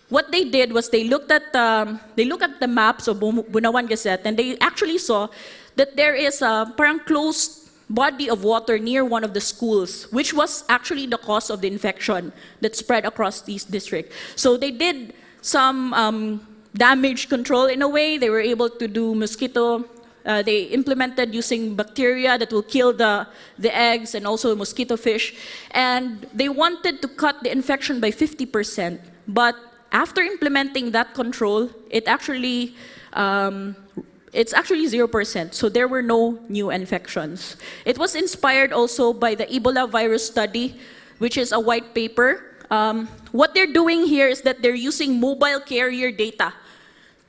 what they did was they looked at the maps of Bunawan Gazette, and they actually saw that there is a parang closed body of water near one of the schools, which was actually the cause of the infection that spread across these districts. So they did some damage control in a way. They were able to do mosquito. They implemented using bacteria that will kill the eggs and also mosquito fish. And they wanted to cut the infection by 50%. But after implementing that control, it's actually 0%, so there were no new infections. It was inspired also by the Ebola virus study, which is a white paper. What they're doing here is that they're using mobile carrier data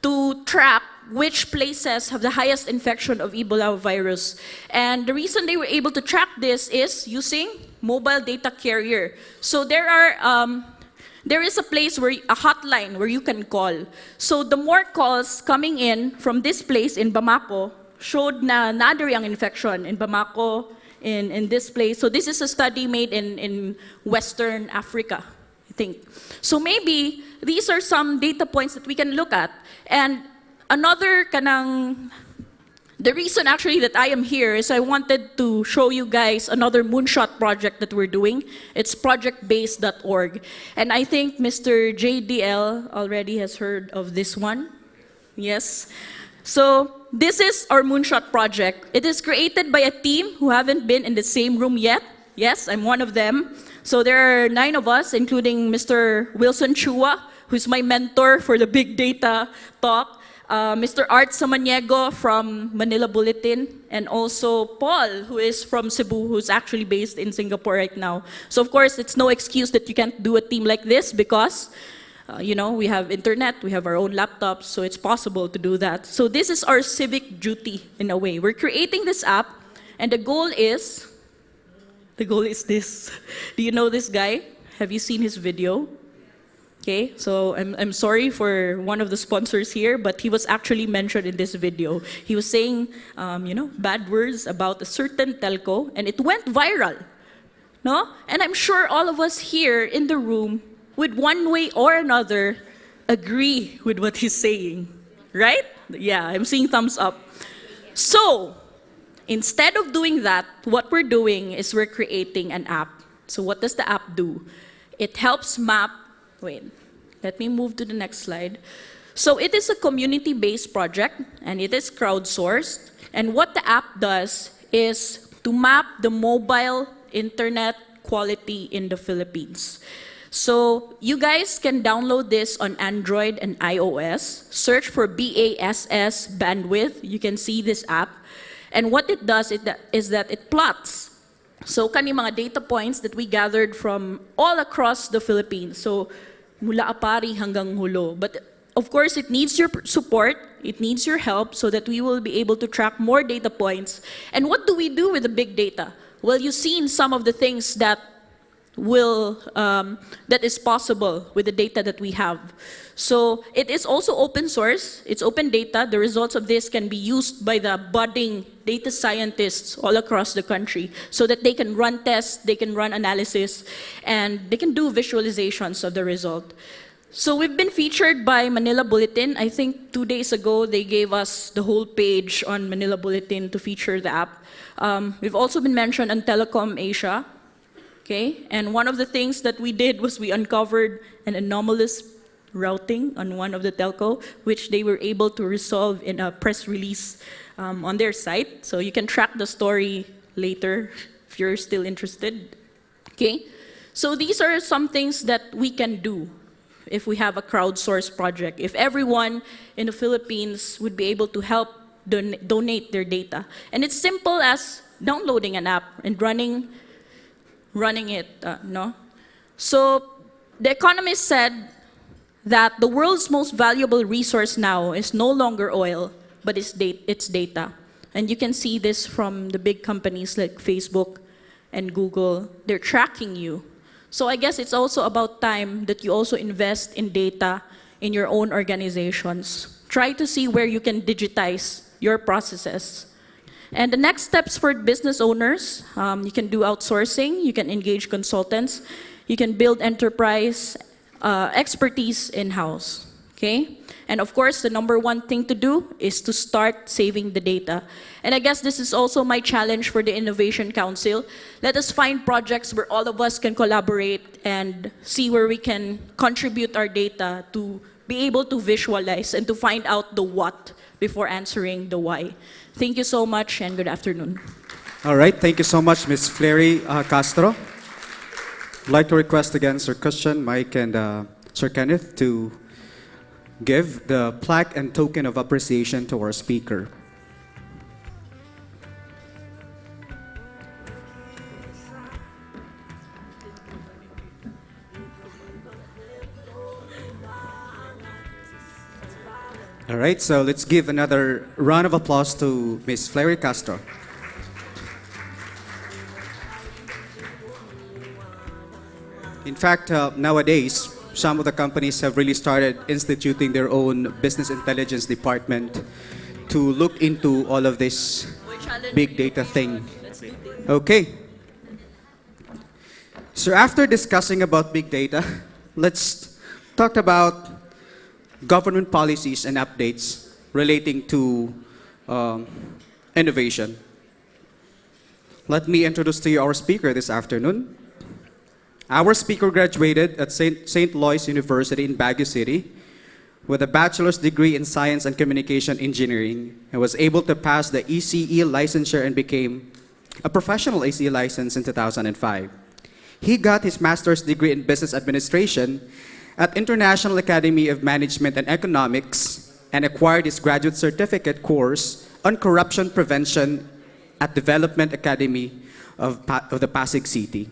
to track which places have the highest infection of Ebola virus. And the reason they were able to track this is using mobile data carrier. So there is a place where a hotline where you can call. So the more calls coming in from this place in Bamako showed na nadari ang infection in Bamako, in this place. So this is a study made in Western Africa, I think. So maybe these are some data points that we can look at. And another the reason actually that I am here is I wanted to show you guys another moonshot project that we're doing. It's projectbase.org. And I think Mr. JDL already has heard of this one. Yes. So this is our moonshot project. It is created by a team who haven't been in the same room yet. Yes, I'm one of them. So there are 9 of us, including Mr. Wilson Chua, who's my mentor for the big data talk. Mr. Art Samaniego from Manila Bulletin, and also Paul, who is from Cebu, who's actually based in Singapore right now. So of course, it's no excuse that you can't do a team like this because, we have internet, we have our own laptops, so it's possible to do that. So this is our civic duty in a way. We're creating this app, and the goal is this. Do you know this guy? Have you seen his video? Okay, so I'm sorry for one of the sponsors here, but he was actually mentioned in this video. He was saying, bad words about a certain telco, and it went viral, no? And I'm sure all of us here in the room would one way or another agree with what he's saying, right? Yeah, I'm seeing thumbs up. So, instead of doing that, what we're doing is we're creating an app. So what does the app do? It helps map. Wait, let me move to the next slide. So it is a community-based project, and it is crowdsourced. And what the app does is to map the mobile internet quality in the Philippines. So you guys can download this on Android and iOS. Search for BASS bandwidth. You can see this app. And what it does is that it plots. So kani mga data points that we gathered from all across the Philippines. So mula Apari hanggang Hulo. But of course, it needs your support. It needs your help so that we will be able to track more data points. And what do we do with the big data? Well, you've seen some of the things that that is possible with the data that we have. So it is also open source. It's open data. The results of this can be used by the budding data scientists all across the country so that they can run tests, they can run analysis, and they can do visualizations of the result. So we've been featured by Manila Bulletin. I think 2 days ago, they gave us the whole page on Manila Bulletin to feature the app. We've also been mentioned on Telecom Asia. Okay? And one of the things that we did was we uncovered an anomalous routing on one of the telco, which they were able to resolve in a press release on their site. So you can track the story later if you're still interested. Okay? So these are some things that we can do if we have a crowdsourced project. If everyone in the Philippines would be able to help donate their data. And it's simple as downloading an app and running it, no? So the Economist said that the world's most valuable resource now is no longer oil, but it's data. And you can see this from the big companies like Facebook and Google. They're tracking you. So I guess it's also about time that you also invest in data in your own organizations. Try to see where you can digitize your processes. And the next steps for business owners, you can do outsourcing, you can engage consultants, you can build enterprise expertise in-house, okay? And of course, the number one thing to do is to start saving the data. And I guess this is also my challenge for the Innovation Council. Let us find projects where all of us can collaborate and see where we can contribute our data to be able to visualize and to find out the what before answering the why. Thank you so much and good afternoon. All right, thank you so much, Ms. Fleury Castro. I'd like to request again Sir Christian, Mike, and Sir Kenneth to give the plaque and token of appreciation to our speaker. All right, so let's give another round of applause to Ms. Fleury Castro. In fact, nowadays, some of the companies have really started instituting their own business intelligence department to look into all of this big data thing. Okay. So after discussing about big data, let's talk about government policies and updates relating to innovation. Let me introduce to you our speaker this afternoon. Our speaker graduated at St. Louis University in Baguio City with a bachelor's degree in Science and Communication Engineering and was able to pass the ECE licensure and became a professional ACE license in 2005. He got his master's degree in Business Administration at International Academy of Management and Economics and acquired his graduate certificate course on corruption prevention at Development Academy of the Pasig City.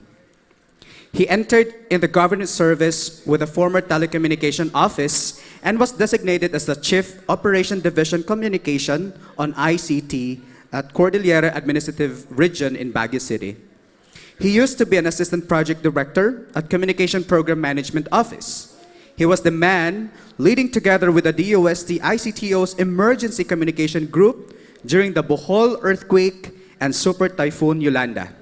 He entered in the government service with the former telecommunication office and was designated as the Chief Operation Division Communication on ICT at Cordillera Administrative Region in Baguio City. He used to be an assistant project director at Communication Program Management Office. He was the man leading together with the DOST ICTO's Emergency Communication Group during the Bohol earthquake and Super Typhoon Yolanda.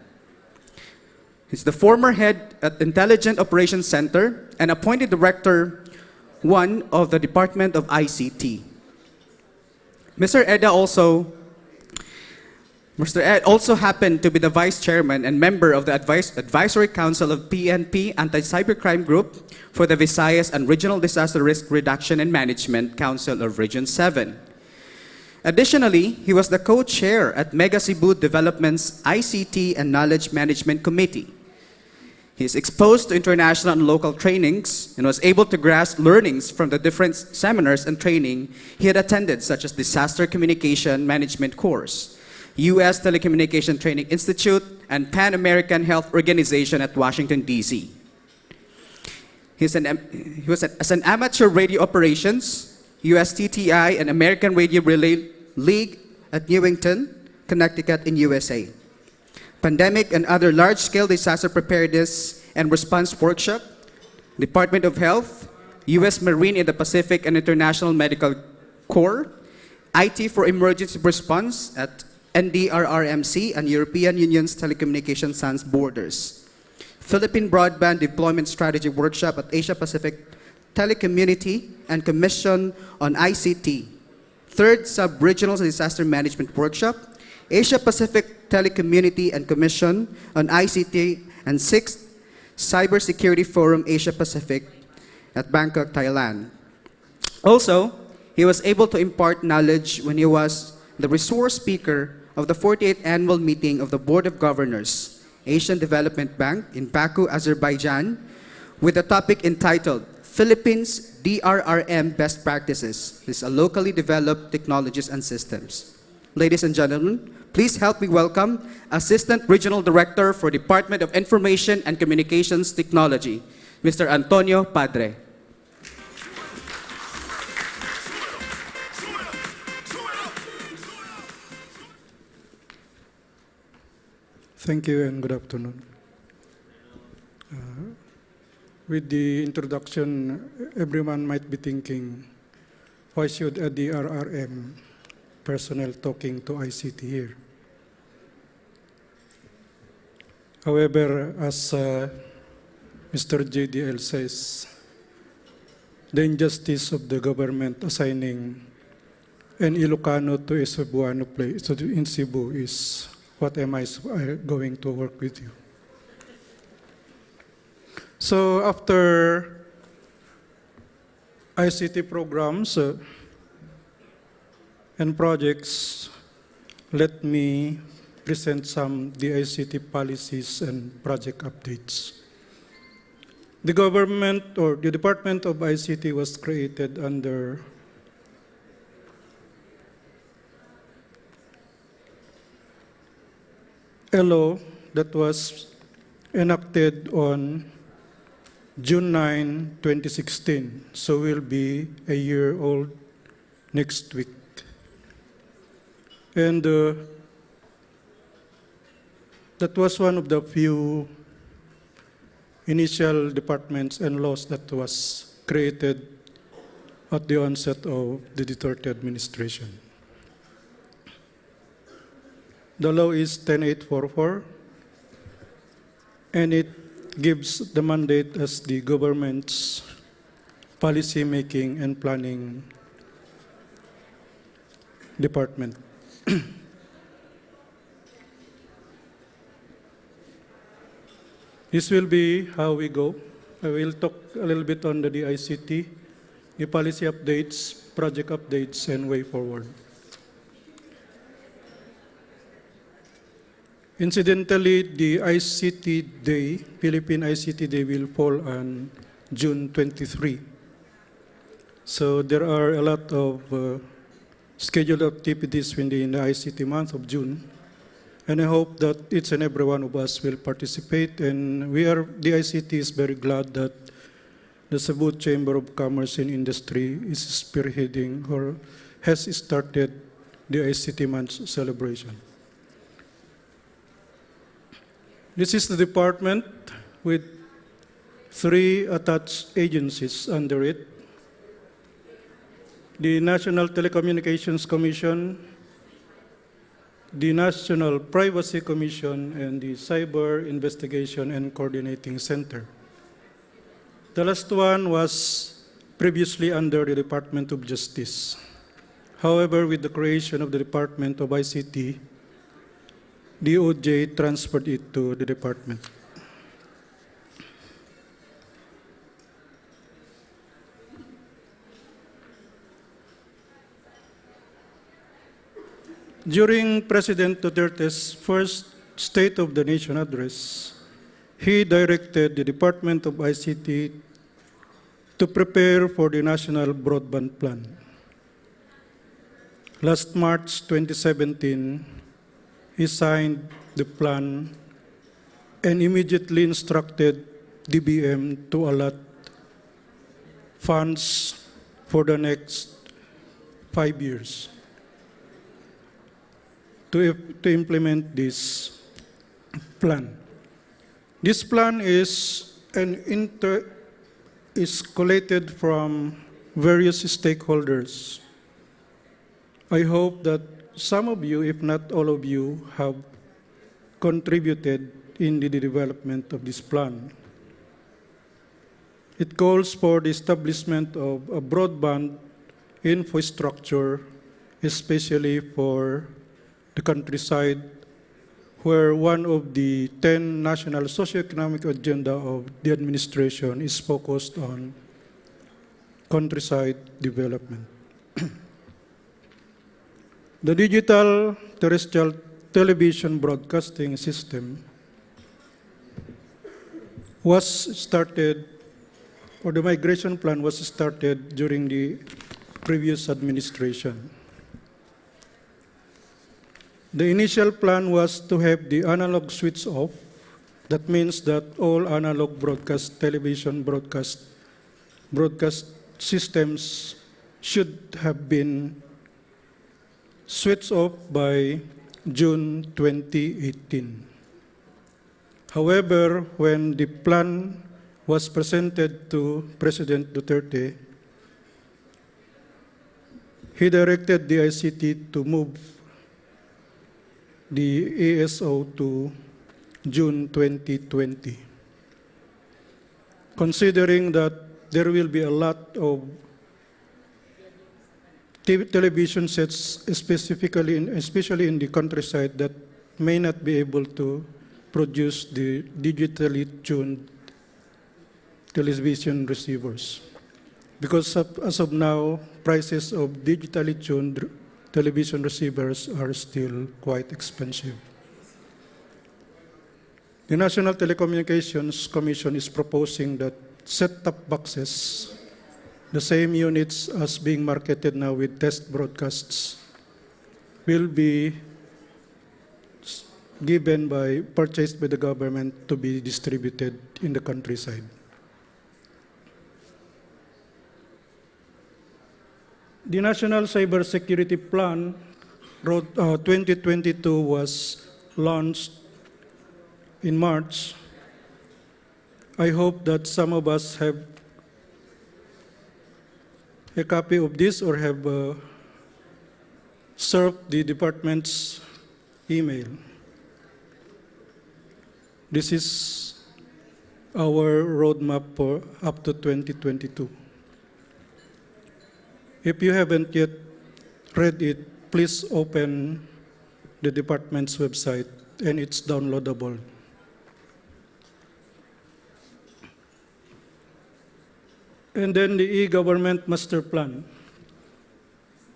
He's the former head at Intelligent Operations Center and appointed Director 1 of the Department of ICT. Mr. Eda also Mr. Ed also happened to be the vice chairman and member of the advisory council of PNP Anti-Cybercrime Group for the Visayas and Regional Disaster Risk Reduction and Management Council of Region 7. Additionally, he was the co-chair at Mega Cebu Development's ICT and Knowledge Management Committee. He is exposed to international and local trainings and was able to grasp learnings from the different seminars and training he had attended, such as Disaster Communication Management course, U.S. Telecommunication Training Institute, and Pan American Health Organization at Washington, D.C. As an amateur radio operations, USTTI, and American Radio Relay League at Newington, Connecticut in USA. Pandemic and other large-scale disaster preparedness and response workshop, Department of Health, U.S. Marine in the Pacific and International Medical Corps, IT for Emergency Response at NDRRMC and European Union's Telecommunications Sans Borders, Philippine Broadband Deployment Strategy Workshop at Asia Pacific Telecommunity and Commission on ICT, Third Sub-Regional Disaster Management Workshop, Asia Pacific Telecommunity and Commission on ICT, and 6th Cybersecurity Forum Asia Pacific at Bangkok, Thailand. Also, he was able to impart knowledge when he was the resource speaker of the 48th annual meeting of the Board of Governors, Asian Development Bank in Baku, Azerbaijan, with a topic entitled Philippines DRRM Best Practices. These are locally developed technologies and systems. Ladies and gentlemen, please help me welcome Assistant Regional Director for Department of Information and Communications Technology, Mr. Antonio Padre. Thank you and good afternoon. With the introduction, everyone might be thinking, why should a DRRM personnel talking to ICT here? However, as Mr. JDL says, the injustice of the government assigning an Ilocano to a Cebuano place in Cebu is what am I going to work with you? So after ICT programs and projects, let me present some DICT policies and project updates. The government or the Department of ICT was created under a law that was enacted on June 9, 2016, so will be a year old next week. And that was one of the few initial departments and laws that was created at the onset of the Duterte administration. The law is 10844, and it gives the mandate as the government's policy making and planning department. This will be how we go. I will talk a little bit on the DICT, the policy updates, project updates, and way forward. Incidentally, the ICT Day, Philippine ICT Day, will fall on June 23. So there are a lot of scheduled activities within the ICT month of June. And I hope that each and every one of us will participate. And the ICT is very glad that the Cebu Chamber of Commerce and Industry is spearheading or has started the ICT month celebration. This is the department with 3 attached agencies under it: the National Telecommunications Commission, the National Privacy Commission, and the Cyber Investigation and Coordinating Center. The last one was previously under the Department of Justice. However, with the creation of the Department of ICT, DOJ transferred it to the department. During President Duterte's first State of the Nation address, he directed the Department of ICT to prepare for the National Broadband Plan. Last March 2017, he signed the plan and immediately instructed DBM to allot funds for the next 5 years to implement this plan. This plan is collated from various stakeholders. I hope that some of you, if not all of you, have contributed in the development of this plan. It calls for the establishment of a broadband infrastructure, especially for the countryside, where one of the 10 national socioeconomic agenda of the administration is focused on countryside development. The digital terrestrial television broadcasting system was started, or the migration plan was started during the previous administration. The initial plan was to have the analog switch off. That means that all analog broadcast television broadcast systems should have been switched off by June 2018. However, when the plan was presented to President Duterte, he directed the ICT to move the ASO to June 2020. Considering that there will be a lot of television sets, especially in the countryside, that may not be able to produce the digitally tuned television receivers. Because as of now, prices of digitally tuned television receivers are still quite expensive. The National Telecommunications Commission is proposing that set-top boxes, the same units as being marketed now with test broadcasts, will be purchased by the government to be distributed in the countryside. The National Cybersecurity Plan 2022 was launched in March. I hope that some of us have a copy of this or have served the department's email. This is our roadmap for up to 2022. If you haven't yet read it, please open the department's website and it's downloadable. And then the e-government master plan.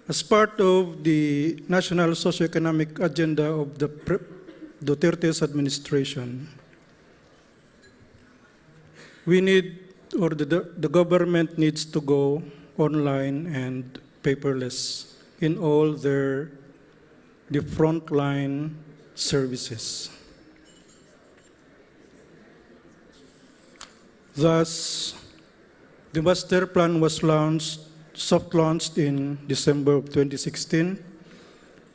As part of the national socioeconomic agenda of the Duterte's administration, we need, or the government needs to go online and paperless in all the frontline services. Thus, the master plan was soft launched in December of 2016,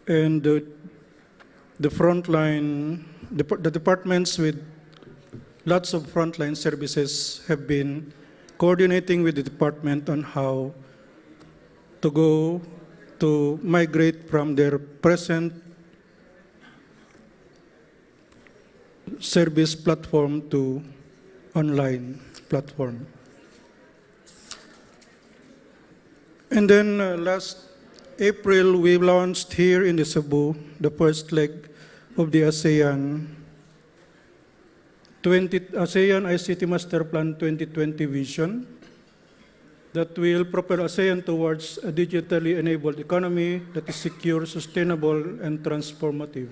and the departments with lots of frontline services have been coordinating with the department on how to go to migrate from their present service platform to online platform. And then last April, we launched here in the Cebu the first leg of the ASEAN ICT Master Plan 2020 vision that will propel ASEAN towards a digitally enabled economy that is secure, sustainable, and transformative,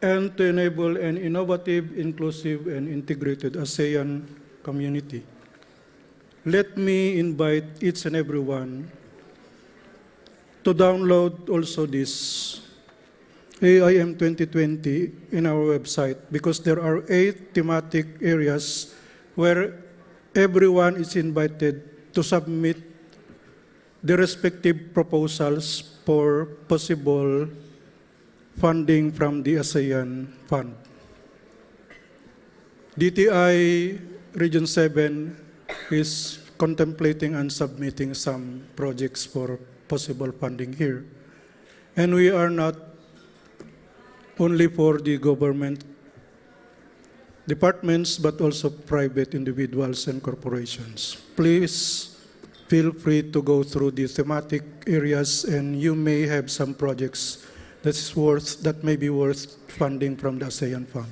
and to enable an innovative, inclusive, and integrated ASEAN community. Let me invite each and everyone to download also this AIM 2020 in our website, because there are 8 thematic areas where everyone is invited to submit the respective proposals for possible funding from the ASEAN Fund. DTI Region 7 is contemplating and submitting some projects for possible funding here. And we are not only for the government departments, but also private individuals and corporations. Please feel free to go through the thematic areas, and you may have some projects that may be worth funding from the ASEAN Fund.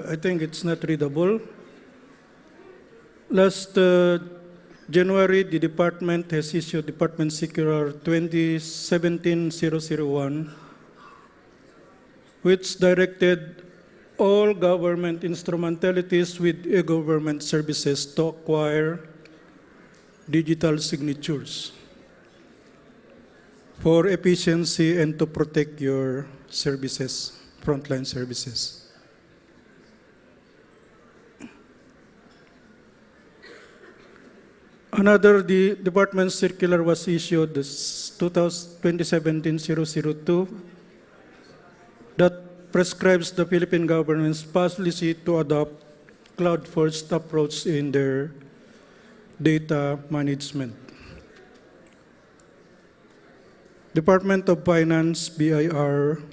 I think it's not readable. Last January, the department has issued Department Circular 2017-001, which directed all government instrumentalities with e-government services to acquire digital signatures for efficiency and to protect your services, frontline services. Another department circular was issued, this 2017-002, that prescribes the Philippine government's policy to adopt cloud-first approach in their data management. Department of Finance, BIR,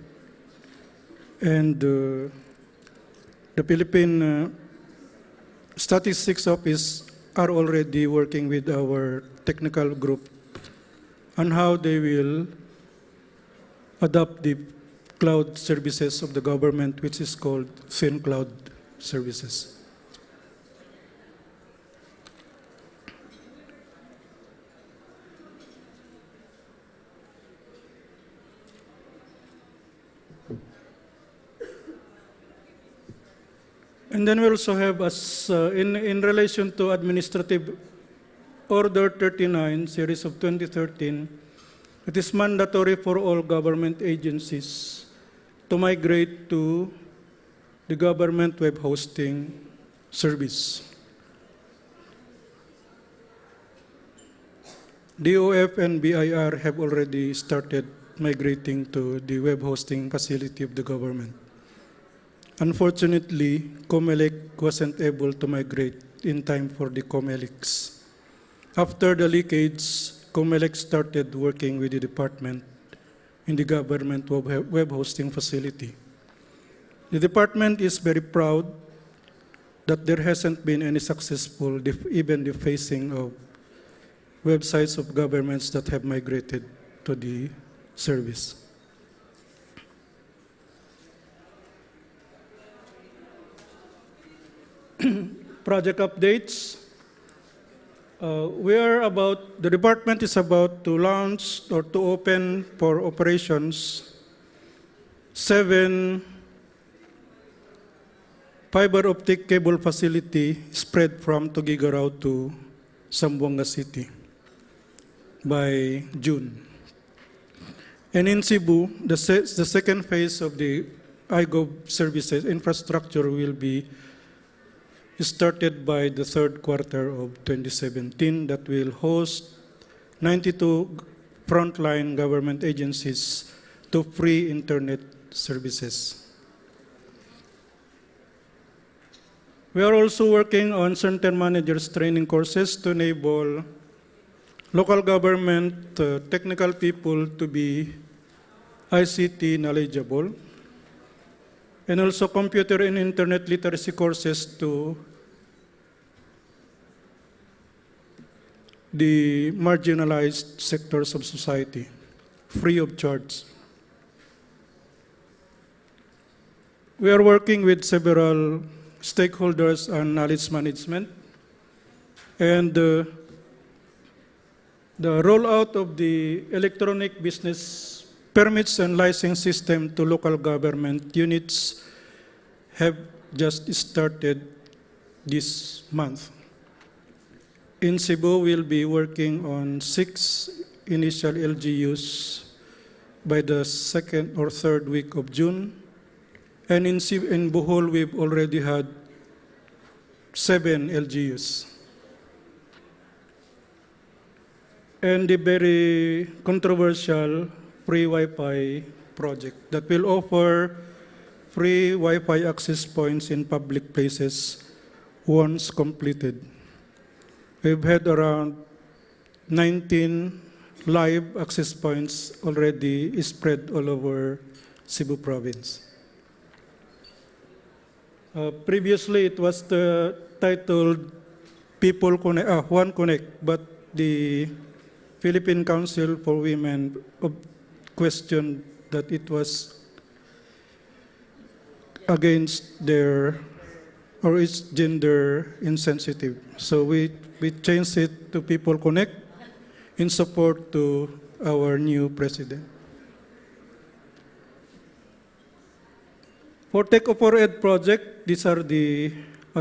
and the Philippine Statistics Office are already working with our technical group on how they will adopt the cloud services of the government, which is called thin cloud services. And then we also have, in relation to Administrative Order 39, series of 2013, it is mandatory for all government agencies to migrate to the government web hosting service. DOF and BIR have already started migrating to the web hosting facility of the government. Unfortunately, COMELEC wasn't able to migrate in time for the COMELECs. After the leakage, COMELEC started working with the department in the government web hosting facility. The department is very proud that there hasn't been any successful, even defacing of websites of governments that have migrated to the service. Project updates. The department is about to launch or to open for operations 7 fiber optic cable facility spread from Tuguegarao to Zamboanga City by June. And in Cebu, the second phase of the iGov services infrastructure will be started by the third quarter of 2017, that will host 92 frontline government agencies to free internet services. We are also working on center managers training courses to enable local government technical people to be ICT knowledgeable, and also computer and internet literacy courses to the marginalized sectors of society, free of charge. We are working with several stakeholders on knowledge management, and the rollout of the electronic business permits and license system to local government units have just started this month. In Cebu, we'll be working on 6 initial LGUs by the second or third week of June. And in Bohol, we've already had 7 LGUs. And the very controversial free Wi-Fi project that will offer free Wi-Fi access points in public places once completed. We've had around 19 live access points already spread all over Cebu province. Previously, it was titled People Connect, One Connect, but the Philippine Council for Women questioned that it was against their, or it's gender insensitive. So we changed it to People Connect in support to our new president. For Tech for Ed project, these are the,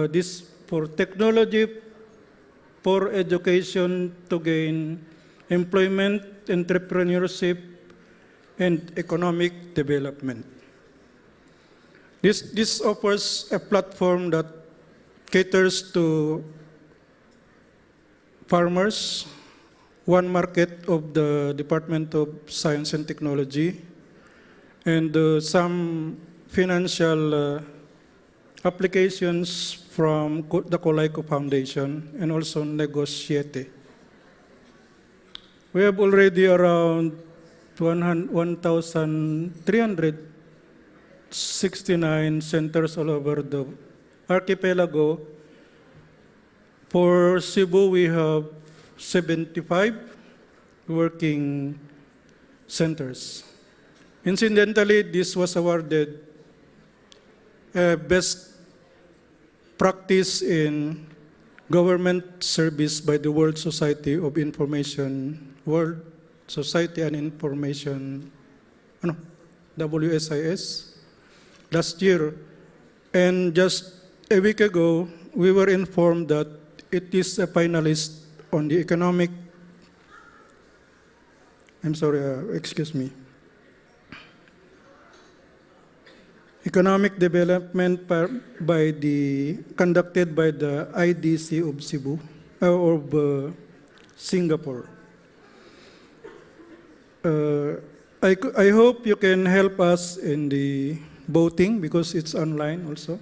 this for technology for education to gain employment, entrepreneurship, and economic development. This offers a platform that caters to farmers, one market of the Department of Science and Technology, and some financial applications from the Colayco Foundation and also Negociete. We have already around 1,369 centers all over the archipelago. For Cebu, we have 75 working centers. Incidentally, this was awarded best practice in government service by the World Society of Information, World Society and Information, WSIS, last year. And just a week ago, we were informed that it is a finalist on the economic, economic development conducted by the IDC of Cebu, of Singapore. I hope you can help us in the voting because it's online also.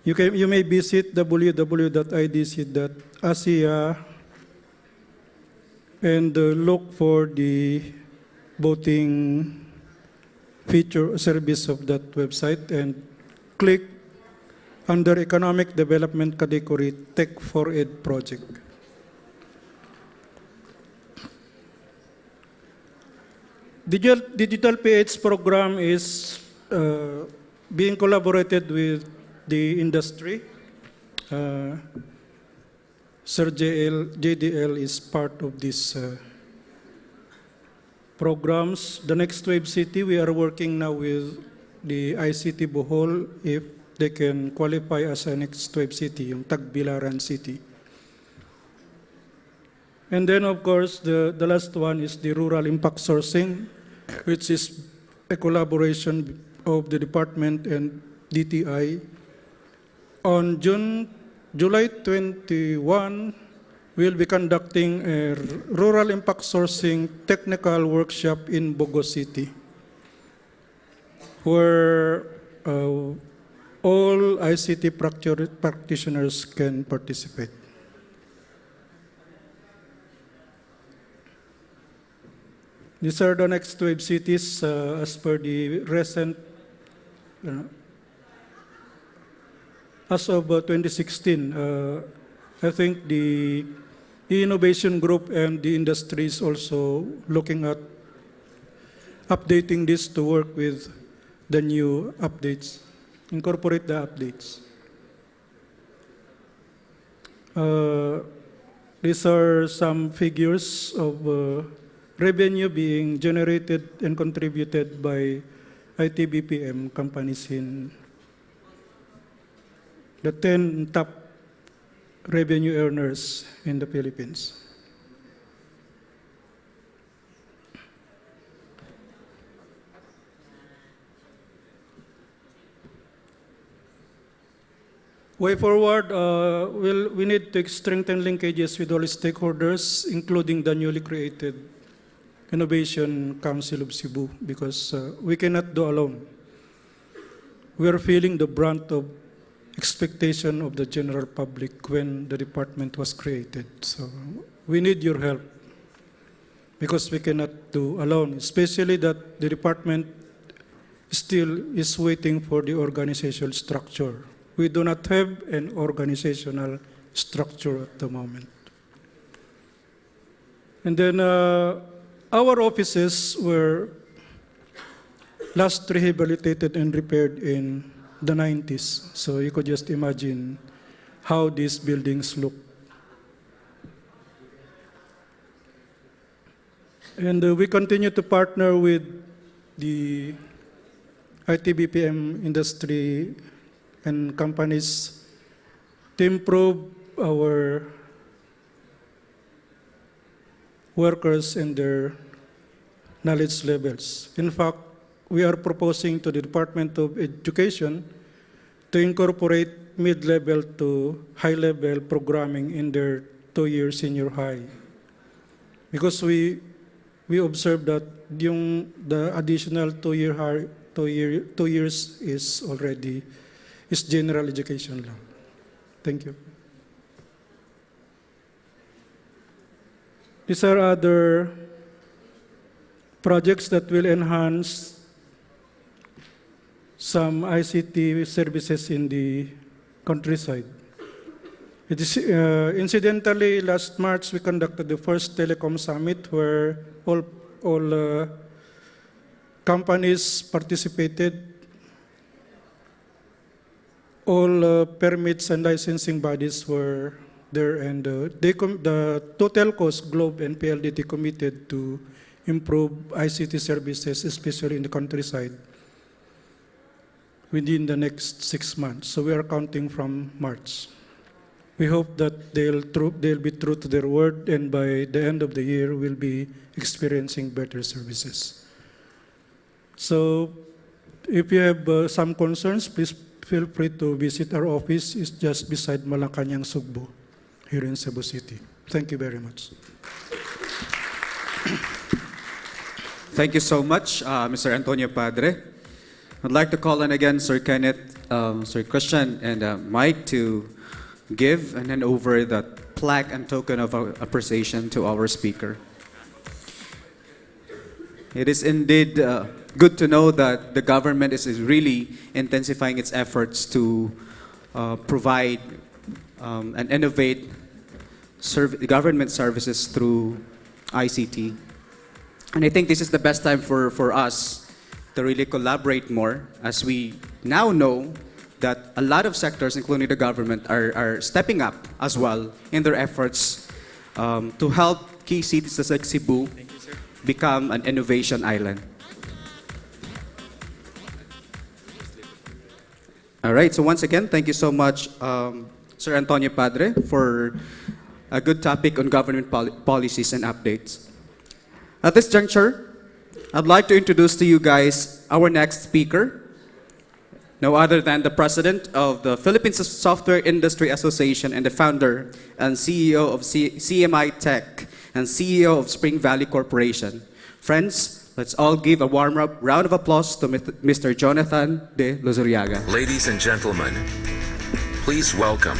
You may visit www.idc.asia and look for the voting feature service of that website and click under Economic Development category Tech for Ed project. Digital PH program is being collaborated with the industry. Sir JDL is part of this programs. The next wave city, we are working now with the ICT Bohol if they can qualify as a next wave city, yung Tagbilaran City. And then, of course, the last one is the rural impact sourcing, which is a collaboration of the department and DTI. On July 21, we'll be conducting a rural impact sourcing technical workshop in Bogo City, where all ICT practitioners can participate. These are the next wave cities as per the recent, as of 2016. I think the the innovation group and the industry is also looking at updating this to work with the new updates, incorporate the updates. These are some figures of revenue being generated and contributed by IT-BPM companies in the 10 top revenue earners in the Philippines. Way forward, we need to strengthen linkages with all stakeholders, including the newly created Innovation Council of Cebu, because we cannot do alone. We are feeling the brunt of expectation of the general public when the department was created. So we need your help, because we cannot do alone, especially that the department still is waiting for the organizational structure. We do not have an organizational structure at the moment. And then our offices were last rehabilitated and repaired in the 90s. So you could just imagine how these buildings look. And we continue to partner with the IT-BPM industry and companies to improve our workers and their knowledge levels. In fact, we are proposing to the Department of Education to incorporate mid-level to high-level programming in their 2-year senior high. Because we observed that the additional 2 years is general education lang. Thank you. These are other projects that will enhance some ICT services in the countryside. It is, incidentally, last March we conducted the first telecom summit where all companies participated. All permits and licensing bodies were there, and the two telcos, Globe and PLDT, committed to improve ICT services, especially in the countryside, within the next 6 months. So we are counting from March. We hope that they'll be true to their word, and by the end of the year, we'll be experiencing better services. So if you have some concerns, please feel free to visit our office. It's just beside Malacanang, Cebu, here in Cebu City. Thank you very much. Thank you so much, Mr. Antonio Padre. I'd like to call on again Sir Kenneth, Sir Christian, and Mike to give and hand over that plaque and token of appreciation to our speaker. It is indeed good to know that the government is really intensifying its efforts to provide and innovate government services through ICT. And I think this is the best time for us to really collaborate more, as we now know that a lot of sectors, including the government, are stepping up as well in their efforts to help key cities like Cebu become an innovation island. All right, so once again, thank you so much, Sir Antonio Padre, for a good topic on government policies and updates. At this juncture, I'd like to introduce to you guys our next speaker, no other than the president of the Philippine Software Industry Association and the founder and CEO of CMI Tech and CEO of Spring Valley Corporation. Friends, let's all give a warm round of applause to Mr. Jonathan de Luzuriaga. Ladies and gentlemen, please welcome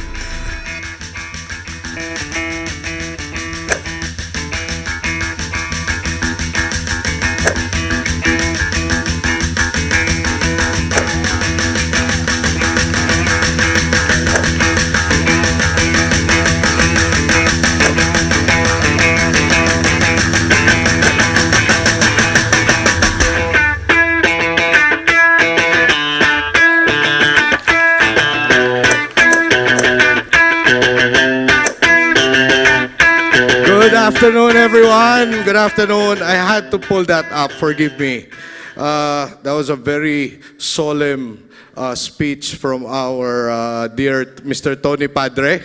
afternoon, everyone. Good afternoon. I had to pull that up. Forgive me. That was a very solemn speech from our dear Mr. Tony Padre.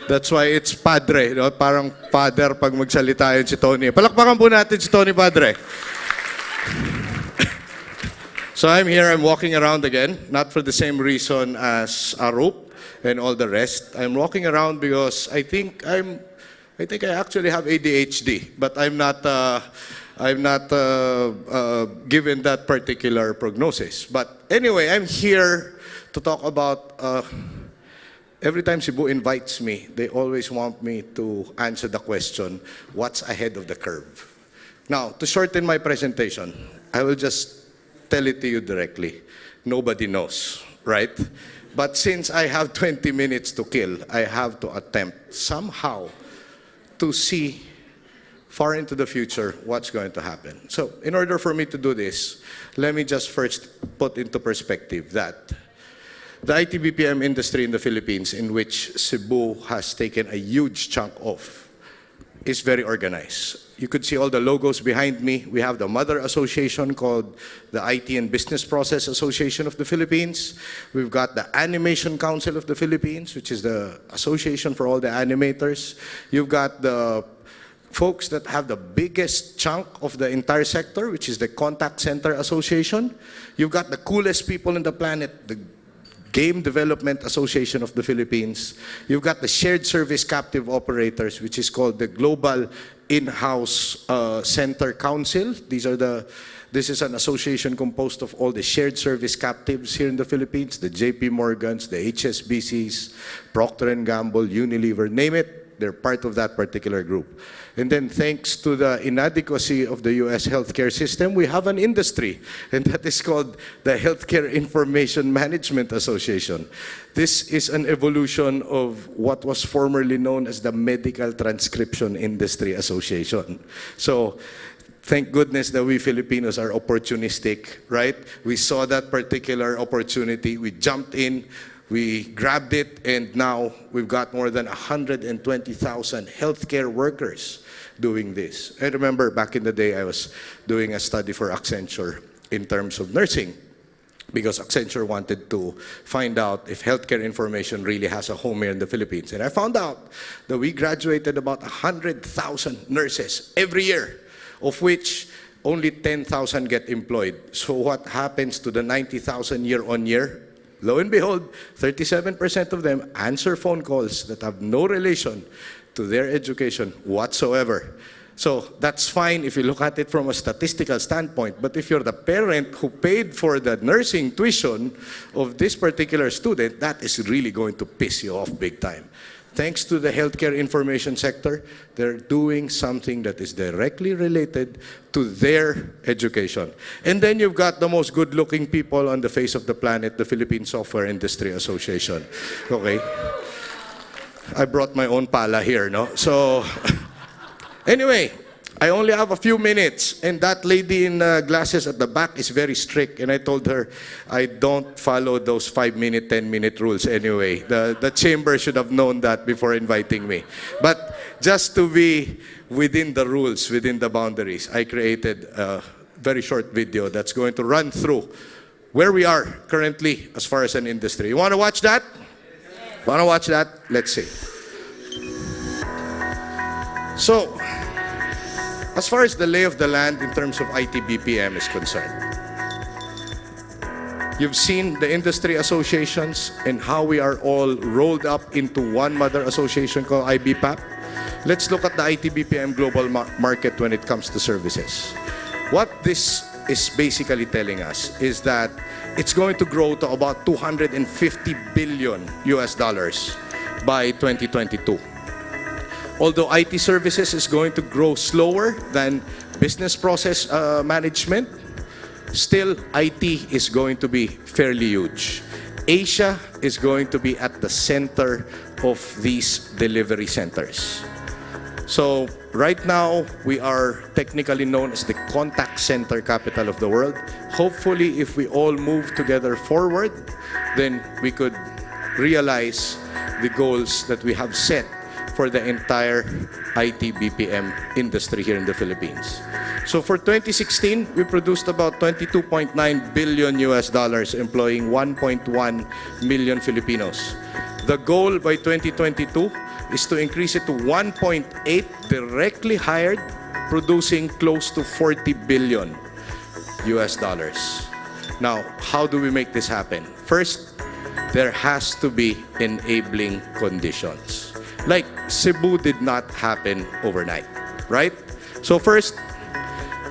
That's why it's Padre. No? Parang father pag magsalita yun si Tony. Palakpakan po natin si Tony Padre. So I'm here, I'm walking around again, not for the same reason as Arup and all the rest. I'm walking around because I think I actually have ADHD, but I'm not given that particular prognosis. But anyway, I'm here to talk about, every time Cebu invites me, they always want me to answer the question, what's ahead of the curve? Now, to shorten my presentation, I will just tell it to you directly. Nobody knows, right? But since I have 20 minutes to kill, I have to attempt somehow to see far into the future what's going to happen. So in order for me to do this, let me just first put into perspective that the IT BPM industry in the Philippines, in which Cebu has taken a huge chunk of, is very organized. You could see all the logos behind me. We have the mother association called the IT and Business Process Association of the Philippines. We've got the Animation Council of the Philippines, which is the association for all the animators. You've got the folks that have the biggest chunk of the entire sector, which is the Contact Center Association. You've got the coolest people on the planet, the Game Development Association of the Philippines. You've got the Shared Service Captive Operators, which is called the Global In-House Center Council. This is an association composed of all the shared service captives here in the Philippines, the JP Morgans, the HSBCs, Procter & Gamble, Unilever, name it, they're part of that particular group. And then thanks to the inadequacy of the US healthcare system, we have an industry, and that is called the Healthcare Information Management Association. This is an evolution of what was formerly known as the Medical Transcription Industry Association. So thank goodness that we Filipinos are opportunistic, right? We saw that particular opportunity, we jumped in, we grabbed it, and now we've got more than 120,000 healthcare workers doing this. I remember back in the day, I was doing a study for Accenture in terms of nursing, because Accenture wanted to find out if healthcare information really has a home here in the Philippines. And I found out that we graduated about 100,000 nurses every year, of which only 10,000 get employed. So what happens to the 90,000 year on year? Lo and behold, 37% of them answer phone calls that have no relation to their education whatsoever. So that's fine if you look at it from a statistical standpoint, but if you're the parent who paid for the nursing tuition of this particular student, that is really going to piss you off big time. Thanks to the healthcare information sector, they're doing something that is directly related to their education. And then you've got the most good-looking people on the face of the planet, the Philippine Software Industry Association. Okay? I brought my own pala here, no? So, anyway, I only have a few minutes, and that lady in glasses at the back is very strict, and I told her I don't follow those 5-minute, 10-minute rules anyway. The chamber should have known that before inviting me. But just to be within the rules, within the boundaries, I created a very short video that's going to run through where we are currently as far as an industry. You want to watch that? Want to watch that? Let's see. So, as far as the lay of the land in terms of IT BPM is concerned, you've seen the industry associations and how we are all rolled up into one mother association called IBPAP. Let's look at the IT BPM global market when it comes to services. What this is basically telling us is that it's going to grow to about $250 billion by 2022. Although IT services is going to grow slower than business process management, still IT is going to be fairly huge. Asia is going to be at the center of these delivery centers. So right now, we are technically known as the contact center capital of the world. Hopefully, if we all move together forward, then we could realize the goals that we have set for the entire IT BPM industry here in the Philippines. So for 2016, we produced about 22.9 billion US dollars, employing 1.1 million Filipinos. The goal by 2022 is to increase it to 1.8 directly hired, producing close to 40 billion US dollars. Now, how do we make this happen? First, there has to be enabling conditions. Like Cebu did not happen overnight, right? So first,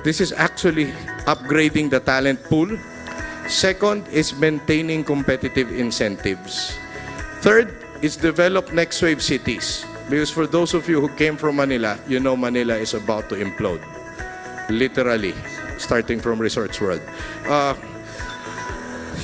this is actually upgrading the talent pool. Second is maintaining competitive incentives. Third is develop next wave cities. Because for those of you who came from Manila, you know Manila is about to implode. Literally, starting from Resorts World.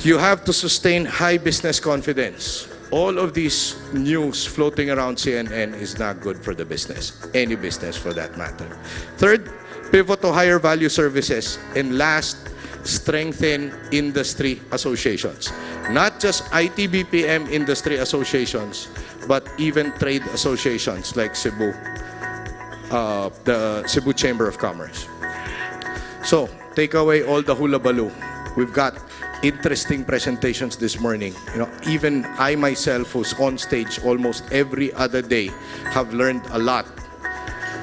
You have to sustain high business confidence. All of these news floating around CNN is not good for the business, any business for that matter. Third, pivot to higher value services. And last, strengthen industry associations. Not just IT BPM industry associations, but even trade associations like Cebu, the Cebu Chamber of Commerce. So, take away all the hula baloo. We've got interesting presentations this morning. You know, even I myself, who's on stage almost every other day, have learned a lot.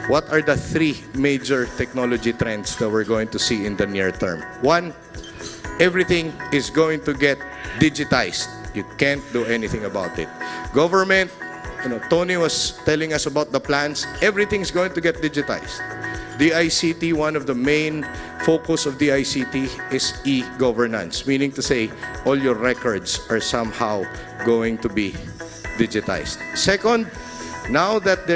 What are the three major technology trends that we're going to see in the near term? One, everything is going to get digitized. You can't do anything about it. Government, you know, Tony was telling us about the plans. Everything's going to get digitized. The ICT, one of the main focus of the ICT is e-governance, meaning to say all your records are somehow going to be digitized. Second, now that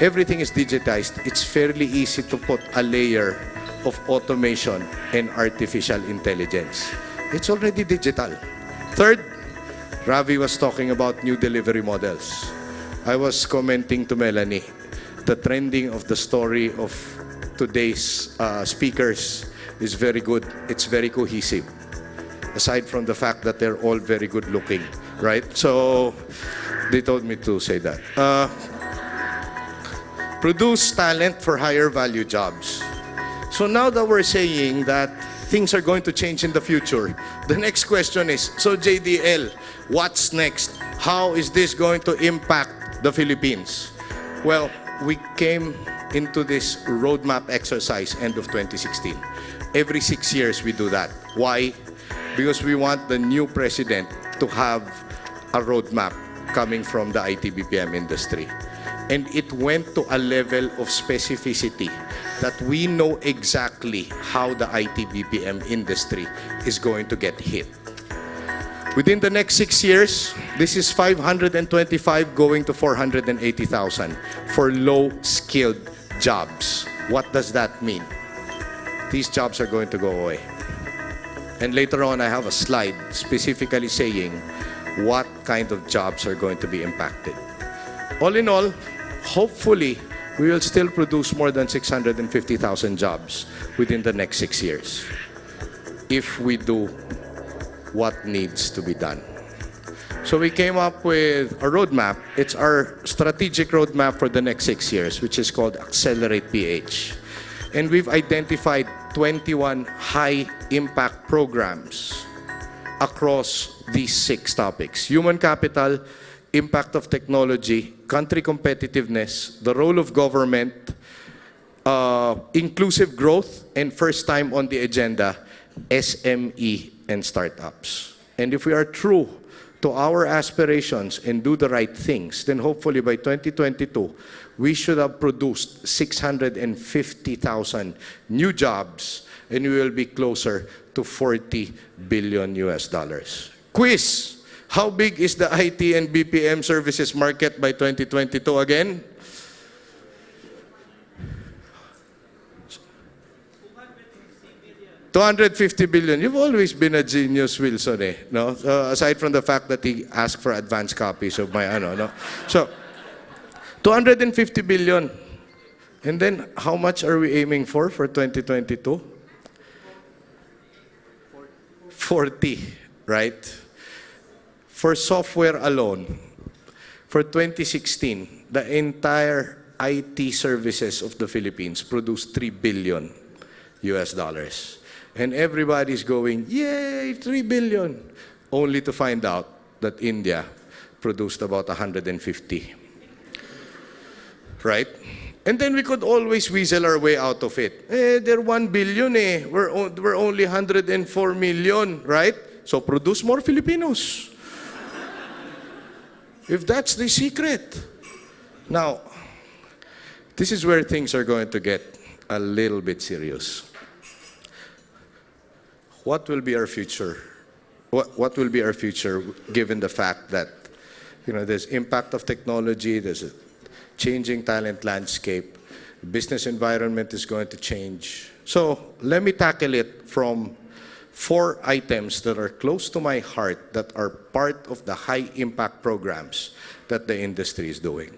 everything is digitized, it's fairly easy to put a layer of automation and artificial intelligence. It's already digital. Third, Ravi was talking about new delivery models. I was commenting to Melanie, the trending of the story of today's speakers is very good. It's very cohesive. Aside from the fact that they're all very good looking, right? So they told me to say that. Produce talent for higher value jobs. So now that we're saying that things are going to change in the future, the next question is, so JDL, what's next? How is this going to impact the Philippines? Well, we came into this roadmap exercise end of 2016. Every 6 years we do that. Why? Because we want the new president to have a roadmap coming from the IT BPM industry. And it went to a level of specificity that we know exactly how the IT BPM industry is going to get hit. Within the next 6 years, this is 525 going to 480,000 for low-skilled jobs. What does that mean? These jobs are going to go away. And later on, I have a slide specifically saying what kind of jobs are going to be impacted. All in all, hopefully, we will still produce more than 650,000 jobs within the next 6 years if we do what needs to be done. So we came up with a roadmap. It's our strategic roadmap for the next 6 years, which is called Accelerate PH. And we've identified 21 high-impact programs across these 6 topics: human capital, impact of technology, country competitiveness, the role of government, inclusive growth, and first time on the agenda, SME and startups. And if we are true to our aspirations and do the right things, then hopefully by 2022, we should have produced 650,000 new jobs, and we will be closer to 40 billion US dollars. Quiz! How big is the IT and BPM services market by 2022 again? $250 billion. You've always been a genius, Wilson, eh? No? Aside from the fact that he asked for advance copies of my no? So, 250 billion. And then, how much are we aiming for 2022? 40, right? For software alone, For 2016, the entire IT services of the Philippines produced $3 billion US dollars. And everybody's going, yay, 3 billion, only to find out that India produced about 150. Right? And then we could always weasel our way out of it. They're 1 billion eh. We're only 104 million, right? So produce more Filipinos. If that's the secret. Now, this is where things are going to get a little bit serious. What will be our future? What will be our future given the fact that, there's impact of technology, there's a changing talent landscape, the business environment is going to change. So let me tackle it from 4 items that are close to my heart that are part of the high impact programs that the industry is doing.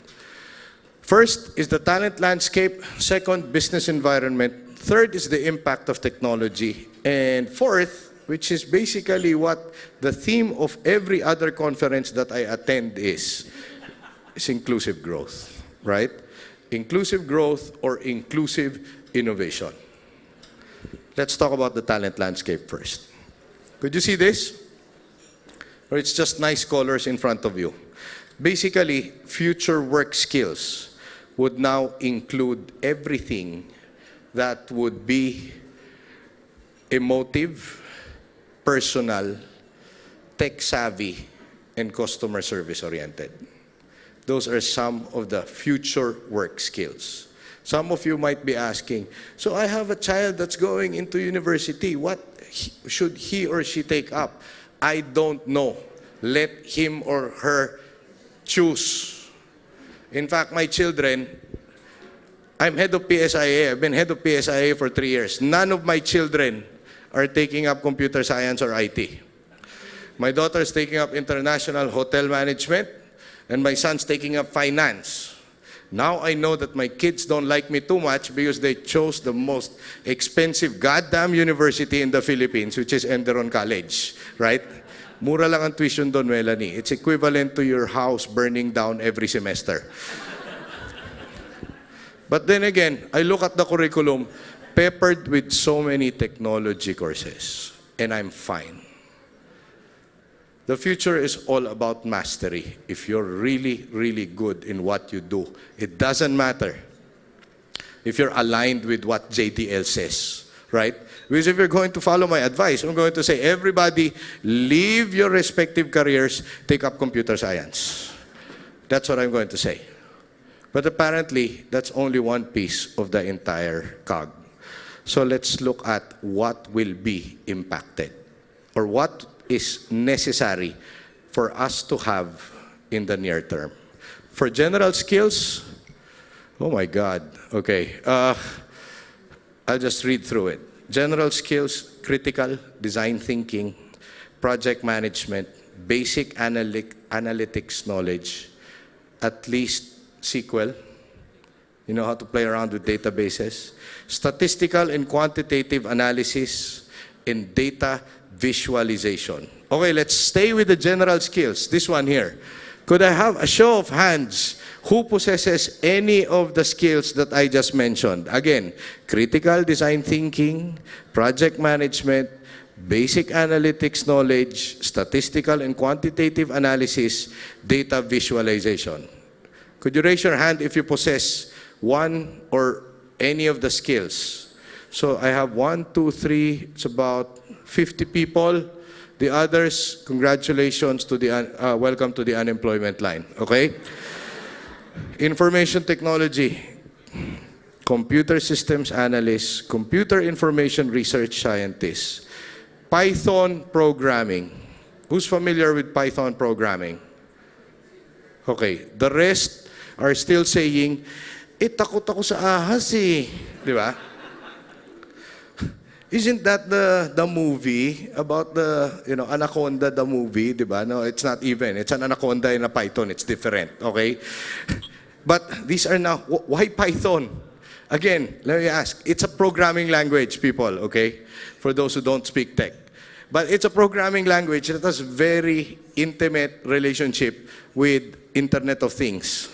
First is the talent landscape. Second, business environment. Third is the impact of technology. And fourth, which is basically what the theme of every other conference that I attend is inclusive growth, right? Inclusive growth or inclusive innovation. Let's talk about the talent landscape first. Could you see this? Or it's just nice colors in front of you. Basically, future work skills would now include everything that would be emotive, personal, tech-savvy, and customer service-oriented. Those are some of the future work skills. Some of you might be asking, so I have a child that's going into university. What should he or she take up? I don't know. Let him or her choose. In fact, my children, I'm head of PSIA. I've been head of PSIA for 3 years. None of my children are taking up computer science or IT. My daughter's taking up international hotel management, and my son's taking up finance. Now I know that my kids don't like me too much because they chose the most expensive goddamn university in the Philippines, which is Enderon College, right? Mura lang ang tuition doon, Melanie. It's equivalent to your house burning down every semester. But then again, I look at the curriculum peppered with so many technology courses, and I'm fine. The future is all about mastery. If you're really, really good in what you do, it doesn't matter if you're aligned with what JTL says, right? Because if you're going to follow my advice, I'm going to say, everybody, leave your respective careers, take up computer science. That's what I'm going to say. But apparently, that's only one piece of the entire cog. So let's look at what will be impacted, or what is necessary for us to have in the near term. For general skills, oh my God, okay. I'll just read through it. General skills, critical design thinking, project management, basic analytics knowledge, at least SQL, you know how to play around with databases, statistical and quantitative analysis, and data visualization. Okay, let's stay with the general skills. This one here. Could I have a show of hands who possesses any of the skills that I just mentioned? Again, critical design thinking, project management, basic analytics knowledge, statistical and quantitative analysis, data visualization. Could you raise your hand if you possess one or any of the skills? So I have 1, 2, 3, it's about 50 people. The others, congratulations to the, welcome to the unemployment line, okay? Information technology, computer systems analysts, computer information research scientists, Python programming. Who's familiar with Python programming? Okay, the rest are still saying, takot ako sa ahas eh. Di ba? Isn't that the movie about the, anaconda, the movie, di ba? No, it's not even. It's an anaconda in a python. It's different, okay? But these are now, why Python? Again, let me ask. It's a programming language, people, okay? For those who don't speak tech. But it's a programming language that has very intimate relationship with Internet of Things,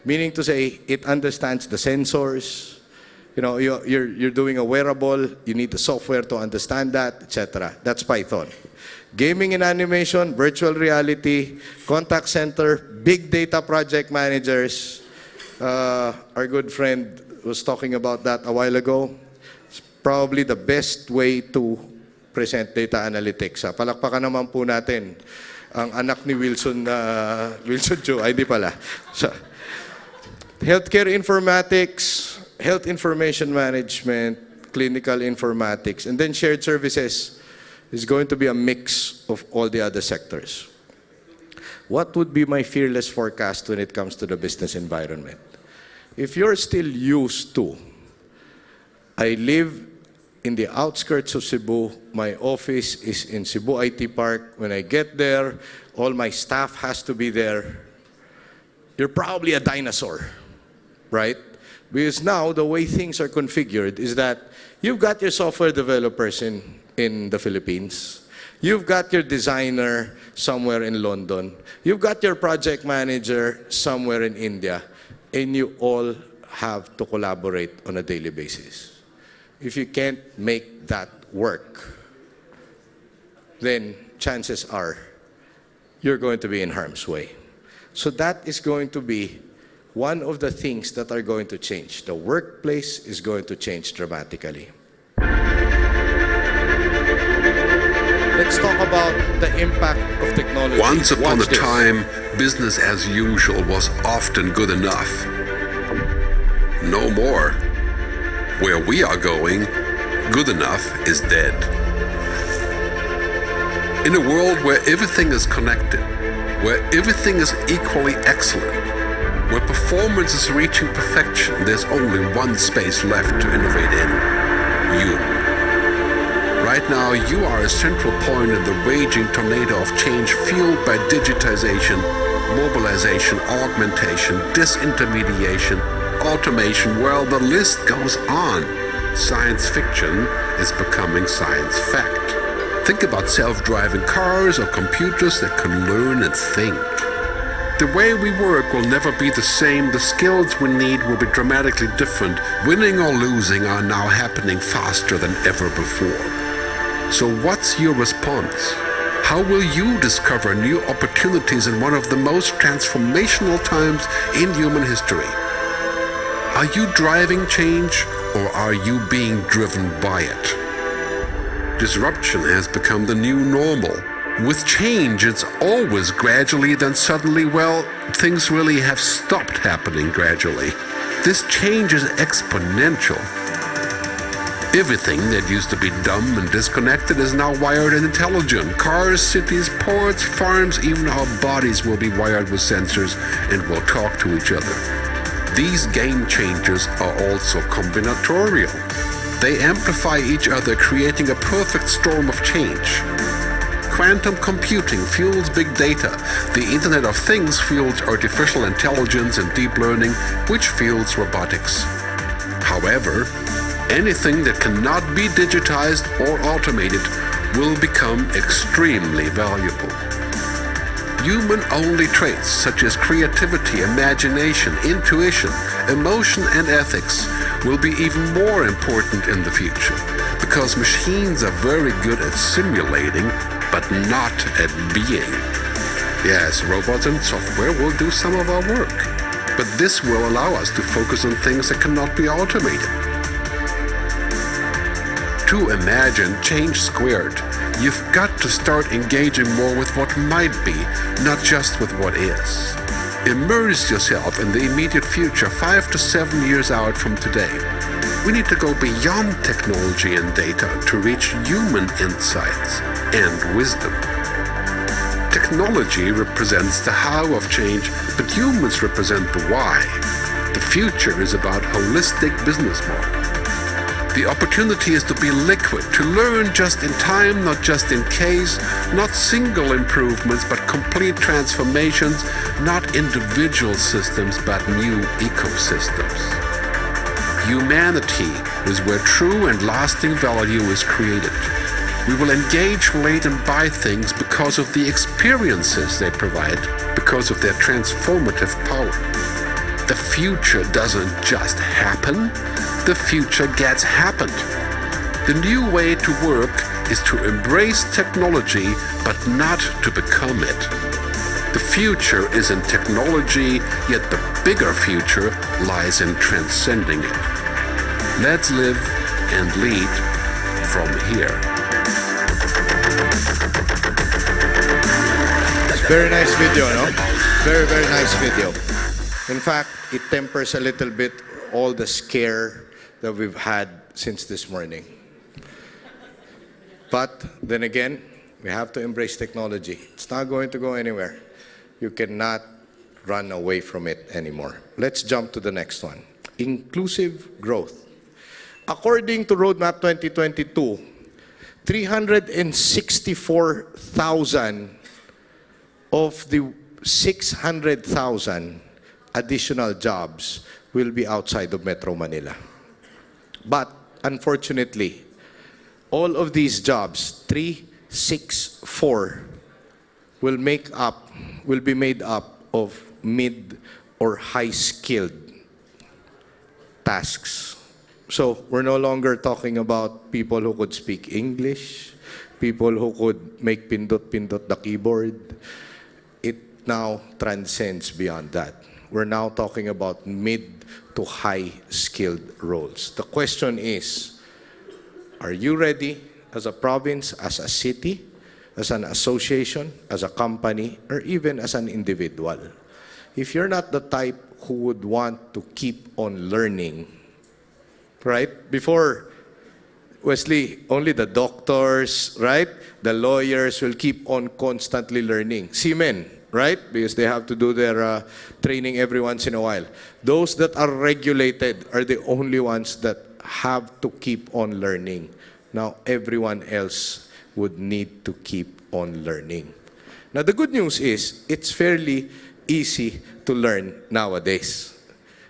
meaning to say it understands the sensors. You know, you're doing a wearable, you need the software to understand that, etc. That's Python. Gaming and animation, virtual reality, contact center, big data project managers. Our good friend was talking about that a while ago. It's probably the best way to present data analytics. Palakpakan naman po natin ang anak ni Wilson Joe. Ay, di pala. So, healthcare informatics, health information management, clinical informatics, and then shared services is going to be a mix of all the other sectors. What would be my fearless forecast when it comes to the business environment? If you're still used to, I live in the outskirts of Cebu, my office is in Cebu IT Park. When I get there, all my staff has to be there. You're probably a dinosaur, right? Because now the way things are configured is that you've got your software developers in the Philippines. You've got your designer somewhere in London. You've got your project manager somewhere in India. And you all have to collaborate on a daily basis. If you can't make that work, then chances are you're going to be in harm's way. So that is going to be one of the things that are going to change. The workplace is going to change dramatically. Let's talk about the impact of technology. Once upon a Watch this. time, business as usual was often good enough. No more. Where we are going, good enough is dead. In a world where everything is connected, where everything is equally excellent, where performance is reaching perfection, there's only one space left to innovate in: you. Right now, you are a central point in the raging tornado of change fueled by digitization, mobilization, augmentation, disintermediation, automation. Well, the list goes on. Science fiction is becoming science fact. Think about self-driving cars or computers that can learn and think. The way we work will never be the same. The skills we need will be dramatically different. Winning or losing are now happening faster than ever before. So what's your response? How will you discover new opportunities in one of the most transformational times in human history? Are you driving change, or are you being driven by it? Disruption has become the new normal. With change, it's always gradually, then suddenly, well, things really have stopped happening gradually. This change is exponential. Everything that used to be dumb and disconnected is now wired and intelligent. Cars, cities, ports, farms, even our bodies will be wired with sensors and will talk to each other. These game changers are also combinatorial. They amplify each other, creating a perfect storm of change. Quantum computing fuels big data. The Internet of Things fuels artificial intelligence and deep learning, which fuels robotics. However, anything that cannot be digitized or automated will become extremely valuable. Human-only traits such as creativity, imagination, intuition, emotion, and ethics will be even more important in the future, because machines are very good at simulating, but not at being. Yes, robots and software will do some of our work, but this will allow us to focus on things that cannot be automated. To imagine change squared, you've got to start engaging more with what might be, not just with what is. Immerse yourself in the immediate future, 5 to 7 years out from today. We need to go beyond technology and data to reach human insights and wisdom. Technology represents the how of change, but humans represent the why. The future is about holistic business model. The opportunity is to be liquid, to learn just in time, not just in case, not single improvements, but complete transformations, not individual systems, but new ecosystems. Humanity is where true and lasting value is created. We will engage, relate, and buy things because of the experiences they provide, because of their transformative power. The future doesn't just happen, the future gets happened. The new way to work is to embrace technology, but not to become it. The future is in technology, yet the bigger future lies in transcending it. Let's live and lead from here. Very nice video, no? Very, very nice video. In fact, it tempers a little bit all the scare that we've had since this morning. But then again, we have to embrace technology. It's not going to go anywhere. You cannot run away from it anymore. Let's jump to the next one. Inclusive growth. According to Roadmap 2022, 364,000 of the 600,000 additional jobs will be outside of Metro Manila. But unfortunately, all of these jobs, 364, will be made up of mid or high-skilled tasks. So we're no longer talking about people who could speak English, people who could make pindot-pindot the keyboard. It now transcends beyond that. We're now talking about mid to high-skilled roles. The question is, are you ready as a province, as a city, as an association, as a company, or even as an individual? If you're not the type who would want to keep on learning, right? Before, Wesley, only the doctors, right? The lawyers will keep on constantly learning. Seamen, right? Because they have to do their training every once in a while. Those that are regulated are the only ones that have to keep on learning. Now, everyone else would need to keep on learning. Now, the good news is, it's fairly easy to learn nowadays.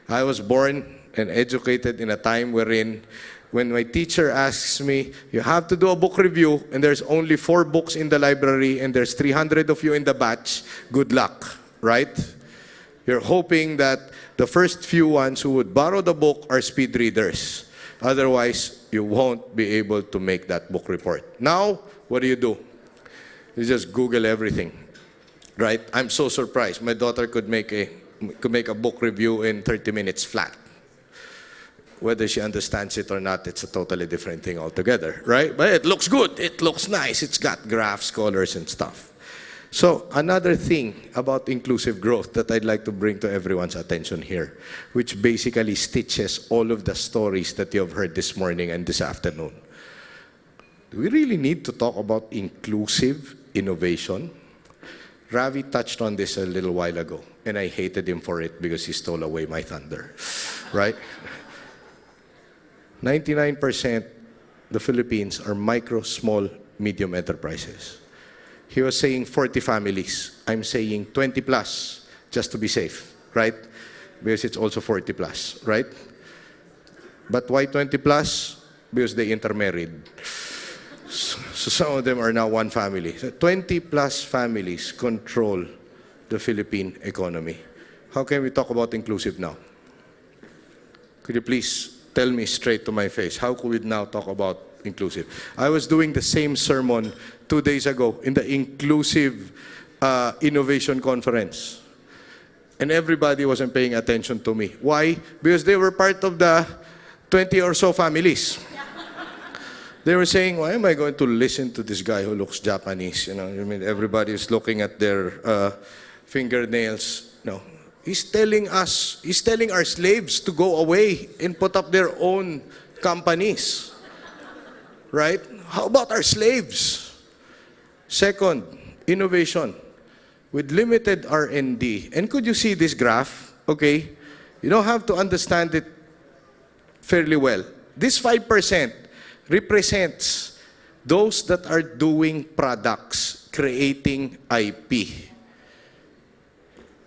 I was born and educated in a time wherein when my teacher asks me, you have to do a book review, and there's only 4 books in the library, and there's 300 of you in the batch, good luck, right? You're hoping that the first few ones who would borrow the book are speed readers. Otherwise, you won't be able to make that book report. Now, what do? You just Google everything, right? I'm so surprised. My daughter could make a book review in 30 minutes flat. Whether she understands it or not, it's a totally different thing altogether, right? But it looks good. It looks nice. It's got graphs, colors, and stuff. So another thing about inclusive growth that I'd like to bring to everyone's attention here, which basically stitches all of the stories that you have heard this morning and this afternoon. Do we really need to talk about inclusive innovation? Ravi touched on this a little while ago, and I hated him for it because he stole away my thunder, right? 99% the Philippines are micro, small, medium enterprises. He was saying 40 families. I'm saying 20 plus, just to be safe, right? Because it's also 40 plus, right? But why 20 plus? Because they intermarried. So some of them are now one family. So 20 plus families control the Philippine economy. How can we talk about inclusive now? Could you please tell me straight to my face, how could we now talk about inclusive? I was doing the same sermon 2 days ago in the Inclusive Innovation Conference. And everybody wasn't paying attention to me. Why? Because they were part of the 20 or so families. They were saying, why am I going to listen to this guy who looks Japanese? You know, I mean, everybody is looking at their fingernails. No. He's telling our slaves to go away and put up their own companies. Right? How about our slaves? Second, innovation. With limited R&D. And could you see this graph? Okay. You don't have to understand it fairly well. This 5% represents those that are doing products, creating IP.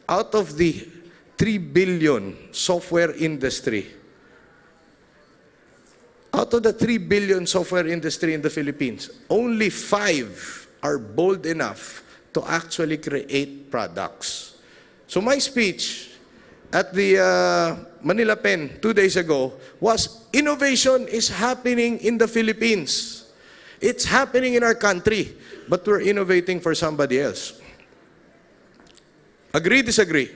Out of the 3 billion software industry, Out of the 3 billion software industry in the Philippines, only 5 are bold enough to actually create products. So my speech at the Manila Pen 2 days ago was, innovation is happening in the Philippines. It's happening in our country, but we're innovating for somebody else. Agree, disagree?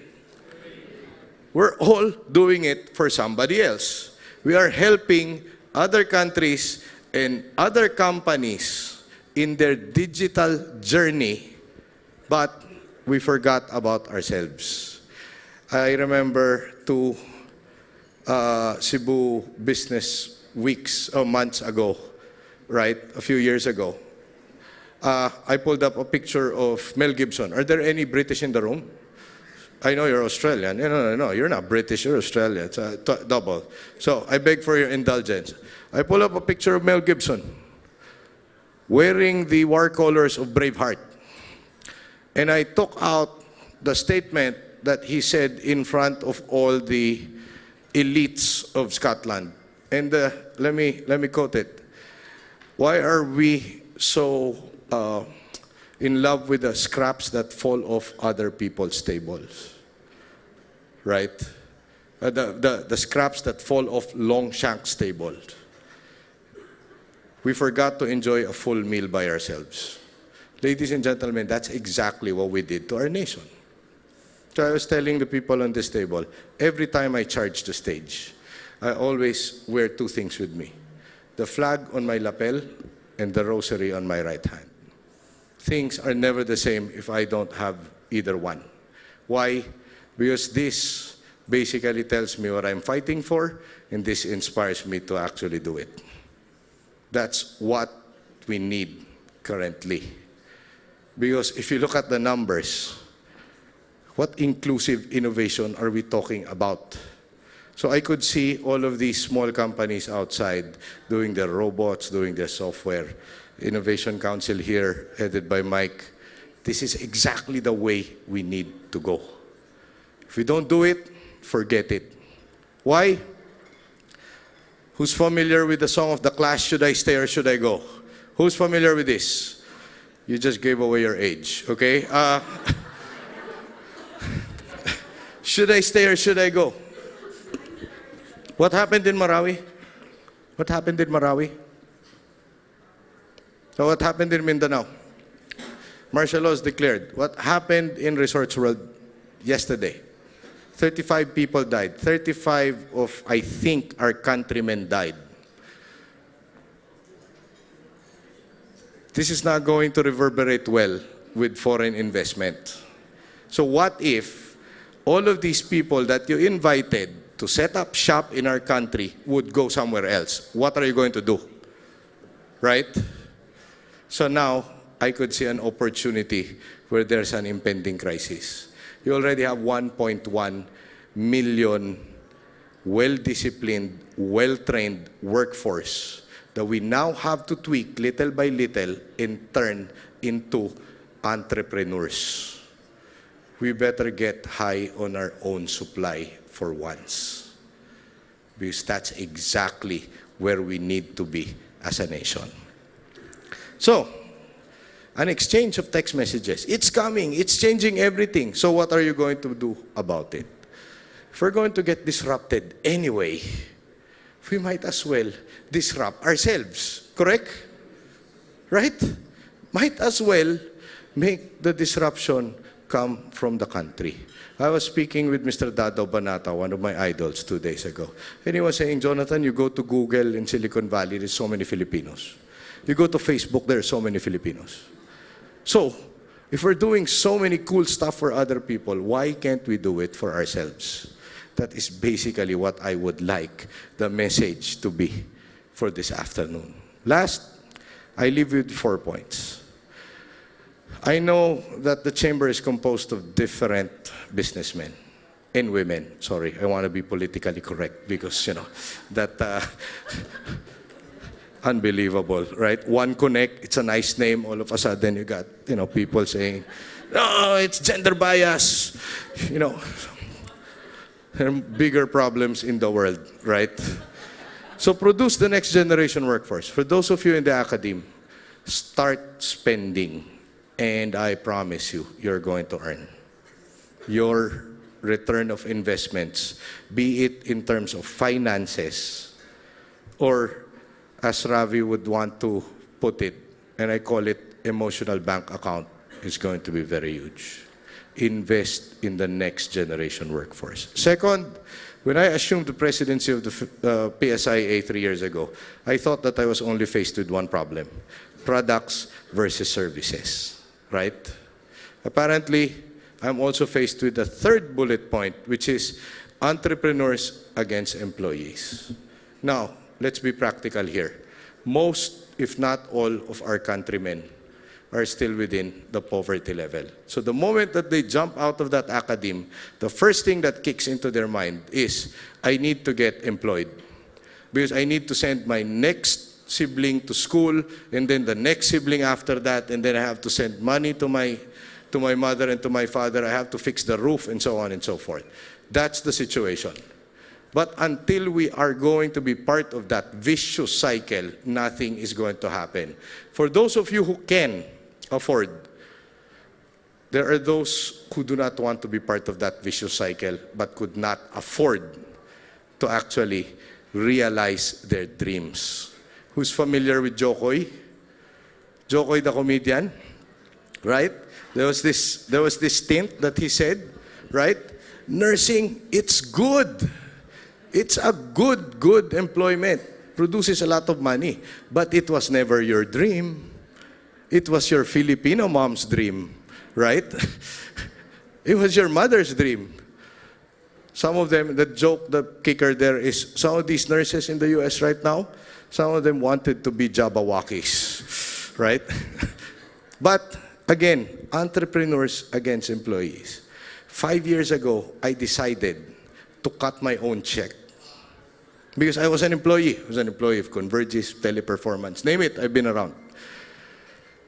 We're all doing it for somebody else. We are helping other countries and other companies in their digital journey, but we forgot about ourselves. I remember 2 Cebu business weeks or months ago, right, a few years ago, I pulled up a picture of Mel Gibson. Are there any British in the room? I know you're Australian. No, you're not British, you're Australian. It's a double. So I beg for your indulgence. I pull up a picture of Mel Gibson wearing the war colors of Braveheart. And I took out the statement that he said in front of all the elites of Scotland. And let me quote it. Why are we so in love with the scraps that fall off other people's tables? Right? The scraps that fall off Longshank's table. We forgot to enjoy a full meal by ourselves. Ladies and gentlemen, that's exactly what we did to our nation. So I was telling the people on this table, every time I charge the stage, I always wear 2 things with me. The flag on my lapel and the rosary on my right hand. Things are never the same if I don't have either one. Why? Because this basically tells me what I'm fighting for, and this inspires me to actually do it. That's what we need currently. Because if you look at the numbers, what inclusive innovation are we talking about? So I could see all of these small companies outside doing their robots, doing their software. Innovation Council here, headed by Mike. This is exactly the way we need to go. If we don't do it, forget it. Why? Who's familiar with the song of The Clash, Should I Stay or Should I Go? Who's familiar with this? You just gave away your age, okay? Should I stay or should I go? What happened in Marawi? What happened in Marawi? So what happened in Mindanao? Martial law is declared. What happened in Resorts World yesterday? 35 people died. 35 of, I think, our countrymen died. This is not going to reverberate well with foreign investment. So what if all of these people that you invited to set up shop in our country would go somewhere else? What are you going to do? Right? So now, I could see an opportunity where there's an impending crisis. You already have 1.1 million well-disciplined, well-trained workforce that we now have to tweak little by little and turn into entrepreneurs. We better get high on our own supply for once, because that's exactly where we need to be as a nation. So, an exchange of text messages. It's coming. It's changing everything. So what are you going to do about it? If we're going to get disrupted anyway, we might as well disrupt ourselves. Correct? Right? Might as well make the disruption come from the country. I was speaking with Mr. Dado Banata, one of my idols, 2 days ago. And he was saying, Jonathan, you go to Google in Silicon Valley, there's so many Filipinos. You go to Facebook, there are so many Filipinos. So, if we're doing so many cool stuff for other people, why can't we do it for ourselves? That is basically what I would like the message to be for this afternoon. Last, I leave you with 4 points. I know that the chamber is composed of different businessmen and women. Sorry, I want to be politically correct because, you know, that... unbelievable, right? One Connect, it's a nice name. All of a sudden, you got, you know, people saying, "Oh, it's gender bias." You know, there are bigger problems in the world, right? So produce the next generation workforce. For those of you in the academe, start spending. And I promise you, you're going to earn your return of investments, be it in terms of finances, or as Ravi would want to put it, and I call it emotional bank account, is going to be very huge. Invest in the next generation workforce. Second, when I assumed the presidency of the PSIA 3 years ago, I thought that I was only faced with one problem: products versus services, right? Apparently, I'm also faced with the third bullet point, which is entrepreneurs against employees. Now, let's be practical here. Most, if not all, of our countrymen are still within the poverty level. So the moment that they jump out of that academe, the first thing that kicks into their mind is, I need to get employed. Because I need to send my next sibling to school, and then the next sibling after that, and then I have to send money to my mother and to my father. I have to fix the roof, and so on and so forth. That's the situation. But until we are going to be part of that vicious cycle, nothing is going to happen. For those of you who can afford, there are those who do not want to be part of that vicious cycle but could not afford to actually realize their dreams. Who's familiar with Jokoy? Jokoy the comedian, right? There was this stint that he said, right? Nursing, it's good. It's a good employment. Produces a lot of money. But it was never your dream. It was your Filipino mom's dream, right? It was your mother's dream. Some of them, the joke, the kicker there is, some of these nurses in the US right now, some of them wanted to be Jabberwockies, right? But again, entrepreneurs against employees. 5 years ago, I decided to cut my own check. Because I was an employee. I was an employee of Convergys, Teleperformance, name it, I've been around.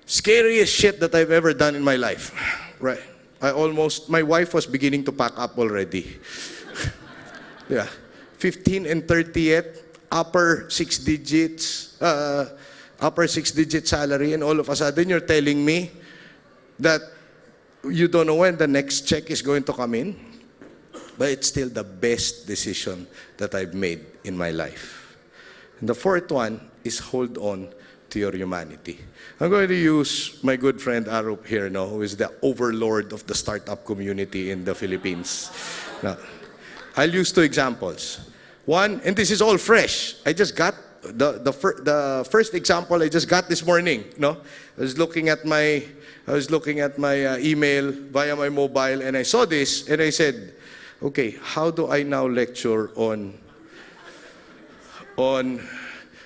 Scariest shit that I've ever done in my life. Right. My wife was beginning to pack up already. Yeah. 15 and 30th, upper six digit salary, and all of a sudden you're telling me that you don't know when the next check is going to come in. But it's still the best decision that I've made in my life. And the fourth one is hold on to your humanity. I'm going to use my good friend Arup here, who is the overlord of the startup community in the Philippines. Now, I'll use two examples. One, and this is all fresh. I just got the first example I just got this morning. I was looking at my email via my mobile, and I saw this, and I said, okay, how do I now lecture on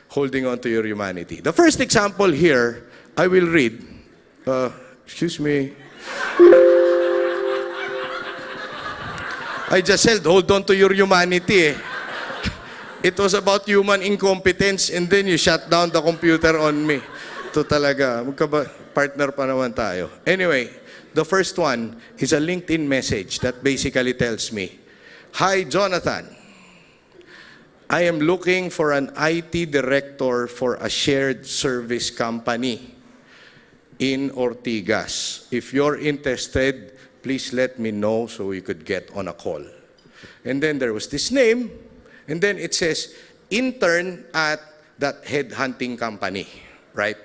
holding on to your humanity? The first example here, I will read. Excuse me. I just said, hold on to your humanity. It was about human incompetence, and then you shut down the computer on me. Ito talaga, partner pa naman tayo. Anyway, the first one is a LinkedIn message that basically tells me, hi, Jonathan. I am looking for an IT director for a shared service company in Ortigas. If you're interested, please let me know so we could get on a call. And then there was this name, and then it says, intern at that headhunting company, right?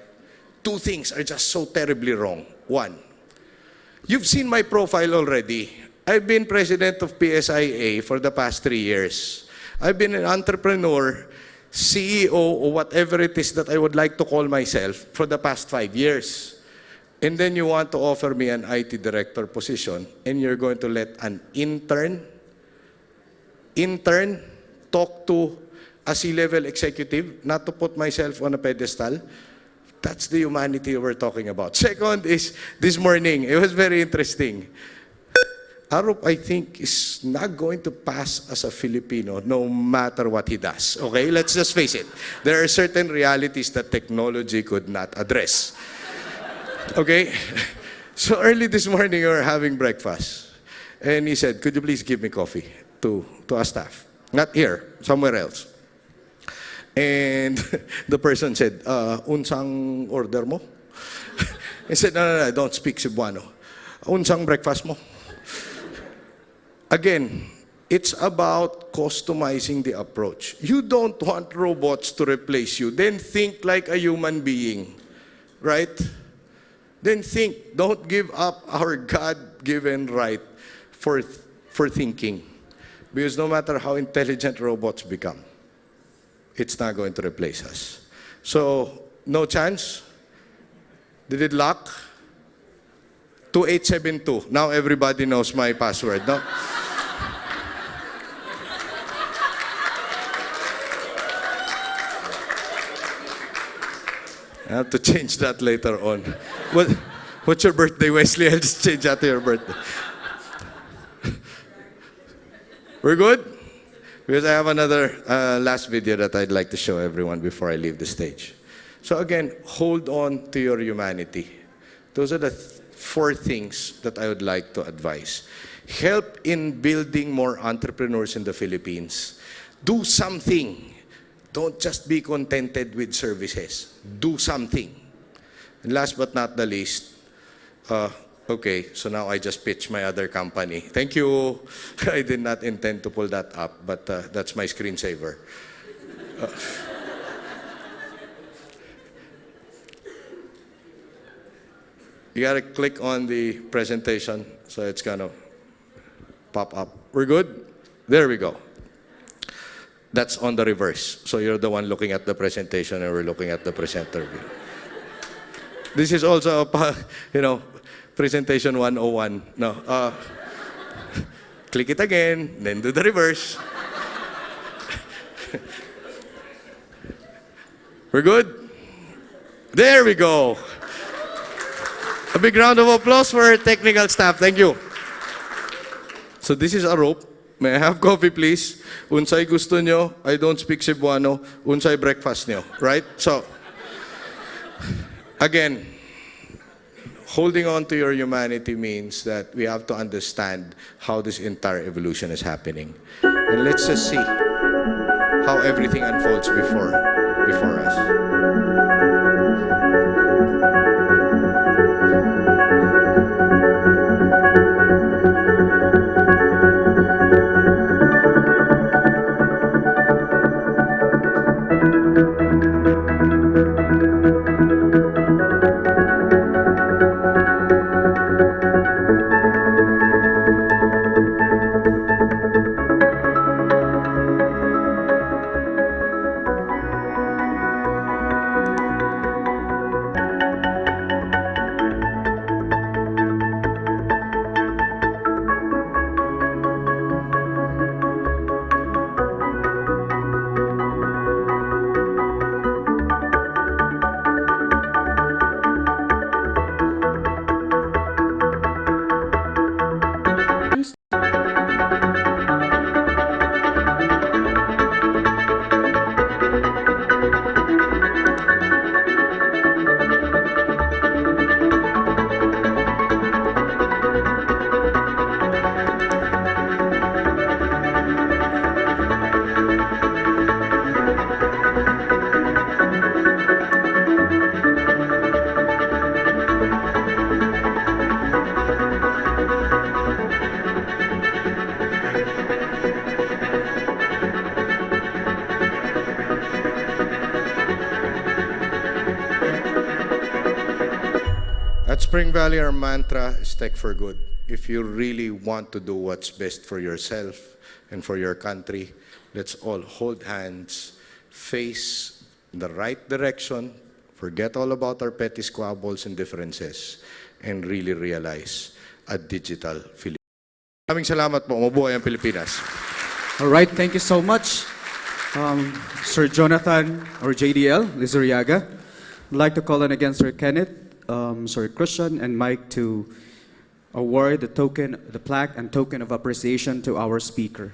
Two things are just so terribly wrong. One, you've seen my profile already. I've been president of PSIA for the past 3 years. I've been an entrepreneur, CEO, or whatever it is that I would like to call myself for the past 5 years. And then you want to offer me an IT director position, and you're going to let an intern talk to a C-level executive, not to put myself on a pedestal. That's the humanity we're talking about. Second is, this morning, it was very interesting. Arup, I think, is not going to pass as a Filipino no matter what he does. Okay? Let's just face it. There are certain realities that technology could not address. Okay? So early this morning, we were having breakfast. And he said, could you please give me coffee to our staff? Not here, somewhere else. And the person said, unsang order mo? I said, no, I don't speak Cebuano. Unsang breakfast mo? Again, it's about customizing the approach. You don't want robots to replace you. Then think like a human being, right? Then think. Don't give up our God-given right for thinking. Because no matter how intelligent robots become, it's not going to replace us. So, no chance? Did it lock? 2872. Now everybody knows my password, no? I have to change that later on. What's your birthday, Wesley? I'll just change that to your birthday. We're good? Because I have another last video that I'd like to show everyone before I leave the stage. So again, hold on to your humanity. Those are the four things that I would like to advise. Help in building more entrepreneurs in the Philippines. Do something. Don't just be contented with services. Do something. And last but not the least, okay, so now I just pitched my other company. Thank you. I did not intend to pull that up, but that's my screensaver. You gotta click on the presentation, so it's gonna pop up. We're good? There we go. That's on the reverse. So you're the one looking at the presentation and we're looking at the presenter view. This is also, presentation 101. No, click it again, then do the reverse. We're good? There we go. A big round of applause for our technical staff. Thank you. So this is a rope. May I have coffee, please? Unsay gusto nyo? I don't speak Cebuano. Unsay breakfast nyo? Right? So, again, holding on to your humanity means that we have to understand how this entire evolution is happening. And let's just see how everything unfolds before us. At Spring Valley, our mantra is tech for good. If you really want to do what's best for yourself and for your country, let's all hold hands, face in the right direction, forget all about our petty squabbles and differences, and really realize a digital Philippines. Maraming salamat po. Mabuhay ang Pilipinas. All right, thank you so much, Sir Jonathan or JDL Lizuriaga. I'd like to call on again Sir Kenneth, Sir Christian, and Mike to award the plaque and token of appreciation to our speaker.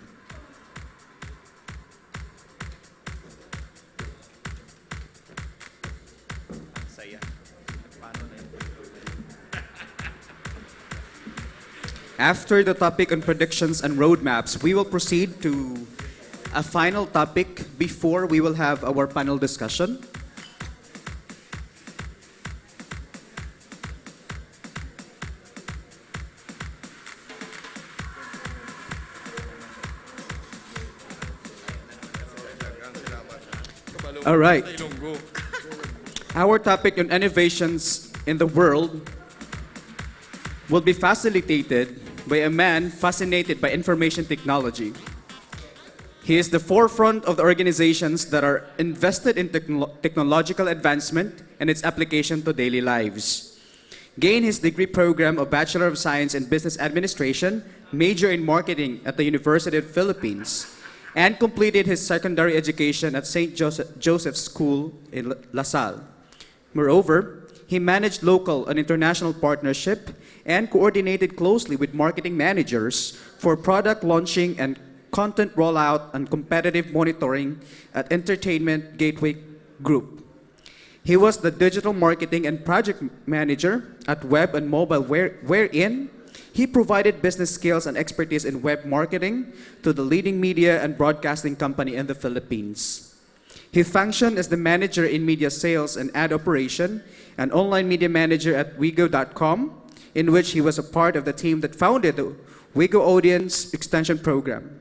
After the topic on predictions and roadmaps, we will proceed to a final topic before we will have our panel discussion. All right. Our topic on innovations in the world will be facilitated by a man fascinated by information technology. He is the forefront of the organizations that are invested in technological advancement and its application to daily lives. Gained his degree program of Bachelor of Science in Business Administration, major in marketing at the University of the Philippines, and completed his secondary education at St. Joseph's School in La Salle. Moreover, he managed local and international partnership and coordinated closely with marketing managers for product launching and content rollout and competitive monitoring at Entertainment Gateway Group. He was the digital marketing and project manager at Web and Mobile, wherein he provided business skills and expertise in web marketing to the leading media and broadcasting company in the Philippines. He functioned as the manager in media sales and ad operation and online media manager at Wigo.com, in which he was a part of the team that founded the Wigo Audience Extension Program.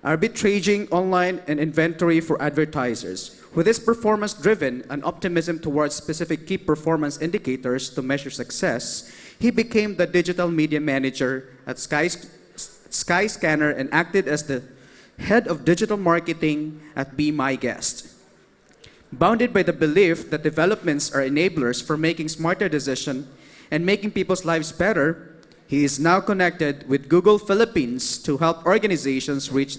Arbitraging online and inventory for advertisers. With his performance-driven and optimism towards specific key performance indicators to measure success, he became the digital media manager at Skyscanner and acted as the head of digital marketing at Be My Guest. Bounded by the belief that developments are enablers for making smarter decisions and making people's lives better, he is now connected with Google Philippines to help organizations reach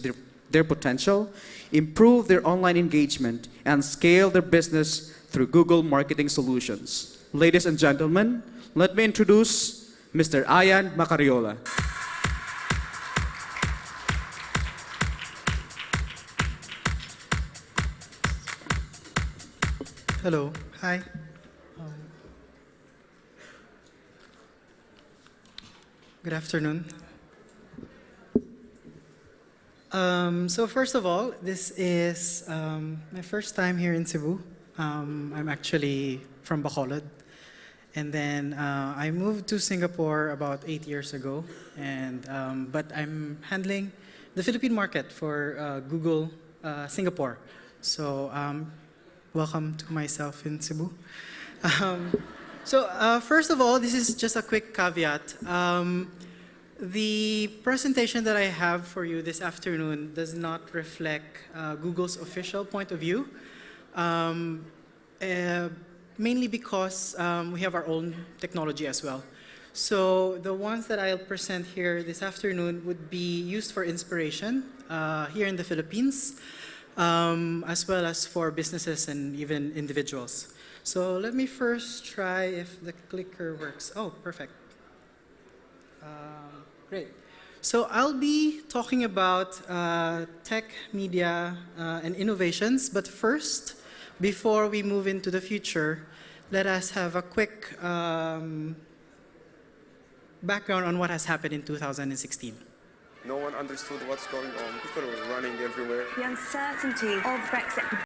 their potential, improve their online engagement, and scale their business through Google Marketing Solutions. Ladies and gentlemen, let me introduce Mr. Ayan Macariola. Hello. Hi. Good afternoon. So first of all, this is my first time here in Cebu. I'm actually from Bacolod. And then I moved to Singapore about 8 years ago. But I'm handling the Philippine market for Google Singapore. So welcome to myself in Cebu. First of all, this is just a quick caveat. The presentation that I have for you this afternoon does not reflect Google's official point of view, mainly because we have our own technology as well. So the ones that I'll present here this afternoon would be used for inspiration here in the Philippines, as well as for businesses and even individuals. So let me first try if the clicker works. Oh, perfect. Great. So I'll be talking about tech, media, and innovations. But first, before we move into the future, let us have a quick background on what has happened in 2016. No one understood what's going on. People were running everywhere. The uncertainty of Brexit